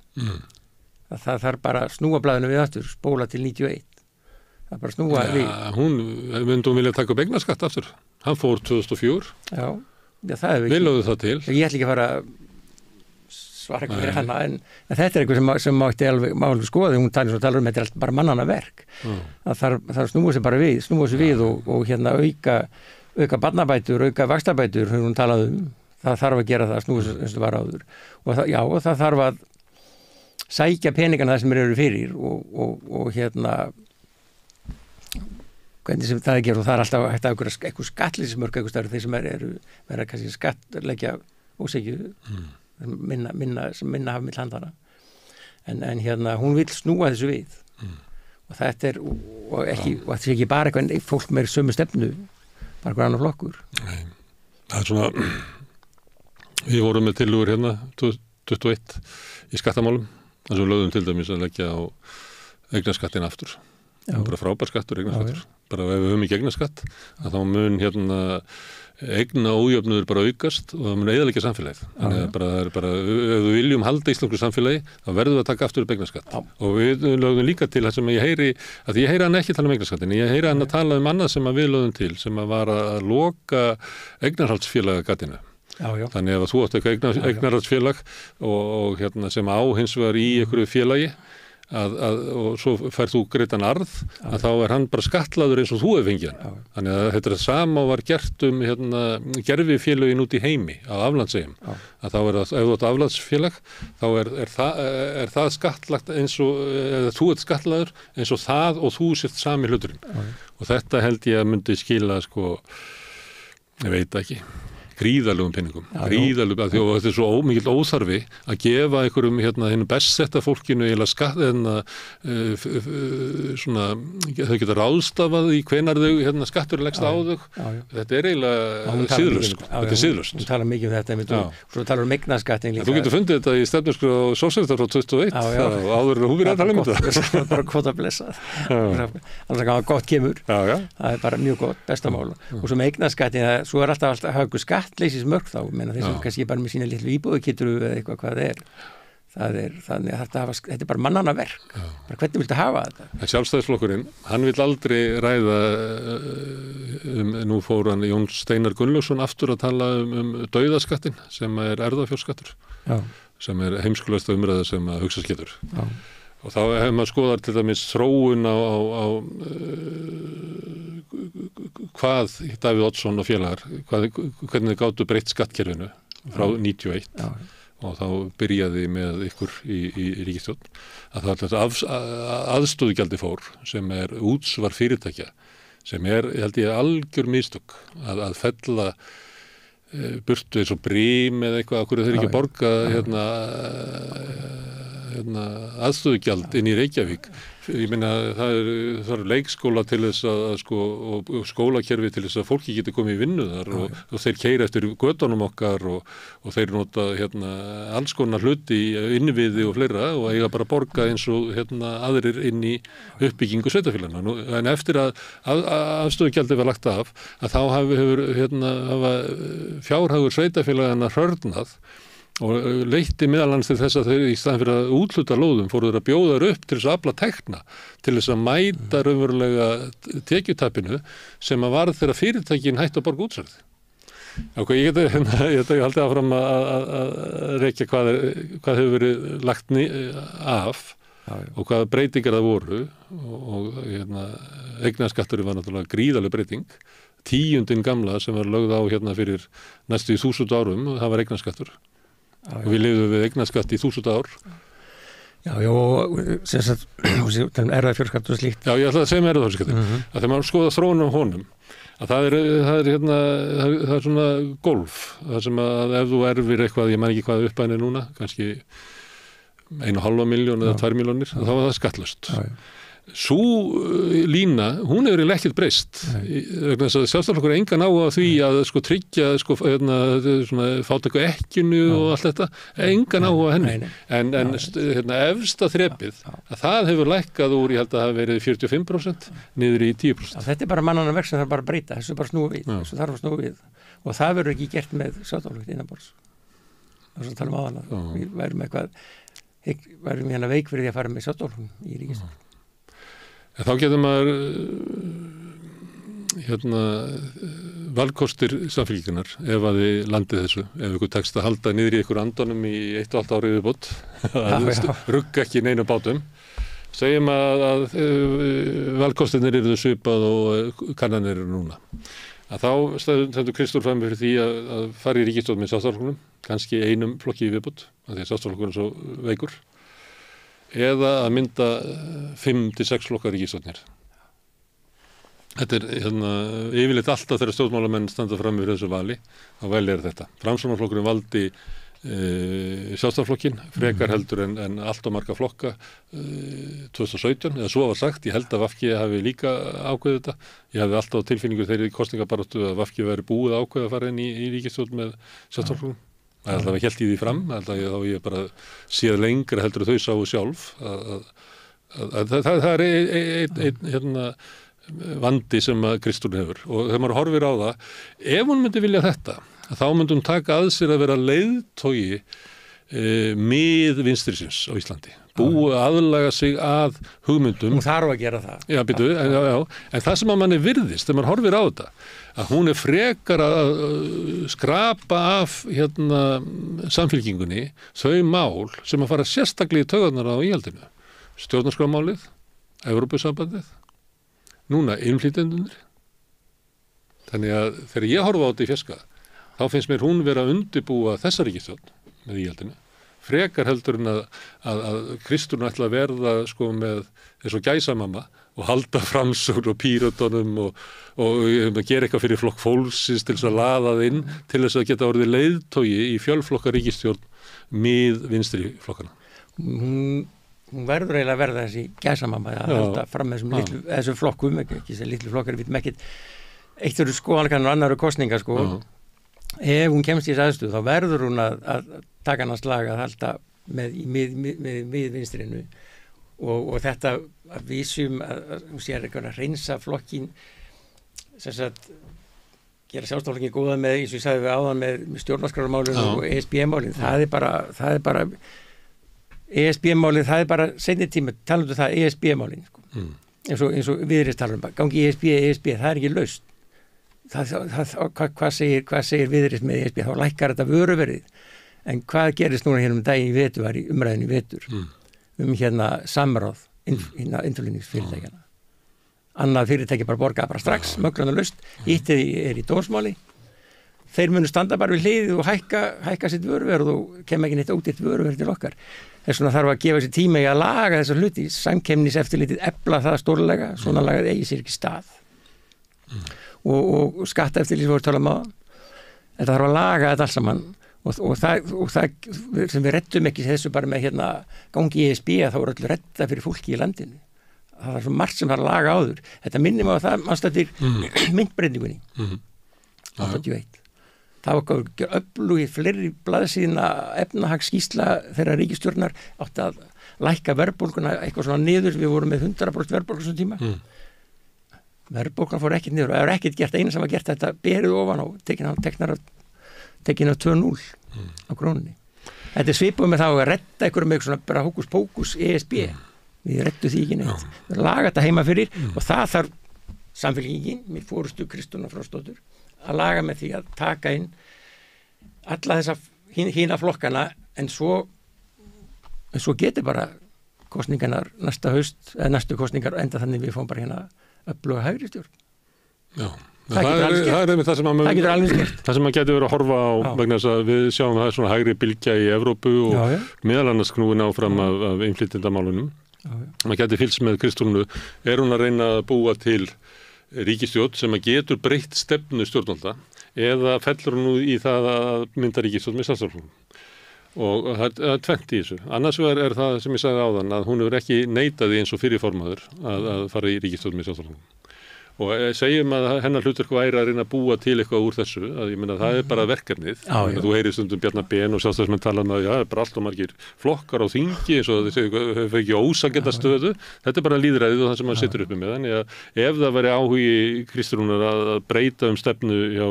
O: Það þarf bara að snúa blaðinu við aftur, spóla til 91. Það bara snúa við.
A: Hún vilja taka upp eignaskatt aftur. Hann fór 2004.
O: Já, það hefur
A: við lögðum það til.
O: Ég ætla ekki að fara svara ekki fyrir hana, en þetta eitthvað sem mátti alveg skoða, hún talar þetta er bara mannana verk. Það snúa sig bara við og hérna auka barnabætur, auka vaxtabætur, hún talaði það þarf að gera það, snúa sig eins og var áður. Og það þarf að sækja peningana það sem eru fyrir og hérna hvernig sem það ger og það er alltaf hægt að eitthvað skattlýsismörk eitthvað starf þeir sem verða kannski skattleggja ósegju minna hafa mill handana en hérna hún vill snúa þessu við og þetta er og þetta sé ekki bara eitthvað fólk með sömu stefnu bara eitthvað annar flokkur.
A: Nei, það er svona við vorum með tillögur hérna 2021 í skattamálum þar sem við lögðum til dæmis að leggja á eignaskattin aftur. Bara frábær skattur, eignaskattur. Bara ef við höfum ekki eignaskatt að þá mun hérna eigna ójöfnuður bara aukast og það mun eyðileggja samfélagið. Þannig að það er bara ef við viljum halda íslensku samfélagi þá verðum við að taka aftur upp eignaskatt. Og við lögðum líka til það sem ég heyri hann ekki tala um eignarskattin, ég heyri hann að tala um annað sem við lögðum til sem að var að loka eignarhaldsfélagagatinu. Þannig ef þú átt eitthvað eignarhaldsfélag og hérna sem á hins vegar í einhverju félagi og svo færð þú greiddan arð að þá er hann bara skatlaður eins og þú hefur fengið hann. Þannig að þetta er sama var gert hérna gerfifélögin út í heimi á aflandseyjum. Að þá ef þú átt aflandsfélag þá er það skattlagt eins og eða þú ert skatlaður eins og það og þú sért sami hluturinn. Og þetta held ég að myndi skila ég veit ekki gríðarlegum peningum, gríðarlegum að því að þetta er svo mikill óþarfi að gefa einhverjum hérna hinn bestsetta fólkinu eða skatt svona þau geta ráðstafað í hvenær þau hérna skattur leggst á þau. Þetta er eiginlega siðlaust. Þetta er siðlaust.
O: Hún talar mikið þetta og svo talar eignaskattin líka.
A: Þú getur fundið þetta í stefnuskrá sósíalistar frá 2021 áður en hún byrjaði að tala þetta.
O: Bara kvota blessað. Annars að gott kemur. Það er bara mjög gott, bestamál. Og svo með eignaskattin, svo er alltaf högu skattleysismörk þá, þeir sem kannski bara með sína litlu íbúðukitturu eða eitthvað hvað það er þannig að þetta er bara mannanna verk, bara hvernig viltu hafa þetta?
A: En Sjálfstæðisflokkurinn, hann vil aldrei ræða nú fór hann Jón Steinar Gunnlaugsson aftur að tala dauðaskattin sem er erfðafjárskattur, sem er heimskulegasta umræða sem að hugsa getur. Og þá hefur maður skoðað til dæmis þróun á hvað Davíð Oddsson og félagar, hvernig þið gátu breytt skattkerfinu frá 91 og þá byrjaði með ykkur í ríkisstjórn að það aðstöðugjaldi fór sem er útsvar fyrirtækja sem er, ég held ég, algjör mistök að fella burtu eins og brím eða eitthvað, okkur þeir ekki borga aðstöðugjald inn í Reykjavík. Ég meina það er leikskóla til þess og skólakerfi til þess að fólki geti komið í vinnu þar og þeir keyra eftir götunum okkar og þeir nota alls konar hluti í innviði og fleira og eiga bara borga eins og aðrir inn í uppbyggingu sveitarfélagana. En eftir að aðstöðugjaldi var lagt af að þá hafa fjárhagur sveitarfélagana hrörnað og leitti meðalans til þess að þau í staðan fyrir að útluta lóðum fóru þeir að bjóða þeir upp til þess að afla tekna til þess að mæta raunverulega tekjutapinu sem að varð þegar fyrirtækin hætti að borga útsvarið. Ég geti haldið áfram að rekja hvað hefur verið lagt af og hvaða breytingar það voru og eignaskatturinn var náttúrulega gríðarleg breyting. 10. gamla sem var lögð á fyrir næstu 1000 árum, það var eignaskattur. Og við lifðum við eignaskatt í 1000 ár
O: Já, sem sagt, erfðafjölskattur og slíkt.
A: Já, ég ætla að segja með erfðafjölskattur, að þegar maður skoða þróun á honum, að það er svona golf, það sem að ef þú erfir eitthvað, ég man ekki hvað uppæðin er núna, kannski 1,5 milljón eða 2 milljónir, þá var það skattlaust. Sú lína, hún hefur ekkert breyst vegna þess að Sjálfstæðisflokkur engan á því að tryggja fátæku ekkinu og allt þetta, engan á henni en efsta þrepið að það hefur lækkað úr, ég held að það hafi verið 45% niður í 10%.
O: Já, þetta er bara mannanna verk sem þarf bara að breyta, þessu bara snúa við, þessu þarf að snúa við og það verður ekki gert með Sjálfstæðisflokk innanborðs. Það er að tala áðan að við værum hérna veik fyrir því að fara með Sjálfstæðisflokk í ríkisstjórn.
A: Þá getur maður valkostir samfélgjunar ef að þið landið þessu, ef ykkur tekst að halda niður í ykkur andunum í 1,5 árið viðbót, að rugga ekki neina bátum. Segjum að valkostirnir eru svipað og kannanir eru núna. Að þá stendur Kristófer fram fyrir því að fara í ríkisstjórn með Sjálfstæðisflokknum, kannski einum flokki í viðbót, af því að Sjálfstæðisflokkurinn er svo veikur. Eða að mynda 5-6 flokkar ríkisstjórnir. Þetta er yfirleitt alltaf þegar stjórnmálamenn standa fram yfir þessu vali, þá velja þetta. Framsóknarflokkurinn valdi Sjálfstæðisflokkinn, frekar heldur en allt og marga flokka 2017, eða svo var sagt, ég held að VG hafi líka ákveðið þetta. Ég hafði alltaf á tilfinningu þeirri kosningabaráttu að VG væri búið ákveð að fara inn í ríkisstjórn með Sjálfstæðisflokkinn. Það er alltaf að held í því fram, þá ég bara séð lengra heldur þau sáu sjálf það er einn vandi sem að Kristún hefur og þegar maður horfir á það, ef hún myndi vilja þetta, þá myndi hún taka að sér að vera leiðtogi mið vinstrisins á Íslandi, búið aðlaga sig að hugmyndum.
O: Hún þarf að gera það.
A: Já, en það sem að manni virðist, þegar maður horfir á þetta, að hún er frekar að skrapa af samfylkingunni þau mál sem að fara sérstaklega í taugarnar á íhaldinu. Stjórnarskrámálið, Evrópusambandið, núna innflytjendurnir. Þannig að þegar ég horfa á þetta í fjarska, þá finnst mér hún vera að undirbúa þessa ríkisstjórn með íhaldinu. Frekar heldur en að Kristún ætla að verða með eins og gæsamamma og halda Framsókn og Pírötunum og gera eitthvað fyrir flokk fólksins til þess að laða það inn til þess að geta orðið leiðtogi í fjölflokka ríkisstjórn með vinstri flokkana.
O: Hún verður eiginlega að verða þessi gæsamamma að halda fram þessum flokkum, ekki þessi litlu flokkar, við vitum ekkert eitt eru skoðankannar og annar eru kosningar ef hún kemst í þessu aðstöðu þá verður hún að taka hann að slaga að halda með vinstrinu og þetta að vísum að hún sé að reynsa flokkin sem sagt gera Sjálfstæðisflokkinn góða með, eins og ég sagði við áðan með stjórnarskrármálin og ESB-málin það er bara ESB-málin, það er bara seinni tíma talandu það ESB-málin eins og viðreist talanum, gangi ESB, það er ekki laust hvað segir viðreist með ESB, þá lækkar þetta vöruverðið, en hvað gerist núna hérna daginn í vetur, var í umræðin í vetur samráð innflutningsfyrirtækjana annað fyrirtæki bara borgaði bara strax möglunarlaust, hittið er í dómsmáli þeir munu standa bara við hliðið og hækka sitt vöruverð og kem ekki neitt ódýrt vöruverð til okkar þess vegna þarf að gefa sér tíma í að laga þessar hluti, samkeppniseftirlitið efla það stórlega, svona lagað eigi sér ekki stað og skattaeftirlitið voru tala um þetta þarf að laga þetta alls saman og það sem við rettum ekki þessu bara með gangi í ESB að þá er öllu retta fyrir fólki í landinu það er svo margt sem það er að laga áður þetta minnir mig á það, mannstættir myndbreytingunni 81 það var öflugið fleiri blaðsíðna efnahagsskýrsla þeirra ríkisstjórnar átti að lækka verðbólguna eitthvað svona niður, við vorum með 100% verðbólgu svona tíma verðbólgan fór ekkert niður og það er ekkert gert, eina sem var gert þetta berið ofan á, tekin á 2-0 á krónunni. Þetta er svipað með það að retta einhverjum með svona bara hókus pókus ESB, við rettu því ekki neitt við laga þetta heima fyrir og það þarf samfélkingin, mér fórustu Kristúna Frostóttur, að laga með því að taka inn alla þessa hína flokkana en svo getur bara kosningarnar næsta haust, eða næstu kosningar enda þannig við fáum bara öfluga hægri stjórn.
A: Já, Það er það sem maður getur verið að horfa á vegna þess að við sjáum það svona hægri bylgja í Evrópu og meðal annars knúin áfram af innflytjendamálunum. Maður getur fylgst með Kristrúnu, hún að reyna að búa til ríkisstjórn sem að getur breytt stefnu stjórnvalda eða fellur hún nú í það að mynda ríkisstjórn með Sjálfstæðisflokknum. Og það er tvennt í þessu. Annars vegar það sem ég sagði áðan að hún hefur ekki neitaði eins og fyrirformaður að fara í ríkisstjórn með Sjálfstæðisflokknum. Og segjum að hennar hlutverk væri að reyna að búa til eitthvað úr þessu, að ég meina það er bara verkefnið. Þú heyrir stundum Bjarna Ben og Sjálfstæðismenn tala um að það er bara allt og margir flokkar á þingi eins og þeir hefur ekki ósangenda stöðu. Þetta er bara lýðræðið og það sem maður situr uppi með. Þannig að ef það væri áhugi Kristrúnar að breyta stefnu hjá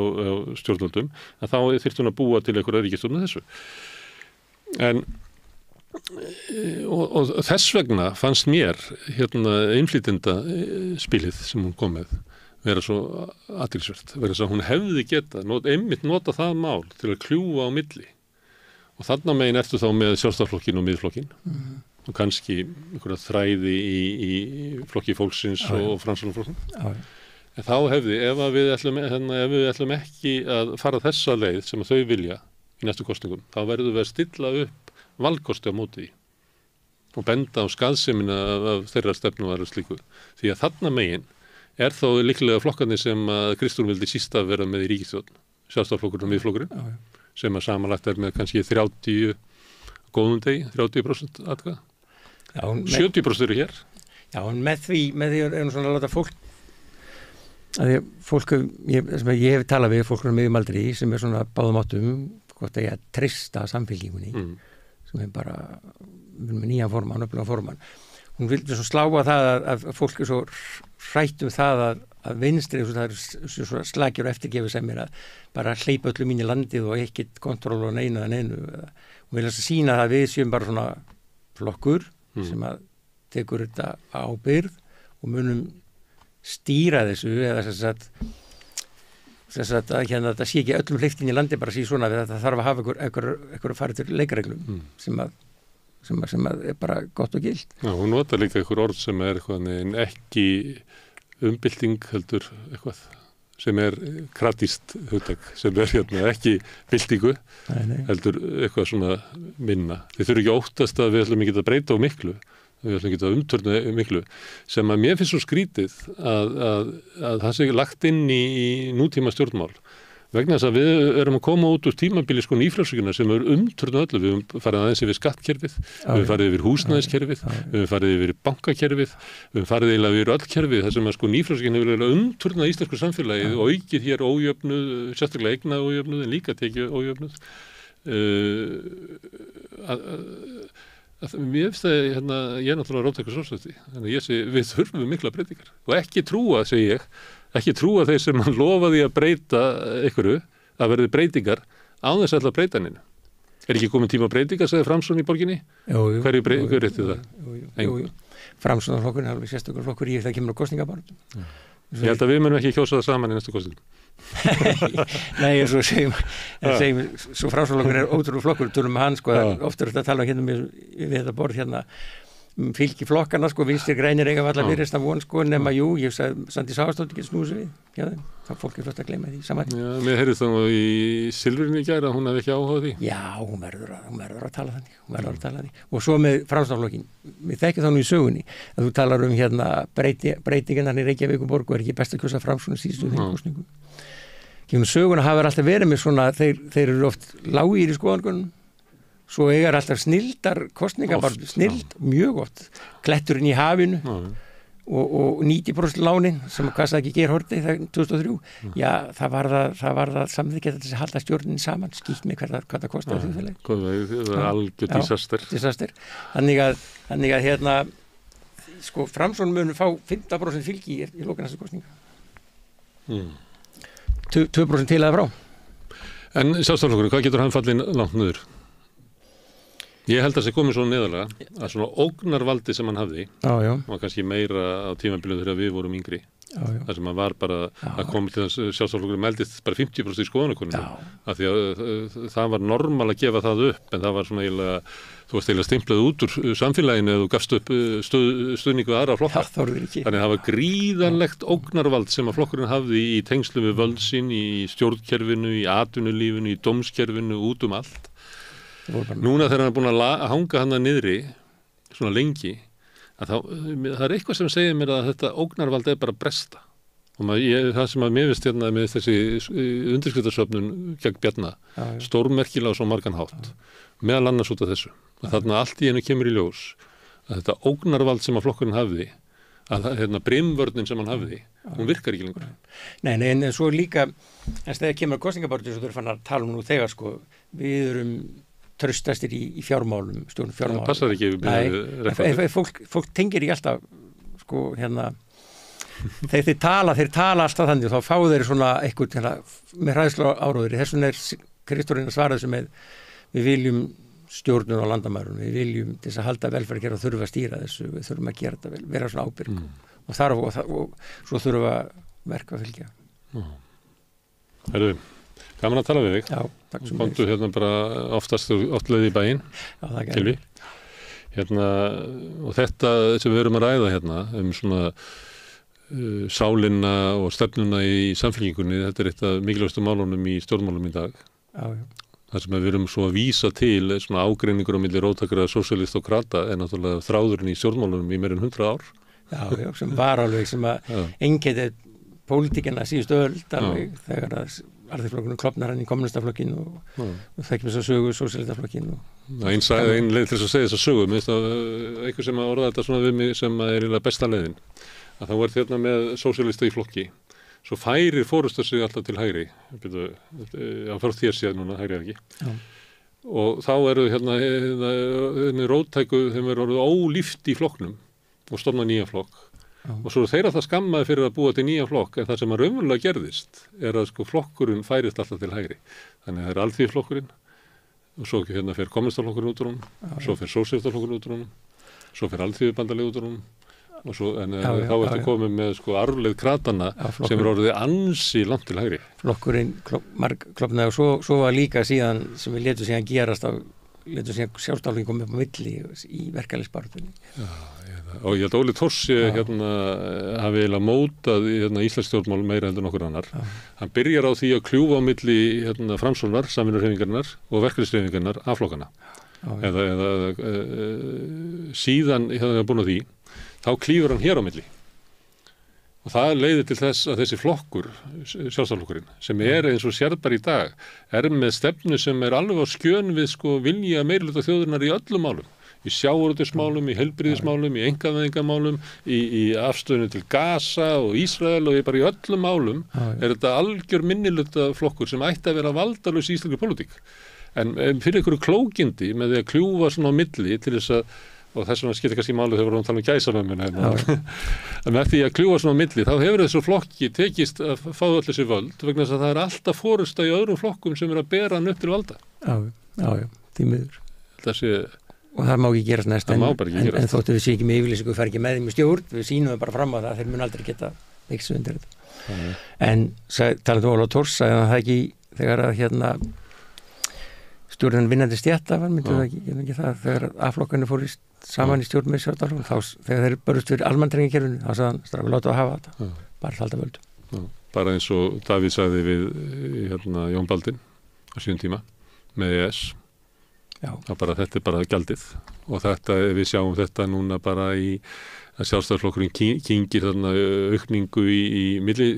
A: stjórnvöldum, þá þyrfti hún að búa til einhverja ríkisstjórn með þessu. Og þess vegna fannst mér innflytjenda spilið sem hún kom með vera svo athyglisvert, vera þess að hún hefði getað einmitt nota það mál til að kljúfa á milli og þarna megin ertu þá með Sjálfstæðisflokkinn og Miðflokkinn og kannski einhverja þræði í flokki fólksins og Framsóknarflokkinn. En þá hefði, ef við ætlum ekki að fara þessa leið sem að þau vilja í næstu kosningum, þá verður við að stilla upp valkosti á móti því og benda á skaðsemina af þeirra stefnu og aðra slíku. Því að þarna megin þó líklega flokkarnir sem að Kristrún vildi síst að vera með í ríkisstjórn, Sjálfstæðisflokkurinn og Miðflokkurinn, sem að samanlagt með kannski 30 góðum degi, 30% atkvæða. 70% eru hér.
O: Já, en með því svona að láta fólk, sem ég hef talað við fólk um miðjumaldri sem svona báðum áttum hvort að ég treysta samfélkingunni sem er bara með nýjan formann, öflugan formann. Hún vildi svo slá að það að fólk er svo hrætt það að vinstri það er svo slakir og eftirgefi sem er að bara hleypa öllum inn í landið og ekkert kontról og neina en einu. Hún vil að sína að við séum bara svona flokkur sem að tekur þetta ábyrgð og munum stýra þessu eða þess að þetta sé ekki öllum hleyptin í landi bara síðan svona við þetta þarf að hafa einhver að fara til leikreglum sem er bara gott og gilt.
A: Já, hún notar líka einhver orð sem er ekki umbylting heldur eitthvað sem er kratískt hugtak sem er ekki byltingu heldur eitthvað svona minna. Þið þurfi ekki óttast að við ætlum ekki að breyta á miklu við ætlum ekki að umturna miklu sem að mér finnst svo skrítið að það sé lagt inn í nútíma stjórnmál vegna þess að við erum að koma út úr tímabili nýfrjálshyggjunnar sem er umturna öllu, við höfum farið aðeins yfir skattkerfið, við höfum farið yfir húsnæðiskerfið, við höfum farið yfir bankakerfið, við höfum farið yfir öll kerfið þar sem að nýfrjálshyggjan hefur umturna íslensku samfélagið og aukið hér ójöfnuð, sérstaklega eigna ójöfnuð en líka tekið ójöfnuð. Mér finnst það, ég er náttúrulega róttækur sósætti, þannig ég sé við þurfum mikla breytingar og ekki trúa, segi ég, ekki trúa þeir sem hann lofaði að breyta einhverju, að verði breytingar án þess að breyta henni. Er ekki komin tíma breytingar, sagði Framsókn í borginni? Jú. Hverju breytti það?
O: Jú. Framsóknarflokkurinn er alveg sérstakur flokkur í það kemur á kosningabaráttum.
A: Ég held að við munum ekki kjósa það saman í næstu kosningum.
O: Nei, svo segjum svo Framsóknarflokkurinn er ótrúlega flokkur, tölum hann oft er þetta að tala við þetta borð fylgi flokkana, vinstri grænir eiga allar virðist að von, nema ég sagði Sandi Sáastóttir getur snúið sig við, þá fólk er flott að gleyma því saman.
A: Já, mér heyrðist þá í Silfrinu í gær að hún hefði ekki áhuga því.
O: Já, hún verður að tala þannig, og svo með Framsóknarflokkinn, við þekkjum þá nú í sögunni að þú talar breytingarnar í Reykjavíkurborg og er ekki best að kjósa Framsóknar síðustu þingkosningu. Gegnum söguna hafa alltaf verið með svona, þeir eru oft lágir í skoðangunum. Svo eigar alltaf snildar kostningar, bara snild, mjög gott. Kletturinn í hafinu og 90% lánin sem hvað ekki ger horti þegar 2003. Já, það var það samþykja til að halda stjórnin saman, skýtt með hvað það kosti á þjóðfélagi.
A: Það er algjör disaster.
O: Þannig að Framsókn mun fá 15% fylgi í loka næstu kostninga. 2% til að frá.
A: En Sjálfstæðisflokkurinn, hvað getur hann fallið langt niður? Ég held að það sé komið svona neðarlega að svona ógnarvaldi sem hann hafði var kannski meira á tímabilið þegar við vorum yngri þar sem var bara að koma til þess sjálfstæðisflokkurinn meldist bara 50% í skoðanakoninu af því að það var normal að gefa það upp en það var svona eiginlega þú varst eiginlega stimplað út úr samfélaginu eða þú gafst upp stuðningu við aðra flokka þannig að það var gríðanlegt ógnarvald sem að flokkurinn hafði í tengslu við völd sín í stjórnkerfinu, í atvinnulífinu, í dómskerfinu, út allt núna þegar hann er búin að hanga hann niðri svona lengi að það er eitthvað sem segir mér að þetta ógnarvald bara bresta og það sem að mér finnst hérna með þessi undirskriftasöfnun gegn Bjarna stórmerkilega á svo margan hátt meðal annars út af þessu að þarna allt í einu kemur í ljós að þetta ógnarvald sem að flokkurinn hafði að brimvörnin sem hann hafði hún virkar ekki lengur
O: Nei, en svo líka en þegar kemur kosningabaráttu svo þú fann að tala nú þegar sko við erum tröstastir í fjármálum, stjórn fjármálum.
A: Það passar ekki
O: við fólk tengir ekki alltaf, sko, þegar þeir tala alltaf þannig og þá fá þeir svona eitthvað með hræðslu áróður. Þessum Kristórin að svara þessu með við viljum stjórnun á landamærunum, við viljum til þess að halda velferðarkerfi og þurfa að stýra þessu, við þurfum að gera þetta vel, vera svona ábyrg og svo þurfa verk að fylgja.
A: Herðu, gaman að tala við þig.
O: Já, takk sem
A: komdu hérna bara oft leið í bæinn.
O: Já, það
A: Gylfi. Og þetta sem við erum að ræða hérna svona sálina og stefnuna í samfélkingunni, þetta er eitt af mikilvægastu málunum í stjórnmálum í dag.
O: Já.
A: Það sem við erum svo að vísa til svona ágreiningur á milli róttækra sósíalista og krata er náttúrulega þráðurinn í stjórnmálunum í meir en 100 ár.
O: Já, sem var alveg sem að einkeiti pólitíkina síðustu öld alveg þegar að Alþýðuflokkurinn klofnar hann í kommunistaflokkin og þekkjum þess að sögu sósíalistaflokkin.
A: Ein leið til þess að segja þess að sögu, minnst að einhver sem að orða þetta svona við mig sem er eiginlega besta leiðin, að þá er þérna með sósíalista í flokki, svo færir fórustar sig alltaf til hægri, frá þér síðan núna, hægri ekki. Já. Og þá eru hérna róttæku, þeim eru orðið ólíft í flokknum og stofna nýja flokk. Og svo þeir það skammaði fyrir að búa til nýja flokk en það sem að raunverulega gerðist er að sko flokkurinn færist alltaf til hægri þannig að það er Alþýðuflokkurinn og svo hérna fer kommunistaflokkurinn út úr honum svo fer sósíalistaflokkurinn út úr honum svo fer Alþýðubandalagið út úr honum og svo þá ertu komið með sko arfleið kratana sem er orðið ansi langt til hægri
O: flokkurinn klofnaði og svo var líka síðan sem við letum síðan gerast letum síðan sjálfstaflokkurinn komið upp á milli í verkalýðsbaráttunni
A: og ég held að Óli Thors hafi eiginlega mótað íslensk stjórnmál meira heldur nokkur annar. Hann byrjar á því að kljúfa á milli Framsóknar, Samvinnuhreyfingarinnar og verkalýðshreyfingarinnar af flokkana. Eða síðan hefði hann búin á því, þá klífur hann hér á milli. Og það leiðir til þess að þessi flokkur, sjálfstæðisflokkurinn, sem er eins og sérbar í dag, er með stefnu sem er alveg á skjön við sko vilja meirihluta þjóðarinnar í öllum málum. Í sjávarútvegsmálum, í heilbrigðismálum, í einkavæðingamálum, í afstöðinu til Gaza og Ísrael og bara í öllum málum er þetta algjör minniluta flokkur sem ætti að vera valdalaus í íslenskri pólitík. En fyrir einhverju klókindi með því að kljúfa svona á milli til þess að, og þess vegna skiptir kannski máli þegar við vorum að tala um gæsamömmuna hérna, með því að kljúfa svona á milli, þá hefur þessu flokki tekist að fá öll þessi völd vegna þess að það er alltaf forysta í öðrum flokkum sem er að bera hann upp til valda.
O: Já, því miður. Og það má ekki gerast næst en þóttu við sé ekki með yfirlýsingu fer ekki með þeim í stjórn, við sýnum það bara fram á það þeir mun aldrei geta veiksu undir þetta en talandi Óla Thors sagði hann það ekki þegar að stjórnin vinnandi stétta var myndið það ekki það þegar A-flokkarnir fóru saman í stjórn með Sjálfstæðisflokkurinn þá þegar þeir barust fyrir almannatryggingakerfinu þá sagði hann strax láta að hafa þetta bara halda völdum
A: bara eins og Davíð sagði við Jón Baldvin á sínum tíma með ES þetta er bara gjaldið og við sjáum þetta núna bara í að Sjálfstæðisflokkurinn kyngir aukningu í milli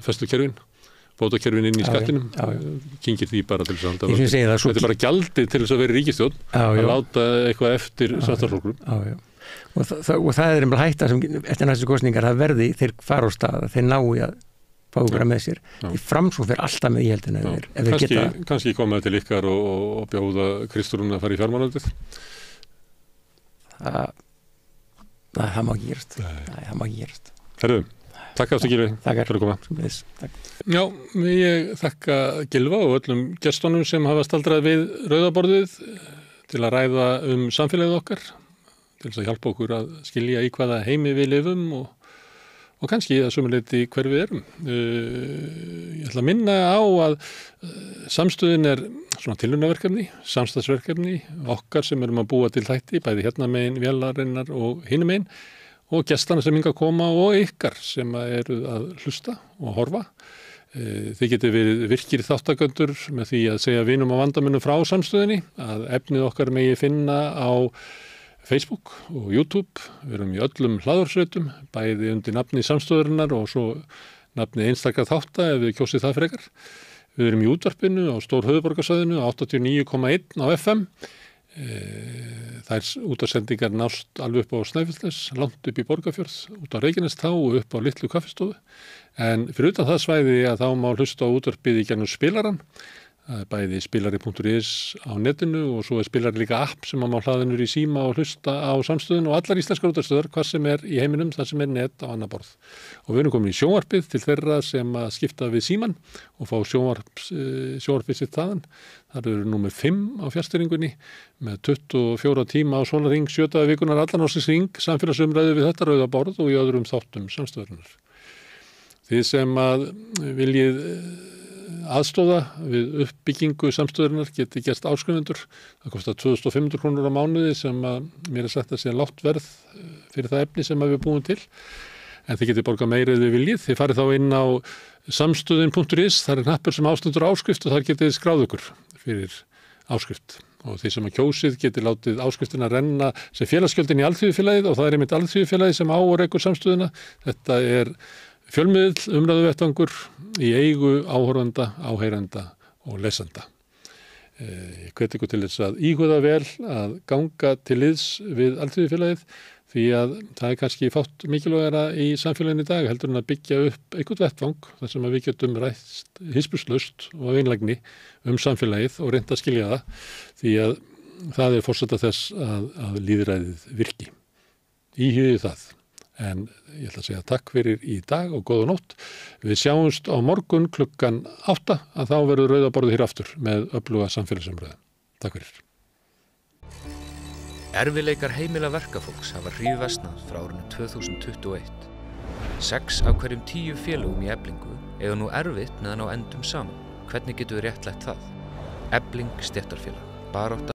A: festukerfin, bótakerfin inn í skattinum kyngir því bara til þess að þetta er bara gjaldið til þess að vera ríkisstjórn að láta eitthvað eftir Sjálfstæðisflokkurinn
O: og það er einhver hætta sem eftir næstu kosningar það verði þeir fara á stað þeir nái að fá ykkur með sér. Því Framsókn fer alltaf með íhaldina ef þeir geta.
A: Kannski komaði til ykkar og bjóða Kristrún að fara í fjármálaráðið?
O: Það má ekki gerast. Það má ekki gerast.
A: Herru, takk aftur Gylfi.
O: Takk
A: fyrir að koma.
O: Takk.
A: Já, ég þakka Gylfa og öllum gestunum sem hafa staldrað við rauðaborðið til að ræða samfélagið okkar, til þess að hjálpa okkur að skilja í hvaða heimi við lifum og og kannski að sömuleyti hver við erum. Ég ætla að minna á að samstöðin er svona tilraunaverkefni, samstagsverkefni okkar sem erum að búa til þætti, bæði hérna megin vélarinnar og hinum megin og gestana sem hingað koma og ykkar sem eru að hlusta og horfa. Þið getur verið virkir þáttakendur með því að segja vinum og vandamönnum frá samstöðinni, að efnið okkar megi finna á Facebook og YouTube. Við erum í öllum hlaðvarpssveitum, bæði undir nafni samstöðurinnar og svo nafni einstakra þátta ef við kjósið það frekar. Við erum í útvarpinu á Stór höfuðborgarsvæðinu 89,1 á FM. Þær útvarpssendingar nást alveg upp á Snæfellsnes, langt upp í Borgarfjörð, út á Reykjanestá og upp á Litlu kaffistofu. En fyrir utan það svæði að þá má hlusta á útvarpið í gegnum spilarann. Það bæði spilari.is á netinu og svo spilari líka app sem má hlaðinur í síma og hlusta á samstöðun og allar íslenskar útvarpsstöðvar, hvað sem er í heiminum, það sem er net á annar borð. Og við erum komin í sjónvarpið til þeirra sem að skipta við síman og fá sjónvarpið sitt þaðan. Það eru númer 5 á fjárstýringunni með 24 tíma á sólarhring, 7 daga vikunar, allan ársins hring, samfélagsumræðu við þetta rauða borð og í öðrum þáttum samstöðurinnar. Þið sem að viljið aðstóða við uppbyggingu samstöðurinnar geti gert áskrifendur. Það kostar 2.500 krónur á mánuði sem að mér er sagt að sé lágt verð fyrir það efni sem við búum til. En þið geti borgað meira ef þið viljið. Þið farið þá inn á samstöðin.is, þar er hnappur sem ástendur áskrift og þar getið skráð ykkur fyrir áskrift. Og því sem að kjósið geti látið áskriftina renna sem félagsgjöldin í Alþýðufélagið og það er einmitt Alþýðufélagið sem á og rekur samstöðina. Þetta er fjölmiðl, umræðuvettvangur í eigu áhorfenda, áheyrenda og lesenda. Ég hvet ykkur til þess að íhuga vel að ganga til liðs við Alþýðufélagið því að það er kannski fátt mikilvægara í samfélaginu í dag heldur en að byggja upp einhvern vettvang þar sem að við getum rætt hispurslaust og einlægni samfélagið og reynda að skilja það því að það er forsenda þess að lýðræðið virki. Íhugið það. En ég ætla að segja takk fyrir í dag og góða nótt. Við sjáumst á morgun klukkan 8 að þá verður rauða borðið hér aftur með öfluga samfélagsumræðu. Takk fyrir.
C: Erfiðleikar heimila verkafólks hafa hríðversnað frá árinu 2021. 6 af hverjum 10 félögum í Eflingu eiga nú erfitt með að ná endum saman. Hvernig getum við réttlætt það? Efling stéttarfélag. Barátta